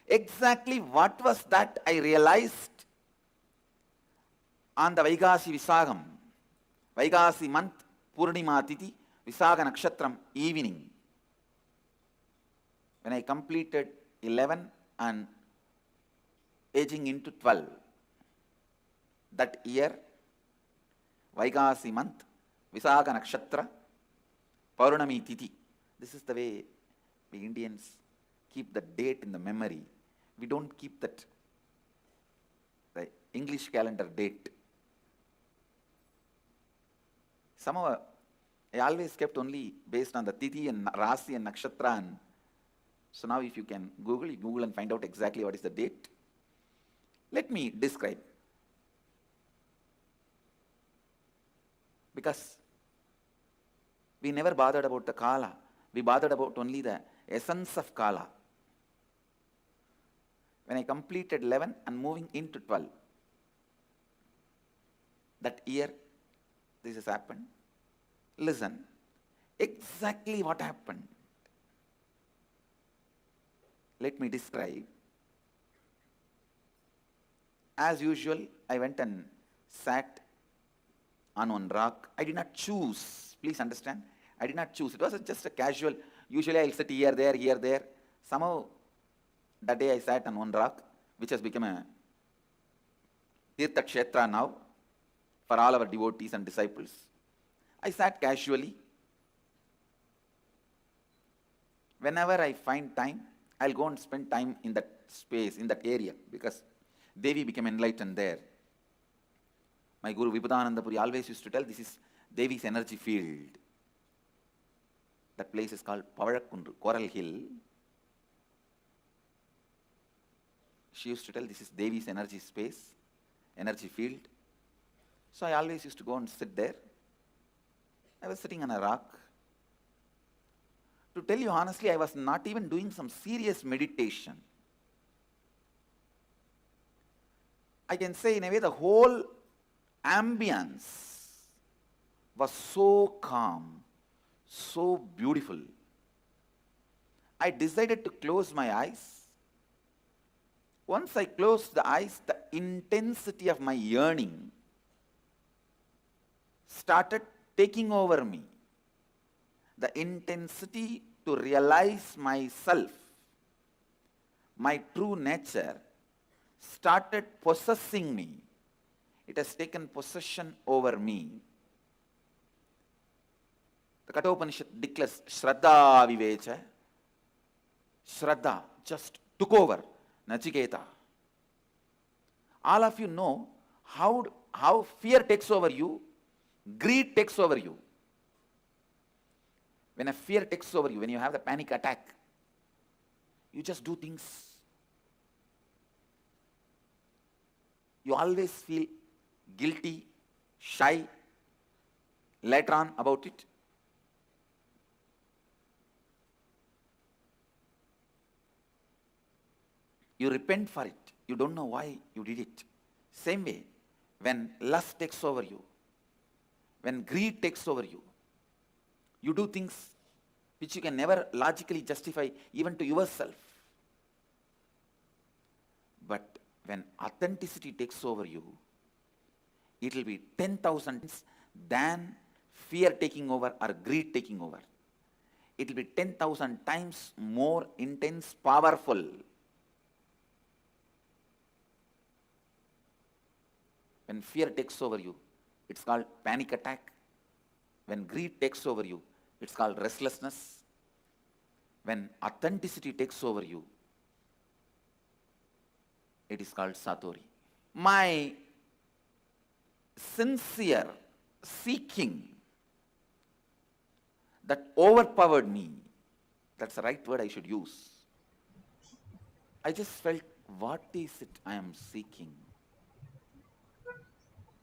Exactly what was that I realized on the Vaigasi Visagam, Vaigasi month, Purnima Tithi, Visaga Nakshatram evening, when I completed 11 and aging into 12. That year, Vaigasi month, Visaga Nakshatra, Paurnami Tithi. This is the way we Indians keep the date in the memory. We don't keep the English calendar date. Somehow, I always kept only based on the Tithi and Rasi and Nakshatra. And so now if you can Google and find out exactly what is the date. Let me describe. Because we never bothered about the Kala. We bothered about only the essence of Kala. When I completed 11 and moving into 12, that year, this has happened. Listen, exactly what happened. Let me describe. As usual, I went and sat on one rock. I did not choose. Please understand. I did not choose. It was just a casual. Usually I'll sit here, there. Somehow, that day I sat on one rock, which has become a Tirtha Kshetra now for all our devotees and disciples. I sat casually. Whenever I find time, I'll go and spend time in that space, in that area, because Devi became enlightened there. My Guru Vibhudananda Puri always used to tell, this is Devi's energy field. That place is called Pavalakundu, Coral Hill. She used to tell, this is Devi's energy space, energy field. So I always used to go and sit there. I was sitting on a rock. To tell you honestly, I was not even doing some serious meditation. I can say in a way the whole ambience was so calm, so beautiful. I decided to close my eyes. Once I closed the eyes, the intensity of my yearning started taking over me. The intensity to realize myself, my true nature, started possessing me. It has taken possession over me. The Kathopanishad declares, Shraddha Vivecha. Shraddha just took over Nachiketa. All of you know how fear takes over you, greed takes over you. When a fear takes over you, when you have the panic attack, you just do things. You always feel guilty, shy, later on about it. You repent for it. You don't know why you did it. Same way, when lust takes over you, when greed takes over you, you do things which you can never logically justify even to yourself. But when authenticity takes over you, it will be 10,000 than fear taking over or greed taking over. It will be 10,000 times more intense, powerful. When fear takes over you, it's called panic attack. When greed takes over you, it's called restlessness. When authenticity takes over you, it is called Satori. My sincere seeking that overpowered me, that's the right word I should use. I just felt, what is it I am seeking?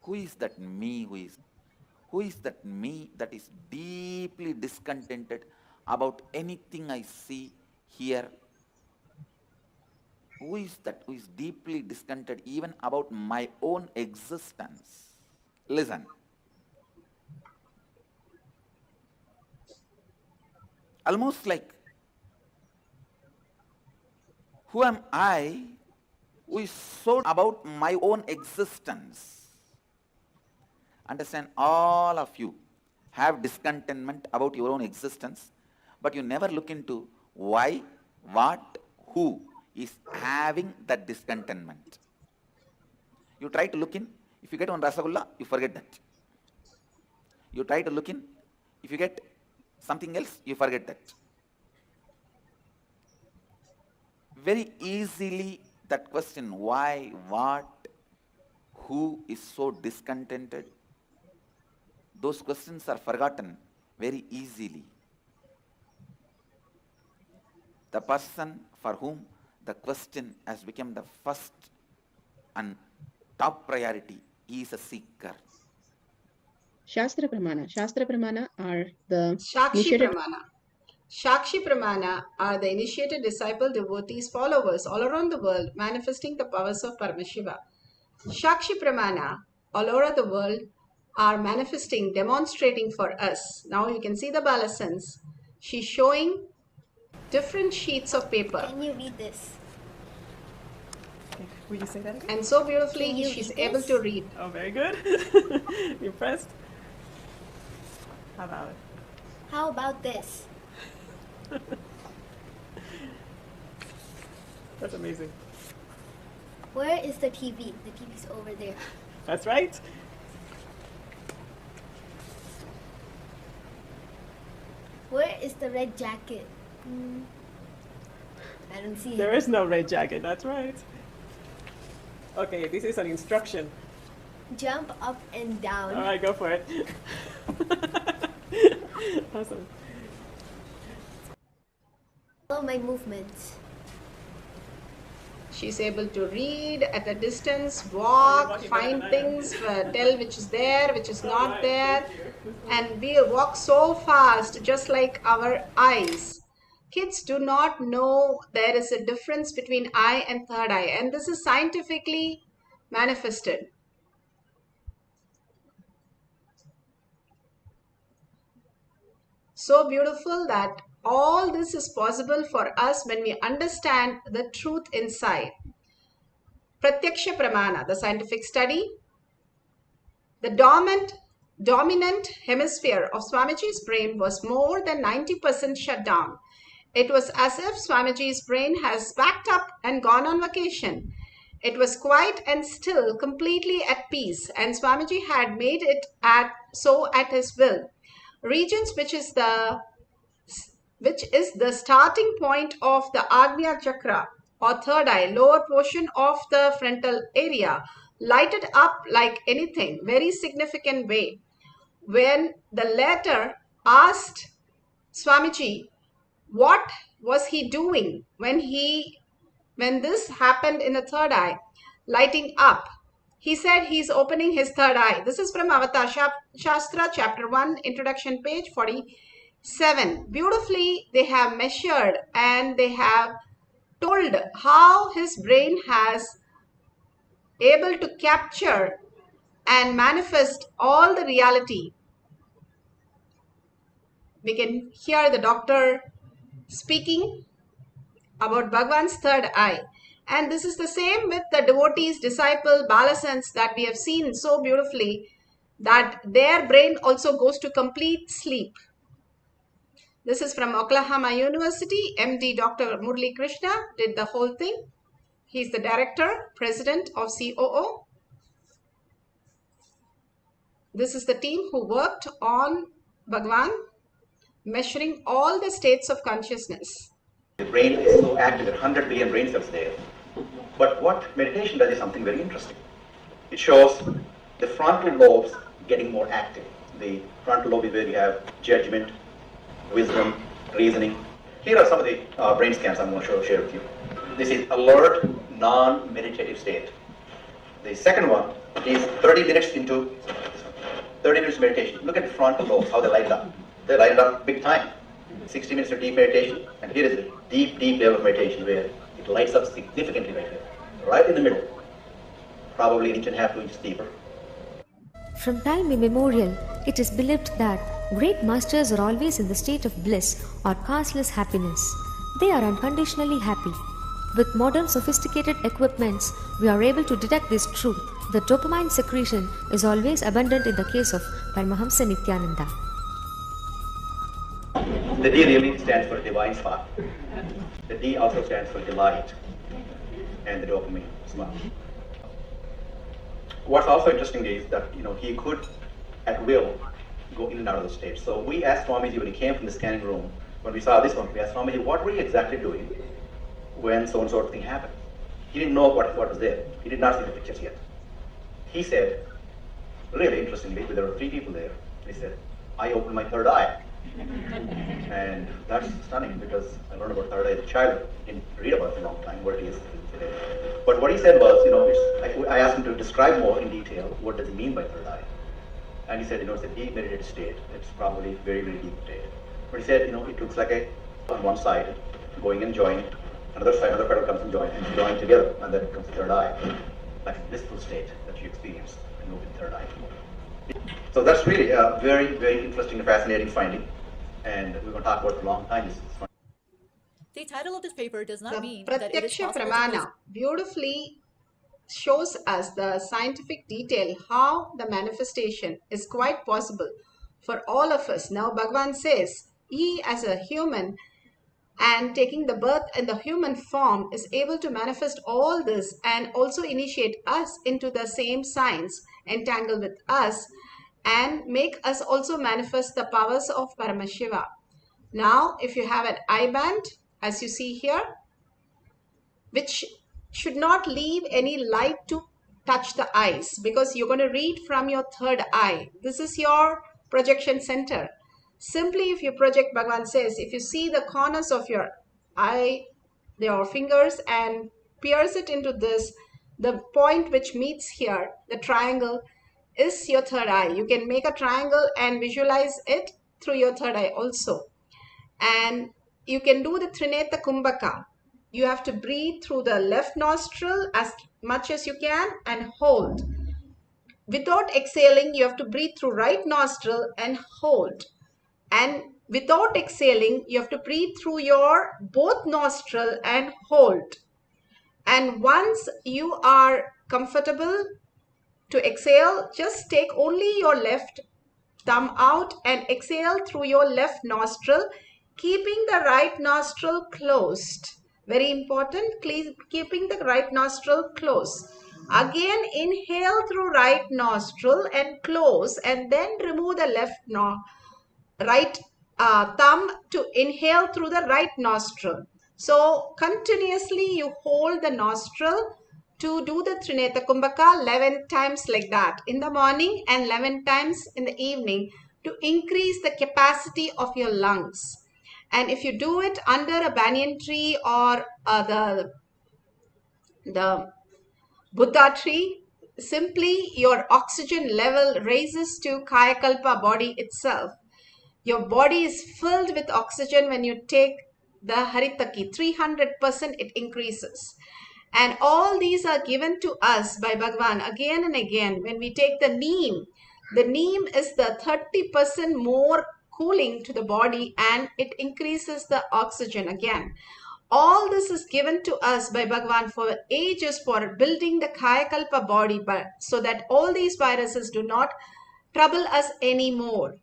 Who is that me who is that me that is deeply discontented about anything I see, hear? Who is that who is deeply discontented even about my own existence? Listen. Almost like, who am I who is so about my own existence? Understand, all of you have discontentment about your own existence, but you never look into why, what, who is having that discontentment. You try to look in, if you get one Rasagulla, you forget that. You try to look in, if you get something else, you forget that. Very easily that question, why, what, who is so discontented, those questions are forgotten very easily. The person for whom the question has become the first and top priority is a seeker. Shastra Pramana are the Shakshi initiated. Pramana. Shakshi Pramana are the initiated disciple, devotees, followers all around the world manifesting the powers of Paramashiva. Shakshi Pramana all over the world are manifesting, demonstrating for us. Now you can see the Balasans. She's showing different sheets of paper. Can you read this? Will you say that again? And so beautifully she's able to read. Oh, very good. You impressed? How about it? How about this? That's amazing. Where is the TV? The TV's over there. That's right. Where is the red jacket? I don't see it. There is no red jacket, that's right. Okay, this is an instruction. Jump up and down. All right, go for it. Awesome. Follow my movements. She's able to read at a distance, walk, find things, tell which is there, which is not there, and we walk so fast, just like our eyes. Kids do not know there is a difference between eye and third eye, and this is scientifically manifested. So beautiful that all this is possible for us when we understand the truth inside. Pratyaksha Pramana, the scientific study. The dominant hemisphere of Swamiji's brain was more than 90% shut down. It was as if Swamiji's brain has packed up and gone on vacation. It was quiet and still, completely at peace, and Swamiji had made it so at his will. Regions which is the starting point of the Agnya Chakra or third eye, lower portion of the frontal area, lighted up like anything, very significant way. When the latter asked Swamiji what was he doing when this happened in the third eye, lighting up, he said he's opening his third eye. This is from Avatar Shastra, chapter 1, introduction, page 47. Beautifully, they have measured and they have told how his brain has able to capture and manifest all the reality. We can hear the doctor speaking about Bhagwan's third eye. And this is the same with the devotees, disciple, Balasans that we have seen so beautifully, that their brain also goes to complete sleep. This is from Oklahoma University. MD Dr. Murli Krishna did the whole thing. He's the director, president of COO. This is the team who worked on Bhagwan, measuring all the states of consciousness. The brain is so active, there are 100 billion brain cells there. But what meditation does is something very interesting. It shows the frontal lobes getting more active. The frontal lobe is where you have judgment, wisdom, reasoning. Here are some of the brain scans I'm going to share with you. This is alert, non-meditative state. The second one He's 30 minutes into 30 minutes meditation. Look at the frontal lobes, how they light up. They light up big time. 60 minutes of deep meditation, and here is a deep, deep level of meditation where it lights up significantly right here, right in the middle, probably an inch and a half, 2 inches deeper. From time immemorial, it is believed that great masters are always in the state of bliss or causeless happiness. They are unconditionally happy. With modern sophisticated equipments, we are able to detect this truth. The dopamine secretion is always abundant in the case of Paramahamsa Nithyananda. The D really stands for divine spark. The D also stands for delight and the dopamine spark. What's also interesting is that he could at will go in and out of the state. So we asked Swamiji when he came from the scanning room, when we saw this one, we asked Swamiji, what were you exactly doing when so and so thing happened? He didn't know what was there. He did not see the pictures yet. He said, really interestingly, there were 3 people there. He said, I opened my third eye. And that's stunning because I learned about third eye as a child. Didn't read about it for a long time, where it is today. But what he said was, I asked him to describe more in detail what does he mean by third eye. And he said, it's a deep meditative state. It's probably very, very deep state. But he said, it looks like on one side, going and joining, another side, another petal comes and joins, and join together, and then it becomes third eye. Like this blissful state that you experience and move in third eye. So that's really a very, very interesting and fascinating finding. And we're going to talk about it for a long time. The title of this paper does not mean The that it is Pratyaksha possible Pramana beautifully shows us the scientific detail how the manifestation is quite possible for all of us. Now Bhagavan says, he as a human and taking the birth in the human form is able to manifest all this and also initiate us into the same science, entangle with us and make us also manifest the powers of Paramashiva. Now, if you have an eye band, as you see here, which should not leave any light to touch the eyes because you're going to read from your third eye. This is your projection center. Simply if you project, Bhagavan says, if you see the corners of your eye, your fingers and pierce it into this, the point which meets here, the triangle, is your third eye. You can make a triangle and visualize it through your third eye also. And you can do the Trineta Kumbhaka. You have to breathe through the left nostril as much as you can and hold. Without exhaling, you have to breathe through right nostril and hold. And without exhaling, you have to breathe through your both nostril and hold. And once you are comfortable to exhale, just take only your left thumb out and exhale through your left nostril, keeping the right nostril closed. Very important, keeping the right nostril closed. Again, inhale through right nostril and close, and then remove the right thumb to inhale through the right nostril. So continuously you hold the nostril to do the Trineta Kumbhaka 11 times like that in the morning and 11 times in the evening to increase the capacity of your lungs. And if you do it under a banyan tree or the Buddha tree, simply your oxygen level raises to Kayakalpa body itself. Your body is filled with oxygen when you take the Haritaki, 300% it increases. And all these are given to us by Bhagavan again and again. When we take the neem is the 30% more cooling to the body and it increases the oxygen again. All this is given to us by Bhagavan for ages for building the Kayakalpa body, but so that all these viruses do not trouble us anymore.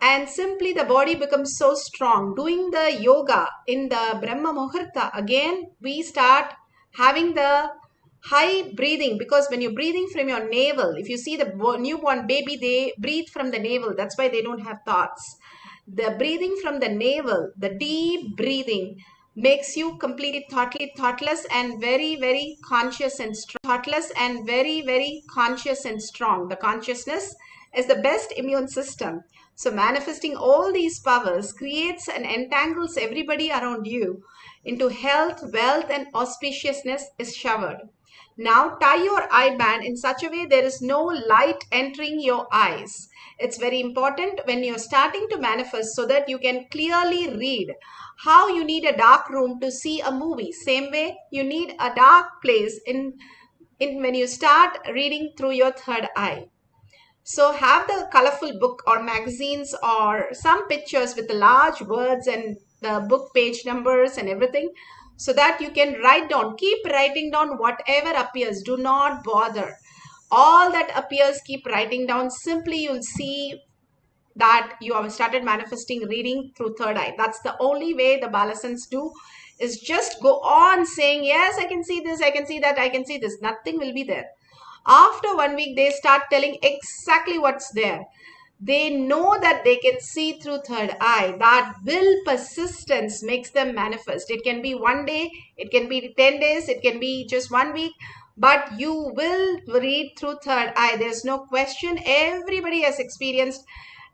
And simply the body becomes so strong. Doing the yoga in the Brahma Muhurta, again, we start having the high breathing because when you're breathing from your navel, if you see the newborn baby, they breathe from the navel. That's why they don't have thoughts. The breathing from the navel, the deep breathing makes you completely thoughtless and very, very conscious and strong. Thoughtless and very, very conscious and strong. The consciousness is the best immune system. So manifesting all these powers creates and entangles everybody around you into health, wealth and auspiciousness is showered. Now tie your eye band in such a way there is no light entering your eyes. It's very important when you're starting to manifest so that you can clearly read. How you need a dark room to see a movie. Same way you need a dark place in when you start reading through your third eye. So have the colorful book or magazines or some pictures with the large words and the book page numbers and everything, so that you can write down. Keep writing down whatever appears. Do not bother. All that appears, keep writing down. Simply you'll see that you have started manifesting reading through third eye. That's the only way the Balasans do, is just go on saying, yes, I can see this, I can see that, I can see this. Nothing will be there. After 1 week, they start telling exactly what's there. They know that they can see through third eye. That will persistence makes them manifest. It can be 1 day, it can be 10 days, it can be just 1 week, but you will read through third eye. There's no question. Everybody has experienced,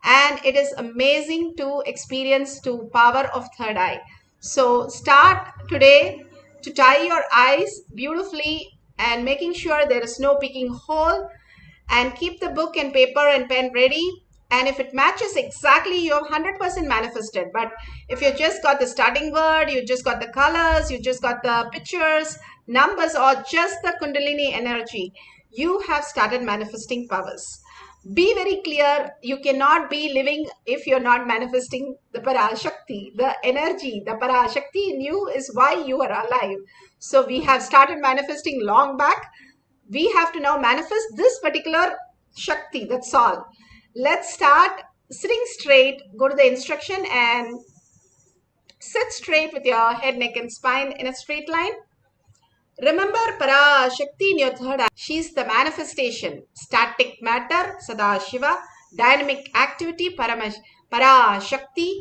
and it is amazing to experience the power of third eye. So start today to tie your eyes beautifully and making sure there is no picking hole, and keep the book and paper and pen ready. And if it matches exactly, you have 100% manifested. But if you just got the starting word, you just got the colors, you just got the pictures, numbers, or just the Kundalini energy, you have started manifesting powers. Be very clear. You cannot be living if you're not manifesting the Parashakti, the energy. The Parashakti in you is why you are alive. So we have started manifesting long back. We have to now manifest this particular Shakti. That's all. Let's start sitting straight. Go to the instruction and sit straight with your head, neck, and spine in a straight line. Remember Parashakti in your third eye. She's the manifestation. Static matter, Sadashiva. Dynamic activity, Parashakti.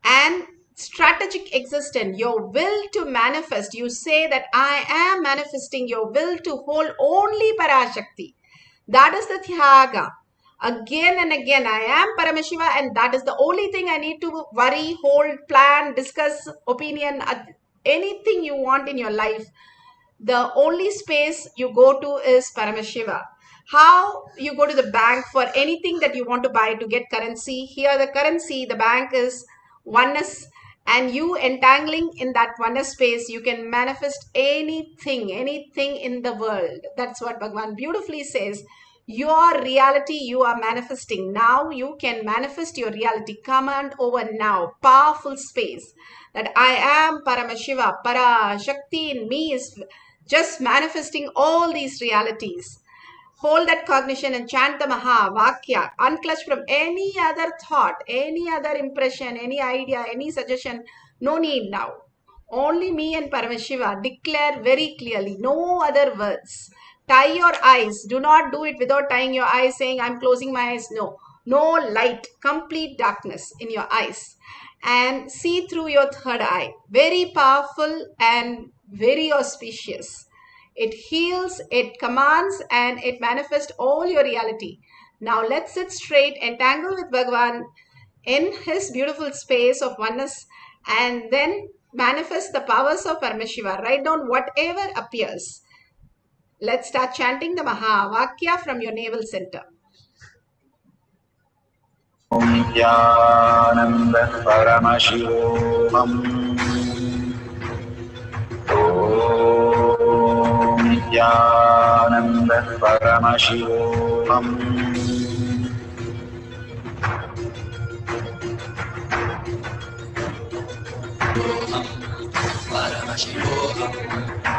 And strategic existence, your will to manifest. You say that I am manifesting, your will to hold only Parashakti. That is the Thyaga. Again and again, I am Paramashiva, and that is the only thing I need to worry, hold, plan, discuss, opinion, anything you want in your life. The only space you go to is Paramashiva. How you go to the bank for anything that you want to buy to get currency. Here the currency, the bank is oneness, and you entangling in that oneness space, you can manifest anything in the world. That's what Bhagavan beautifully says. Your reality you are manifesting. Now you can manifest your reality. Command over now. Powerful space. That I am Paramashiva. Parashakti in me is just manifesting all these realities. Hold that cognition and chant the Maha Vakya, unclutched from any other thought, any other impression, any idea, any suggestion. No need now. Only me and Paramashiva. Declare very clearly. No other words. Tie your eyes. Do not do it without tying your eyes, saying, I'm closing my eyes. No. No light. Complete darkness in your eyes. And see through your third eye. Very powerful and very auspicious. It heals, it commands, and it manifests all your reality. Now let's sit straight, entangle with Bhagavan in his beautiful space of oneness, and then manifest the powers of Paramashiva. Write down whatever appears. Let's start chanting the Maha Vakya from your navel center. Om Nithyananda Paramashivam. Om Nithyananda Paramashivam.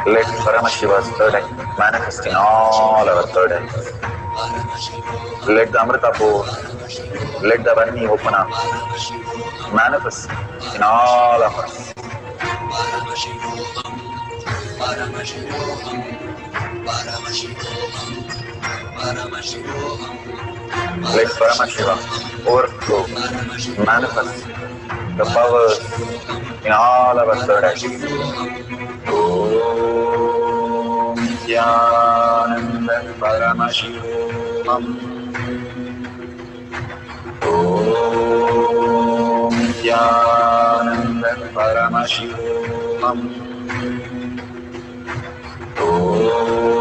Let Paramashiva's third eye manifest in all our third eyes. Let the Amrita pour, let the Varni open up, manifest in all of us. Let Paramashiva overflow, manifest the powers in all our third eyes. Om Nithyananda Paramashivam. Om Nithyananda Paramashivam. Om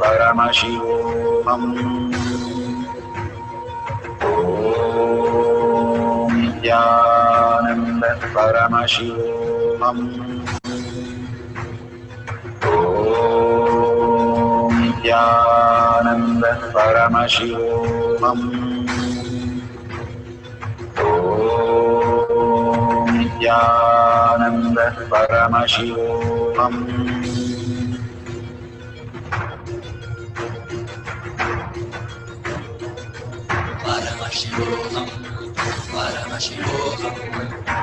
Paramashivam. Om Nithyananda Paramashivam. Om Nithyananda Paramashivam. Om Nithyananda Paramashivam.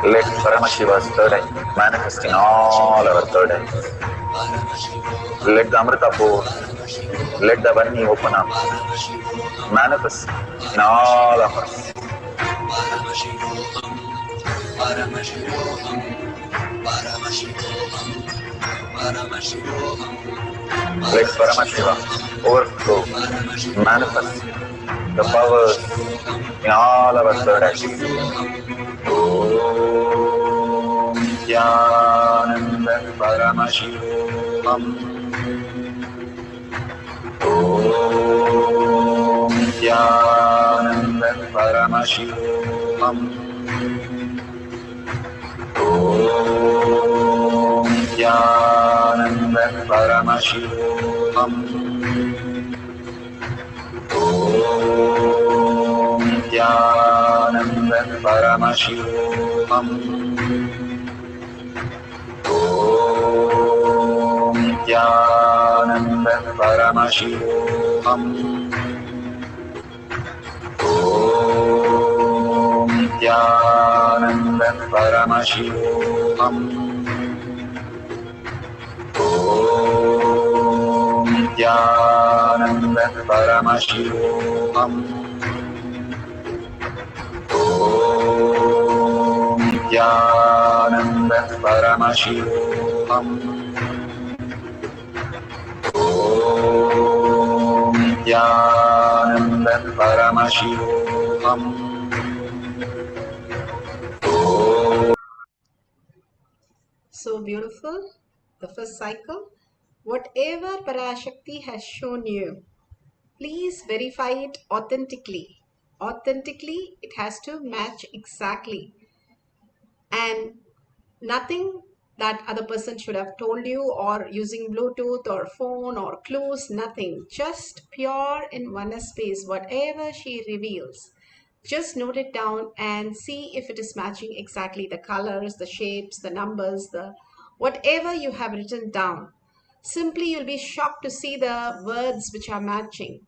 Let Paramashiva's third eye manifest in all our third eyes. Let the Amrita pour, let the Vani open up, manifest in all of us. Let Paramashiva overflow, manifest the powers in all our third eyes. Om Nithyananda Paramashivam. Om Nithyananda Paramashivam. Om Nithyananda Paramashivam. Om Nithyananda Paramashivam. Om Nithyananda Paramashivam. Om Nithyananda Paramashivam. Om Nithyananda Paramashivam. Om Nithyananda Paramashivam. Om Nithyananda Paramashivam. So beautiful. The first cycle. Whatever Parashakti has shown you, please verify it authentically. Authentically, it has to match exactly. And nothing that other person should have told you, or using Bluetooth or phone or clues, nothing. Just pure in oneness space. Whatever she reveals, just note it down and see if it is matching exactly the colors, the shapes, the numbers, the whatever you have written down. Simply you'll be shocked to see the words which are matching,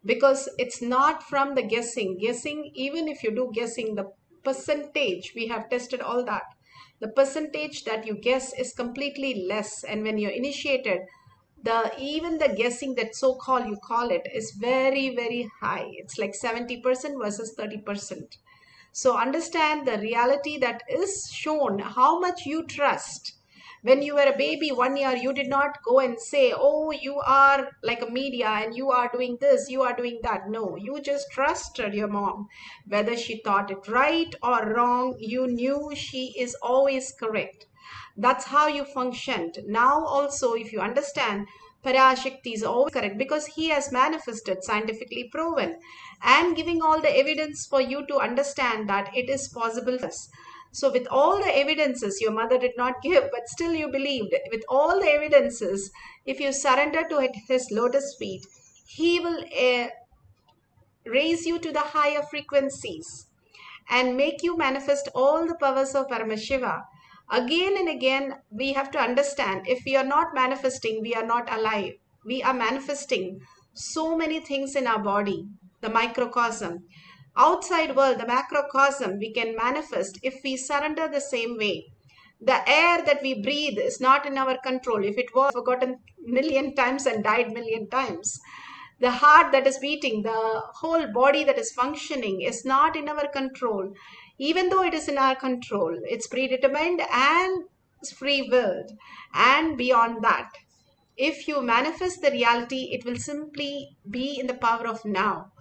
because it's not from the guessing. Even if you do guessing, the percentage, we have tested all that, the percentage that you guess is completely less. And when you're initiated, even the guessing that so-called you call it is very, very high. It's like 70% versus 30%. So understand the reality that is shown, how much you trust. When you were a baby 1 year, you did not go and say, oh, you are like a media and you are doing this, you are doing that. No, you just trusted your mom. Whether she thought it right or wrong, you knew she is always correct. That's how you functioned. Now also, if you understand, Parashakti is always correct because he has manifested, scientifically proven, and giving all the evidence for you to understand that it is possible for us. So with all the evidences your mother did not give, but still you believed, with all the evidences, if you surrender to his lotus feet, he will raise you to the higher frequencies and make you manifest all the powers of Paramashiva. Again and again, we have to understand, if we are not manifesting, we are not alive. We are manifesting so many things in our body, the microcosm. Outside world, the macrocosm, we can manifest if we surrender the same way. The air that we breathe is not in our control. If it was, forgotten million times and died million times. The heart that is beating, the whole body that is functioning is not in our control. Even though it is in our control, it's predetermined and free willed. And beyond that, if you manifest the reality, it will simply be in the power of now,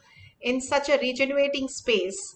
in such a regenerating space.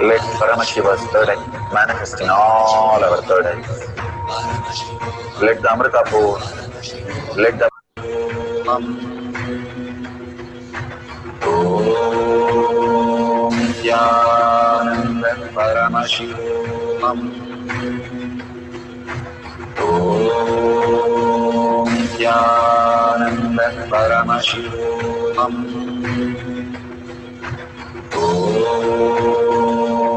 Let Paramashiva's third eye manifest in all our third eyes. Let the Amrita pour, let the Om Nithyananda Paramashivam. Om Nithyananda Paramashivam. Om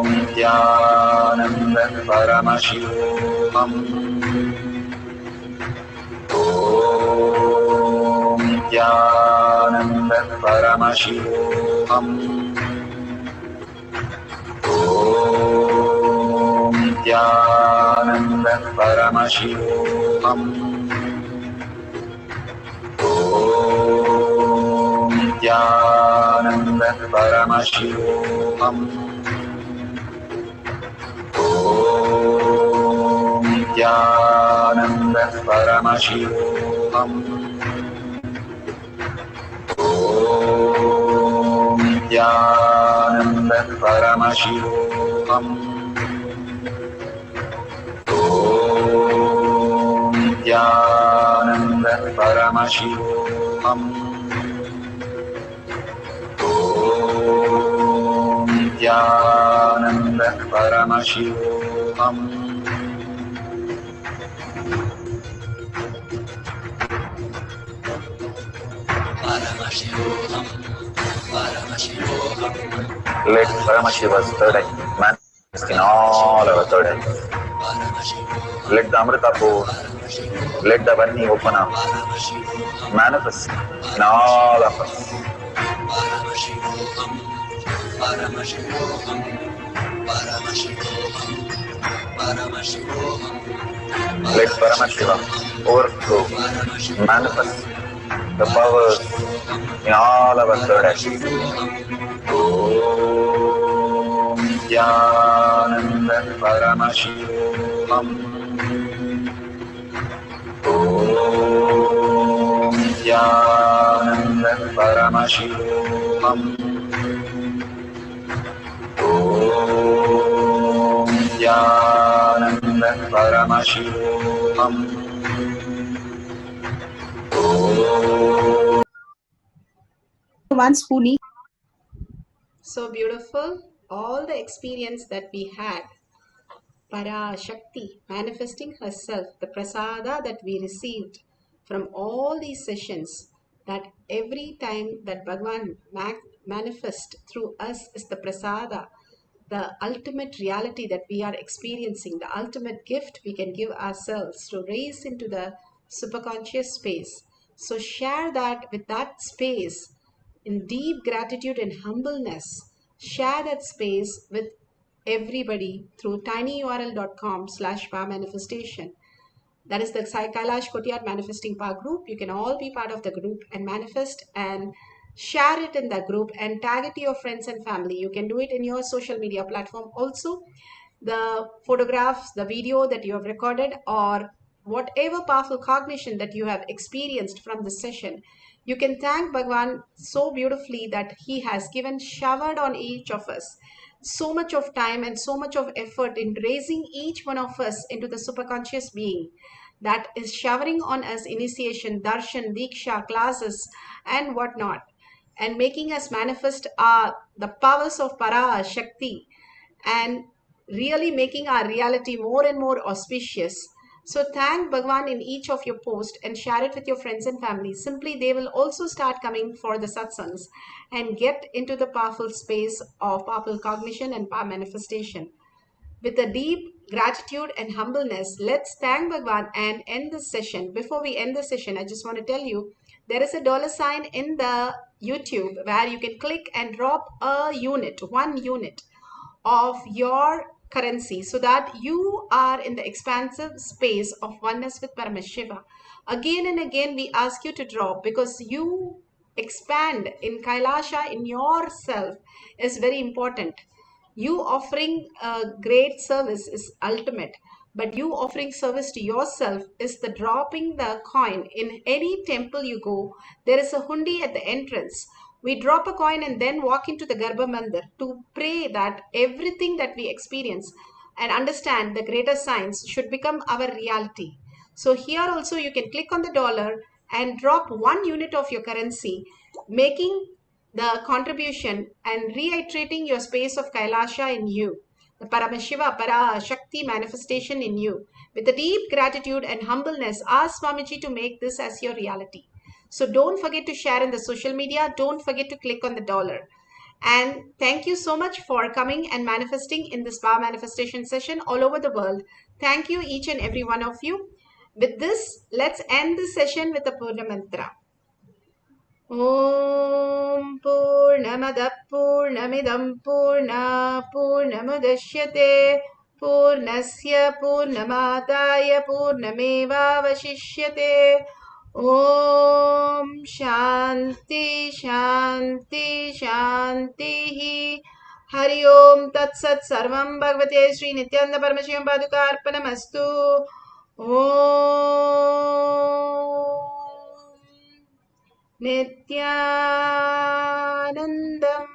Nithyananda Paramashivam. Om Nithyananda Paramashivam. Om Nithyananda Paramashivam. Om Nithyananda Paramashivam. Om Nithyananda Paramashivam. Om Nithyananda Paramashivam. Om Nithyananda Paramashivam. Om Nithyananda Paramashivam. Let Paramashiva's third eye manifest in all our third eyes. Let the Amrita pour, let the Varni open up, manifest in all of us. Let Paramashiva overflow, manifest the powers in all our third eyes. Om Nithyananda Paramashivam. Om Nithyananda Paramashivam. Om Nithyananda Paramashivam. Once who need. So beautiful. All the experience that we had, Parashakti manifesting herself, the prasada that we received from all these sessions, that every time that Bhagavan manifests through us is the prasada, the ultimate reality that we are experiencing, the ultimate gift we can give ourselves to raise into the superconscious space. So share that with that space in deep gratitude and humbleness. Share that space with everybody through tinyurl.com/powermanifestation. That is the Kailash Kotiyar Manifesting Power group. You can all be part of the group and manifest and share it in the group and tag it to your friends and family. You can do it in your social media platform also. The photographs, the video that you have recorded, or whatever powerful cognition that you have experienced from this session, you can thank Bhagavan so beautifully that he has showered on each of us so much of time and so much of effort in raising each one of us into the superconscious being, that is showering on us initiation, darshan, diksha, classes, and whatnot, and making us manifest the powers of Parashakti and really making our reality more and more auspicious. So thank Bhagavan in each of your posts and share it with your friends and family. Simply, they will also start coming for the satsangs and get into the powerful space of powerful cognition and power manifestation. With a deep gratitude and humbleness, let's thank Bhagavan and end this session. Before we end the session, I just want to tell you, there is a $sign in the YouTube where you can click and drop a unit, 1 unit of your currency, so that you are in the expansive space of oneness with Paramashiva. Again and again, we ask you to drop, because you expand in Kailasa in yourself is very important. You offering a great service is ultimate, but you offering service to yourself is the dropping the coin. In any temple you go, there is a hundi at the entrance. We drop a coin and then walk into the Garbha Mandir to pray that everything that we experience and understand the greater science should become our reality. So here also you can click on the dollar and drop 1 unit of your currency, making the contribution and reiterating your space of Kailasa in you, the Paramashiva, Parashakti manifestation in you. With a deep gratitude and humbleness, ask Swamiji to make this as your reality. So don't forget to share in the social media. Don't forget to click on the dollar. And thank you so much for coming and manifesting in this power manifestation session all over the world. Thank you, each and every one of you. With this, let's end this session with a Purna Mantra. Om Purnamada Purnamidam Purna Purnamudashyate Purnasya Purnamadaya Purnameva Vashishyate. Om Shanti Shanti Shanti. Hari Om Tat Sat Sarvam Bhagavate Sri Nithyananda Paramashivam Padukarpanamastu. Om Nithyanandam.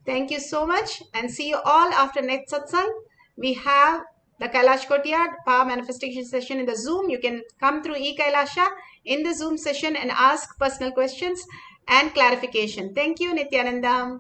Thank you so much and see you all after next satsang. We have the Kailash Kotiyar Power Manifestation session in the Zoom. You can come through Kailasa in the Zoom session and ask personal questions and clarification. Thank you, Nithyanandam.